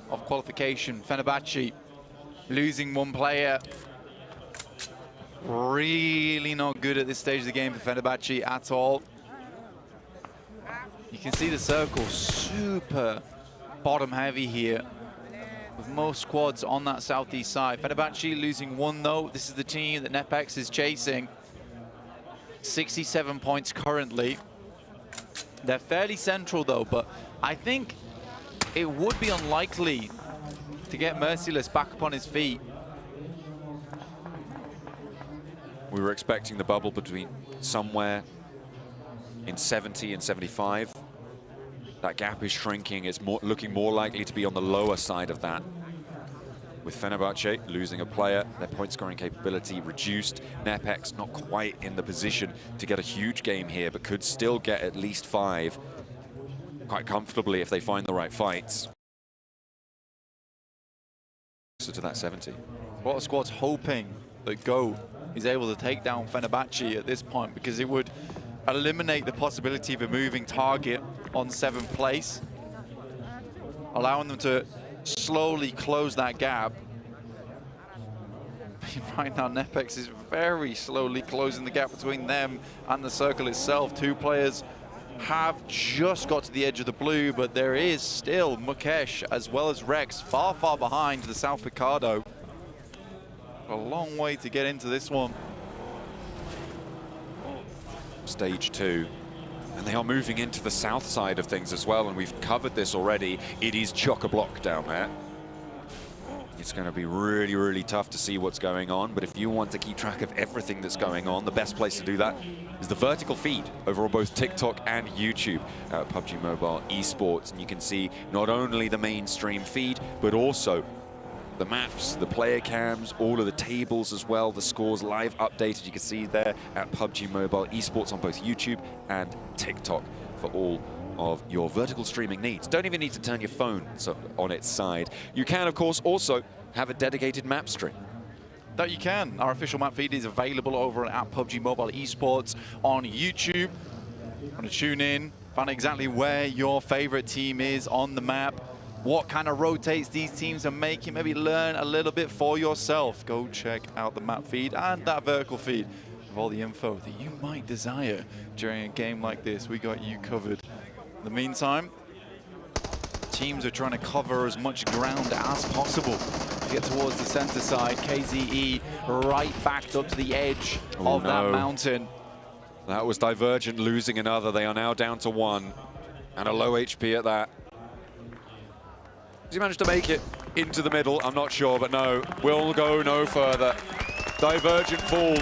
of qualification. Fenerbahce losing 1 player. Really not good at this stage of the game for Fenerbahce at all. You can see the circle super bottom heavy here, with most squads on that southeast side. Fenerbahce losing 1 though. This is the team that Nepex is chasing. 67 points currently. They're fairly central though, but I think it would be unlikely to get Merciless back upon his feet. We were expecting the bubble between somewhere in 70 and 75. That gap is shrinking. It's looking more likely to be on the lower side of that. With Fenerbahce losing a player, their point scoring capability reduced. Nepex not quite in the position to get a huge game here, but could still get at least 5 quite comfortably if they find the right fights. So to that 70. What a squad's hoping that Go is able to take down Fenerbahce at this point, because it would eliminate the possibility of a moving target on 7th place, allowing them to slowly close that gap. Right now, Nepex is very slowly closing the gap between them and the circle itself. Two players have just got to the edge of the blue, but there is still Mukesh as well as Rex far, far behind the South Picardo. A long way to get into this one. Stage 2. And they are moving into the south side of things as well, and we've covered this already. It is chock-a-block down there. It's going to be really, really tough to see what's going on, but if you want to keep track of everything that's going on, the best place to do that is the vertical feed over on both TikTok and YouTube at PUBG Mobile Esports. And you can see not only the mainstream feed, but also the maps, the player cams, all of the tables as well, the scores live updated. You can see there at PUBG Mobile Esports on both YouTube and TikTok for all of your vertical streaming needs. Don't even need to turn your phone on its side. You can, of course, also have a dedicated map stream. That you can. Our official map feed is available over at PUBG Mobile Esports on YouTube. Want to tune in, find exactly where your favorite team is on the map, what kind of rotates these teams are making, maybe learn a little bit for yourself. Go check out the map feed and that vertical feed of all the info that you might desire during a game like this. We got you covered. In the meantime, teams are trying to cover as much ground as possible to get towards the center side. KZE right backed up to the edge of that mountain. That was Divergent losing another. They are now down to 1 and a low HP at that. Does he manage to make it into the middle? I'm not sure, but no, will go no further. Divergent fall.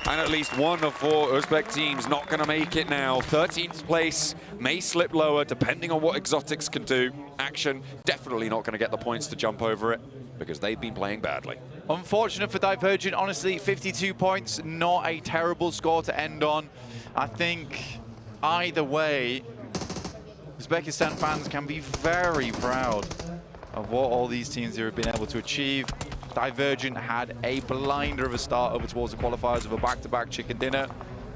And at least one of 4 Uzbek teams not going to make it now. 13th place may slip lower depending on what Exotics can do. Action definitely not going to get the points to jump over it because they've been playing badly. Unfortunate for Divergent, honestly, 52 points, not a terrible score to end on. I think either way, Uzbekistan fans can be very proud of what all these teams here have been able to achieve. Divergent had a blinder of a start over towards the qualifiers of a back-to-back chicken dinner,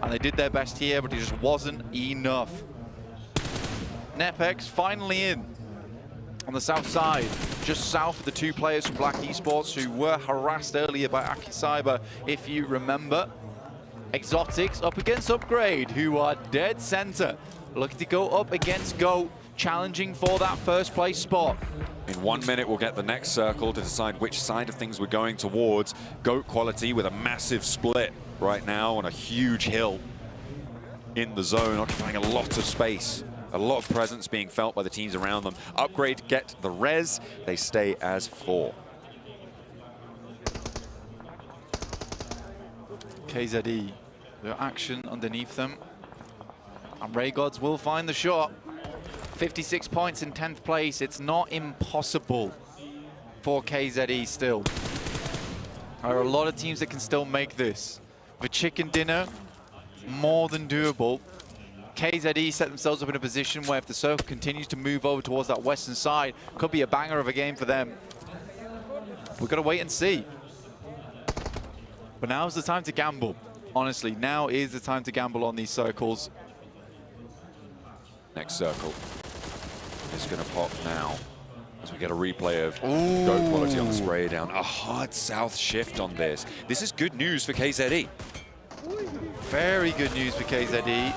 and they did their best here, but it just wasn't enough. Nepex finally in on the south side, just south of the 2 players from Black Esports who were harassed earlier by AKE Cyber, if you remember. Exotics up against Upgrade, who are dead center, looking to go up against GOAT, challenging for that first place spot. In 1 minute, we'll get the next circle to decide which side of things we're going towards. GOAT quality with a massive split right now on a huge hill in the zone, occupying a lot of space. A lot of presence being felt by the teams around them. Upgrade get the res, they stay as 4. KZE, their action underneath them. And Ray Gods will find the shot. 56 points in 10th place. It's not impossible for KZE still. There are a lot of teams that can still make this. The chicken dinner, more than doable. KZE set themselves up in a position where if the circle continues to move over towards that western side, could be a banger of a game for them. We've got to wait and see. But now's the time to gamble. Honestly, now is the time to gamble on these circles. Next circle is going to pop now as we get a replay of GOAT quality on the spray down. A hard south shift on this. This is good news for KZE. Very good news for KZE.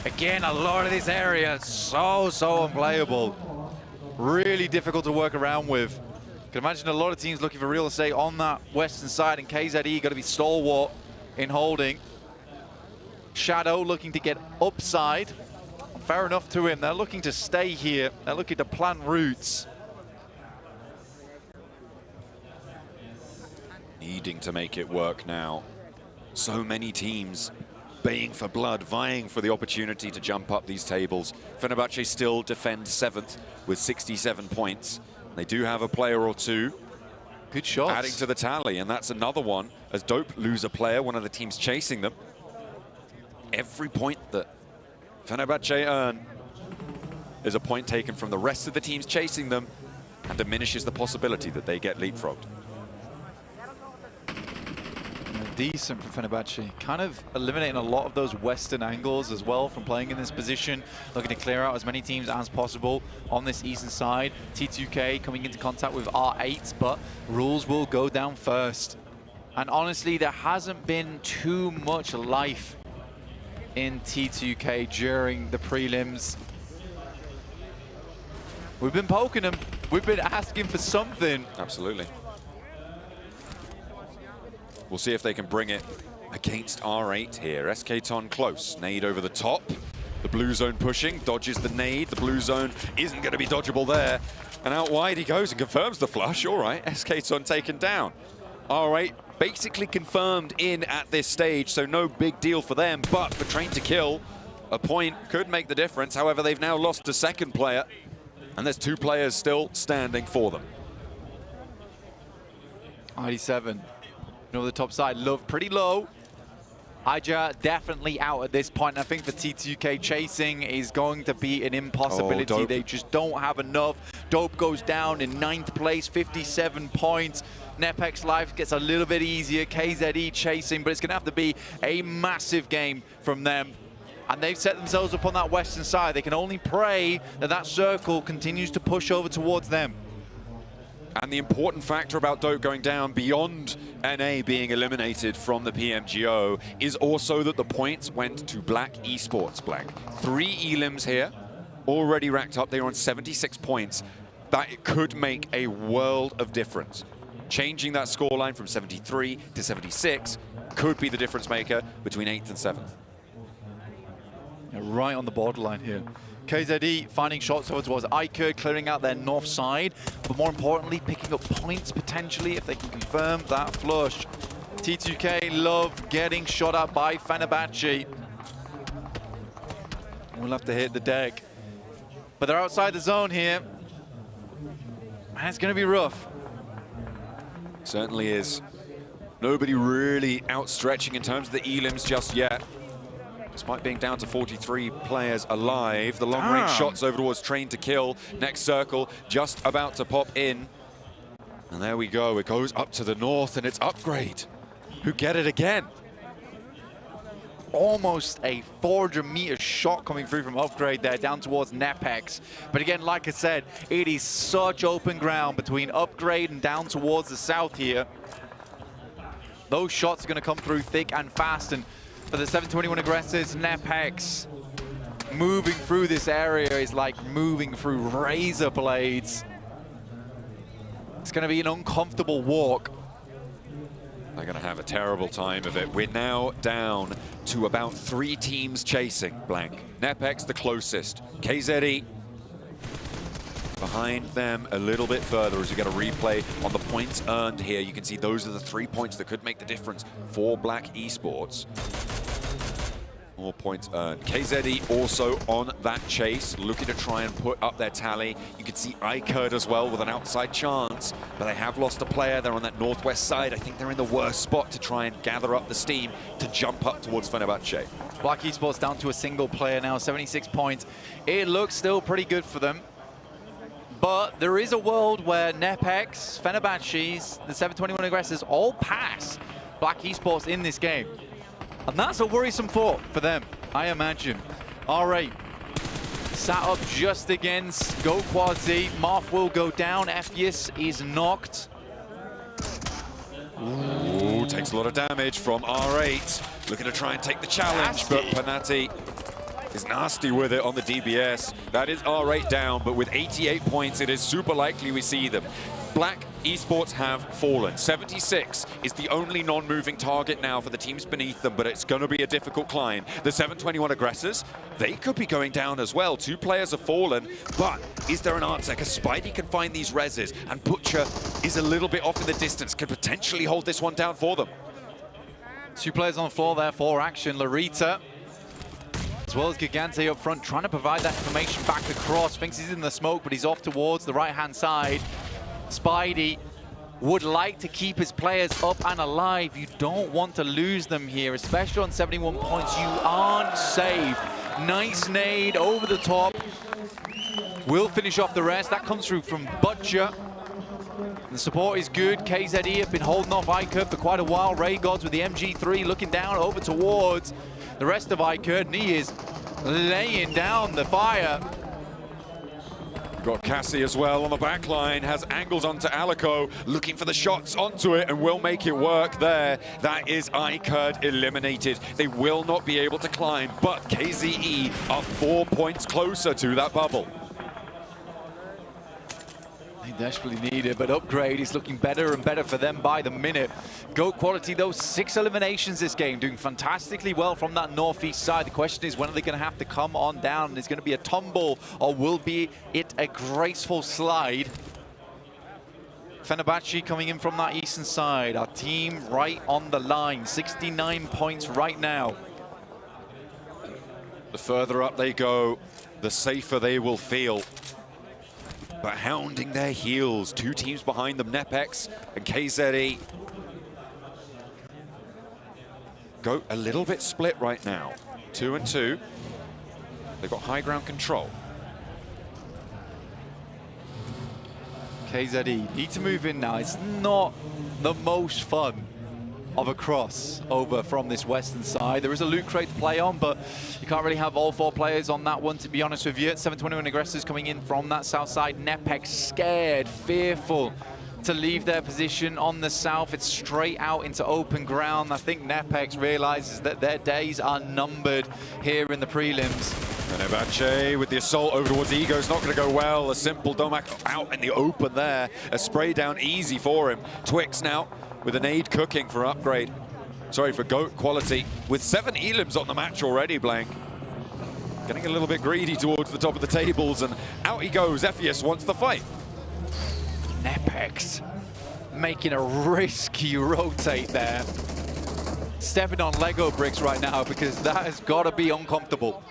Again, a lot of this area so unplayable. Really difficult to work around with. You can imagine a lot of teams looking for real estate on that western side, and KZE got to be stalwart in holding. Shadow looking to get upside. Fair enough to him. They're looking to stay here. They're looking to plant roots. Needing to make it work now. So many teams baying for blood, vying for the opportunity to jump up these tables. Fenerbahce still defend 7th with 67 points. They do have a player or 2. Good shots. Adding to the tally, and that's another one. As Dope lose a player, one of the teams chasing them. Every point that Fenerbahce earn is a point taken from the rest of the teams chasing them and diminishes the possibility that they get leapfrogged. decent from Fenerbahce. Kind of eliminating a lot of those western angles as well from playing in this position. Looking to clear out as many teams as possible on this eastern side. T2K coming into contact with R8, but Rules will go down first. And honestly, there hasn't been too much life in T2K during the prelims. We've been poking them. We've been asking for something. Absolutely. We'll see if they can bring it against R8 here. SK Ton close. Nade over the top. The blue zone pushing. Dodges the nade. The blue zone isn't going to be dodgeable there. And out wide he goes and confirms the flush. All right, SK Ton taken down. R8 basically confirmed in at this stage, so no big deal for them. But for Train to Kill, a point could make the difference. However, they've now lost a second player. And there's 2 players still standing for them. ID7. Over the top side, Love pretty low. Ija definitely out at this point. I think for T2K, chasing is going to be an impossibility. Oh, they just don't have enough. Dope goes down in 9th place, 57 points. Nepex life gets a little bit easier. KZE chasing, but it's going to have to be a massive game from them. And they've set themselves up on that western side. They can only pray that that circle continues to push over towards them. And the important factor about Dope going down beyond NA being eliminated from the PMGO is also that the points went to Black Esports. Black. 3 elims here, already racked up. They are on 76 points. That could make a world of difference. Changing that scoreline from 73 to 76 could be the difference maker between 8th and 7th. Yeah, right on the borderline here. KZE finding shots over towards AKE, clearing out their north side, but more importantly, picking up points potentially if they can confirm that flush. T2K love getting shot at by Fenerbahce. We'll have to hit the deck. But they're outside the zone here. And it's going to be rough. Certainly is. Nobody really outstretching in terms of the elims just yet. Despite being down to 43 players alive, the long-range shots over towards Train to Kill. Next circle just about to pop in. And there we go. It goes up to the north, and it's Upgrade who get it again. Almost a 400-meter shot coming through from Upgrade there, down towards Nepex. But again, like I said, it is such open ground between Upgrade and down towards the south here. Those shots are going to come through thick and fast, and for the 721 aggressors, Nepex moving through this area is like moving through razor blades. It's going to be an uncomfortable walk. They're going to have a terrible time of it. We're now down to about 3 teams chasing Blank. Nepex the closest. KZE behind them a little bit further as we get a replay on the points earned here. You can see those are the 3 points that could make the difference for Black Esports. More points earned. KZE also on that chase, looking to try and put up their tally. You can see AKE as well with an outside chance, but they have lost a player. They're on that northwest side. I think they're in the worst spot to try and gather up the steam to jump up towards Fenerbahce. Black Esports down to a single player now, 76 points. It looks still pretty good for them. But there is a world where Nepex, Fenerbahce's, the 721 aggressors all pass Black Esports in this game. And that's a worrisome thought for them, I imagine. R8 sat up just against Go Quadzi. Marth will go down. Ephius is knocked. Ooh, takes a lot of damage from R8. Looking to try and take the challenge, but Panati is nasty with it on the DBS. That is R8 down, but with 88 points, it is super likely we see them. Black Esports have fallen. 76 is the only non-moving target now for the teams beneath them, but it's going to be a difficult climb. The 721 aggressors, they could be going down as well. 2 players have fallen, but is there an answer? Because Spidey can find these reses, and Butcher is a little bit off in the distance, could potentially hold this one down for them. 2 players on the floor there for action. Larita, as well as Gigante up front, trying to provide that information back across. Thinks he's in the smoke, but he's off towards the right-hand side. Spidey would like to keep his players up and alive. You don't want to lose them here, especially on 71 points. You aren't safe. Nice nade over the top. Will finish off the rest. That comes through from Butcher. The support is good. KZE have been holding off AKE for quite a while. Ray Gods with the MG3 looking down over towards the rest of AKE, and he is laying down the fire. Got Cassie as well on the back line, has angles onto Alico, looking for the shots onto it and will make it work there. That is AKE eliminated. They will not be able to climb, but KZE are 4 points closer to that bubble. They desperately need it, but Upgrade is looking better and better for them by the minute. GOAT Quality, though, 6 eliminations this game, doing fantastically well from that northeast side. The question is, when are they going to have to come on down? Is it going to be a tumble, or will be it a graceful slide? Fenerbahce coming in from that eastern side. Our team right on the line, 69 points right now. The further up they go, the safer they will feel. But hounding their heels, 2 teams behind them, Nepex and KZE. Go a little bit split right now, 2 and 2. They've got high ground control. KZE need to move in now. It's not the most fun of a cross over from this western side. There is a loot crate to play on, but you can't really have all 4 players on that one, to be honest with you. 721 aggressors coming in from that south side. Nepex scared, fearful to leave their position on the south. It's straight out into open ground. I think Nepex realizes that their days are numbered here in the prelims. Fenerbahce with the assault over towards Ego is not going to go well. A simple Domak out in the open there. A spray down easy for him. Twix now with an aid cooking for Upgrade. Sorry, for GOAT Quality. With 7 elims on the match already, Blank. Getting a little bit greedy towards the top of the tables, and out he goes. Ephius wants the fight. Nepex making a risky rotate there. Stepping on Lego bricks right now, because that has got to be uncomfortable.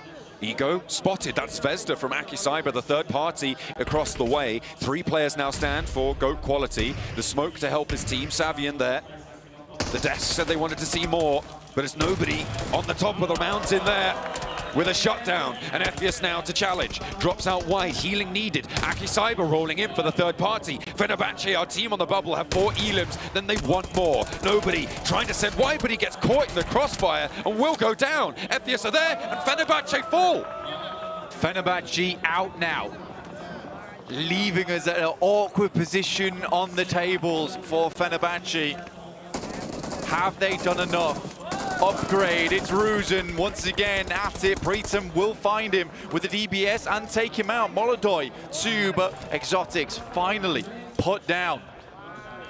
Ego spotted. That's Zvezda from AKE Cyber, the third party across the way. 3 players now stand for GOAT Quality. The smoke to help his team. Savian there. The desk said they wanted to see more, but it's nobody on the top of the mountain there with a shutdown. And Ephius now to challenge. Drops out wide. Healing needed. AKE Cyber rolling in for the third party. Fenerbahce, our team on the bubble, have 4 elims. Then they want more. Nobody trying to send wide, but he gets caught in the crossfire and will go down. Ephius are there, and Fenerbahce fall. Fenerbahce out now, leaving us at an awkward position on the tables for Fenerbahce. Have they done enough? Upgrade, it's Ruzen once again at it. Pritam will find him with the DBS and take him out. Molodoy too, but Exotics finally put down.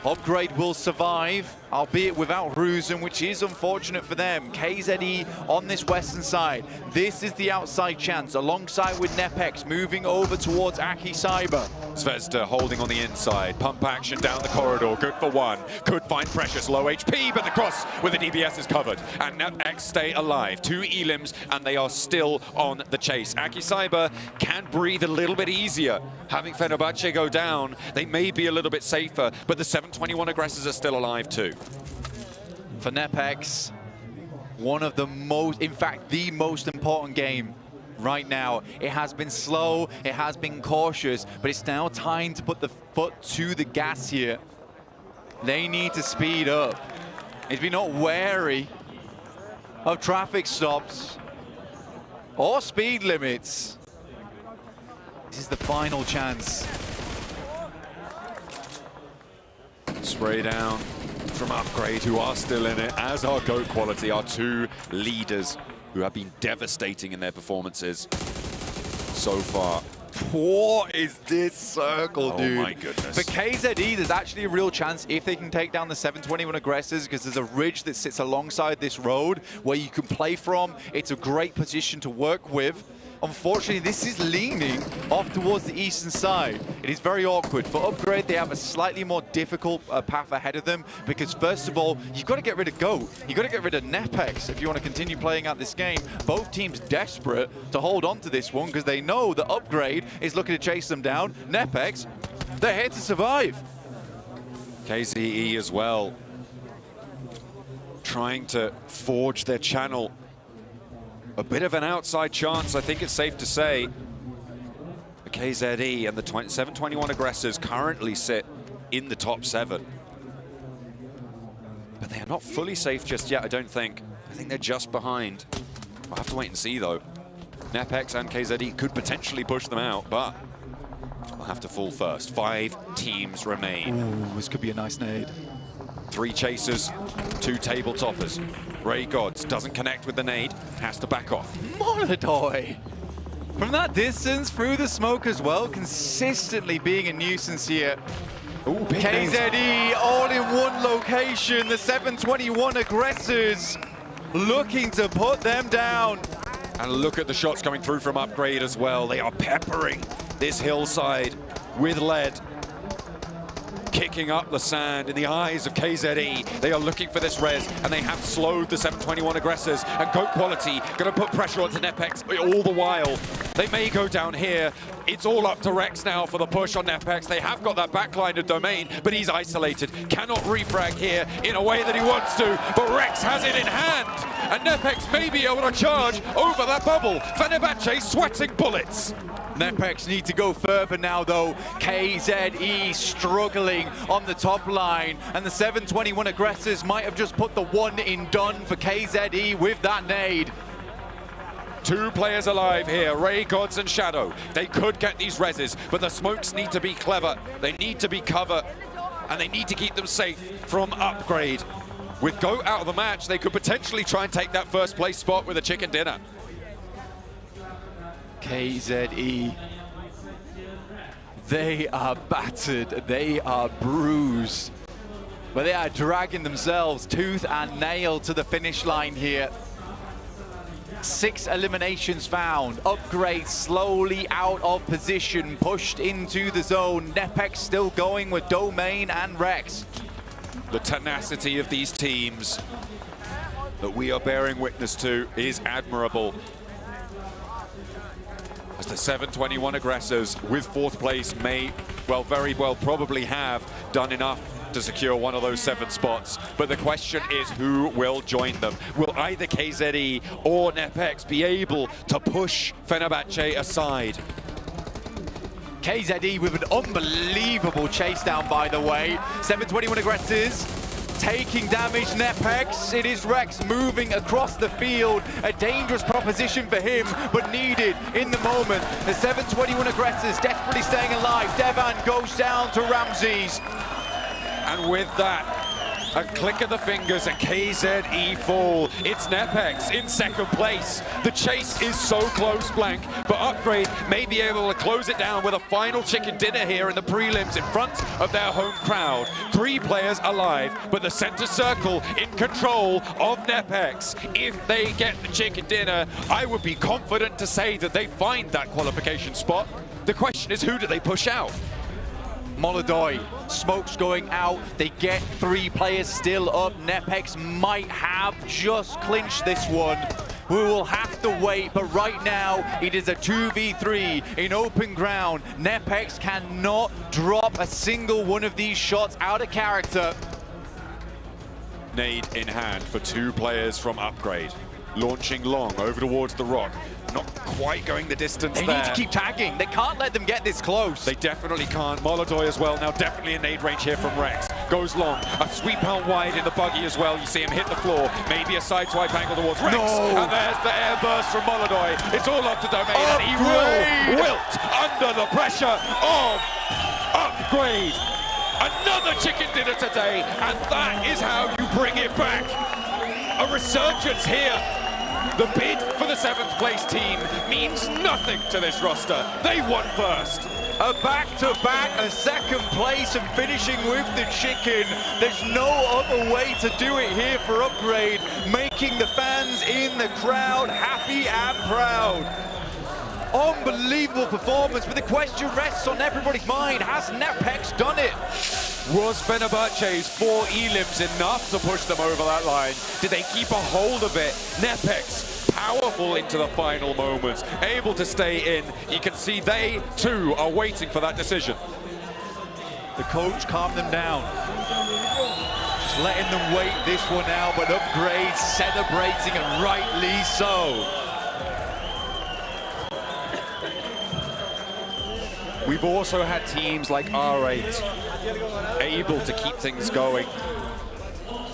Upgrade will survive, albeit without Ruzen, which is unfortunate for them. KZE on this western side. This is the outside chance, alongside with Nepex moving over towards AKE Cyber. Zvezda holding on the inside. Pump action down the corridor. Good for 1. Could find Precious. Low HP, but the cross with the DBS is covered. And Nepex stay alive. 2 elims, and they are still on the chase. AKE Cyber can breathe a little bit easier. Having Fenerbahce go down, they may be a little bit safer, but the 721 aggressors are still alive too. For Nepex, one of the most, in fact, the most important game right now. It has been slow, it has been cautious, but it's now time to put the foot to the gas here. They need to speed up. If you're not wary of traffic stops or speed limits, this is the final chance. Spray down from Upgrade, who are still in it, as are GOAT Quality, our 2 leaders who have been devastating in their performances so far. What is this circle, dude? Oh my goodness. For KZE, there's actually a real chance if they can take down the 721 aggressors, because there's a ridge that sits alongside this road where you can play from. It's a great position to work with. Unfortunately, this is leaning off towards the eastern side. It is very awkward. For Upgrade, they have a slightly more difficult path ahead of them, because first of all, you've got to get rid of GOAT. You've got to get rid of Nepex if you want to continue playing out this game. Both teams desperate to hold on to this one, because they know that Upgrade is looking to chase them down. Nepex, they're here to survive. KZE as well, trying to forge their channel. A bit of an outside chance, I think it's safe to say. The KZE and the 721 aggressors currently sit in the top 7. But they are not fully safe just yet, I don't think. I think they're just behind. We'll have to wait and see, though. NEPEX and KZE could potentially push them out, but we'll have to fall first. 5 teams remain. Ooh, this could be a nice nade. 3 chasers, 2 table toppers. Ray Gods doesn't connect with the nade, has to back off. Molodoy! From that distance, through the smoke as well, consistently being a nuisance here. Ooh, KZE all in one location. The 721 aggressors looking to put them down. And look at the shots coming through from Upgrade as well. They are peppering this hillside with lead. Kicking up the sand in the eyes of KZE. They are looking for this res, and they have slowed the 721 aggressors. And GOAT Quality going to put pressure onto NEPEX all the while. They may go down here. It's all up to Rex now for the push on NEPEX. They have got that backline of Domain, but he's isolated. Cannot refrag here in a way that he wants to, but Rex has it in hand. And NEPEX may be able to charge over that bubble. Fenerbahce sweating bullets. NEPEX need to go further now, though. KZE struggling on the top line, and the 721 aggressors might have just put the one in done for KZE with that nade. 2 players alive here, Ray Gods and Shadow. They could get these reses, but the smokes need to be clever. They need to be cover, and they need to keep them safe from Upgrade. With GOAT out of the match, they could potentially try and take that first place spot with a chicken dinner. KZE, they are battered, they are bruised, but they are dragging themselves tooth and nail to the finish line here. 6 eliminations found. Upgrade slowly out of position, pushed into the zone. NEPEX still going with Domain and Rex. The tenacity of these teams that we are bearing witness to is admirable. As the 721 aggressors with 4th place may, well, very well probably have done enough to secure one of those 7 spots. But the question is, who will join them? Will either KZE or NEPEX be able to push Fenerbahce aside? KZE with an unbelievable chase down, by the way. 721 aggressors taking damage. NEPEX, it is Rex moving across the field. A dangerous proposition for him, but needed in the moment. The 721 aggressors desperately staying alive. Devan goes down to Ramses. And with that, a click of the fingers and KZE fall. It's NEPEX in 2nd place. The chase is so close, Blank, but Upgrade may be able to close it down with a final chicken dinner here in the prelims in front of their home crowd. 3 players alive, but the center circle in control of NEPEX. If they get the chicken dinner, I would be confident to say that they find that qualification spot. The question is, who do they push out? Molodoy, smoke's going out. They get 3 players still up. NEPEX might have just clinched this one. We will have to wait, but right now it is a 2v3 in open ground. NEPEX cannot drop a single one of these shots out of character. Nade in hand for 2 players from Upgrade. Launching long over towards the rock. Not quite going the distance there. They need to keep tagging. They can't let them get this close. They definitely can't. Molodoy as well. Now definitely a nade range here from Rex. Goes long. A sweep out wide in the buggy as well. You see him hit the floor. Maybe a side swipe angle towards Rex. No. And there's the air burst from Molodoy. It's all up to Domain. And he will wilt under the pressure of Upgrade. Another chicken dinner today. And that is how you bring it back. A resurgence here. The bid for the 7th place team means nothing to this roster. They won first. A back-to-back, a 2nd place, and finishing with the chicken. There's no other way to do it here for Upgrade, making the fans in the crowd happy and proud. Unbelievable performance, but the question rests on everybody's mind. Has NEPEX done it? Was Fenerbahce's 4 elims enough to push them over that line? Did they keep a hold of it? NEPEX, powerful into the final moments, able to stay in. You can see they, too, are waiting for that decision. The coach calmed them down. Just letting them wait this one out, but Upgrade celebrating, and rightly so. we've also had teams like R8 able to keep things going.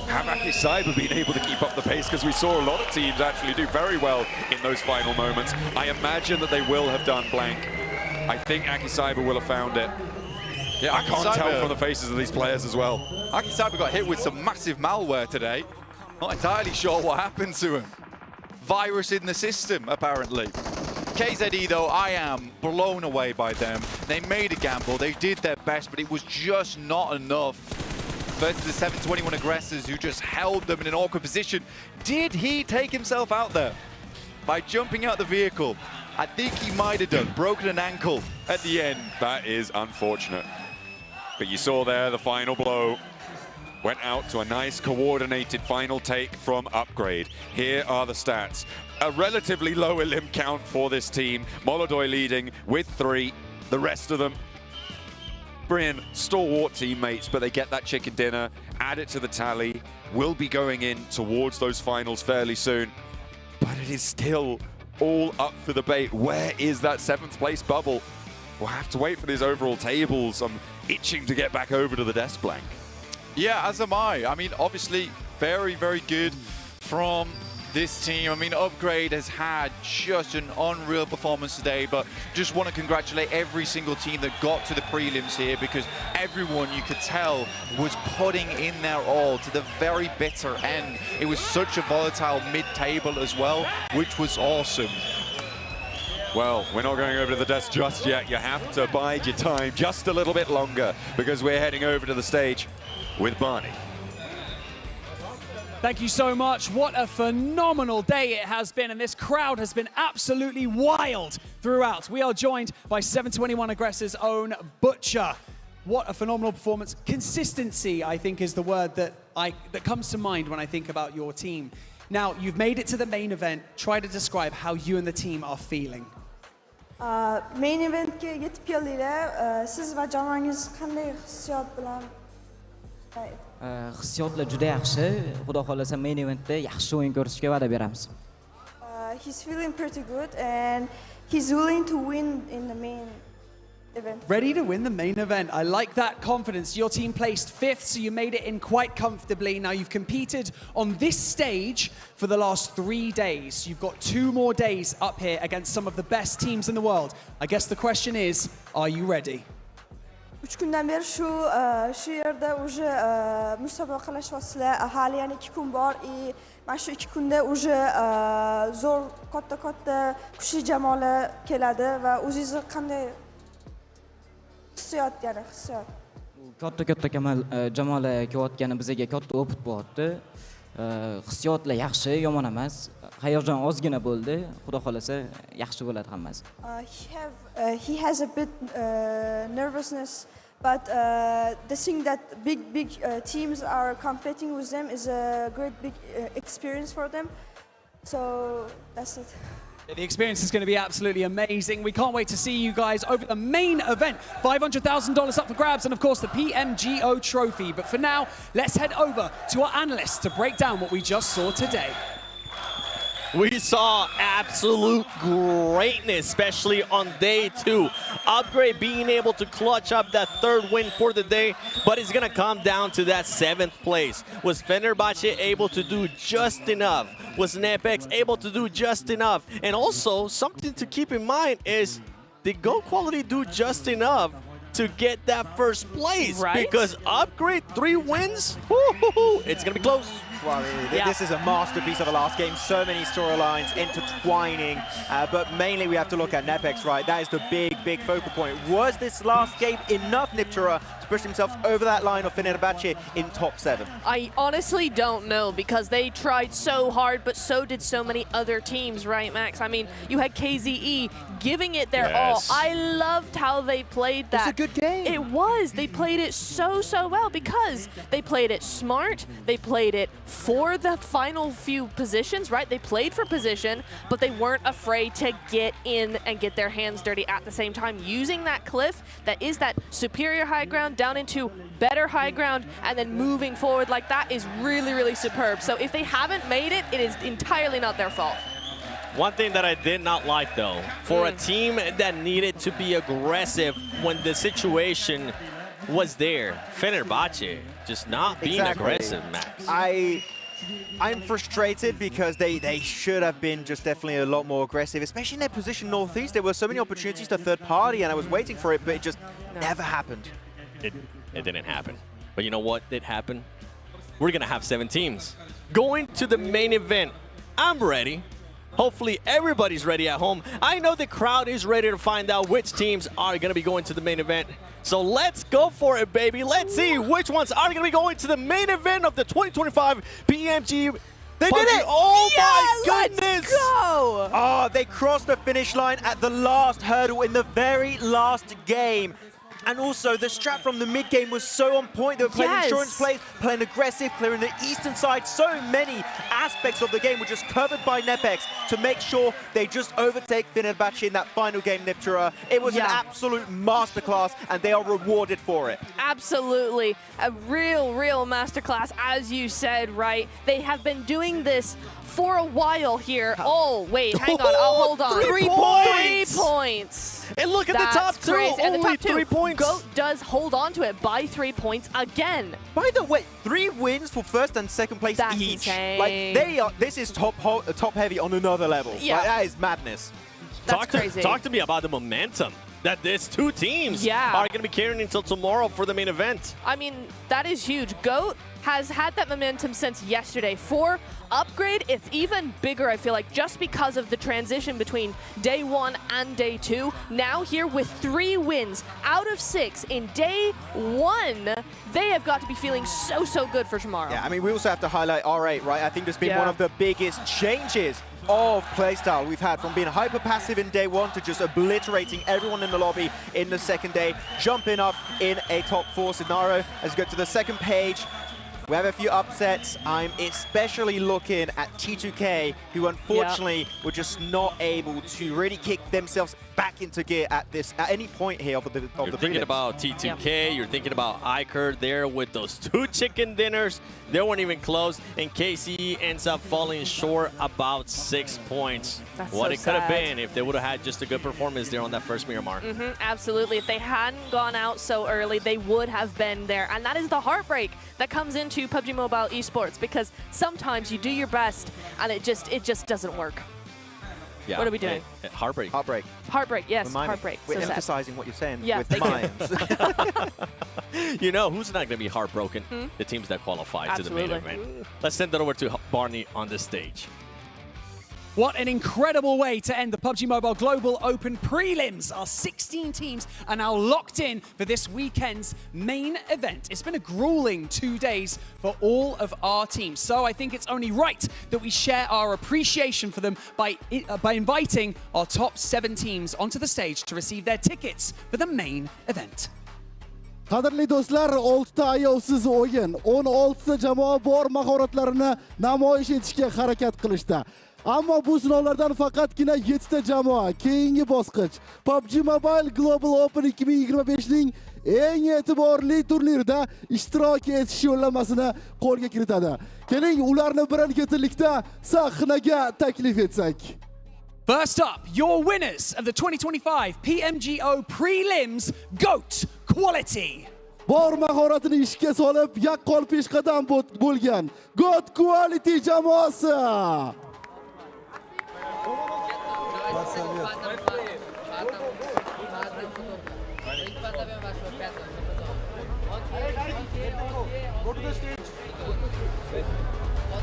Have AKE Cyber been able to keep up the pace? Because we saw a lot of teams actually do very well in those final moments. I imagine that they will have done blank. I think AKE Cyber will have found it. Yeah, I can't tell from the faces of these players as well. AKE Cyber got hit with some massive malware today. Not entirely sure what happened to him. Virus in the system, apparently. KZE, though, I am blown away by them. They made a gamble, they did their best, but it was just not enough versus the 721 aggressors who just held them in an awkward position. Did he take himself out there by jumping out the vehicle? I think he might have done, broken an ankle at the end. That is unfortunate. But you saw there the final blow went out to a nice coordinated final take from Upgrade. Here are the stats. A relatively low elim count for this team. Molodoi leading with 3. The rest of them, Brian, stalwart teammates, but they get that chicken dinner, add it to the tally. Will be going in towards those finals fairly soon. But it is still all up for debate. Where is that 7th place bubble? We'll have to wait for these overall tables. I'm itching to get back over to the desk blank. Yeah, as am I. I mean, obviously, very, very good from this team. I mean, Upgrade has had just an unreal performance today, but just want to congratulate every single team that got to the prelims here, because everyone, you could tell, was putting in their all to the very bitter end. It was such a volatile mid-table as well, which was awesome. Well, we're not going over to the desk just yet. You have to bide your time just a little bit longer, because we're heading over to the stage with Barney. Thank you so much. What a phenomenal day it has been, and this crowd has been absolutely wild throughout. We are joined by 721 Aggressors' own Butcher. What a phenomenal performance. Consistency, I think, is the word that comes to mind when I think about your team. Now, you've made it to the main event. Try to describe how you and the team are feeling. Main eventga yetib keldinglar. Siz va jamoangiz qanday hissiyot bilan? Hissiyotlar juda yaxshi. Xudo xolasa main eventda yaxshi o'yin ko'rsatishga va'da beramiz. He's feeling pretty good and he's willing to win in the main event. Ready to win the main event. I like that confidence. Your team placed 5th, so you made it in quite comfortably. Now you've competed on this stage for the last 3 days. You've got 2 more days up here against some of the best teams in the world. I guess the question is, are you ready? 3 kundan beri shu yerda уже musobaqalashyapsizlar. Hali yana 2 kun bor. Mana shu 2 kunda уже zo'r katta kuchli jamoalar keladi va o'zingizni qanday hissiyot? Katta jamoalar kelayotgani bizga katta opit bo'lyapti. Hissiyotlar yaxshi, yomon emas. Hayajon ozgina bo'ldi. Xudo xolasa yaxshi bo'ladi hammasi. He has a bit nervousness, but the thing that big teams are competing with them is a great big experience for them. So that's it. The experience is going to be absolutely amazing. We can't wait to see you guys over the main event. $500,000 up for grabs and, of course, the PMGO trophy. But for now, let's head over to our analysts to break down what we just saw today. We saw absolute greatness, especially on day 2. Upgrade being able to clutch up that 3rd win for the day, but it's going to come down to that 7th place. Was Fenerbahce able to do just enough? Was Nepex able to do just enough? And also, something to keep in mind is, did Go Quality do just enough to get that 1st place? Right? Because Upgrade 3 wins, it's going to be close. Well, I mean, this is a masterpiece of a last game. So many storylines intertwining, but mainly we have to look at Nepex, right? That is the big focal point. Was this last game enough, Niptura, to push themselves over that line of Fenerbahce in top 7? I honestly don't know, because they tried so hard, but so did so many other teams, right, Max? I mean, you had KZE giving it their all. I loved how they played that. It's a good game. It was. They played it so well, because they played it smart. They played it for the final few positions, right? They played for position, but they weren't afraid to get in and get their hands dirty at the same time, using that cliff that is that superior high ground down into better high ground, and then moving forward like that is really superb. So if they haven't made it, it is entirely not their fault. One thing that I did not like, though, for a team that needed to be aggressive when the situation was there, Fenerbahce just not being aggressive, Max. I'm frustrated because they should have been just definitely a lot more aggressive, especially in their position northeast. There were so many opportunities to third party, and I was waiting for it, but it just never happened. It didn't happen. But you know what did happen? We're going to have 7 teams going to the main event. I'm ready. Hopefully everybody's ready at home. I know the crowd is ready to find out which teams are going to be going to the main event. So let's go for it, baby. Let's see which ones are going to be going to the main event of the 2025 PMG. They did it! Oh my goodness! Let's go! Oh, they crossed the finish line at the last hurdle in the very last game. And also, the strat from the mid-game was so on point. They were playing insurance plays, playing aggressive, clearing the eastern side. So many aspects of the game were just covered by Nepex to make sure they just overtake Fenerbahce in that final game, Niptura. It was an absolute masterclass, and they are rewarded for it. Absolutely. A real masterclass, as you said, right? They have been doing this for a while here. Oh, wait, hang on. Oh, hold on. 3 points! 3 points. And look at the top two. Crazy. And the Only top two. 3 points. GOAT does hold on to it by 3 points again. By the way, 3 wins for first and second place each. Insane. Like they are. This is top heavy on another level. Yeah. Like, that is madness. Talk to me about the momentum that these 2 teams are going to be carrying until tomorrow for the main event. I mean, that is huge. GOAT has had that momentum since yesterday. For Upgrade, it's even bigger, I feel like, just because of the transition between day 1 and day 2. Now here with 3 wins out of 6 in day 1, they have got to be feeling so good for tomorrow. Yeah, I mean, we also have to highlight R8, right? I think there's been one of the biggest changes of playstyle we've had, from being hyper passive in day 1 to just obliterating everyone in the lobby in the second day, jumping up in a top 4 scenario. As we go to the second page, we have a few upsets. I'm especially looking at T2K, who unfortunately were just not able to really kick themselves back into gear at any point here of the You're thinking about T2K, you're thinking about Iker there with those 2 chicken dinners. They weren't even close, and KC ends up falling short about 6 points. That's what so it could have sad. been if they would have had just a good performance there on that first Miramar. Absolutely. If they hadn't gone out so early, they would have been there. And that is the heartbreak that comes into PUBG Mobile esports, because sometimes you do your best and it just doesn't work. Yeah. What are we doing? Heartbreak. Heartbreak. Heartbreak, yes, Remind me. heartbreak. We're So sad. emphasizing what you're saying with thank Mayans. You know who's not going to be heartbroken? The teams that qualify to the main Absolutely. event. Let's send it over to Barney on the stage. What an incredible way to end the PUBG Mobile Global Open Prelims. Our 16 teams are now locked in for this weekend's main event. It's been a grueling 2 days for all of our teams, so I think it's only right that we share our appreciation for them by inviting our top 7 teams onto the stage to receive their tickets for the main event. Qadrli do'stlar, 6 ta ayovsiz o'yin, 16 ta jamoa bor mahoratlarini namoyish etishga harakat qilishdi. Ammo bu sinovlardan faqatgina 7 ta jamoa keyingi bosqich PUBG Mobile Global Open 2025 ning eng e'tiborli turnirida ishtirok etish yo'llanmasini qo'lga kiritadi. Keling, ularni birin-ketinlikda sahnaga taklif etsak. First up, your winners of the 2025 PMGO Prelims GOAT Quality. Bor mahoratini ishga solib, yaqqol peshqadam bo'lgan GOAT Quality jamoasi.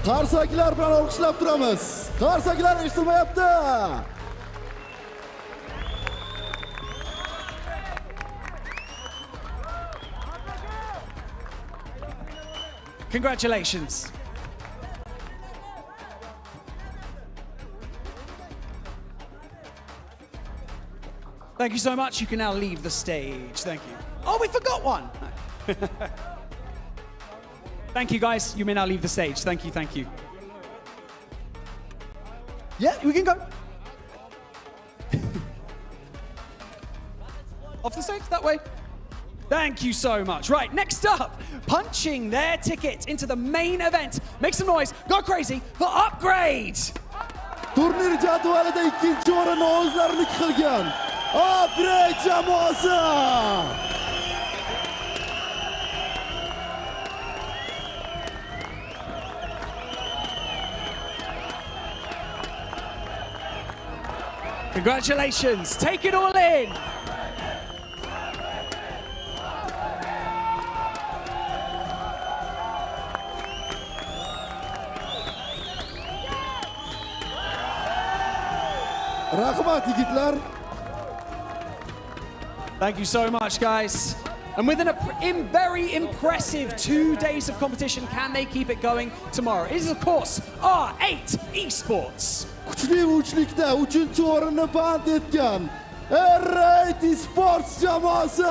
Qarsaklar bilan olqishlab turamiz. Qarsaklar eshitilmayapti. Congratulations. Thank you so much. You can now leave the stage. Thank you. Oh, we forgot one. Thank you, guys. You may now leave the stage. Thank you, thank you. Yeah, we can go. Off the stage, that way. Thank you so much. Right, next up, punching their ticket into the main event. Make some noise, go crazy for Upgrade. Turnir jadvalida ikkinchi o'rinni o'zlariniki qilgan AKE jamoasi. Congratulations, take it all in. Rahmat yigitlar. Thank you so much, guys. And with a very impressive 2 days of competition, can they keep it going tomorrow? It is, of course, R8 Esports. Kuchli uchlikda 3-chi o'rinni band etgan R8 Esports jamoasi.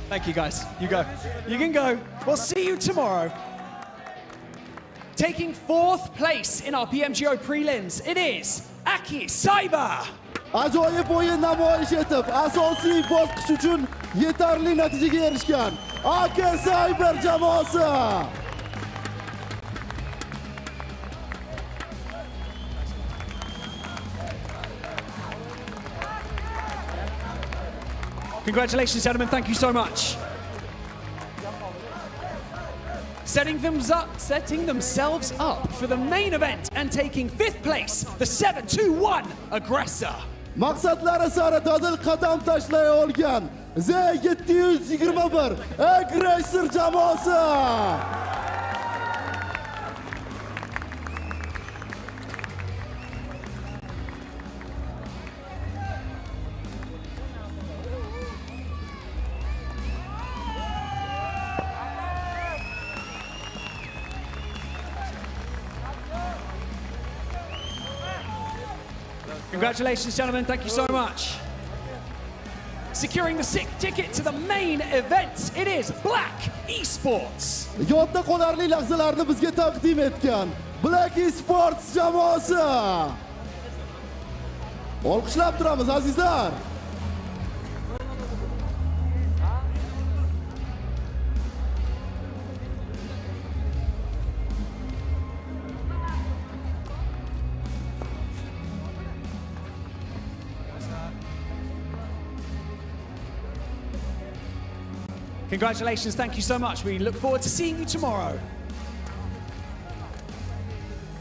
Thank you, guys. You go. You can go. We'll see you tomorrow. Taking 4th place in our PMGO Prelims, it is AKE Cyber. Ajoyib o'yin namoyish etib, asosiy bosqich uchun yetarli natijaga erishgan AKE Cyber jamoasi. Congratulations, gentlemen. Thank you so much. Setting themselves up for the main event and taking 5th place, the 7-2-1 Aggressor. Maqsadlari sari dadil qadam tashlay olgan Z721 Aggressor jamoasi. Congratulations, gentlemen. Thank you so much. Securing the 6th ticket to the main event, it is Black Esports. Yodda qolarli lahzalarni bizga taqdim etgan Black Esports jamoasi. Olqishlab turamiz, azizlar. Congratulations, thank you so much. We look forward to seeing you tomorrow.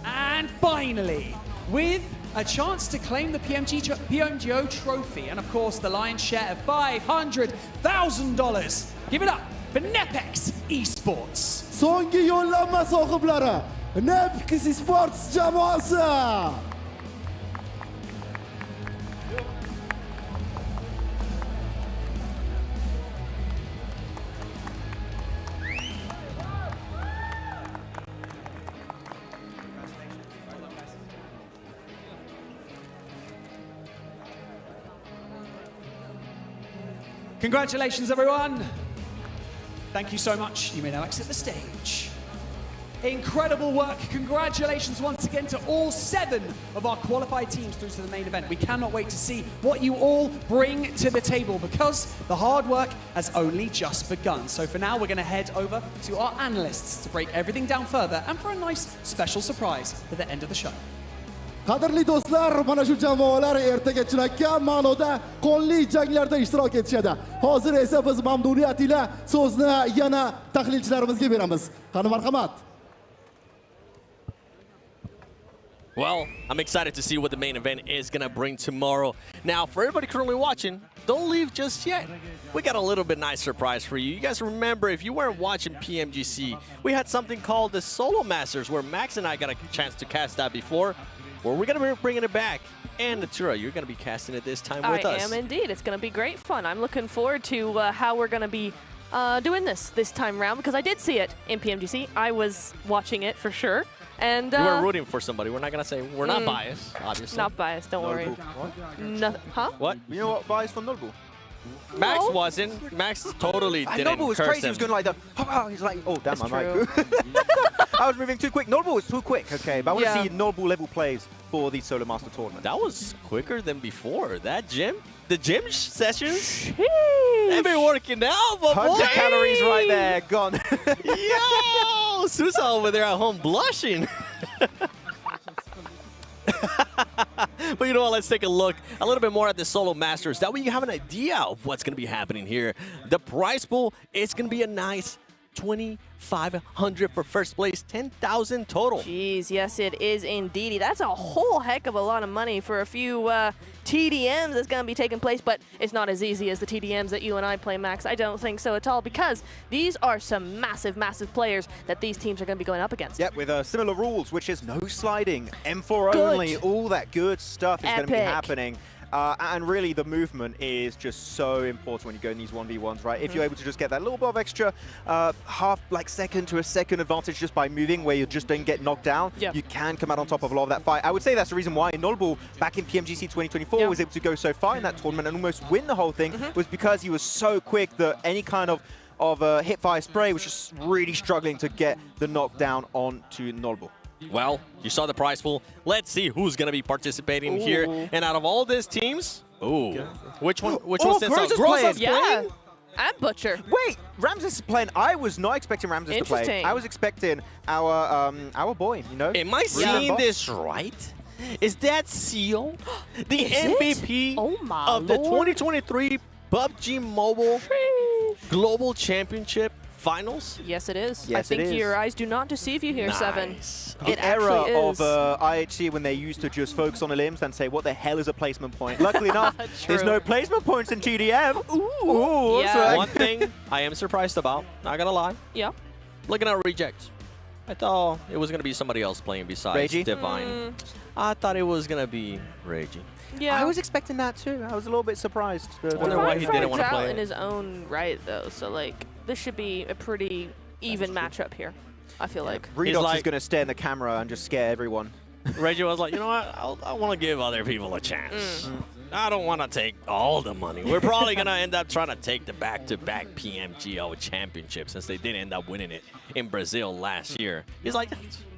And finally, with a chance to claim the PMGO trophy and of course the lion's share of $500,000. Give it up for Nepex Esports. So'nggi yo'llanma sohiblari Nepex Esports jamoasi. Congratulations, everyone. Thank you so much. You may now exit the stage. Incredible work. Congratulations once again to all 7 of our qualified teams through to the main event. We cannot wait to see what you all bring to the table because the hard work has only just begun. So for now, we're going to head over to our analysts to break everything down further and for a nice special surprise at the end of the show. Qadrli do'stlar, mana shu jamoalar ertaga chinakam ma'noda qonli janglarda ishtirok etishadi. Hozir esa biz mamnuniyat ila so'zni yana tahlilchilarimizga beramiz. Qani marhamat. Well, I'm excited to see what the main event is going to bring tomorrow. Now, for everybody currently watching, don't leave just yet. We got a little bit nice surprise for you. You guys remember, if you weren't watching PMGC, we had something called the Solo Masters where Max and I got a chance to cast that before. Well, we're going to be bringing it back. And Natura, you're going to be casting it this time with us. I am indeed. It's going to be great fun. I'm looking forward to how we're going to be doing this time around because I did see it in PMGC. I was watching it for sure. And we were rooting for somebody. We're not going to say we're not biased, obviously. Not biased, don't worry. Nothing. Huh? What? You know what biased for Nobu? Max wasn't. Max totally didn't. Nobu was curse crazy. him. He was going like the. He's like, oh damn, That's I might. I was moving too quick. Notable was too quick, okay. But I want to see notable level plays for the Solo Master Tournament. That was quicker than before. The gym sessions, Sheesh. they've been working out, but 100 calories right there, gone. Yo, Susa over there at home blushing. But you know what, let's take a look a little bit more at the Solo Masters. That way you have an idea of what's going to be happening here. The prize pool is going to be a nice 2,500 for first place, 10,000 total. Jeez, yes it is indeedy. That's a whole heck of a lot of money for a few TDMs that's going to be taking place, but it's not as easy as the TDMs that you and I play, Max. I don't think so at all, because these are some massive, massive players that these teams are going to be going up against. Yep, with similar rules, which is no sliding, M4 only, all that good stuff is going to be happening. And really, the movement is just so important when you go in these 1v1s, right? If you're able to just get that little bit of extra second to a second advantage just by moving, where you just don't get knocked down, you can come out on top of a lot of that fight. I would say that's the reason why Notable back in PMGC 2024 was able to go so far in that tournament and almost win the whole thing, was because he was so quick that any kind of hip fire spray was just really struggling to get the knockdown onto Notable. Well, you saw the prize pool. Let's see who's going to be participating here. And out of all these teams, which one stands out? Playing. Yeah, and Butcher. Wait, Ramses is playing. I was not expecting Ramses to play. I was expecting our boy, you know. Am I seeing this right? Is that Seal, the MVP of the 2023 PUBG Mobile Global Championship Finals? Yes, it is. Yes, I think it is. your eyes do not deceive you here, Seven. The era of IHC when they used to just focus on the limbs and say, what the hell is a placement point? Luckily enough, there's no placement points in TDM. Ooh, yeah. One thing I am surprised about, not gonna lie. Yeah. Looking at Reject. I thought it was gonna be somebody else playing besides Divine. I thought it was gonna be Reggie. Yeah. I was expecting that too. I was a little bit surprised. I wonder why he didn't want to play in his own right, though. So, like, this should be a pretty even matchup here, I feel like. Redox is going to stare in the camera and just scare everyone. Reggie was like, you know what? I want to give other people a chance. I don't want to take all the money. We're probably going to end up trying to take the back-to-back PMGO championship since they did end up winning it in Brazil last year. He's like,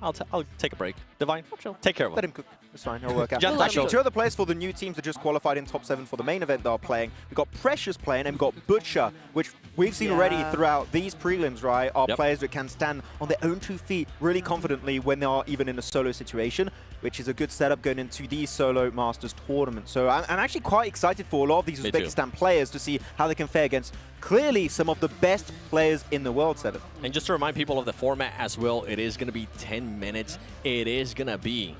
I'll take a break. Divine, take care of him. Let him cook. It's fine. It'll work out. Just Actually, two other players for the new teams that just qualified in top 7 for the main event that are playing. We've got Precious playing and we've got Butcher, which we've seen already throughout these prelims, right? Are players that can stand on their own 2 feet really confidently when they are even in a solo situation, which is a good setup going into the Solo Masters tournament. So I'm actually quite excited for a lot of these Uzbekistan players to see how they can fare against clearly some of the best players in the world, Seven. And just to remind people of the format as well, it is going to be 10 minutes. It is going to be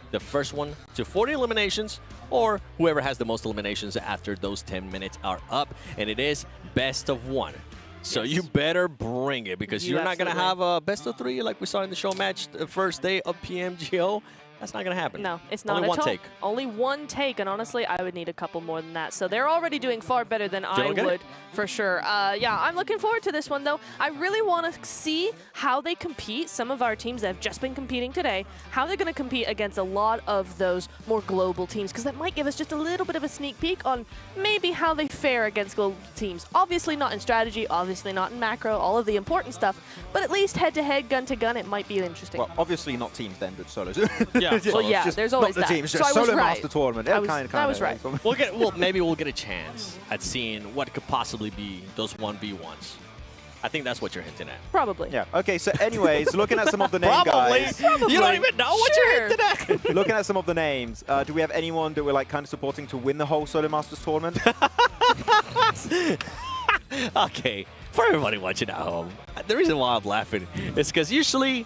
the first one to 40 eliminations, or whoever has the most eliminations after those 10 minutes are up. And it is best of 1. So you better bring it, because you're not going to have a best of 3 like we saw in the show match the first day of PMGO. That's not going to happen. No, it's not Only at one all. take. Only one take, and honestly, I would need a couple more than that. So they're already doing far better than I would, for sure. Yeah, I'm looking forward to this one, though. I really want to see how they compete. Some of our teams that have just been competing today, how they're going to compete against a lot of those more global teams, because that might give us just a little bit of a sneak peek on maybe how they fare against global teams. Obviously not in strategy, obviously not in macro, all of the important stuff, but at least head-to-head, gun-to-gun, it might be interesting. Well, obviously not teams then, but solos. Yeah. Well, yeah, there's always not the that. teams, So just I was Solo right. Master Tournament. I was right. Maybe we'll get a chance at seeing what could possibly be those 1v1s. I think that's what you're hinting at. Probably. Yeah. Okay, so anyways, looking at some of the names, guys. You don't even know what you're hinting at. Looking at some of the names, do we have anyone that we're like kind of supporting to win the whole Solo Masters tournament? Okay, for everybody watching at home, the reason why I'm laughing is because usually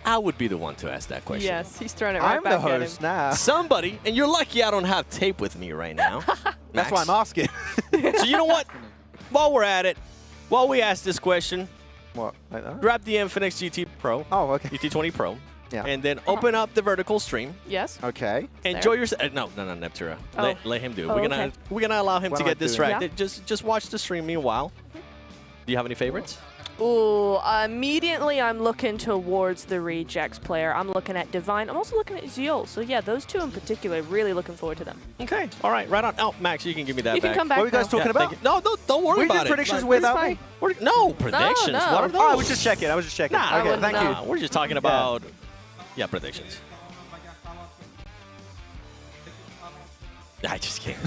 I would be the one to ask that question. Yes, he's throwing it right I'm back the host at him. now. Somebody, and you're lucky I don't have tape with me right now. That's why I'm asking. So you know what? While we're at it, while we ask this question, what? Like that? grab the Infinix GT Pro. Oh, okay. GT20 Pro. Yeah. And then open up the vertical stream. Yes. Okay. Enjoy your. No, Neptura. Oh. Let him do it. Oh, we're gonna allow him What to am I get doing? distracted. Just watch the stream. Meanwhile, do you have any favorites? Ooh, immediately I'm looking towards the Rejects player. I'm looking at Divine. I'm also looking at Ziol. So yeah, those two in particular, really looking forward to them. Okay, all right, right on. Oh, Max, you can give me that You back. can come back What were you guys now. talking about? No, don't worry We about did it. predictions Like, without it's me? No, predictions. no. What are those? Oh, I was just checking. Nah, okay, thank you. We're just talking about, yeah, predictions. I just can't.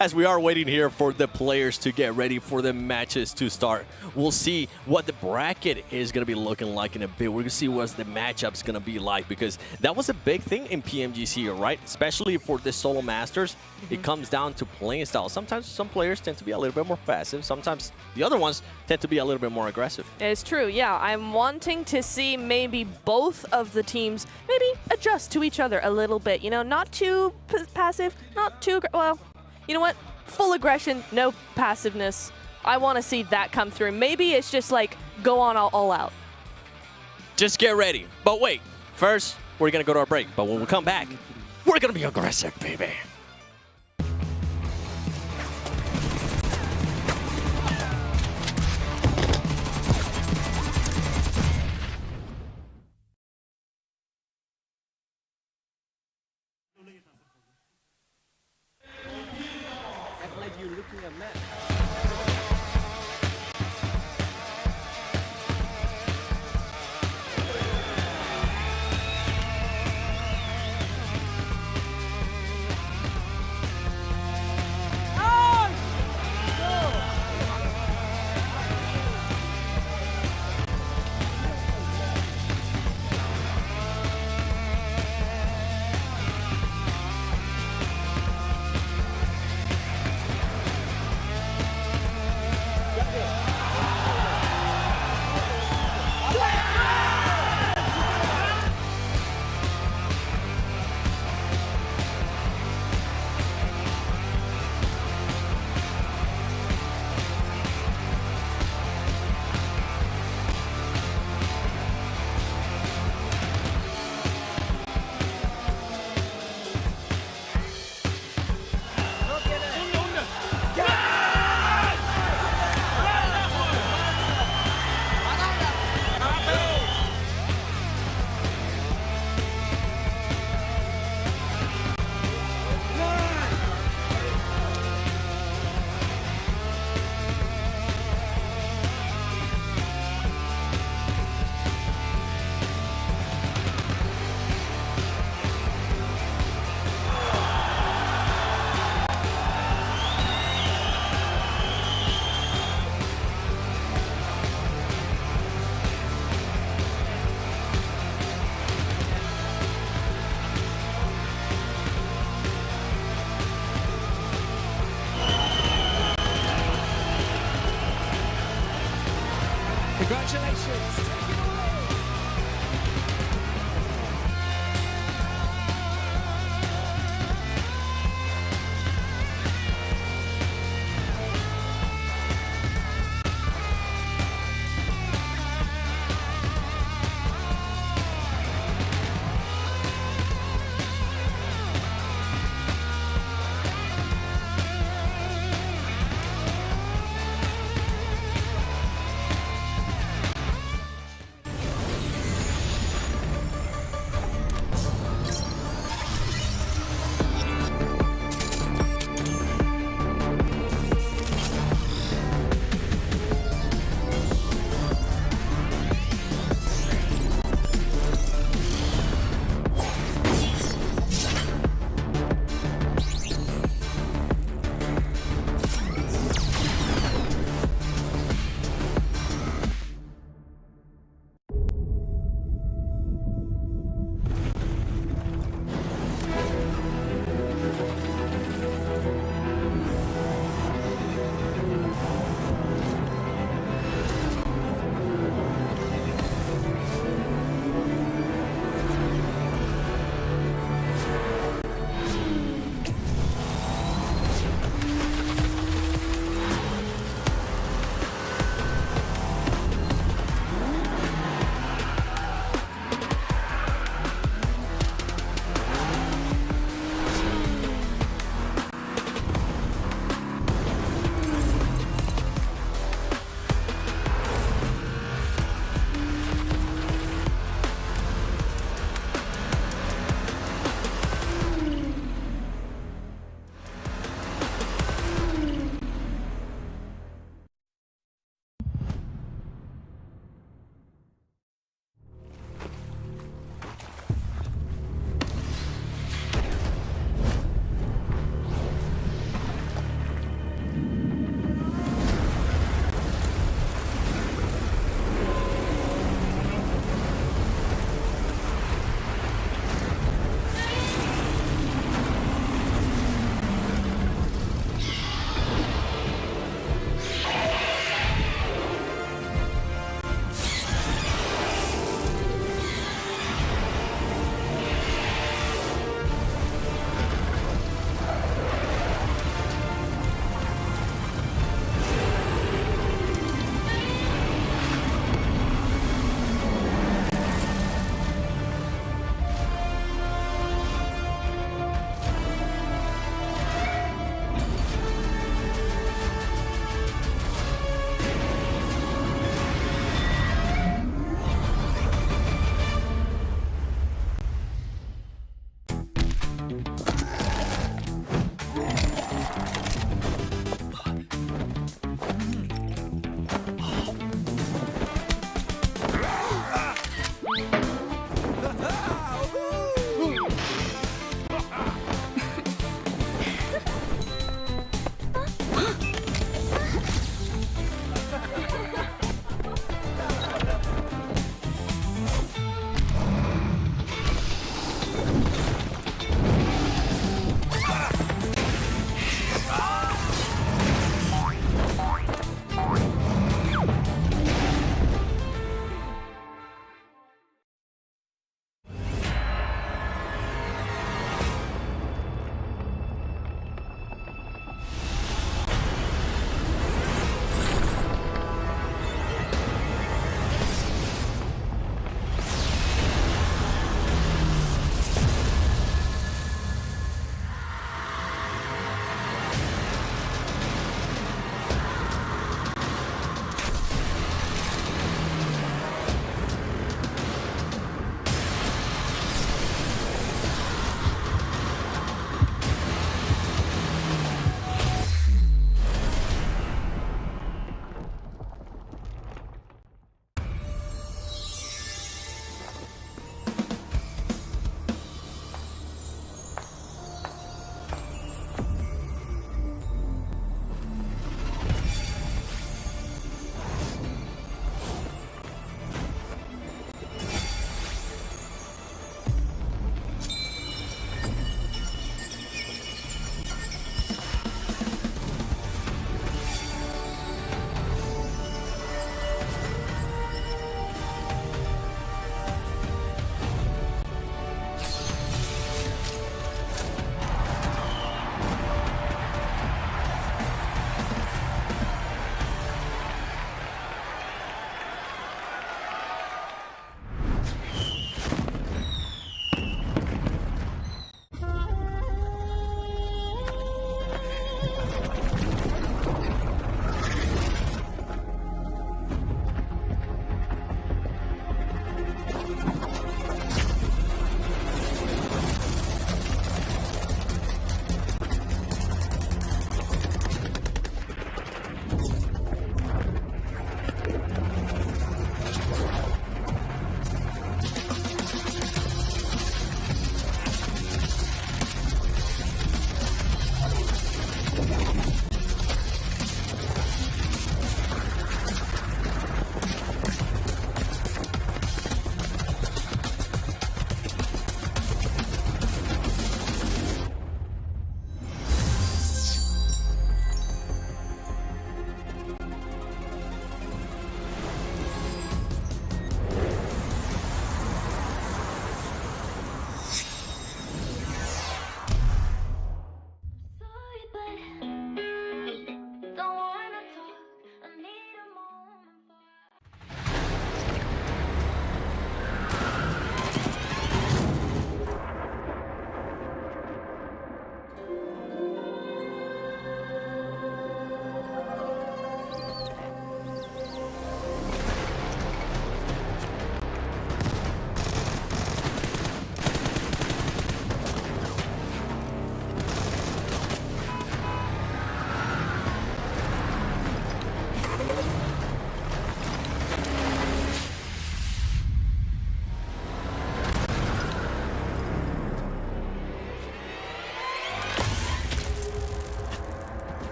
As we are waiting here for the players to get ready for the matches to start, we'll see what the bracket is going to be looking like in a bit. We're going to see what the matchups going to be like, because that was a big thing in PMGC, right? Especially for the solo masters. It comes down to playing style. Sometimes some players tend to be a little bit more passive. Sometimes the other ones tend to be a little bit more aggressive. It's true, yeah. I'm wanting to see maybe both of the teams maybe adjust to each other a little bit. You know, not too passive, not too, well, you know what? Full aggression, no passiveness. I want to see that come through. Maybe it's just like go on all out. Just get ready. But wait, first, we're going to go to our break. But when we come back, we're going to be aggressive, baby.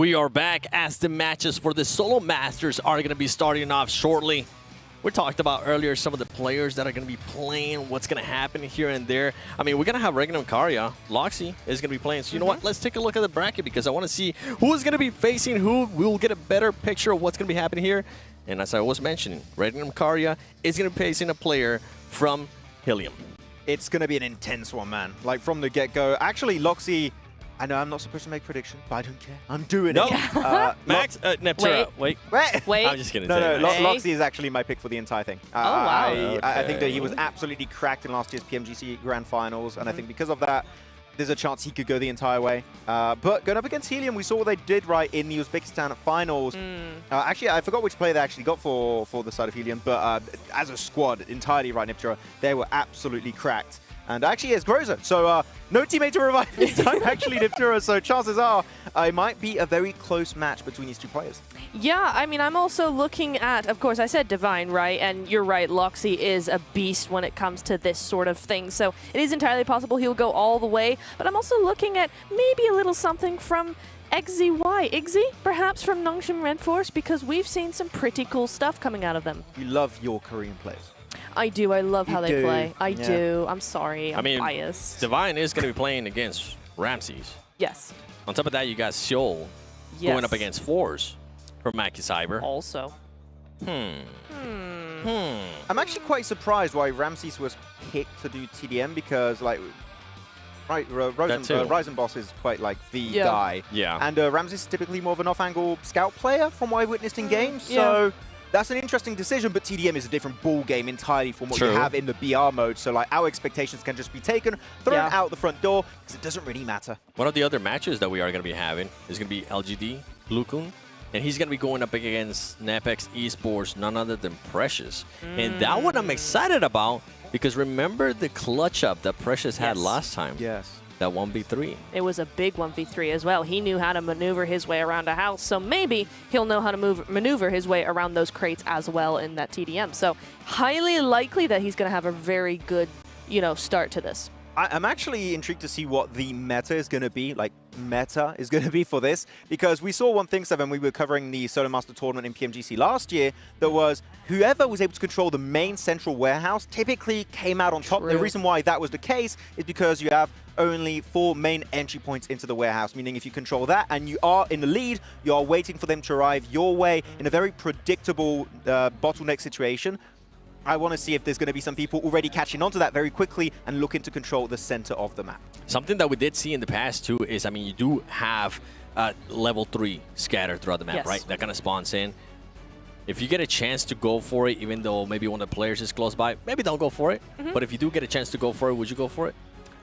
We are back as the matches for the Solo Masters are going to be starting off shortly. We talked about earlier some of the players that are going to be playing, what's going to happen here and there. I mean, we're going to have Regnum Karya. Loxy is going to be playing. So you know what? Let's take a look at the bracket because I want to see who's going to be facing who. We'll get a better picture of what's going to be happening here. And as I was mentioning, Regnum Karya is going to be facing a player from Helium. It's going to be an intense one, man. Like, from the get-go. Actually, Loxy... I know I'm not supposed to make prediction, but I don't care. I'm doing it. Max, Neptura, wait. I'm just kidding. No, Loxy is actually my pick for the entire thing. wow. I think that he was absolutely cracked in last year's PMGC Grand Finals, and I think because of that, there's a chance he could go the entire way. But going up against Helium, we saw what they did right in the Uzbekistan Finals. Actually, I forgot which player they actually got for the side of Helium, but as a squad, entirely right, Neptura, they were absolutely cracked. And actually, it's Groza. So no teammate to revive this time, actually, Neptura. So chances are it might be a very close match between these two players. Yeah, I mean, I'm also looking at, of course, I said Divine, right? And you're right, Loxy is a beast when it comes to this sort of thing. So it is entirely possible he'll go all the way. But I'm also looking at maybe a little something from Igzy, perhaps from Nongshim Red Force, because we've seen some pretty cool stuff coming out of them. You love your Korean players. I do. I love how they play. I do. I'm sorry. I'm biased. Divine is going to be playing against Ramses. Yes. On top of that, you got Seoul going up against Force from AKE Cyber. Also. I'm actually quite surprised why Ramses was picked to do TDM because, like, Ryzen Boss is quite like the guy. Yeah. And Ramses is typically more of an off-angle scout player from what I witnessed in games. So that's an interesting decision, but TDM is a different ball game entirely from what you have in the BR mode. So like our expectations can just be taken, thrown out the front door because it doesn't really matter. One of the other matches that we are going to be having is going to be LGD, Lukun, and he's going to be going up against Napex Esports, none other than Precious. And that one I'm excited about because remember the clutch up that Precious had last time? Yes. That 1v3. It was a big 1v3 as well. He knew how to maneuver his way around a house, so maybe he'll know how to maneuver his way around those crates as well in that TDM. So highly likely that he's going to have a very good, start to this. I'm actually intrigued to see what the meta is going to be, for this, because we saw one thing, Seven, we were covering the Solo Master Tournament in PMGC last year, that was whoever was able to control the main central warehouse typically came out on top. The reason why that was the case is because you have only 4 main entry points into the warehouse, meaning if you control that and you are in the lead, you are waiting for them to arrive your way in a very predictable bottleneck situation. I want to see if there's going to be some people already catching on to that very quickly and looking to control the center of the map. Something that we did see in the past, too, is, I mean, you do have level 3 scattered throughout the map, right? That kind of spawns in. If you get a chance to go for it, even though maybe one of the players is close by, maybe don't go for it. But if you do get a chance to go for it, would you go for it?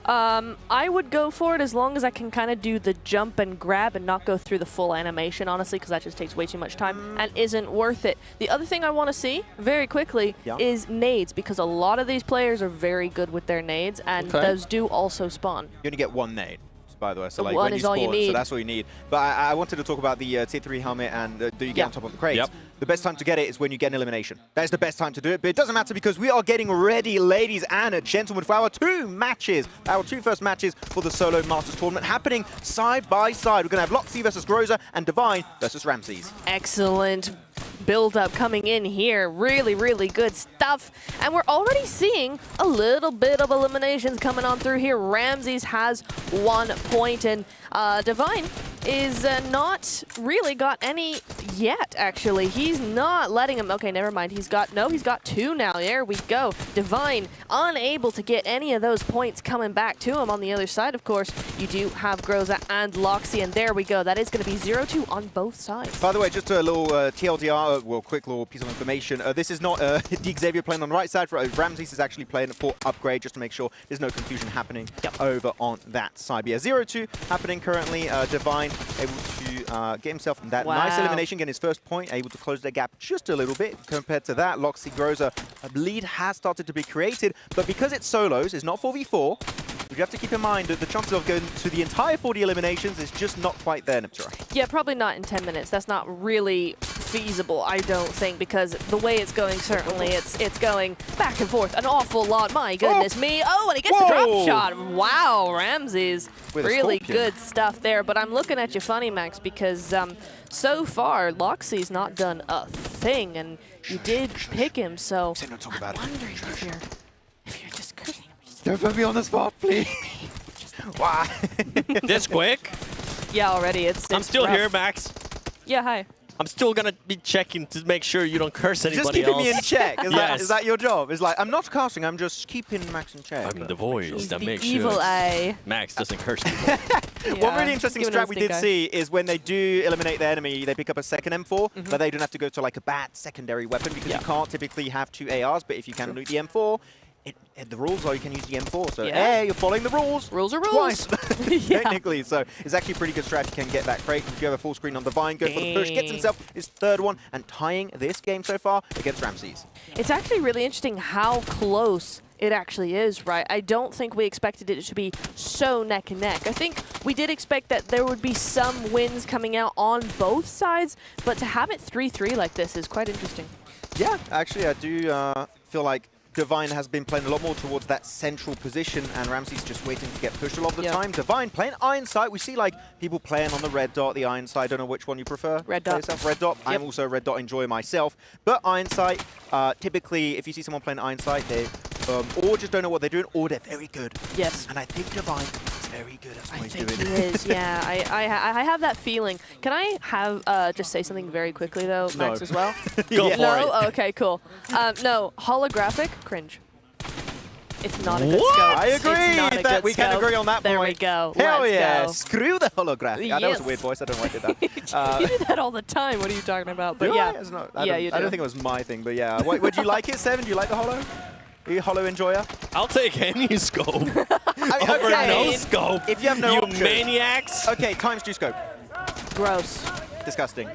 I would go for it as long as I can kind of do the jump and grab and not go through the full animation, honestly, because that just takes way too much time and isn't worth it. The other thing I want to see very quickly is nades, because a lot of these players are very good with their nades, and those do also spawn. You only get 1 nade, by the way. So like one when is you all spawn, you need. so that's all you need. But I wanted to talk about the Tier 3 helmet and do you get on top of the crates. The best time to get it is when you get an elimination. That is the best time to do it, but it doesn't matter because we are getting ready, ladies and gentlemen, for our 2 matches, our 2 first matches for the Solo Masters Tournament happening side by side. We're going to have Loxy versus Groza and Divine versus Ramses. Excellent build-up coming in here. Really, really good stuff. And we're already seeing a little bit of eliminations coming on through here. Ramses has 1 point, and Divine is not really got any yet, actually. He's not letting him. Okay, never mind. He's got 2 now. There we go. Divine unable to get any of those points coming back to him. On the other side, of course, you do have Groza and Loxy, and there we go. That is going to be 0-2 on both sides. By the way, just a little TLDR, quick little piece of information. This is not D Xavier playing on the right sget. Ramses is actually playing for upgrade, just to make sure there's no confusion happening over on that side. But yeah, 0-2 happening currently. Divine able to get himself that nice elimination, getting his first point, able to close the gap just a little bit. Compared to that, Loxy Groza, a lead has started to be created, but because it's solos, it's not 4v4, you have to keep in mind that the chances of going to the entire 40 eliminations is just not quite there, Neptura. Yeah, probably not in 10 minutes. That's not really feasible, I don't think, because the way it's going, certainly, it's going back and forth an awful lot. My goodness me. Oh, and he gets the drop shot. Wow, Ramses. Really good stuff there. But I'm looking at you funny, Max, because so far, Loxy's not done a thing, and you did pick him, so I'm wondering if you're just cursing. Don't put me on the spot, please. Wow. This quick? Yeah, already. I'm still rough. here, Max. Yeah, hi. I'm still gonna be checking to make sure you don't curse anybody Just keeping else. me in check. Yes. Is that your job? It's like, I'm not casting, I'm just keeping Max in check. I'm the voice that makes evil sure eye. Max doesn't curse people. One really interesting strat we did see is when they do eliminate the enemy, they pick up a second M4, but they don't have to go to like a bad secondary weapon because you can't typically have 2 ARs, but if you can loot the M4, the rules are you can use the M4, so hey, you're following the rules. Rules are rules. Twice, technically. So it's actually a pretty good strat. You can get that crate. If you have a full screen on Divine, go for the push, gets himself his 3rd one, and tying this game so far against Ramses. It's actually really interesting how close it actually is, right? I don't think we expected it to be so neck and neck. I think we did expect that there would be some wins coming out on both sides, but to have it 3-3 like this is quite interesting. Yeah, actually, I do feel like Divine has been playing a lot more towards that central position, and Ramses just waiting to get pushed a lot of the time. Divine playing iron sight. We see like people playing on the red dot, the iron sight. I don't know which one you prefer. Red dot. Red dot. I'm also a red dot enjoyer myself. But iron sight, typically, if you see someone playing iron sight, they or just don't know what they're doing, or they're very good. Yes. And I think Divine is very good at what he's doing. He is, yeah. I have that feeling. Can I have just say something very quickly though, Max, as well? Go for it. Oh, okay, cool. No, holographic, cringe. It's not a good What? scope. I agree that we can agree on that There point. we go. Hell Let's yeah. go. Screw the holographic. I know it's a Yes. weird voice. I don't know why I did that. You do that all the time. What are you talking about? But Do yeah. I? It's not, I Yeah, don't, you do. I don't think it was my thing, but yeah. Would you like it, Seven? Do you like the holo? Are you a holo enjoyer? I'll take any scope over okay. no scope. If you have no you option. maniacs. Okay, times 2 scope. Gross. Disgusting.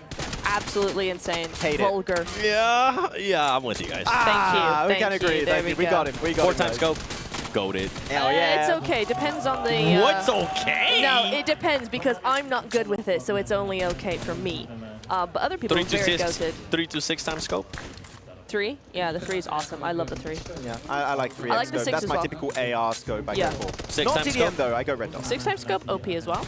Absolutely insane. Hate it. Vulgar. Yeah, I'm with you guys. Thank you. We can agree. There Thank you. We got him. We got 4 him. times scope. Goated. Hell yeah. It's okay. Depends on the... What's okay? No, it depends because I'm not good with it, so it's only okay for me. But other people are 3 to very 6. goated. 3 to 6 times scope. 3? Yeah, the 3 is awesome. I love the 3. Yeah, I like 3 I like the scope. 6 That's as my well. typical AR scope. I Yeah. go for. 6 Not times TDM scope. though. I go red dot. 6 times scope, OP as well.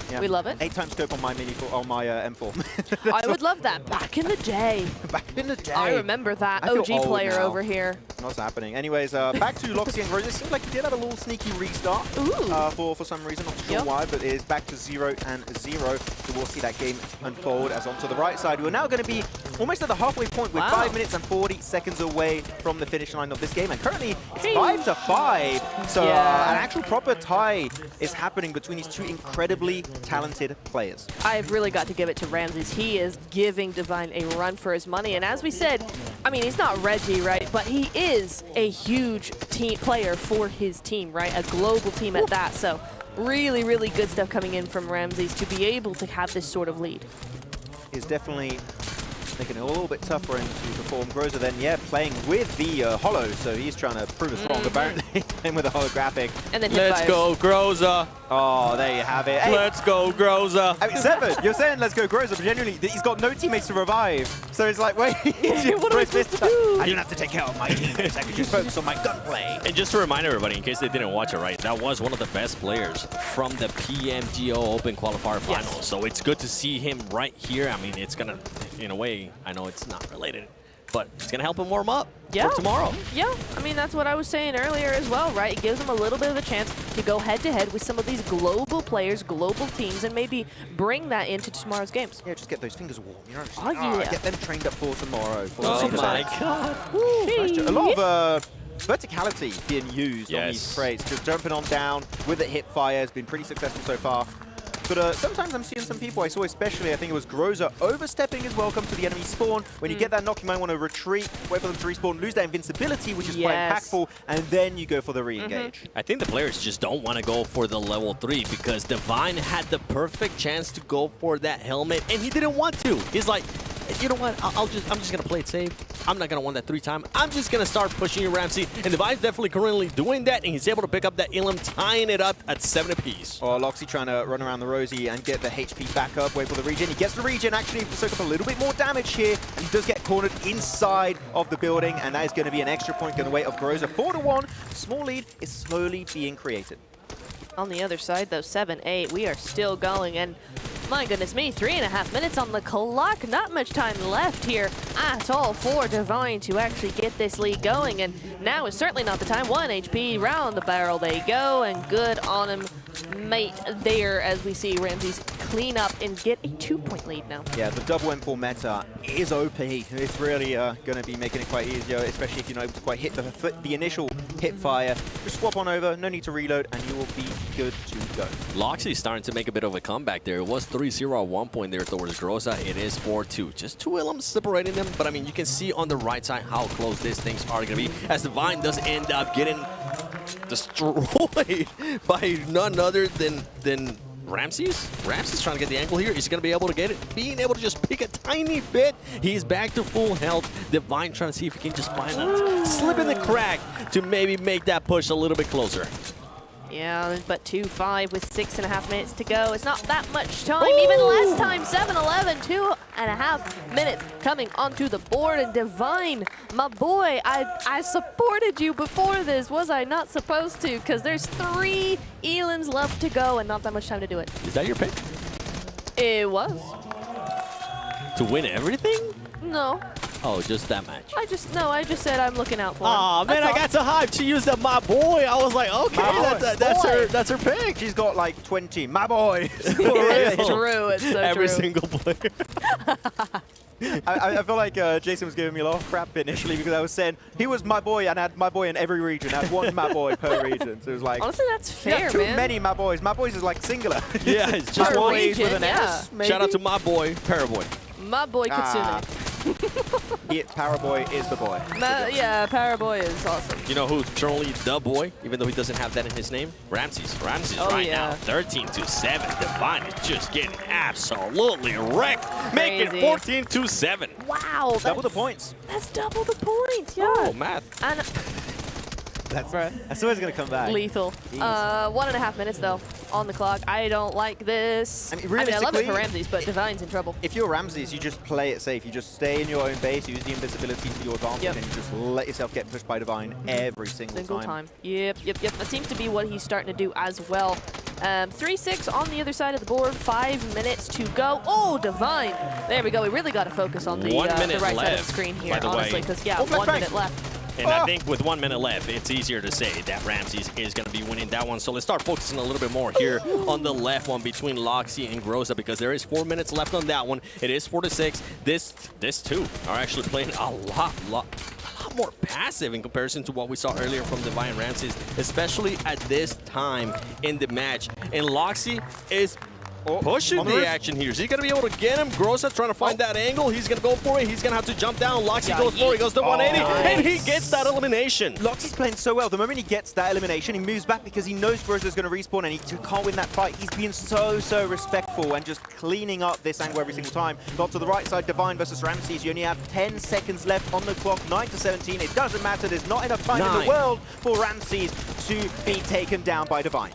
Yeah. We love it. 8 times scope on my M4. I would love that back in the day. Back in the day. I remember that. I feel OG old player now. over here. What's happening? Anyways, back to Loxy and Groza. It seems like he did have a little sneaky restart for some reason. Not sure why, but it is back to 0-0. So we'll see that game unfold as onto the right side. We're now going to be almost at the halfway point with 5 minutes and 40 seconds away from the finish line of this game. And currently, it's 5-5. So an actual proper tie is happening between these two incredibly talented players. I've really got to give it to Ramses. He is giving Divine a run for his money. And as we said, I mean, he's not Reggie, right? But he is a huge team player for his team, right? A global team at that. So really, really good stuff coming in from Ramses to be able to have this sort of lead. Is definitely making it a little bit tougher to perform. Groza then, playing with the holo, so he's trying to prove us wrong, apparently. Playing with the holographic. And then Let's go, Groza. Oh, there you have it. Hey, Let's go, Groza. I mean, Seven, you're saying let's go Groza, but genuinely, he's got no teammates to revive. So it's like, wait, what am I supposed to do? I don't have to take care of my teammates. I can just focus on my gunplay. And just to remind everybody, in case they didn't watch it right, that was one of the best players from the PMGO Open Qualifier Finals. So it's good to see him right here. I mean, it's going to, in a way, I know it's not related, but it's going to help him warm up for tomorrow. Yeah, I mean, that's what I was saying earlier as well, right? It gives him a little bit of a chance to go head-to-head with some of these global players, global teams, and maybe bring that into tomorrow's games. Yeah, just get those fingers warm, you know? Oh, yeah. Get them trained up for tomorrow. Oh, my God. Nice. A lot of verticality being used on these crates. Just jumping on down with a hip fire has been pretty successful so far. But sometimes I'm seeing some people, I saw especially, I think it was Groza, overstepping his welcome to the enemy spawn. When you get that knock, you might want to retreat, wait for them to respawn, lose that invincibility, which is quite impactful, and then you go for the re-engage. I think the players just don't want to go for the level 3 because Divine had the perfect chance to go for that helmet, and he didn't want to. He's like, you know what? I'm just gonna play it safe. I'm not gonna want that 3-time. I'm just gonna start pushing you, Ramsey. And Divine's definitely currently doing that, and he's able to pick up that Elam, tying it up at 7 apiece. Oh, Loxy trying to run around the Rosie and get the HP back up, wait for the regen. He gets the regen, actually to soak up a little bit more damage here, and he does get cornered inside of the building, and that is going to be an extra point going the way of Groza. 4-1, small lead is slowly being created. On the other side, though, 7-8, we are still going, and my goodness me, 3.5 minutes on the clock. Not much time left here at all for Divine to actually get this lead going, and now is certainly not the time. 1 HP, round the barrel they go, and good on him, mate, there, as we see Ramses clean up and get a 2-point lead now. Yeah, the double M4 meta is OP. It's really going to be making it quite easier, especially if you're not able to quite hit the initial hip fire. Just swap on over, no need to reload, and you will be good to go. Loxy starting to make a bit of a comeback there. It was 3-0 at one point there towards Groza. It is 4-2. Just 2 Ilums separating them, but I mean, you can see on the right side how close these things are going to be, as Divine does end up getting destroyed by none other than Ramses. Ramses trying to get the angle here. He's going to be able to get it. Being able to just pick a tiny bit. He's back to full health. Divine trying to see if he can just find a slip in the crack to maybe make that push a little bit closer. Yeah, but 2-5 with 6.5 minutes to go. It's not that much time, even less time. 7-11, 2.5 minutes coming onto the board. And Divine, my boy, I supported you before this. Was I not supposed to? Because there's 3 elims left to go and not that much time to do it. Is that your pick? It was. To win everything? No. Oh, just that match. I just said I'm looking out for him. Oh man, I got so hyped. She used that my boy. I was like, okay, that's her pick. She's got like 20 my boy. It's true. It's so Every true. single player. I feel like Jason was giving me a lot of crap initially because I was saying he was my boy and I had my boy in every region. I had 1 my boy per region. So it was like, honestly, that's fair, too man. many my boys. My boys is like singular. Yeah, it's just Per one region, with an S. yeah. Shout out to my boy, Paraboy. My boy Katsune. Paraboy is the boy. Yeah, Paraboy is awesome. You know who's truly the boy, even though he doesn't have that in his name? Ramses. Ramses now, 13-7. Divine is just getting absolutely wrecked. Make it 14-7. Wow. Double the points. That's double the points, yeah. Oh, math. And That's always going to come back. lethal. 1.5 minutes, though, on the clock. I don't like this. I mean, I love it realistically, for Ramses, but Divine's in trouble. If you're Ramses, you just play it safe. You just stay in your own base, use the invisibility to your advantage, and you just let yourself get pushed by Divine every single time. Yep. That seems to be what he's starting to do as well. 3-6 on the other side of the board. 5 minutes to go. Oh, Divine. There we go. We really got to focus on the, 1 minute the right side of left, the screen here, by the honestly, way. because, yeah, 1 minute left. And I think with 1 minute left, it's easier to say that Ramses is going to be winning that one. So let's start focusing a little bit more here on the left one between Loxy and Groza, because there is 4 minutes left on that one. It is 4-6. This two are actually playing a lot more passive in comparison to what we saw earlier from Divine Ramses, especially at this time in the match. And Loxy is pushing the action here. Is he going to be able to get him? Groza trying to find that angle. He's going to go for it. He's going to have to jump down. Loxy goes for it. He goes to 180, and he gets that elimination. Loxy's playing so well. The moment he gets that elimination, he moves back because he knows Groza's going to respawn, and he can't win that fight. He's being so respectful and just cleaning up this angle every single time. Got to the right side, Divine versus Ramses. You only have 10 seconds left on the clock, 9-17. It doesn't matter. There's not enough time in the world for Ramses to be taken down by Divine.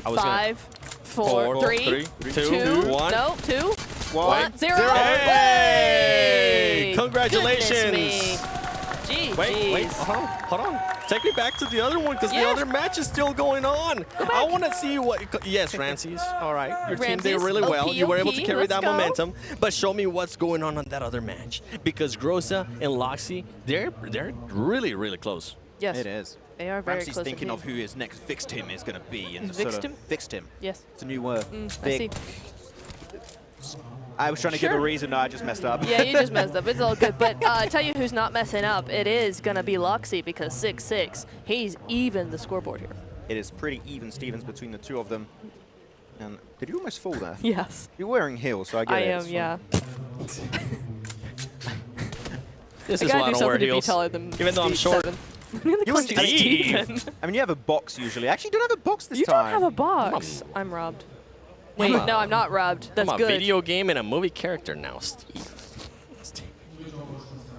5, 4, 3, 2, 1. No, 2, 1, 0. Hey! Congratulations. Gee, Wait, hold on. Take me back to the other one, because the other match is still going on. I want to see what... Yes, Ramses. All right. Your team did really well. You were able to carry that momentum. But show me what's going on that other match. Because Groza and Loxy, they're really close. Yes. It is. They are very Ramsey's close thinking indeed. of who his next fixed him is going to be. And Fixed him? Fixed him. Yes. It's a new word. I see. I was trying to give a reason. No, I just messed up. Yeah, you just messed up. It's all good. But I tell you who's not messing up. It is going to be Loxy, because 6-6. He's even the scoreboard here. It is pretty even Stevens between the two of them. And did you almost fall there? Yes. You're wearing heels, so I get I it. am, yeah. This I is gotta why I do don't wear something to be heels. taller than Even though I'm short. 7. You and Steve. I mean, you have a box usually. Actually, you don't have a box this You time. don't have a box. I'm robbed. Wait, no, I'm not rubbed. That's I'm a good. video game and a movie character now, Steve.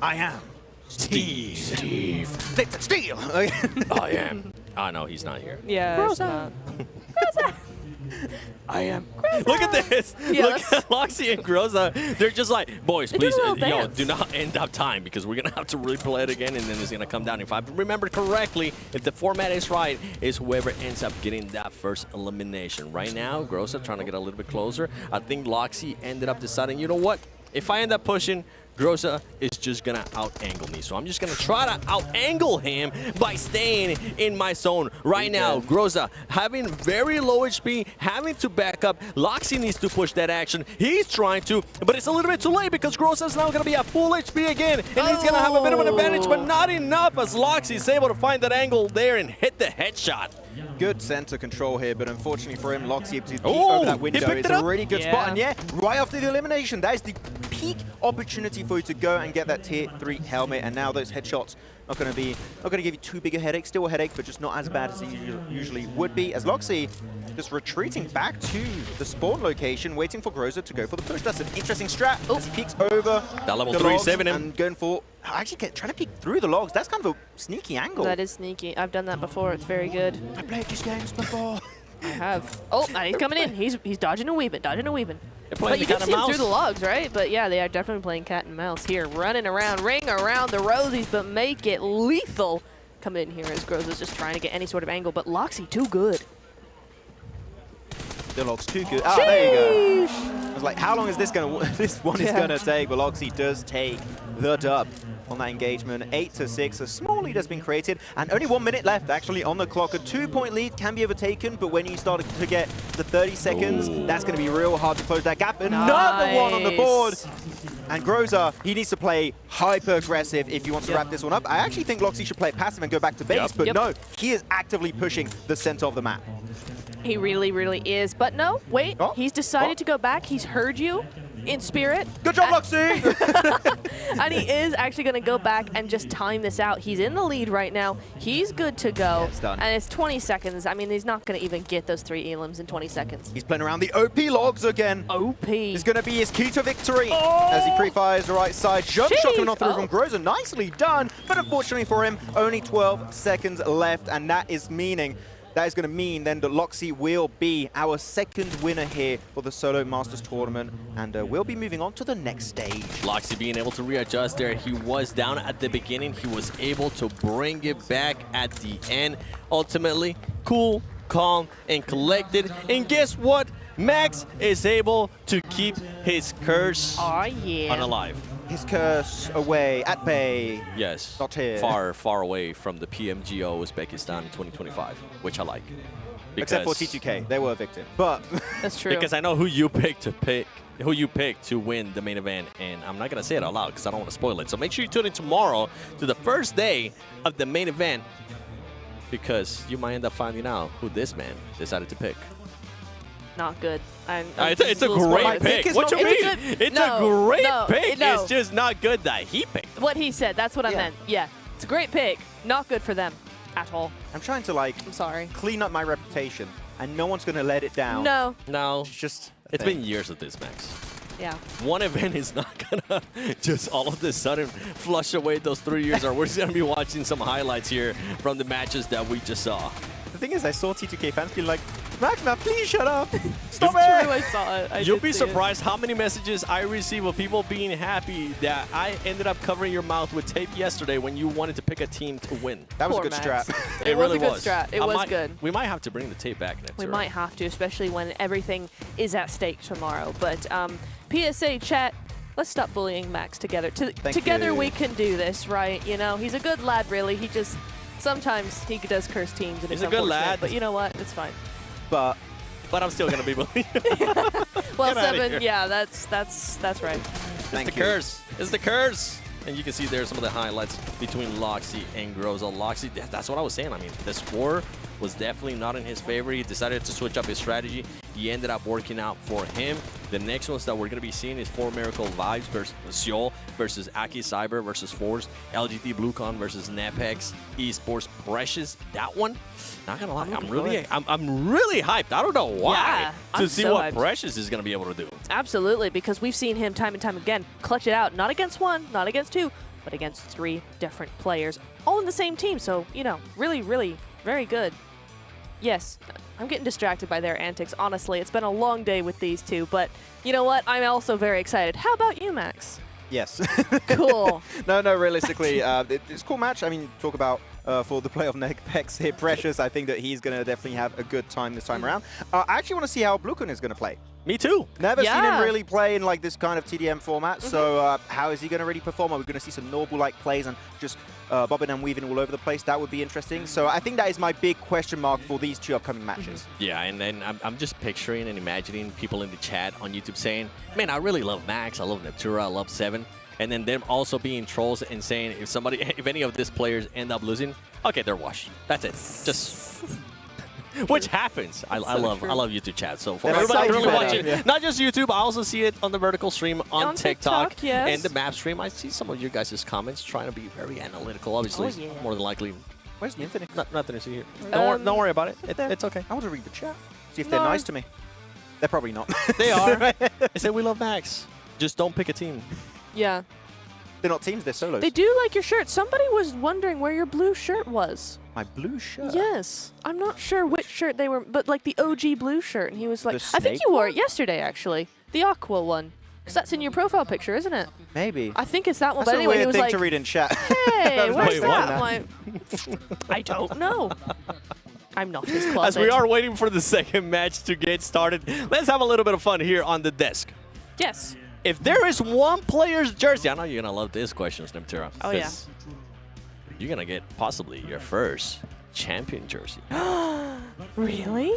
I am Steve. Steve. Let's steal. I am. Oh, no, he's not here. Yeah, it's not. I am. Look at this. Yeah, Look at Loxy and Groza. They're just like, boys, They do please, a little dance. do not end up time because we're going to have to replay it again and then it's going to come down. If I remember correctly, if the format is right, is whoever ends up getting that first elimination. Right now, Groza trying to get a little bit closer. I think Loxy ended up deciding, you know what? If I end up pushing, Groza is just gonna out-angle me. So I'm just gonna try to out-angle him by staying in my zone. Right now, Groza having very low HP, having to back up. Loxy needs to push that action. He's trying to, but it's a little bit too late because Groza is now gonna be at full HP again. And he's gonna have a bit of an advantage, but not enough as Loxy is able to find that angle there and hit the headshot. Good center control here, but unfortunately for him, Loxy able to peek over that window. It's a really good spot, and yeah, right after the elimination, that is the peak opportunity for you to go and get that tier 3 helmet, and now those headshots not going to give you too big a headache. Still a headache, but just not as bad as it usually would be. As Loxy just retreating back to the spawn location, waiting for Groza to go for the push. That's an interesting strat. As he peeks over that level the 3-7 him. and going for actually trying to peek through the logs. That's kind of a sneaky angle. That is sneaky. I've done that before. It's very good. I played these games before. I have. Oh, and he's coming in. He's dodging and weaving, dodging and weaving. But you can see him through the logs, right? But yeah, they are definitely playing cat and mouse here. Running around, ring around the rosies, but make it lethal. Coming in here as Groza's just trying to get any sort of angle, but Loxy too good. The log's too good. Ah, there you go. I was like, how long is this one is gonna take? But Loxy does take the dub on that engagement. 8-6, a small lead has been created, and only 1 minute left actually on the clock. A 2-point lead can be overtaken, but when you start to get the 30 seconds, that's gonna be real hard to close that gap. Another one on the board. And Groza, he needs to play hyper aggressive if he wants to wrap this one up. I actually think Loxy should play passive and go back to base, but no, he is actively pushing the center of the map. He really, really is. But no, wait, he's decided to go back. He's heard you in spirit. Good job, Loxy! And he is actually going to go back and just time this out. He's in the lead right now. He's good to go. Yeah, it's done. And it's 20 seconds. I mean, he's not going to even get those 3 elims in 20 seconds. He's playing around the OP logs again. OP. It's going to be his key to victory as he pre-fires the right side. Jump shot coming off through from Groza. Nicely done. But unfortunately for him, only 12 seconds left. And that is going to mean then that Loxy will be our second winner here for the Solo Masters Tournament, and we'll be moving on to the next stage. Loxy being able to readjust there. He was down at the beginning. He was able to bring it back at the end. Ultimately, cool, calm, and collected. And guess what? Max is able to keep his curse unalive. His curse away at bay. Yes. Not here. Far, far away from the PMGO Uzbekistan 2025, which I like. Except for T2K, they were a victim. But that's true. Because I know who you picked to win the main event, and I'm not gonna say it out loud because I don't want to spoil it. So make sure you tune in tomorrow to the first day of the main event, because you might end up finding out who this man decided to pick. Not good. It's a great pick. What you mean? It's a great pick. No. It's just not good that he picked them. What he said, that's what I meant. Yeah, it's a great pick. Not good for them at all. I'm trying to I'm sorry. clean up my reputation, and no one's going to let it down. No. No. It's just It's been years of this, Max. Yeah. One event is not gonna just all of a sudden flush away those 3 years, or we're just gonna be watching some highlights here from the matches that we just saw. The thing is, I saw T2K fans being like, Max, now please shut up. Stop It's true, I saw it. You'll be surprised how many messages I receive of people being happy that I ended up covering your mouth with tape yesterday when you wanted to pick a team to win. That was Poor a good Max. strat. It was a good strat. It was good. We might have to bring the tape back next We year. might have to, especially when everything is at stake tomorrow. But PSA chat, let's stop bullying Max together. Together you. we can do this, right? You know, he's a good lad, really. He just, sometimes he does curse teams, and He's it's a good unfortunate, lad. But you know what? It's fine. But I'm still gonna be bullying. Well, Get outta 7, here. yeah, that's right. It's the curse. It's the curse. And you can see there some of the highlights between Loxy and Groza. Loxy, that's what I was saying. I mean, the score was definitely not in his favor. He decided to switch up his strategy. He ended up working out for him. The next ones that we're going to be seeing is 4 Miracle Vibes versus Seoul versus AKE Cyber versus Force, LGT BlueCon versus Nepex, Esports Precious. That one, not gonna lie, I'm really hyped. I don't know why to see what Precious is gonna be able to do. Absolutely, because we've seen him time and time again clutch it out, not against one, not against two, but against 3 different players, all in the same team. So, you know, really, really very good. Yes, I'm getting distracted by their antics, honestly. It's been a long day with these two, but you know what? I'm also very excited. How about you, Max? Yes. Cool. No, realistically, it's a cool match. I mean, talk about for the play of Nepex here, Precious. I think that he's going to definitely have a good time this time around. I actually want to see how BlueCon is going to play. Me too. Never seen him really play in like this kind of TDM format. So how is he going to really perform? Are we going to see some Normal-like plays and just bobbing and weaving all over the place? That would be interesting. So I think that is my big question mark for these 2 upcoming matches. Yeah, and then I'm just picturing and imagining people in the chat on YouTube saying, man, I really love Max, I love Neptura, I love Seven. And then them also being trolls and saying if any of these players end up losing, okay, they're washed. That's it. Just which happens. I love YouTube chat. So for everybody really watching, not just YouTube, I also see it on the vertical stream on TikTok yes. and the map stream. I see some of your guys' comments trying to be very analytical. Obviously, more than likely. Where's the Infinite? Nothing to see here. Don't worry about it. It's okay. I want to read the chat. See if they're nice to me. They're probably not. They are. They say we love Max. Just don't pick a team. Yeah. They're not teams, they're solos. They do like your shirt. Somebody was wondering where your blue shirt was. My blue shirt? Yes. I'm not sure which shirt they were, but like the OG blue shirt. And he was like, The I think snake you wore one? it yesterday, actually. The aqua one. Because that's in your profile picture, isn't it? Maybe. I think it's that one. That's But anyway, a he weird was thing like, to read in chat. hey, where's Wait, that? what? I'm like, I don't know. I'm not his closet. As we are waiting for the second match to get started, let's have a little bit of fun here on the desk. Yes. If there is one player's jersey, I know you're going to love this question, Sniptera. Oh, yeah. You're going to get possibly your first champion jersey. Really?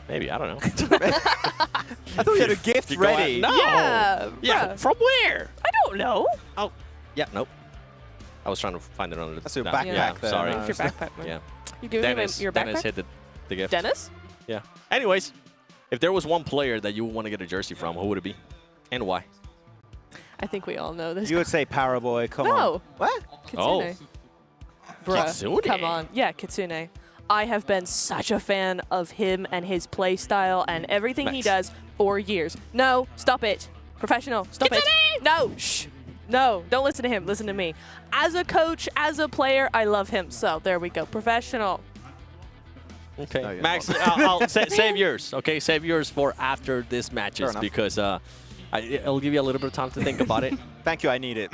Maybe, I don't know. I thought you had a gift ready. No. Yeah. Yeah, from where? I don't know. Oh, yeah, nope. I was trying to find it under the... That's your no, backpack Yeah, there. sorry. No, It's your backpack, man. Yeah. You giving me your backpack? Dennis hit the gift. Dennis? Yeah. Anyways, if there was one player that you would want to get a jersey from, who would it be? And why? I think we all know this. You would say Paraboy, come on. No. What? Kitsune. Oh. Bruh, Kitsune? come on. Yeah, Kitsune. I have been such a fan of him and his play style and everything he Nice. does for years. No, stop it. Professional, stop it. No, shh. No, don't listen to him. Listen to me. As a coach, as a player, I love him. So there we go. Professional. Okay, No, you're Max, not. I'll save yours. Okay, save yours for after this matches enough. because it'll give you a little bit of time to think about it. Thank you, I need it.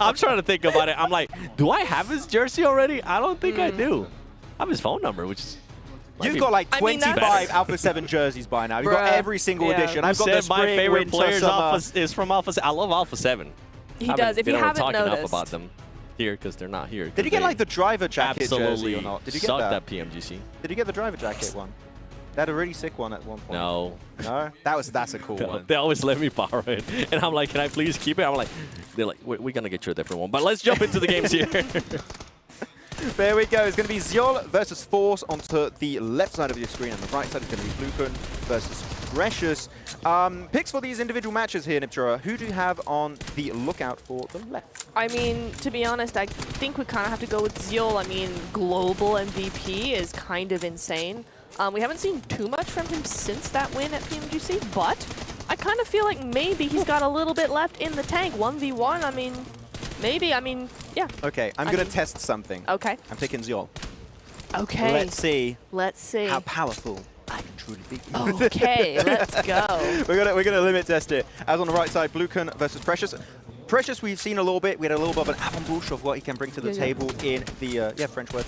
I'm trying to think about it. I'm like, do I have his jersey already? I don't think I do. I have his phone number, which is... You've got like I mean, 25 that's- Alpha 7 jerseys by now. You've got Bruh. every single Yeah. edition. I've got said the spring, my favorite winter, players summer. is from Alpha 7. I love Alpha 7. He does. If they you don't haven't talk enough noticed. about them here because they're not here. Did you get like the driver jacket absolutely jersey or not? Did you get sucked that? at PMGC? Did you get the driver jacket one? They had a really sick one at one point. No. No? That's a cool one. They always let me borrow it. And I'm like, can I please keep it? I'm like, they're like, we're going to get you a different one. But let's jump into the games here. There we go. It's going to be Zeol versus Force onto the left side of your screen, and the right side is going to be BlueCon versus Precious. Picks for these individual matches here, Niptura. Who do you have on the lookout for the left? I mean, to be honest, I think we kind of have to go with Zeol. I mean, global MVP is kind of insane. We haven't seen too much from him since that win at PMGC, but I kind of feel like maybe he's got a little bit left in the tank. 1v1, I mean, maybe, I mean, yeah. Okay, I'm going to test something. Okay. I'm picking Zeol. Okay. Let's see. Let's see. How powerful I can truly be. Okay, let's go. We're gonna limit test it. As on the right side, BlueCon versus Precious. Precious, we've seen a little bit. We had a little bit of an avant-bouche of what he can bring to the table in the French word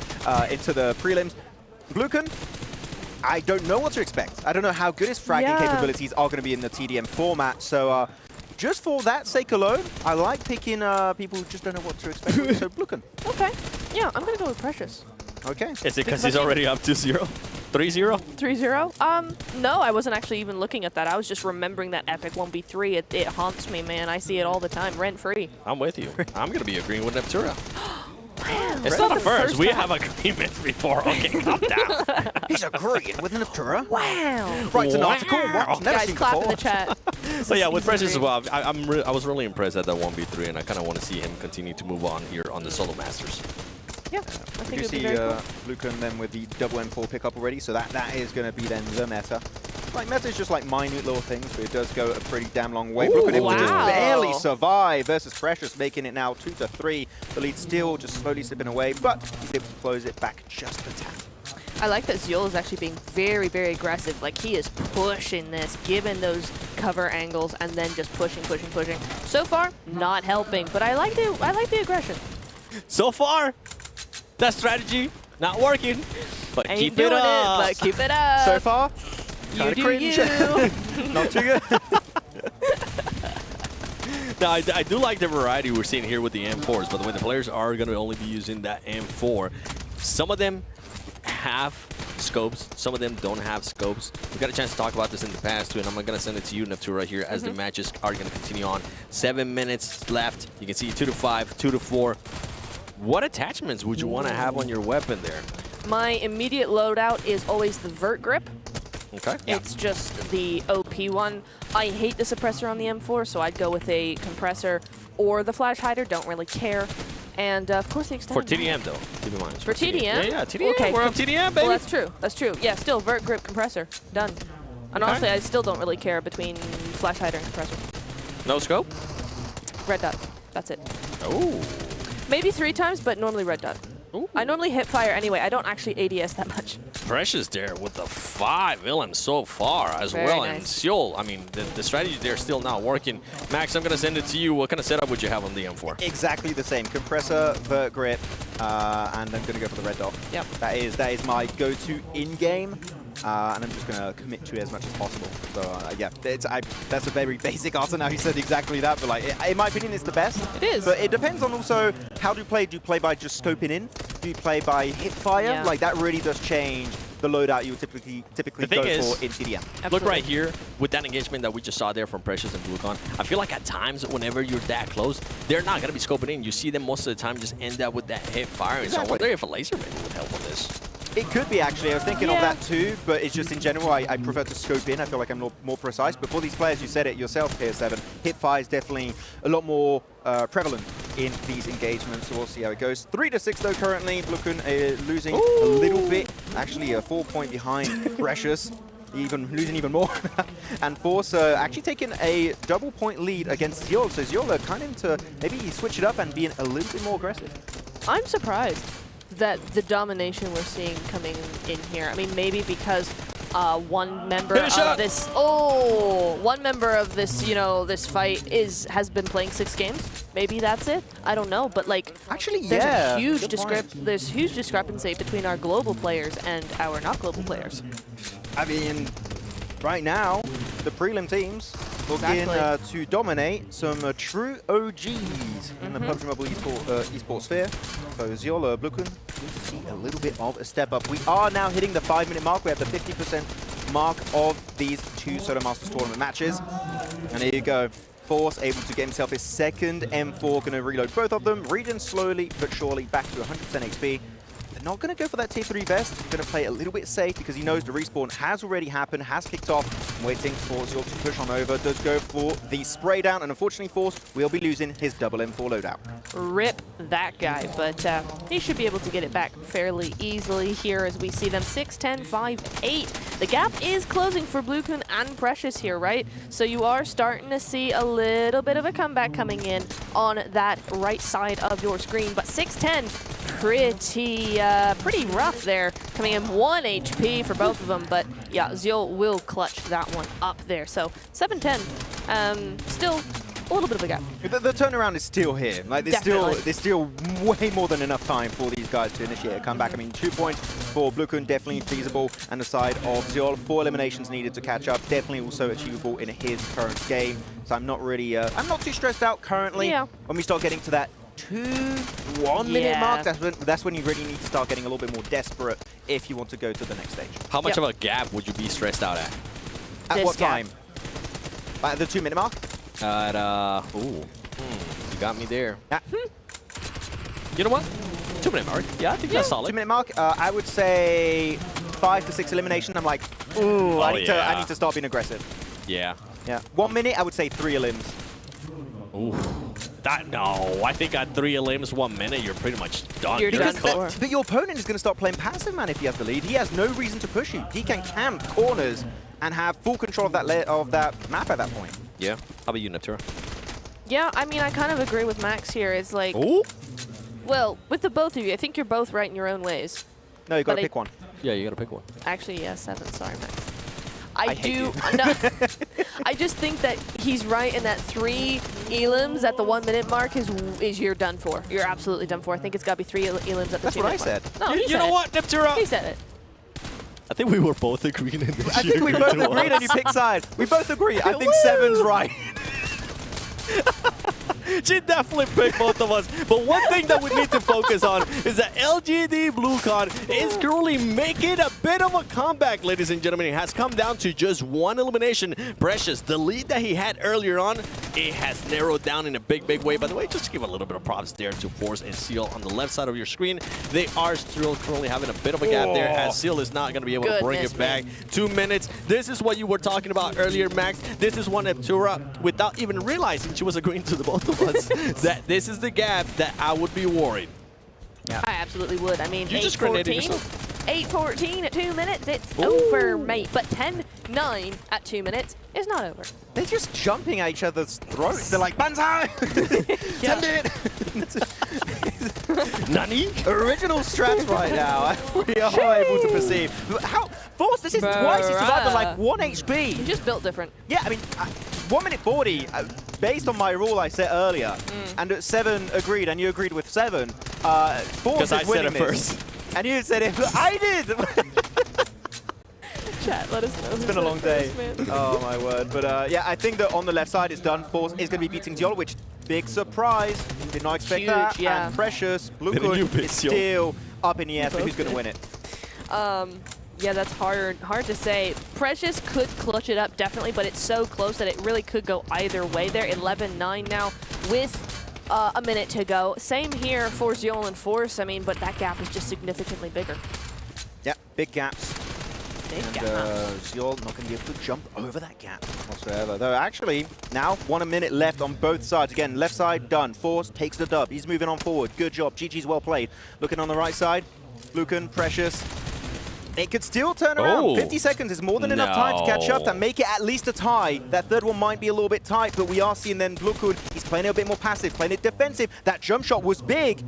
into the prelims. BlueCon, I don't know what to expect. I don't know how good his fragging capabilities are going to be in the TDM format. So just for that sake alone, I like picking people who just don't know what to expect. So BlueCon. Okay. Yeah, I'm gonna go with Precious. Okay. Is it because he's already up to 0? 3-0? 3-0? No, I wasn't actually even looking at that. I was just remembering that epic 1v3. It haunts me, man. I see it all the time, rent-free. I'm with you. I'm going to be agreeing with Neptura. It's not a first. We have agreements before. Okay, calm down. He's agreeing with an Aptura. Wow. Writes an article. What? Never Guys, seen clap before. in the chat. So yeah, with Precious as well, I was really impressed at that 1v3, and I kind of want to see him continue to move on here on the Solo Masters. Yeah, I think You it would be see very cool. Lucan then with the double M4 pickup already, so that is going to be then the meta. Like, meta is just like minute little things, but it does go a pretty damn long way. Lucan able to just barely survive versus Precious, making it now 2-3. The lead still just slowly slipping away, but he's able to close it back just a tad. I like that Ziol is actually being very, very aggressive. Like, he is pushing this, giving those cover angles, and then just pushing. So far, not helping, but I like the aggression. So far, that strategy not working, but Ain't keep doing it up. but keep it up. So far, you kind of do cringe. you. Not too good. Now, I do like the variety we're seeing here with the M4s, but when the players are going to only be using that M4, some of them have scopes, some of them don't have scopes. We got a chance to talk about this in the past too, and I'm going to send it to you, Neptura, here as the matches are going to continue on. 7 minutes left. You can see 2-5, 2-4. What attachments would you want to have on your weapon there? My immediate loadout is always the vert grip. Okay. It's just the OP one. I hate the suppressor on the M4, so I'd go with a compressor or the flash hider. Don't really care. And of course the extended. For TDM though, keep in mind. For TDM? Yeah, TDM. Okay. We're on TDM, baby. Well, that's true. That's true. Yeah, still vert grip compressor. Done. And honestly, I still don't really care between flash hider and compressor. No scope? Red dot. That's it. Oh. Maybe 3 times, but normally red dot. Ooh. I normally hit fire anyway. I don't actually ADS that much. Precious there with the 5 LM so far as Very well. nice. And Seoul, I mean, the strategy there is still not working. Max, I'm going to send it to you. What kind of setup would you have on the M4? Exactly the same. Compressor, vert grip, and I'm going to go for the red dot. Yep. That is my go-to in-game, and I'm just going to commit to it as much as possible. So yeah, that's a very basic answer. Now you said exactly that, but like, in my opinion, it's the best. It is. But it depends on also how do you play. Do you play by just scoping in? Do you play by hip fire? Yeah. Like that really does change the loadout you would typically The thing go is, for in TDM. Look right here with that engagement that we just saw there from Precious and Bluecon. I feel like at times, whenever you're that close, they're not going to be scoping in. You see them most of the time just end up with that hip fire. Exactly. So I wonder if a laser maybe would help on this. It could be, actually. I was thinking of that too, but it's just in general, I prefer to scope in. I feel like I'm more precise. But for these players, you said it yourself, PS7, hip fire is definitely a lot more prevalent in these engagements. So we'll see how it goes. 3-6 though currently. Blukun losing a little bit. Actually, a 4-point behind Precious. Losing even more. And Force actually taking a double point lead against Ziol. So Ziol kind of into maybe switch it up and being a little bit more aggressive. I'm surprised that the domination we're seeing coming in here. I mean, maybe because one member of this, you know, this fight has been playing 6 games. Maybe that's it. I don't know, but like, actually, there's yeah, a huge discrepancy between our global players and our not global players. I mean, right now, the prelim teams looking to dominate some true OGs in the PUBG Mobile esports sphere. So Ziola, Blukun, we see a little bit of a step up. We are now hitting the 5-minute mark. We have the 50% mark of these 2 Solo Masters tournament matches. And here you go. Force able to get himself his second M4. Going to reload both of them. Regen slowly but surely back to 100% XP. Not going to go for that tier 3 vest. He's going to play a little bit safe because he knows the respawn has already happened, has kicked off. Waiting for Ziol to push on over. Does go for the spray down, and unfortunately Force will be losing his double M4 loadout. Rip that guy, but he should be able to get it back fairly easily here as we see them 6-10, 5-8. The gap is closing for Blukun and Precious here, right? So you are starting to see a little bit of a comeback coming in on that right side of your screen, but 6-10, pretty rough there, coming in 1 HP for both of them, but yeah, Ziol will clutch that one up there. So 7-10, still a little bit of a gap. The turnaround is still here. Like there's still way more than enough time for these guys to initiate a comeback. I mean, 2 points for Blukun, definitely feasible, and the side of Ziol, 4 eliminations needed to catch up, definitely also achievable in his current game. So I'm not really, I'm not too stressed out currently. Yeah. When we start getting to that 1 minute mark, that's when you really need to start getting a little bit more desperate if you want to go to the next stage. How much of a gap would you be stressed out at? At what time? At the 2 minute mark? You got me there. You know what? 2-minute mark. Yeah, I think that's solid. 2-minute mark. I would say 5 to 6 elimination. I'm like, ooh, I need to start being aggressive. Yeah. Yeah. 1 minute, I would say 3 elims. Ooh. No, I think at 3 elims, 1 minute, you're pretty much done. But your opponent is going to start playing passive, man, if he has the lead. He has no reason to push you. He can camp corners and have full control of that map at that point. Yeah. How about you, Neptura? Yeah, I mean, I kind of agree with Max here. It's like, well, with the both of you, I think you're both right in your own ways. No, you got to pick one. Yeah, you got to pick one. Actually, yeah, 7. Sorry, Max. I do. No, I just think that he's right in that 3 elims at the 1 minute mark is you're done for. You're absolutely done for. I think it's got to be 3 elims at the 2 minute mark. That's what I said. No, you know what, Neptura? He said it. I think we were both agreeing in this. I think we both agreed and you picked sides. We both agree. I think 7's right. She definitely picked both of us. But one thing that we need to focus on is that LGD BlueCon is currently making a bit of a comeback, ladies and gentlemen. It has come down to just 1 elimination. Precious, the lead that he had earlier on, it has narrowed down in a big, big way. By the way, just to give a little bit of props there to Force and Seal on the left side of your screen. They are still currently having a bit of a gap there, as Seal is not going to be able to bring it back. 2 minutes. This is what you were talking about earlier, Max. This is one Neptura, without even realizing she was agreeing to the both of us, that this is the gap that I would be worried. Yeah. I absolutely would. I mean, You just grenaded 8-14 at 2 minutes, it's over, mate. But 10-9 at 2 minutes is not over. They're just jumping at each other's throats. They're like, Banzai! Send it! Nani? Original strats right now. We are able to perceive. How? Force, this is twice. He survived on like 1 HP. He just built different. Yeah, I mean, 1 minute 40, based on my rule I set earlier, and 7 agreed, and you agreed with 7. Force is winning this. First. And you said it. I did! Chat, let us know. It's been a long day. Oh, my word. But yeah, I think that on the left side, it's done. Force is going to be beating Diol, which, big surprise. Did not expect that. Yeah. And Precious, BlueCon is still up in the air, so who's going to win it? Yeah, that's hard to say. Precious could clutch it up, definitely, but it's so close that it really could go either way there. 11-9 now with a minute to go. Same here for Ziol and Force, I mean, but that gap is just significantly bigger. Yeah, big gaps. Big and gaps. Ziol not going to be able to jump over that gap whatsoever. Though actually, now 1 minute left on both sides. Again, left side done. Force takes the dub. He's moving on forward. Good job. GG's well played. Looking on the right side, BlueCon, Precious. It could still turn around. 50 seconds is more than enough time to catch up and make it at least a tie. That third one might be a little bit tight, but we are seeing then BlueCon, he's playing it a bit more passive, playing it defensive. That jump shot was big.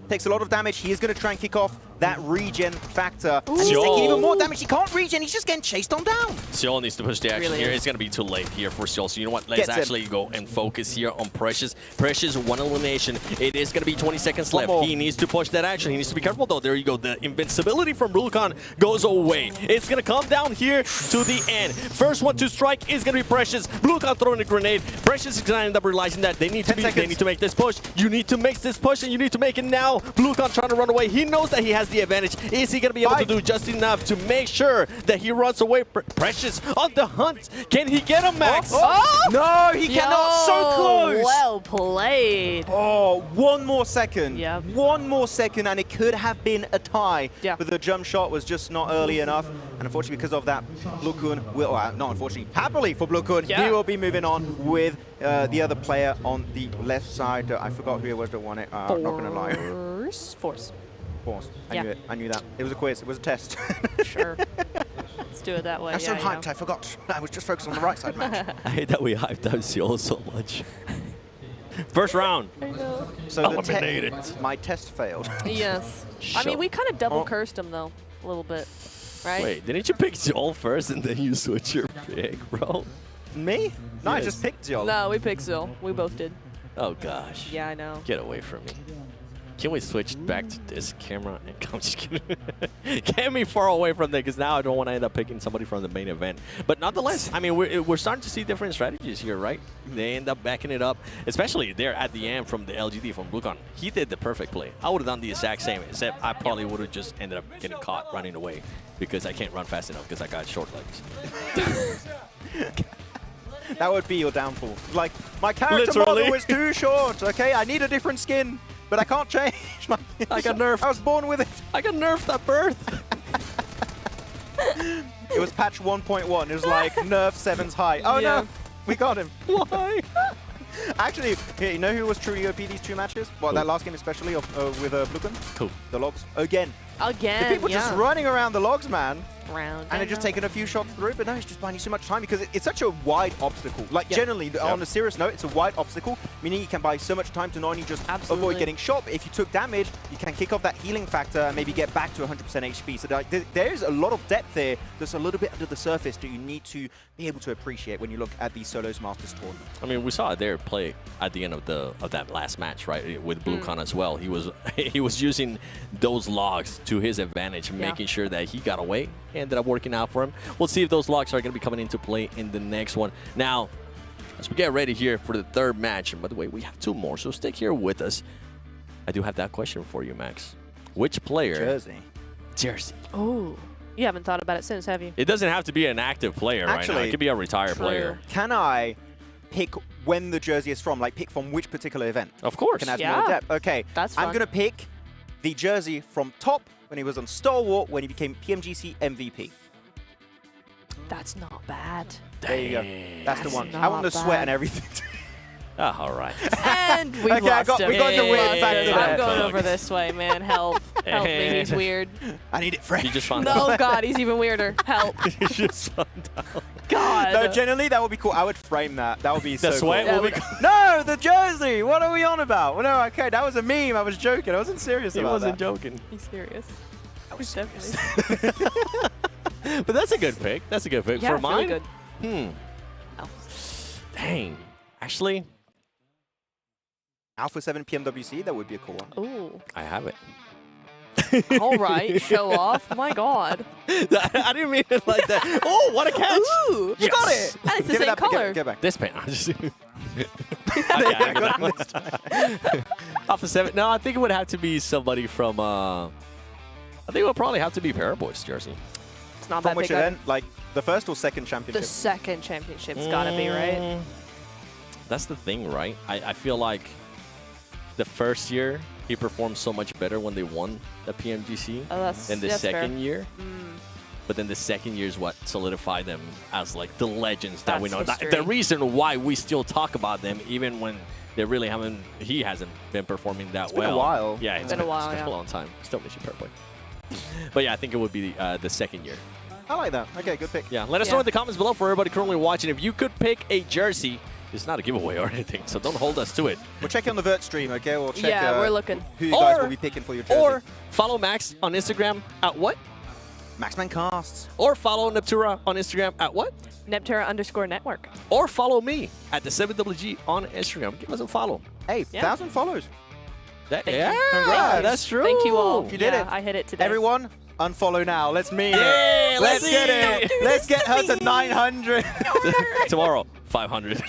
Takes a lot of damage. He is going to try and kick off that regen factor. And he's taking even more damage. He can't regen. He's just getting chased on down. Seol needs to push the action here. It's going to be too late here for Seol. So you know what? Let's actually go and focus here on Precious. Precious, 1 elimination. It is going to be 20 seconds left. He needs to push that action. He needs to be careful, though. There you go. The invincibility from BlueCon goes away. It's going to come down here to the end. First one to strike is going to be Precious. BlueCon throwing a grenade. Precious is going to end up realizing that they need to make this push. You need to make this push, and you need to make it now. BlueCon trying to run away. He knows that he has the advantage. Is he going to be able to do just enough to make sure that he runs away? Precious on the hunt. Can he get him, Max? No, he cannot. So close. Well played. Oh, 1 more second. Yeah. 1 more second, and it could have been a tie. Yeah. But the jump shot was just not early enough. And unfortunately, because of that, BlueCon will, not unfortunately, happily for BlueCon, he will be moving on with the other player on the left side. I forgot who it was that won it. Not going to lie. Force. I knew it. I knew that. It was a quiz. It was a test. Sure. Let's do it that way. I'm so hyped. I forgot. I was just focused on the right side match. I hate that we hyped up Seol so much. First round. I know. So my test failed. Yes. I mean, we kind of double cursed him, though, a little bit. Right? Wait, didn't you pick Seol first and then you switch your pick, bro? Me? No, I just picked Seol. No, we picked Seol. We both did. Oh, gosh. Yeah, I know. Get away from me. Can we switch back to this camera? I'm just kidding. Get me far away from there, because now I don't want to end up picking somebody from the main event. But nonetheless, I mean, we're starting to see different strategies here, right? They end up backing it up, especially there at the end from the LGD, from BlueCon. He did the perfect play. I would have done the exact same, except I probably would have just ended up getting caught running away, because I can't run fast enough because I got short legs. That would be your downfall. Like, my character model is too short, okay? I need a different skin. but I can't change my... I got nerfed. I was born with it. I got nerfed at birth. It was patch 1.1. It was like nerf 7's high. Oh Yeah. no, we got him. Why? Actually, here, you know who was truly OP these 2 matches? Well, that last game especially with Bluken? Cool. The logs. Again. Again, The people yeah. just running around the logs, man. Round And they're just taking a few shots through, but no, it's just buying you so much time because it's such a wide obstacle. Like, generally, on a serious note, it's a wide obstacle, meaning you can buy so much time to not only just avoid getting shot, but if you took damage, you can kick off that healing factor and maybe get back to 100% HP. So like, there's a lot of depth there that's a little bit under the surface that you need to be able to appreciate when you look at these Solos Masters tournament. I mean, we saw Adair play at the end of that last match, right, with BlueCon as well. He was using those logs to his advantage, making sure that he got away. Ended up working out for him. We'll see if those logs are going to be coming into play in the next one. Now, as we get ready here for the 3rd match, and by the way, we have 2 more, so stick here with us. I do have that question for you, Max. Which player? Jersey. Oh, you haven't thought about it since, have you? It doesn't have to be an active player right now. It could be a retired player. Can I pick when the jersey is from? Like, pick from which particular event? Of course. Can add more depth. Okay, that's I'm fun. going to pick the jersey from top when he was on Stalwart, when he became PMGC MVP. That's not bad. There you go. That's the one. I want the sweat and everything. All right. And we lost him. We got the weird factor there. I'm going over this way, man. Help. Help me. He's weird. I need it fresh. You just found No, God, he's even weirder. Help. You just found out. God. No, generally, that would be cool. I would frame that. That would be so sweat cool. will be No, the jersey. What are we on about? Well, no, okay, that was a meme. I was joking. I wasn't serious He about wasn't that. joking. He's serious. I was definitely. But that's a good pick. That's a good pick. Yeah, For it's mine, really good. Dang. Actually, Alpha 7 PMWC, that would be a cool one. Ooh. I have it. All right, show off. My God. I didn't mean it like that. Oh, what a catch! Ooh, you got it. And it's the Give it same up, color. Get back. This paint. I'm just. I got it this time. Alpha 7. No, I think it would have to be somebody from. I think it would probably have to be Paraboy's jersey. It's not From that which big. event? Like the first or second The championship? second championship's gotta be, right? That's the thing, right? I feel like the first year he performed so much better when they won the PMGC than the second year. But then the second year is what solidified them as like the legends that we know. The reason why we still talk about them, even when they really haven't, he hasn't been performing that well. Been a while. Yeah, It's been a while, It's been a long time. Still miss you, Purple. But yeah, I think it would be the second year. I like that. Okay, good pick. Yeah, let us know in the comments below for everybody currently watching. If you could pick a jersey, it's not a giveaway or anything, so don't hold us to it. We'll check on the Vert stream, okay? We'll check Yeah, we're looking. who you guys will be picking for your jersey. Or follow Max on Instagram at what? Maxman Casts. Or follow Neptura on Instagram at what? Neptura_network. Or follow me at the 7WG on Instagram. Give us a follow. Hey, 1,000 follows. Yeah, Congrats. that's true. Thank you all. You did it. I hit it today. Everyone, unfollow now. Let's meet Yeah, it. let's Let's get see. it. Let's get her to 900. Tomorrow, 500.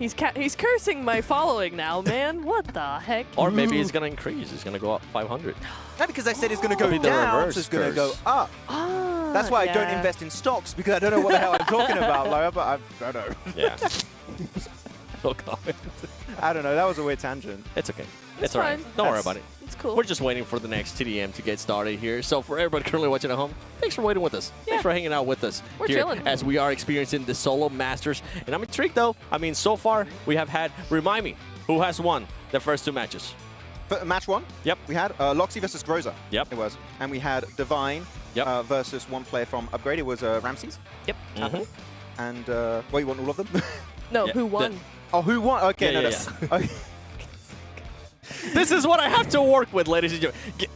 He's cursing my following now, man. What the heck? Or maybe it's going to increase. It's going to go up 500. No, because I said it's going to Could go be the down, reverse so it's going to curse. go up. That's why I don't yeah. invest in stocks, because I don't know what the hell I'm talking about. Like, I don't know. Yeah. No comment. I don't know. That was a weird tangent. It's okay. It's It's all right. fine. Don't worry about it. It's cool. We're just waiting for the next TDM to get started here. So for everybody currently watching at home, thanks for waiting with us. Thanks for hanging out with us We're here chilling. as we are experiencing the Solo Masters. And I'm intrigued, though. I mean, so far, we have had, remind me, who has won the first 2 matches? Match 1? Yep. We had Loxy versus Groza. Yep. It was. And we had Divine versus one player from Upgrade. It was Ramses. Yep. And, well, you want all of them? No, Yeah, who won? Oh, who won? Okay, Yeah, no, yeah, that's... Okay. This is what I have to work with, ladies and gentlemen.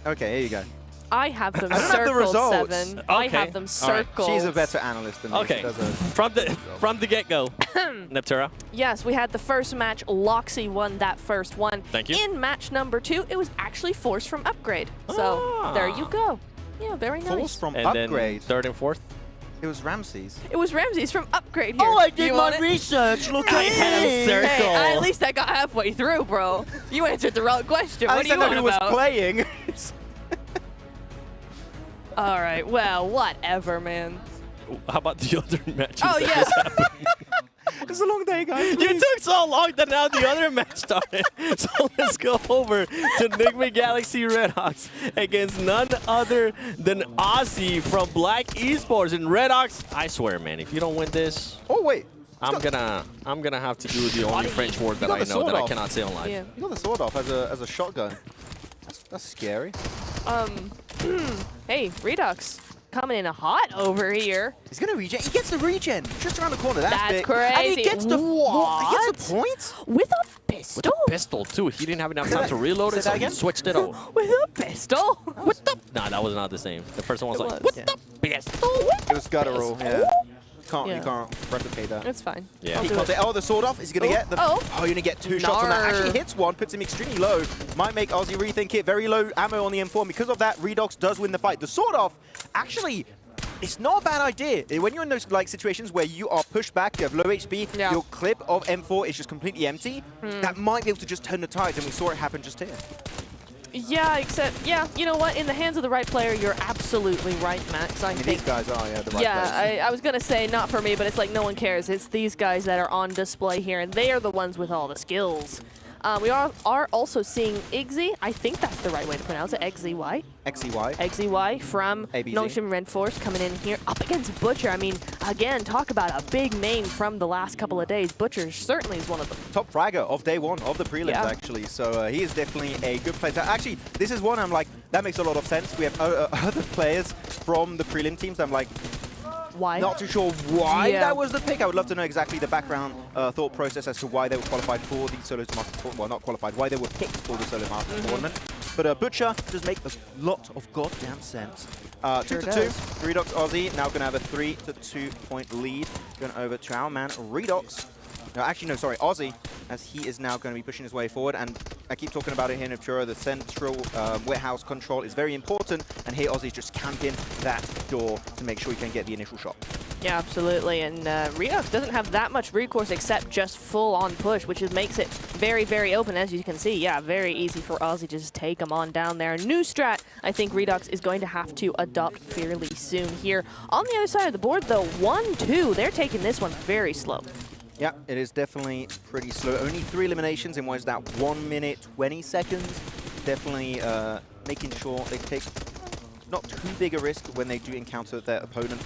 Okay, here you go. I have them I don't have the circled, results. 7. I Okay. have them All right. circled. She's a better analyst than me. Okay. She does a... From the get-go, Neptura. Yes, we had the first match. Loxy won that first one. Thank you. In match number 2, it was actually Force from Upgrade. So there you go. Yeah, very nice. Force from And Upgrade. then third and fourth. It was Ramses. It was Ramses from Upgrade here. Oh, I Do did you my want it? research. Look I at had a me. circle. Hey, at least I got halfway through, bro. You answered the wrong question. At What least do I you know want who was about? playing. All right, well, whatever, man. How about the other matches? Oh, that yeah. just happened? It's a long day. say, guys? You took so long that now the other match started. So let's go over to Enigma Galaxy Redhawks against none other than Ozzy from Black Esports. And Redhawks, I swear, man, if you don't win this, oh wait, I'm gonna have to do the only French word that I know that I cannot say on live. Yeah. You got the sword off as a shotgun. That's scary. Hey, Redux coming in hot over here. He's gonna regen. He gets the regen just around the corner. That's big. crazy. And he gets the what? He gets the point With a pistol. With a pistol too. He didn't have enough time to reload it, so he switched it over. With a pistol. What the? Nah, that was not the same. The first one was like, what the pistol? It was guttural. Yeah. You can't replicate that. It's fine. Yeah. He can't say, oh, the sword off. Is he going to get the... Oh. you're going to get 2 shots on that. Actually hits one, puts him extremely low. Might make Ozzy rethink it. Very low ammo on the M4. Because of that, Redox does win the fight. The sword off, actually, it's not a bad idea. When you're in those situations where you are pushed back, you have low HP, your clip of M4 is just completely empty, that might be able to just turn the tides, and we saw it happen just here. Yeah, except, you know what? In the hands of the right player, you're absolutely right, Max. I think these guys are, the right players. I was going to say not for me, but it's like no one cares. It's these guys that are on display here, and they are the ones with all the skills. We are also seeing Igzy. I think that's the right way to pronounce it. XZY. XZY. XZY from Nongshim Red Force coming in here up against Butcher. I mean, again, talk about a big name from the last couple of days. Butcher certainly is one of them. Top fragger of day one of the prelims, actually. So he is definitely a good player. Actually, this is one I'm like, that makes a lot of sense. We have other players from the prelim teams. I'm like, why? Not too sure why that was the pick. I would love to know exactly the background thought process as to why they were qualified for the Solo Master Tournament. Well, not qualified, why they were picked for the Solo Master Tournament. But Butcher does make a lot of goddamn sense. 2-2, Redox Aussie now going to have a 3-2 point lead. Going over to our man, Redox. No, actually, no, sorry, Aussie, as he is now going to be pushing his way forward. And I keep talking about it here in Pura, the central warehouse control is very important. And here Aussie's just camping that door to make sure he can get the initial shot. Yeah, absolutely. And Redox doesn't have that much recourse except just full-on push, which makes it very, very open, as you can see. Yeah, very easy for Aussie to just take him on down there. New strat, I think Redox is going to have to adopt fairly soon here. On the other side of the board, though, 1-2. They're taking this one very slow. Yeah, it is definitely pretty slow. Only 3 eliminations in what is that 1 minute 20 seconds. Definitely making sure they take not too big a risk when they do encounter their opponent.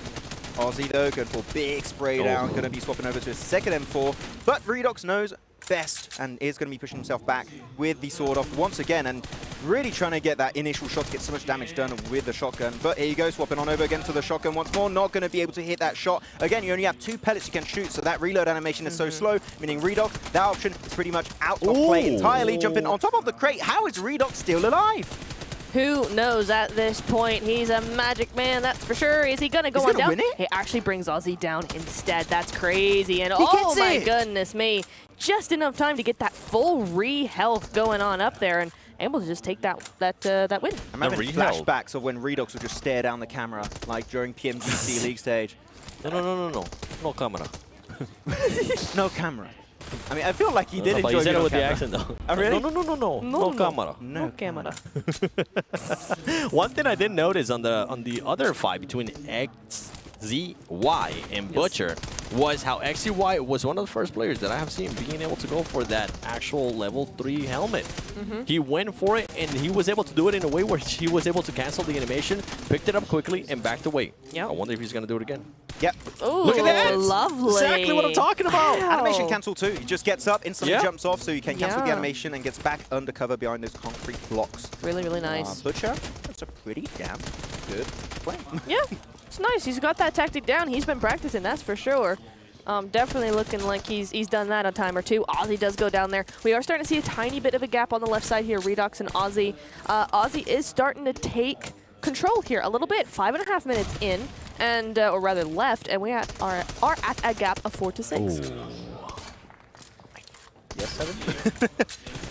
Aussie though, going for a big spray down, going to be swapping over to his second M4. But Redox knows best and is going to be pushing himself back with the sword off once again and really trying to get that initial shot to get so much damage done with the shotgun. But here you go, swapping on over again to the shotgun once more. Not going to be able to hit that shot. Again, you only have 2 pellets you can shoot, so that reload animation is so slow, meaning Redox, that option is pretty much out of play entirely. Jumping on top of the crate. How is Redox still alive? Who knows at this point? He's a magic man, that's for sure. Is he going to go on down? Win it? He actually brings Aussie down instead. That's crazy. And oh my goodness me. Just enough time to get that full re-health going on up there and able to just take that win. I'm having flashbacks of when Redox would just stare down the camera, like during PMGC League stage. No. No camera. No camera. I mean, I feel like he did enjoy you said it with camera. the accent, though. Oh, really? No camera. No camera. One thing I did notice on the other fight between XZY and Butcher was how XZY was one of the first players that I have seen being able to go for that actual level 3 helmet. He went for it, and he was able to do it in a way where he was able to cancel the animation, picked it up quickly, and backed away. I wonder if he's going to do it again. Yep. Ooh, look at that! Lovely. Exactly what I'm talking about. Wow. Animation cancel too. He just gets up, instantly jumps off, so you can cancel the animation and gets back under cover behind those concrete blocks. Really, really nice. Butcher, that's a pretty damn good play. Yeah, it's nice. He's got that tactic down. He's been practicing, that's for sure. Definitely looking like he's done that a time or two. Aussie does go down there. We are starting to see a tiny bit of a gap on the left side here. Redox and Aussie. Aussie is starting to take control here a little bit. 5.5 minutes in, and or rather left, and we are at a gap of 4 to 6. Yes, 7?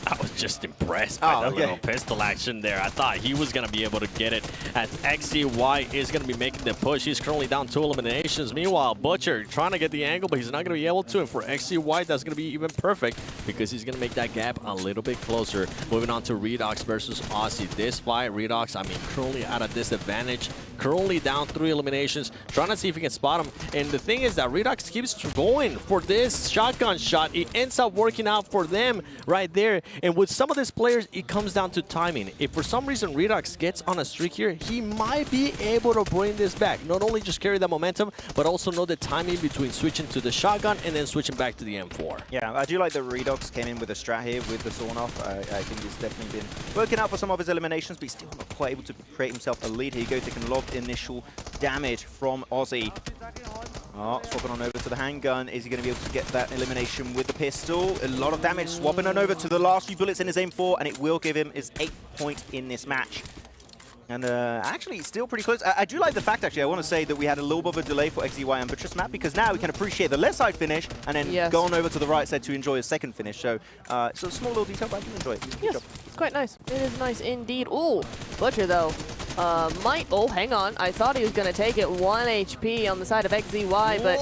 I was just impressed by the little pistol action there. I thought he was going to be able to get it as XCY is going to be making the push. He's currently down 2 eliminations. Meanwhile, Butcher trying to get the angle, but he's not going to be able to. And for XCY, that's going to be even perfect because he's going to make that gap a little bit closer. Moving on to Redox versus Aussie. This fight, Redox, I mean, currently at a disadvantage. Currently down 3 eliminations. Trying to see if he can spot him. And the thing is that Redox keeps going for this shotgun shot. It ends up working out for them right there. And with some of these players, it comes down to timing. If for some reason Redox gets on a streak here, he might be able to bring this back. Not only just carry the momentum, but also know the timing between switching to the shotgun and then switching back to the M4. Yeah, I do like that Redox came in with a strat here with the sawn-off. I think he's definitely been working out for some of his eliminations, but he's still not quite able to create himself a lead. Here you go, taking a lot of initial damage from Aussie. Oh, swapping on over to the handgun. Is he going to be able to get that elimination with the pistol? A lot of damage. Swapping on over to the last few bullets in his M4, and it will give him his 8th point in this match. And actually, still pretty close. I do like the fact, actually, I want to say that we had a little bit of a delay for XZY and Butcher's map, because now we can appreciate the left side finish and then go on over to the right side to enjoy a second finish. So it's a small little detail, but I can enjoy it. Yes, it's quite nice. It is nice indeed. Ooh, Butcher, though. Oh, hang on. I thought he was going to take it 1 HP on the side of XZY, but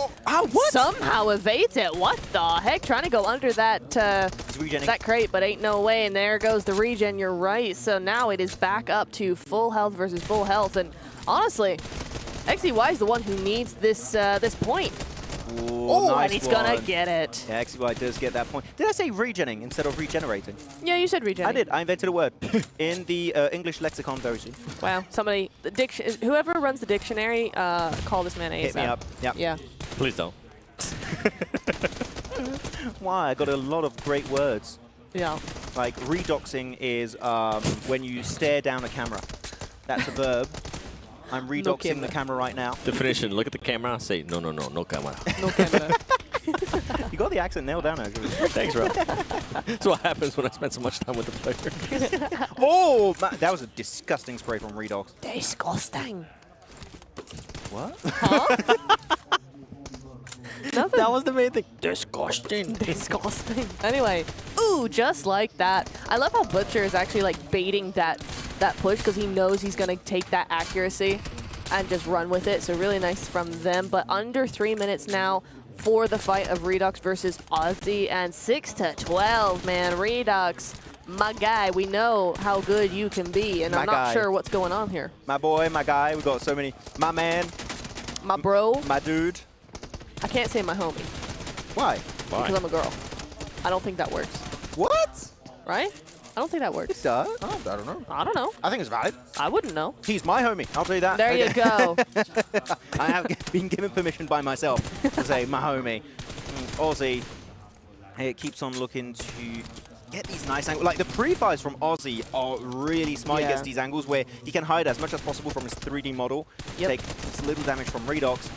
somehow evades it. What the heck? Trying to go under that that crate, but ain't no way. And there goes the regen. You're right. So now it is back up to full health versus full health. And honestly, XZY is the one who needs this this point. Ooh, nice and he's gonna get it. Yeah, XY does get that point. Did I say regenning instead of regenerating? Yeah, you said regenerating. I did. I invented a word in the English lexicon very soon. Wow. Somebody, whoever runs the dictionary, call this man ASAP. Hit me up. Yep. Yeah. Please don't. Why? I got a lot of great words. Yeah. Like redoxing is when you stare down a camera. That's a verb. I'm redoxing the camera right now. Definition, look at the camera, say, no camera. No camera. You got the accent nailed down, actually. Thanks, Rob. That's what happens when I spend so much time with the player. Oh, that was a disgusting spray from Redox. Disgusting. What? Huh? Nothing. That was the main thing. Disgusting. Disgusting. Anyway, ooh, just like that. I love how Butcher is actually like baiting that push because he knows he's going to take that accuracy and just run with it. So really nice from them. But under 3 minutes now for the fight of Redox versus Aussie, and 6-12, man. Redox, my guy, we know how good you can be, and I'm not sure what's going on here. My boy, my guy, we got so many. My man. My bro. My dude. I can't say my homie. Why? Because I'm a girl. I don't think that works. What? Right? I don't think that works. It does. Oh, I don't know. I don't know. I think it's valid. I wouldn't know. He's my homie. I'll tell you that. There you go. I have been given permission by myself to say my homie. Aussie, it keeps on looking to get these nice angles. Like the pre-fires from Aussie are really smart. He gets these angles where he can hide as much as possible from his 3D model, take as little damage from Redox,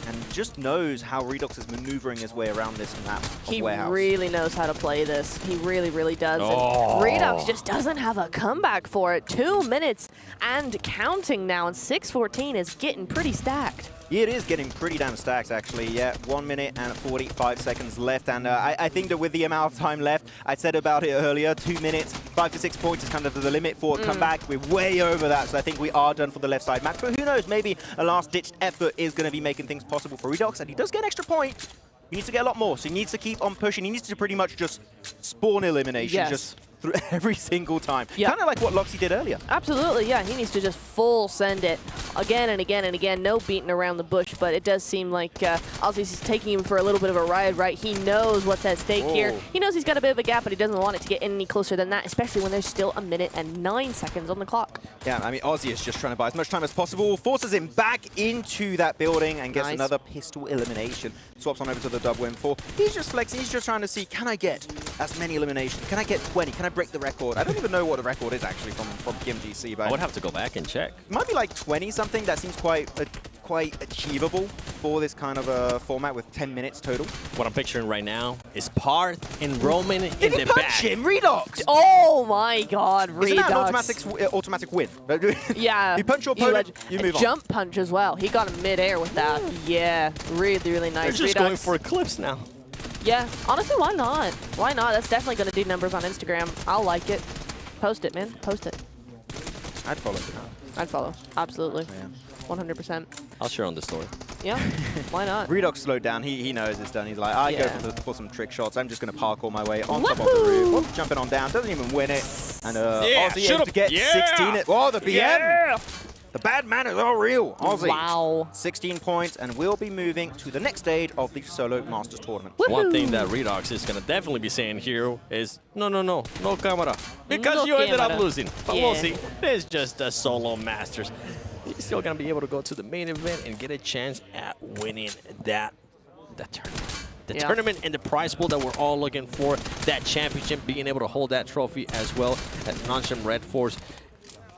and just knows how Redox is maneuvering his way around this map of Warehouse. He really knows how to play this. He really, really does. And Redox just doesn't have a comeback for it. 2 minutes and counting now, and 6:14 is getting pretty stacked. It is getting pretty damn stacked, actually. Yeah, 1 minute and 45 seconds left. And I think that with the amount of time left, I said about it earlier, 2 minutes, 5 to 6 points is kind of the limit for a comeback. We're way over that, so I think we are done for the left side match. But who knows, maybe a last-ditched effort is going to be making things possible for Redox, and he does get an extra point. He needs to get a lot more, so he needs to keep on pushing. He needs to pretty much just spawn eliminations just through every single time. Kind of like what Loxy did earlier. Absolutely, yeah. He needs to just full send it again and again and again. No beating around the bush, but it does seem like Aussie's taking him for a little bit of a ride, right? He knows what's at stake here. He knows he's got a bit of a gap, but he doesn't want it to get any closer than that, especially when there's still 1 minute and 9 seconds on the clock. Yeah, I mean, Aussie is just trying to buy as much time as possible, forces him back into that building and gets another pistol elimination. Swaps on over to the double M4. He's just flexing. He's just trying to see, can I get as many eliminations? Can I get 20? Can I break the record? I don't even know what the record is actually from PMGC, but I would have to go back and check. It might be like 20 something. That seems quite achievable for this kind of a format with 10 minutes total. What I'm picturing right now is Parth and Roman in the back. Punch him, Redox! Oh my God, Redox! Isn't that an automatic win? Yeah. You punch your opponent, you move on. Jump punch as well. He got him mid-air with that. Yeah, really, really nice. They're just going for eclipse now. Yeah, honestly, why not? Why not? That's definitely going to do numbers on Instagram. I'll like it. Post it, man. Post it. I'd follow it. I'd follow. Absolutely. 100%. I'll share on the story. Yeah, why not? Redox slowed down. He knows it's done. He's like, I Yeah. go for some trick shots. I'm just going to parkour my way on top of the roof. Whoop, jumping on down. Doesn't even win it. And Yeah, Aussie able to get 16. Oh, the BM. Yeah. The bad manners are real. Aussie. Wow. 16 points, and we'll be moving to the next stage of the Solo Masters Tournament. One thing that Redox is going to definitely be saying here is, no camera. Because No you ended up camera. losing. But we'll see. It's just a Solo Masters. You're still going to be able to go to the main event and get a chance at winning that tournament. The tournament and the prize pool that we're all looking for, that championship, being able to hold that trophy as well as Nonsham Red Force.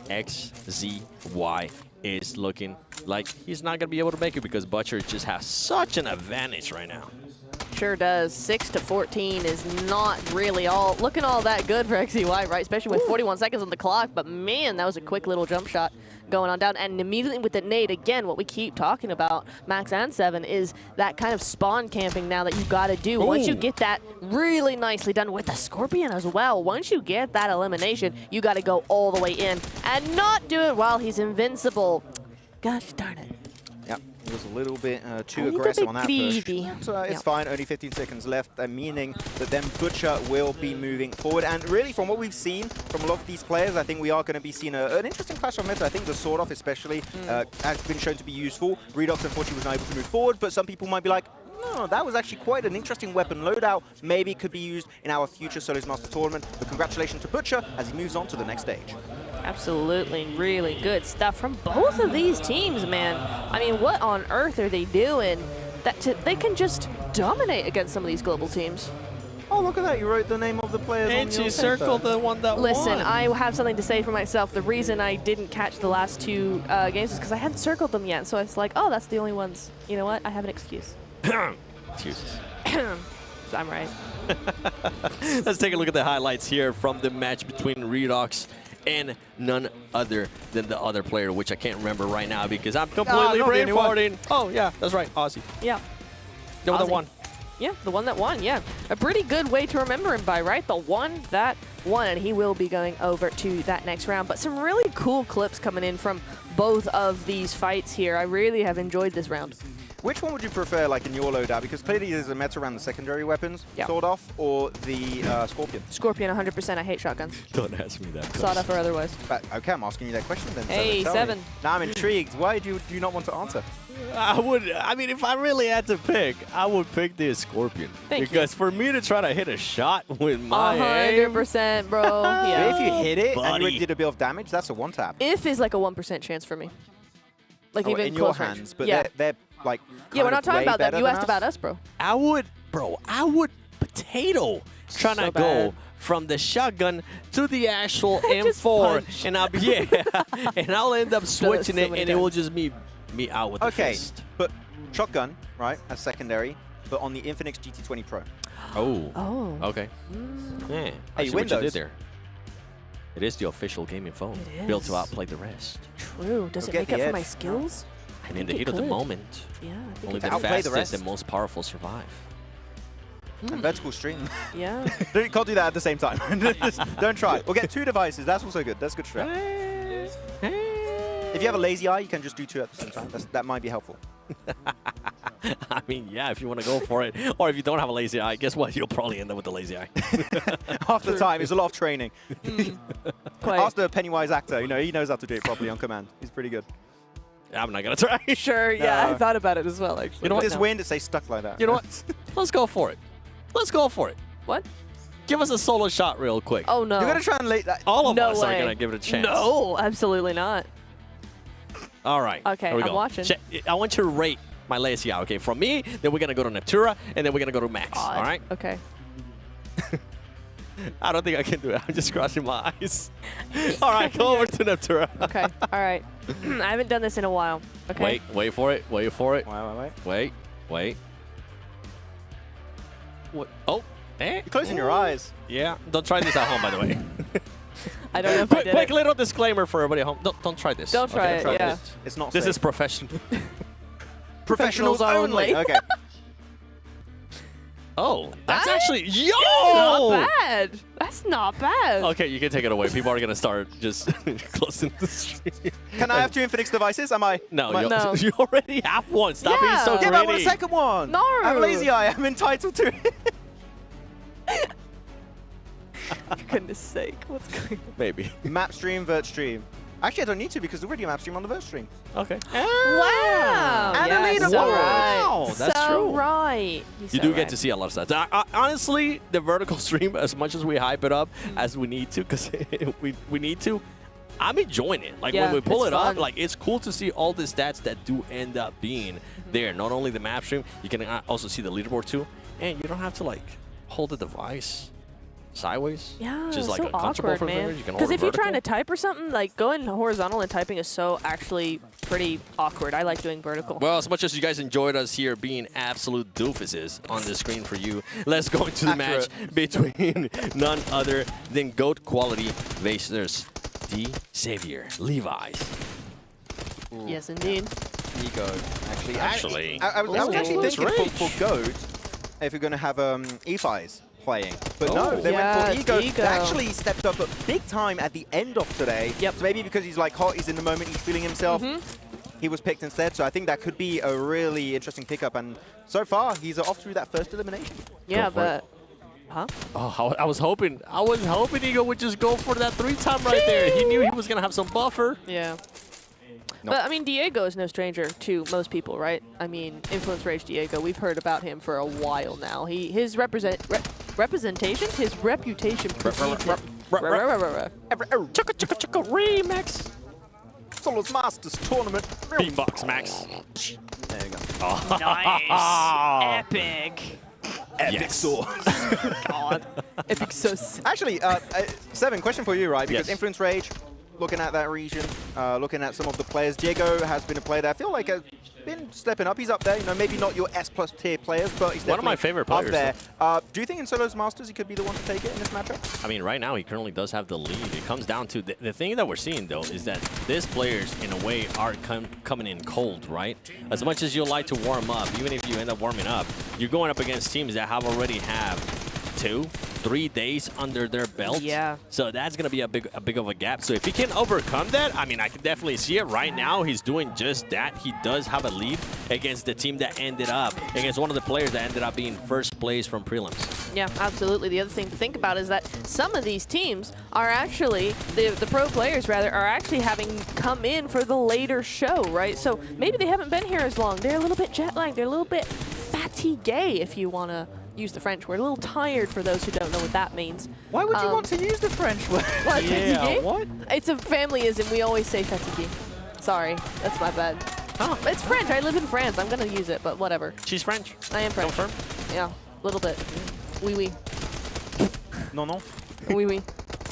XZY is looking like he's not going to be able to make it because Butcher just has such an advantage right now. Sure does. 6-14 is not really looking all that good for XZY, right? Especially with 41 seconds on the clock. But man, that was a quick little jump shot going on down. And immediately with the nade, again, what we keep talking about, Max and Seven, is that kind of spawn camping now that you got to do. Once you get that really nicely done with the Scorpion as well, once you get that elimination, you got to go all the way in and not do it while he's invincible. Gosh darn it. Yep, he was a little bit too aggressive on that greedy. push. So it's fine, only 15 seconds left, meaning that then Butcher will be moving forward. And really, from what we've seen from a lot of these players, I think we are going to be seeing an interesting clash of meta. I think the sword off especially has been shown to be useful. Redox, unfortunately, was not able to move forward, but some people might be like, no, that was actually quite an interesting weapon loadout. Maybe could be used in our future Solos Master Tournament. But congratulations to Butcher as he moves on to the next stage. Absolutely, really good stuff from both of these teams, man. I mean, what on earth are they doing that they can just dominate against some of these global teams? Oh, look at that. You wrote the name of the players and on your she circled the one that Listen, won. I have something to say for myself. The reason I didn't catch the last two games is because I hadn't circled them yet. So it's like, oh, that's the only ones. You know what? I have an excuse. Excuses. I'm right. Let's take a look at the highlights here from the match between Redox and none other than the other player, which I can't remember right now because I'm completely brain farting. Oh, yeah, that's right, Aussie. Yeah. The one that won. Yeah, the one that won, yeah. A pretty good way to remember him by, right? The one that won, and he will be going over to that next round. But some really cool clips coming in from both of these fights here. I really have enjoyed this round. Which one would you prefer, like, in your loadout? Because clearly there's a meta around the secondary weapons, sword off, or the Scorpion. Scorpion, 100%. I hate shotguns. Don't ask me that. Sawed off or otherwise. But, okay, I'm asking you that question then. Hey, Seven. Now I'm intrigued. Why do you not want to answer? I mean, if I really had to pick, I would pick the Scorpion. Because for me to try to hit a shot with my 100%, bro. Yeah. If you hit it and you Buddy. already did a bit of damage, that's a one-tap. If is like a 1% chance for me. Like even in your close range. hands, but yeah. they're like Yeah, we're kind not of talking way about that. better You than asked us. about us, bro. I would potato trying to go from the shotgun to the actual M4, and I'll end up switching it, and it will just me out with the fist. But shotgun, right, as secondary, but on the Infinix GT20 Pro. Oh. Okay. Yeah. Hey, I see what you Windows. did there. It is the official gaming phone, It built is. to outplay the rest. True. Does it get make the up for edge. my skills? And in the think heat it of the could. moment, Yeah, I think only it the could. Outplay the fastest rest. and most powerful survive. And vertical stream. Yeah. You can't do that at the same time. Don't try. We'll get 2 devices. That's also good. That's good strat. If you have a lazy eye, you can just do 2 at the same time. That might be helpful. I mean, yeah, if you want to go for it. Or if you don't have a lazy eye, guess what? You'll probably end up with a lazy eye. Half the time, it's a lot of training. Quite. Ask the Pennywise actor. You know, he knows how to do it properly on command. He's pretty good. I'm not going to try. Sure, yeah, I No. thought about it as well, actually. You know With what? this wind, it stays stuck like that. You know what? Let's go for it. Let's go for it. What? Give us a solo shot real quick. Oh, no. You're going to translate that. All of No us are way. going to give it a chance. No, absolutely not. All right. Okay, here we I'm go. watching. I want you to rate my lazy eye, okay? From me, then we're going to go to Neptura, and then we're going to go to Max. Odd. All right? Okay. I don't think I can do it. I'm just crossing my eyes. All right, go over to Neptura. Okay. All right. I haven't done this in a while. Okay. Wait for it. Wait for it. Wait. Wait. What? Oh. You're closing your eyes. Yeah. Don't try this at home, by the way. I don't know if I did Quick it. little disclaimer for everybody at home. Don't try this. Don't try okay? it, yeah. It's not This safe. is professional. Professionals only. Okay. Oh, that's actually Not bad. That's not bad. Okay, you can take it away. People are gonna start just closing the stream. Can I have 2 Infinix devices? Am I? No, am you already have one. Stop being so greedy. Yeah, but I want a second one. No. I'm lazy. I'm entitled to it. For goodness sake, what's going on? Maybe. Map stream, vert stream. Actually, I don't need to because there's already a map stream on the vert stream. Okay. Wow. And Yeah, a leaderboard. so right. Wow, that's so true. right. You do get to see a lot of stats. Honestly, the vertical stream, as much as we hype it up as we need to, because we need to, I'm enjoying it. Like Yeah, when we pull it's it up, fun. like it's cool to see all the stats that do end up being there. Not only the map stream, you can also see the leaderboard too, and you don't have to like hold the device sideways. Yeah, which is like so uncomfortable awkward, for man. viewers. You can Because hold if it you're trying to vertical. type or something, like going horizontal and typing is so actually pretty awkward. I like doing vertical. Well, as much as you guys enjoyed us here being absolute doofuses on the screen for you, let's go into the match between none other than GOAT quality versus D. Xavier Levi's. Yes, indeed. Ego, actually. I was actually thinking for GOAT, if you're going to have EFIs playing. But no, they went for Ego. They actually stepped up big time at the end of today. Yep. So maybe because he's like hot, he's in the moment, he's feeling himself. He was picked instead, so I think that could be a really interesting pickup. And so far, he's off through that first elimination. Yeah, but... Huh? Oh, I was hoping Ego would just go for that 3-time right there. He knew he was going to have some buffer. Yeah. But, I mean, Diego is no stranger to most people, right? I mean, Influence Rage Diego, we've heard about him for a while now. His representation, his reputation precedes him. Chugga remix. Solos Masters Tournament. Beatbox Max. There you go. Oh. Nice. Epic. Epic sauce. God. Epic sauce. Actually, Seven, question for you, right? Because Yes. Influence Rage, looking at that region, looking at some of the players, Diego has been a player that I feel like has been stepping up. He's up there, you know, maybe not your S+ tier players, but he's definitely One of my favorite players, up there. Do you think in Solos Masters he could be the one to take it in this matchup? I mean, right now, he currently does have the lead. It comes down to the thing that we're seeing, though, is that these players, in a way, are coming in cold, right? As much as you like to warm up, even if you end up warming up, you're going up against teams that already have 2-3 days under their belt. Yeah. So that's going to be a big of a gap. So if he can overcome that, I mean, I can definitely see it. Right now, he's doing just that. He does have a lead against the team that ended up, against one of the players that ended up being first place from prelims. Yeah, absolutely. The other thing to think about is that some of these teams are actually, the pro players rather, are actually having come in for the later show, right? So maybe they haven't been here as long. They're a little bit jet lagged. They're a little bit fatigué, if you want to use the French word. A little tired for those who don't know what that means. Why would you want to use the French word? What, Yeah, fatigué? what? It's a familyism. We always say fatigué. Sorry, that's my bad. Oh. It's French. I live in France. I'm going to use it, but whatever. She's French. I am French. Confirm? Yeah, a little bit. Oui, oui. No, no. Oui, oui.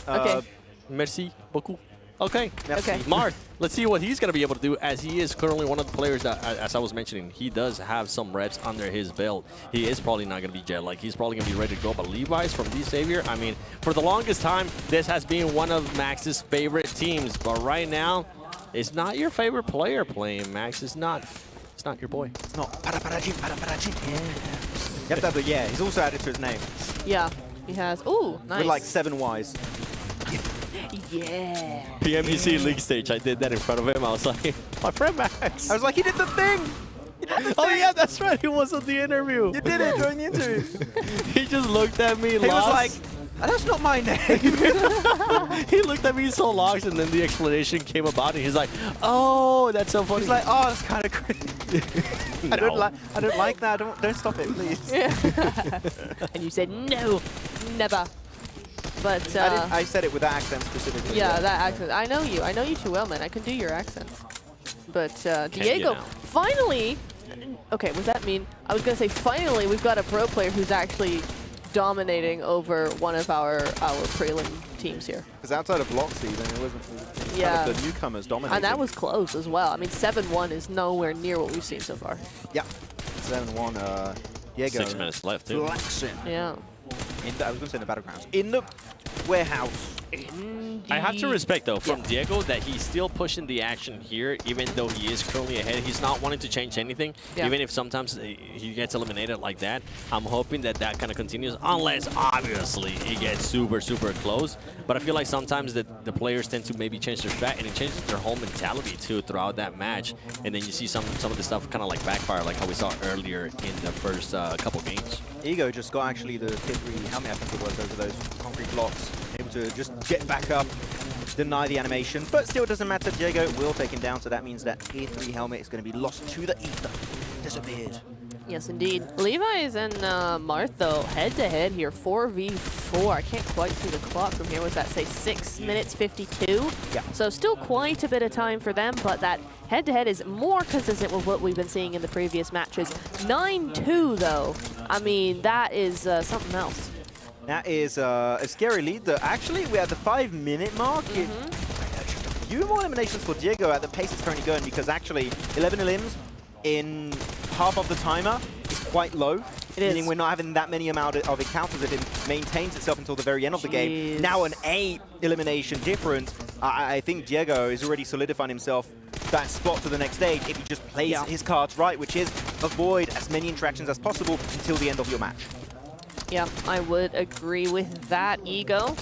Okay. Merci beaucoup. Okay. Okay. Marth, let's see what he's going to be able to do, as he is currently one of the players that, as I was mentioning, he does have some reps under his belt. He is probably not going to be jet lagged. He's probably going to be ready to go. But Levi's from D. Xavier, I mean, for the longest time, this has been one of Max's favorite teams. But right now, it's not your favorite player playing, Max. It's not your boy. It's not. Paraparajim, paraparajim. Yeah. You have to have the yeah. He's also added to his name. Yeah, he has. Ooh, nice. With like 7 Ys. Yeah. PMGC League stage, I did that in front of him. I was like, my friend Max. I was like, he did the thing. Oh yeah, that's right. He was on the interview. You did it during the interview. He just looked at me. He was like, that's not my name. He looked at me so lost, and then the explanation came about, and he's like, "Oh, that's so funny." He's like, "Oh, that's kind of crazy." I don't like that. Don't stop it, please. And you said no, never. But I said it with that accent specifically. yeah, that accent. I know you. I know you too well, man. I can do your accent. But Diego, finally. Okay, what does that mean? I was gonna say finally we've got a pro player who's actually dominating over one of our prelim teams here. Because outside of Bloxy, then it wasn't kind of the newcomers dominating. And that was close as well. I mean, 7-1 is nowhere near what we've seen so far. Yeah, 7-1. Diego. 6 minutes left too. Flexing. Yeah. I was going to say in the battlegrounds. In the warehouse. I have to respect, though, from Diego that he's still pushing the action here, even though he is currently ahead. He's not wanting to change anything, even if sometimes he gets eliminated like that. I'm hoping that that kind of continues, unless, obviously, he gets super, super close. But I feel like sometimes the players tend to maybe change their strat, and it changes their whole mentality, too, throughout that match. And then you see some of the stuff kind of like backfire, like how we saw earlier in the first couple games. Ego just got actually the tier 3 helmet, I think it was, over those concrete blocks. Able to just get back up, deny the animation, but still doesn't matter. Diego will take him down, so that means that tier 3 helmet is going to be lost to the ether. Disappeared. Yes, indeed. Levi's and Marth, though, head-to-head here, 4v4. I can't quite see the clock from here. What's that say, 6 minutes 52? Yeah. So still quite a bit of time for them, but that head-to-head is more consistent with what we've been seeing in the previous matches. 9-2, though. I mean, that is something else. That is a scary lead, though. Actually, we're at the 5-minute mark. A few more eliminations for Diego at the pace it's currently going, because actually 11 elims in half of the timer is quite low. Meaning we're not having that many amount of encounters if it maintains itself until the very end of the game. Now an 8 elimination difference. I think Diego is already solidifying himself that spot to the next stage if he just plays his cards right, which is avoid as many interactions as possible until the end of your match. Yeah, I would agree with that. Ego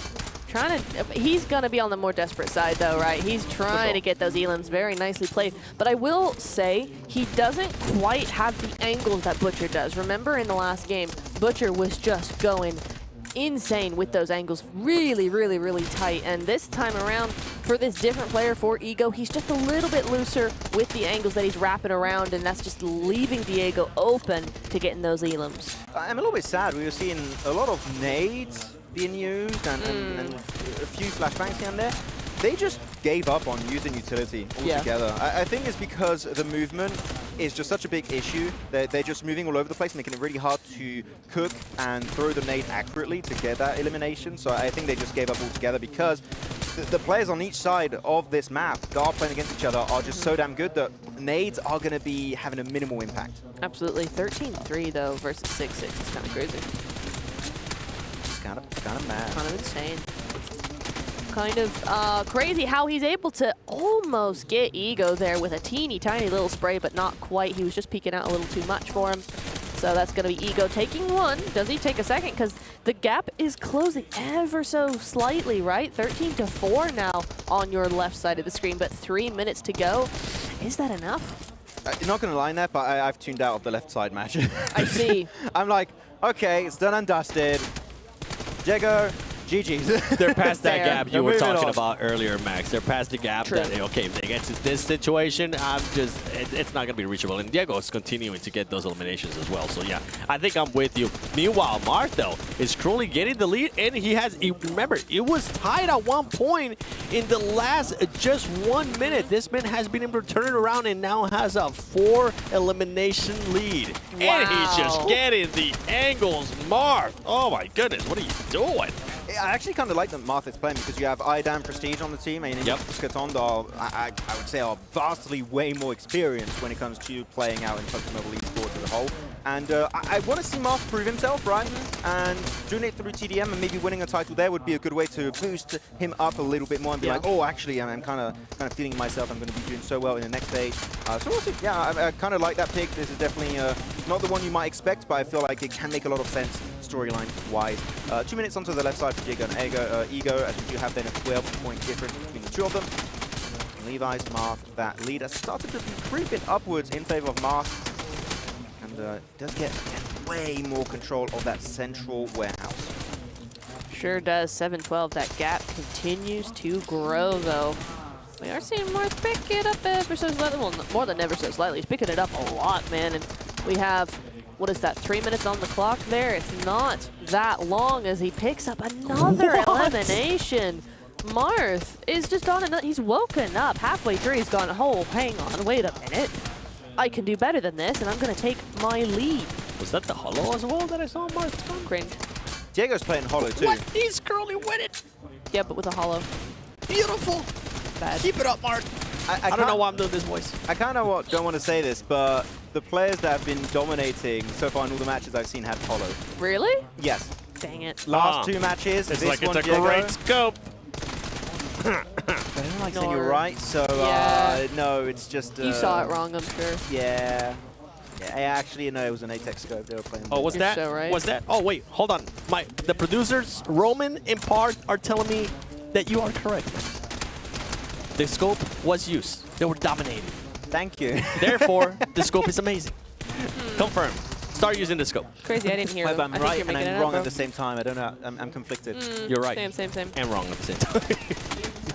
he's going to be on the more desperate side, though, right? He's trying to get those elims very nicely played. But I will say he doesn't quite have the angles that Butcher does. Remember in the last game, Butcher was just going insane with those angles, really, really, really tight. And this time around, for this different player, for Ego, he's just a little bit looser with the angles that he's wrapping around, and that's just leaving Diego open to getting those elims. I'm a little bit sad. We were seeing a lot of nades being used and a few flashbangs here and there. They just gave up on using utility altogether. I think it's because the movement is just such a big issue. They're just moving all over the place, making it really hard to cook and throw the nade accurately to get that elimination. So I think they just gave up altogether because the players on each side of this map that are playing against each other are just so damn good that nades are going to be having a minimal impact. Absolutely. 13-3, though, versus 6-6. It's kind of crazy. It's kind of mad. Kind of insane. Kind of crazy how he's able to almost get Ego there with a teeny tiny little spray, but not quite. He was just peeking out a little too much for him. So that's going to be Ego taking one. Does he take a second? Because the gap is closing ever so slightly, right? 13-4 now on your left side of the screen, but 3 minutes to go. Is that enough? Not going to lie there, but I've tuned out of the left side match. I see. I'm like, okay, it's done and dusted. Diego, GG's. They're past that gap you were talking about earlier, Max. They're past the gap that, okay, if they get to this situation, it's not going to be reachable. And Diego is continuing to get those eliminations as well. So, yeah, I think I'm with you. Meanwhile, Marth, though, is currently getting the lead. And he has, remember, it was tied at one point in the last just 1 minute. This man has been able to turn it around and now has a 4 elimination lead. Wow. And he's just getting the angles. Marth, oh my goodness, what are you doing? I actually kind of like that Marth is playing because you have Idam Prestige on the team and Skaton are, I would say, are vastly way more experienced when it comes to playing out in PUBG Mobile Leaderboard as a whole. And I want to see Marth prove himself, right? And doing it through TDM and maybe winning a title there would be a good way to boost him up a little bit more and be like, oh, actually, I'm kind of feeling myself. I'm going to be doing so well in the next stage. So we'll see. Yeah, I kind of like that pick. This is definitely not the one you might expect, but I feel like it can make a lot of sense storyline-wise. 2 minutes onto the left side for Diego and Ego, as you do have then a 12-point difference between the two of them. Levi's Marth, that lead has started to be creeping upwards in favor of Marth, and does get way more control of that central warehouse. Sure does. 7-12. That gap continues to grow, though. We are seeing Marth pick it up ever so slightly. Well, more than ever so slightly. He's picking it up a lot, man. And we have, what is that, 3 minutes on the clock there? It's not that long as he picks up another elimination. Marth is just on another, he's woken up halfway through. He's gone, oh, hang on, wait a minute. I can do better than this, and I'm going to take my lead. Was that the hollow as well that I saw Marth? Cringe. Diego's playing hollow too. What? He's currently winning. Yeah, but with a hollow. Beautiful. Bad. Keep it up, Marth. I don't know why I'm doing this voice. I kind of don't want to say this, but the players that have been dominating so far in all the matches I've seen had hollow. Really? Yes. Dang it. Last 2 matches. It's this like one, it's a Diego, great scope. don't like saying you're right, so no, it's just... you saw it wrong, I'm sure. Yeah. Actually, no, it was an ATEX scope they were playing. Oh, was that? So right. Was that? Oh, wait, hold on. The producers, Roman and Part, are telling me that you are correct. The scope was used. They were dominated. Thank you. Therefore, the scope is amazing. Confirmed. Start using the scope. Crazy, I didn't hear them. I'm I think right you're and making I'm it wrong up, at the same time. I don't know. I'm conflicted. You're right. Same. And wrong at the same time.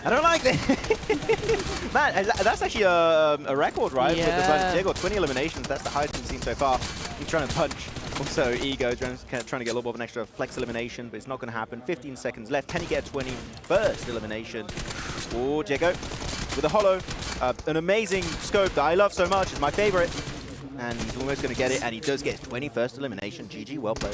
I don't like that. Man, that's actually a record, right? Yeah. With the San Diego, 20 eliminations. That's the highest we've seen so far. He's trying to punch. Also, Ego trying to get a little bit of an extra flex elimination, but it's not going to happen. 15 seconds left. Can he get a 21st elimination? Oh, Diego with a hollow. An amazing scope that I love so much. It's my favorite. And he's almost going to get it, and he does get his 21st elimination. GG, well played.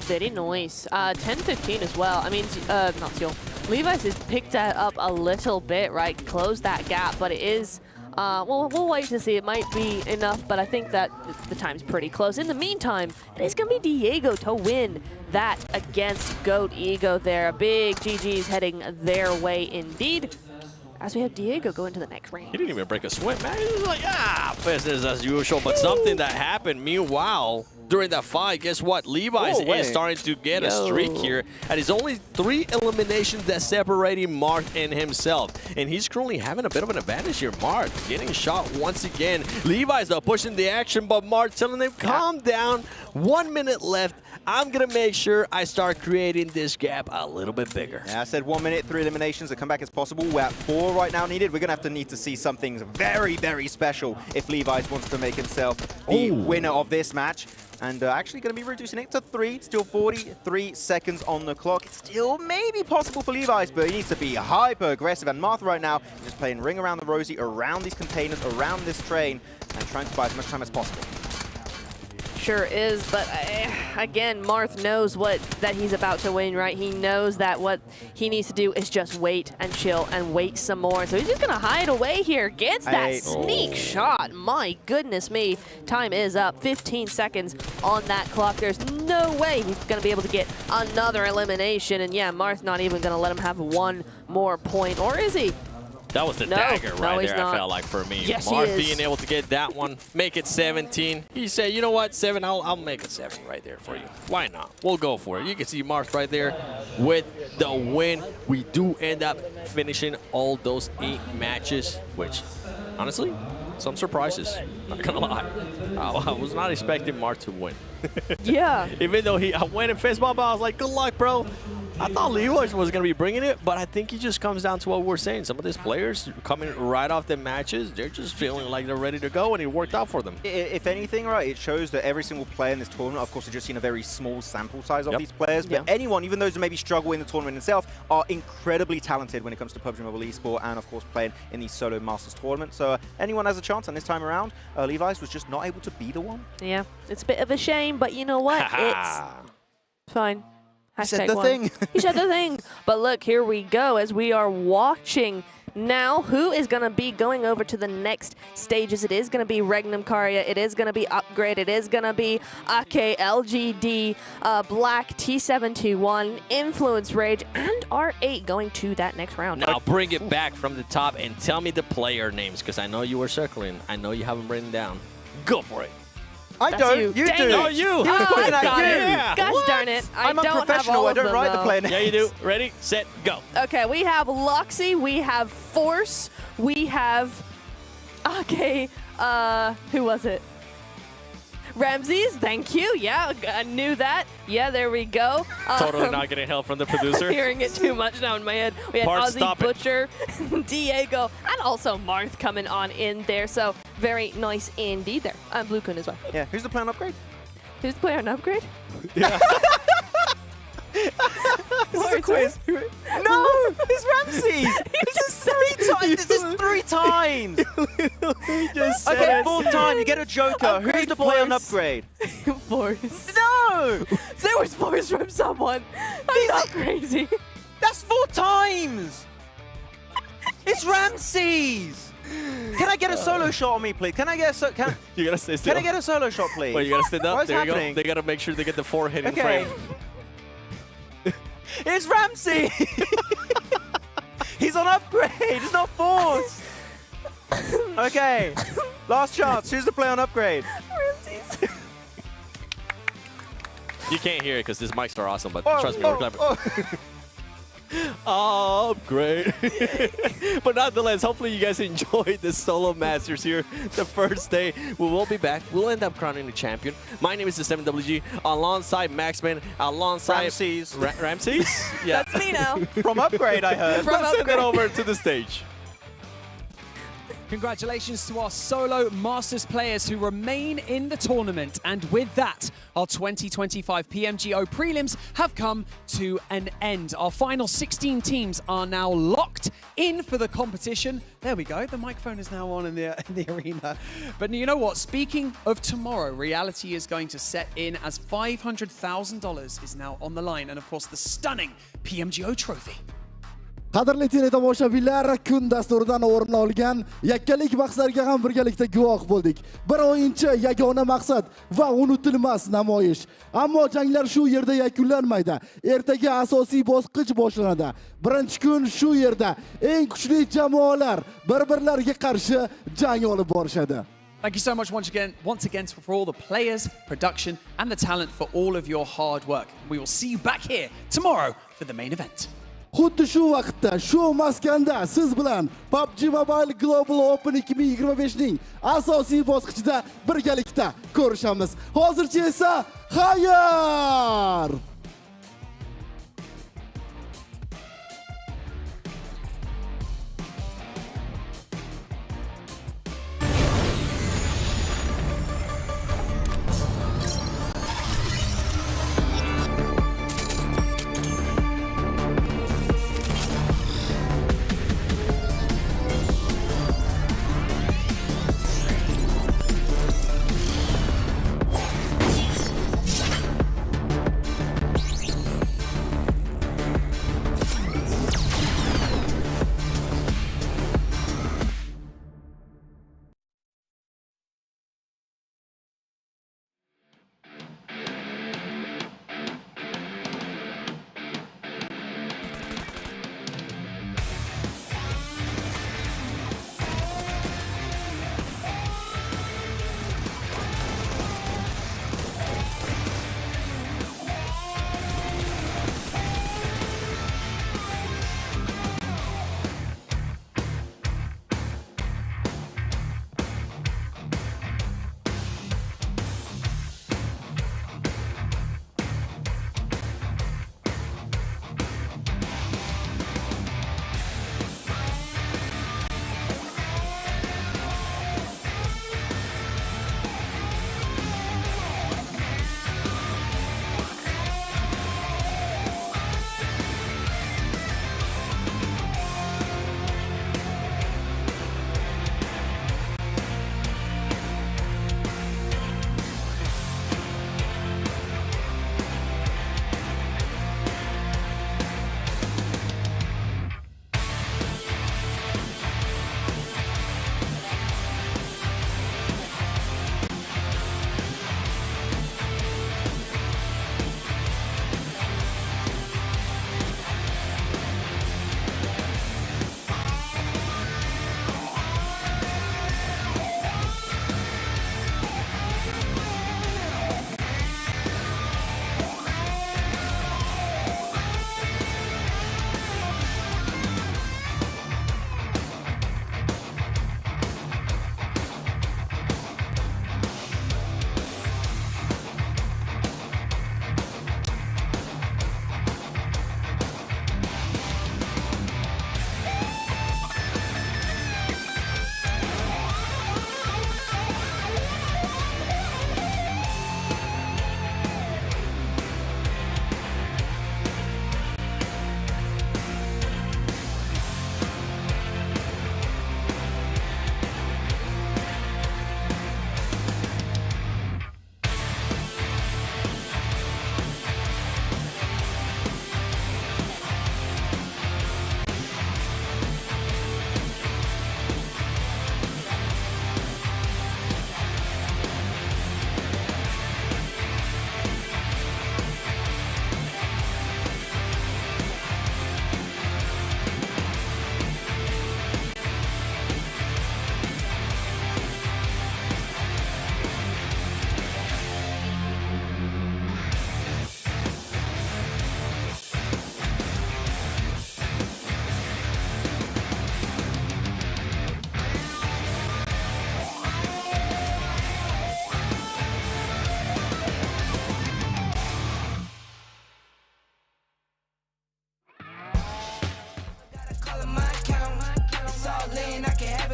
Very nice. 10-15 as well. I mean, not Seal. Levi's has picked that up a little bit, right? Closed that gap, but it is... we'll wait to see. It might be enough, but I think that the time's pretty close. In the meantime, it is going to be Diego to win that against Goat Ego there. Big GG's heading their way indeed. As we have Diego go into the next round. He didn't even break a sweat, man. He was like, business as usual. But something that happened, meanwhile, during that fight, guess what? Levi's is starting to get a streak here. And it's only 3 eliminations that separating Mark and himself. And he's currently having a bit of an advantage here. Mark getting shot once again. Levi's, though, pushing the action, but Mark telling him, calm down. 1 minute left. I'm going to make sure I start creating this gap a little bit bigger. Yeah, I said 1 minute, 3 eliminations. The comeback is possible. We're at 4 right now needed. We're going to need to see something very, very special if Levi's wants to make himself the winner of this match. And actually going to be reducing it to 3. Still 43 seconds on the clock. It's still maybe possible for Levi's, but he needs to be hyper-aggressive. And Martha right now is just playing ring around the rosy, around these containers, around this train, and trying to buy as much time as possible. Sure is, but again, Marth knows that he's about to win, right? He knows that what he needs to do is just wait and chill and wait some more. So he's just gonna hide away here. Gets that sneak shot. My goodness me. Time is up. 15 seconds on that clock. There's no way he's gonna be able to get another elimination. And yeah, Marth's not even gonna let him have one more point, or is he? That was the dagger right there, I felt like, for me. Yes, Mark being able to get that one, make it 17. He said, you know what, 7, I'll make it 7 right there for you. Why not? We'll go for it. You can see Mark right there with the win. We do end up finishing all those 8 matches, which, honestly, some surprises. Not gonna lie. I was not expecting Mark to win. Yeah. Even though I went and fist bump, I was like, good luck, bro. I thought Leroy was going to be bringing it, but I think he just comes down to what we're saying. Some of these players coming right off the matches, they're just feeling like they're ready to go, and it worked out for them. If anything, right, it shows that every single player in this tournament, of course, we've just seen a very small sample size of these players, but anyone, even those who maybe struggle in the tournament itself, are incredibly talented when it comes to PUBG Mobile eSport and, of course, playing in these solo Masters tournaments. So anyone has a chance, and this time around, Levi's was just not able to be the one. Yeah, it's a bit of a shame, but you know what? It's fine. He said the thing. He said the thing. But look, here we go as we are watching now who is going to be going over to the next stages. It is going to be Regnum Karya. It is going to be Upgrade. It is going to be AKE, LGD, Black, T721, Influence Rage, and R8 going to that next round. Now bring it back from the top and tell me the player names, because I know you were circling. I know you have them written down. Go for it. I don't. You do. No, you. He was pointing at you. Yeah. Gosh darn it. I'm don't unprofessional. have all I don't write the player names. Yeah, you do. Ready, set, go. Okay, we have Luxy, we have Force, we have AKE, who was it? Ramses, thank you. Yeah, I knew that. Yeah, there we go. Totally not getting help from the producer. Hearing it too much now in my head. We had Ozzy Butcher, Diego, and also Marth coming on in there. So very nice indeed there. Blue Kun as well. Yeah, who's the player on Upgrade? Who's the player on Upgrade? Yeah. This is a quiz. No, it's Ramses. This is 3 times. Just okay, 4th time. You get a joker. Upgrade. Who's the player on Upgrade? Force. No. There was Force from someone. I'm not crazy. That's 4 times. It's Ramses. Can I get a solo shot on me, please? Can I get a You gotta stay still. Can I get a solo shot, please? Wait, you gotta stand up. What's There happening? you go. They gotta make sure they get the forehead in Okay. frame. It's Ramsey. He's He's on upgrade. It's not forced. Okay. Last chance. Who's the play on upgrade? You can't hear it because these mics are awesome, but Oh, trust me, we're clever. Upgrade. But nonetheless, hopefully you guys enjoyed this solo masters here. The first day, we will be back. We'll end up crowning the champion. My name is the 7WG, alongside Maxman, alongside Ramses. Ramses? Yeah. That's me now. From upgrade, I heard. From Let's send it upgrade. over to the stage. Congratulations to our solo Masters players who remain in the tournament. And with that, our 2025 PMGO Prelims have come to an end. Our final 16 teams are now locked in for the competition. There we go. The microphone is now on in the arena. But you know what? Speaking of tomorrow, reality is going to set in as $500,000 is now on the line. And of course, the stunning PMGO trophy. Qadrli teletomoshabinlar, kun dasturidan o'rin olgan yakkalik bahslarga ham birgalikda guvoh bo'ldik. Bir o'yinchi, yagona maqsad va unutilmas namoyish. Ammo janglar shu yerda yakunlanmaydi. Ertaga asosiy bosqich boshlanadi. Birinchi kun shu yerda eng kuchli jamoalar bir-birlariga qarshi jang olib borishadi. Thank you so much once again for all the players, production, and the talent for all of your hard work. We will see you back here tomorrow for the main event. Xuddi shu vaqtda, shu maskanda siz bilan PUBG Mobile Global Open 2025 ning asosiy bosqichida birgalikda ko'rishamiz. Hozircha esa xayr!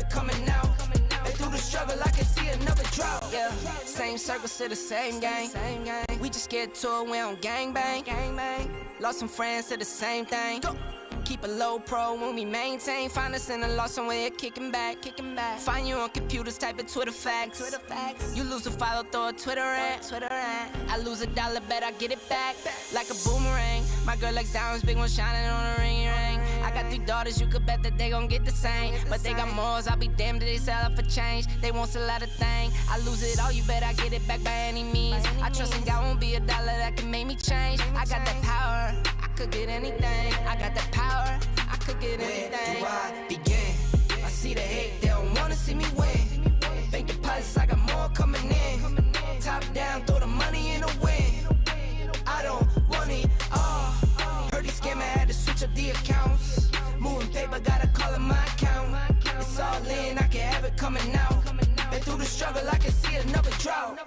it coming out. And through the struggle, I can see another drought. Yeah, same circles to the same gang. We just get to it, we don't gangbang. Lost some friends to the same thing. Keep a low pro when we maintain. Find us in a loss somewhere, kicking back. Find you on computers, type in Twitter facts. You lose a follow, throw a Twitter rant. I lose $1, bet I get it back like a boomerang. My girl likes diamonds, big one shining on a ring. I got 3 daughters, you could bet that they gon' get the same. But they got morals, I'll be damned if they sell up for change. They won't sell out a thing. I lose it all, you bet I get it back by any means. I trust in God, won't be $1 that can make me change. I got that power, I could get anything. I got that power, I could get anything. Where do I begin? I see the hate, they don't wanna see me win. Bank deposits, I got more coming in. Top down, throw the money in the wind. I don't want it all. Heard he scammer, had to switch up the accounts. Moving paper, gotta call in my account. It's all in, I can have it coming out. And through the struggle, I can see another drought.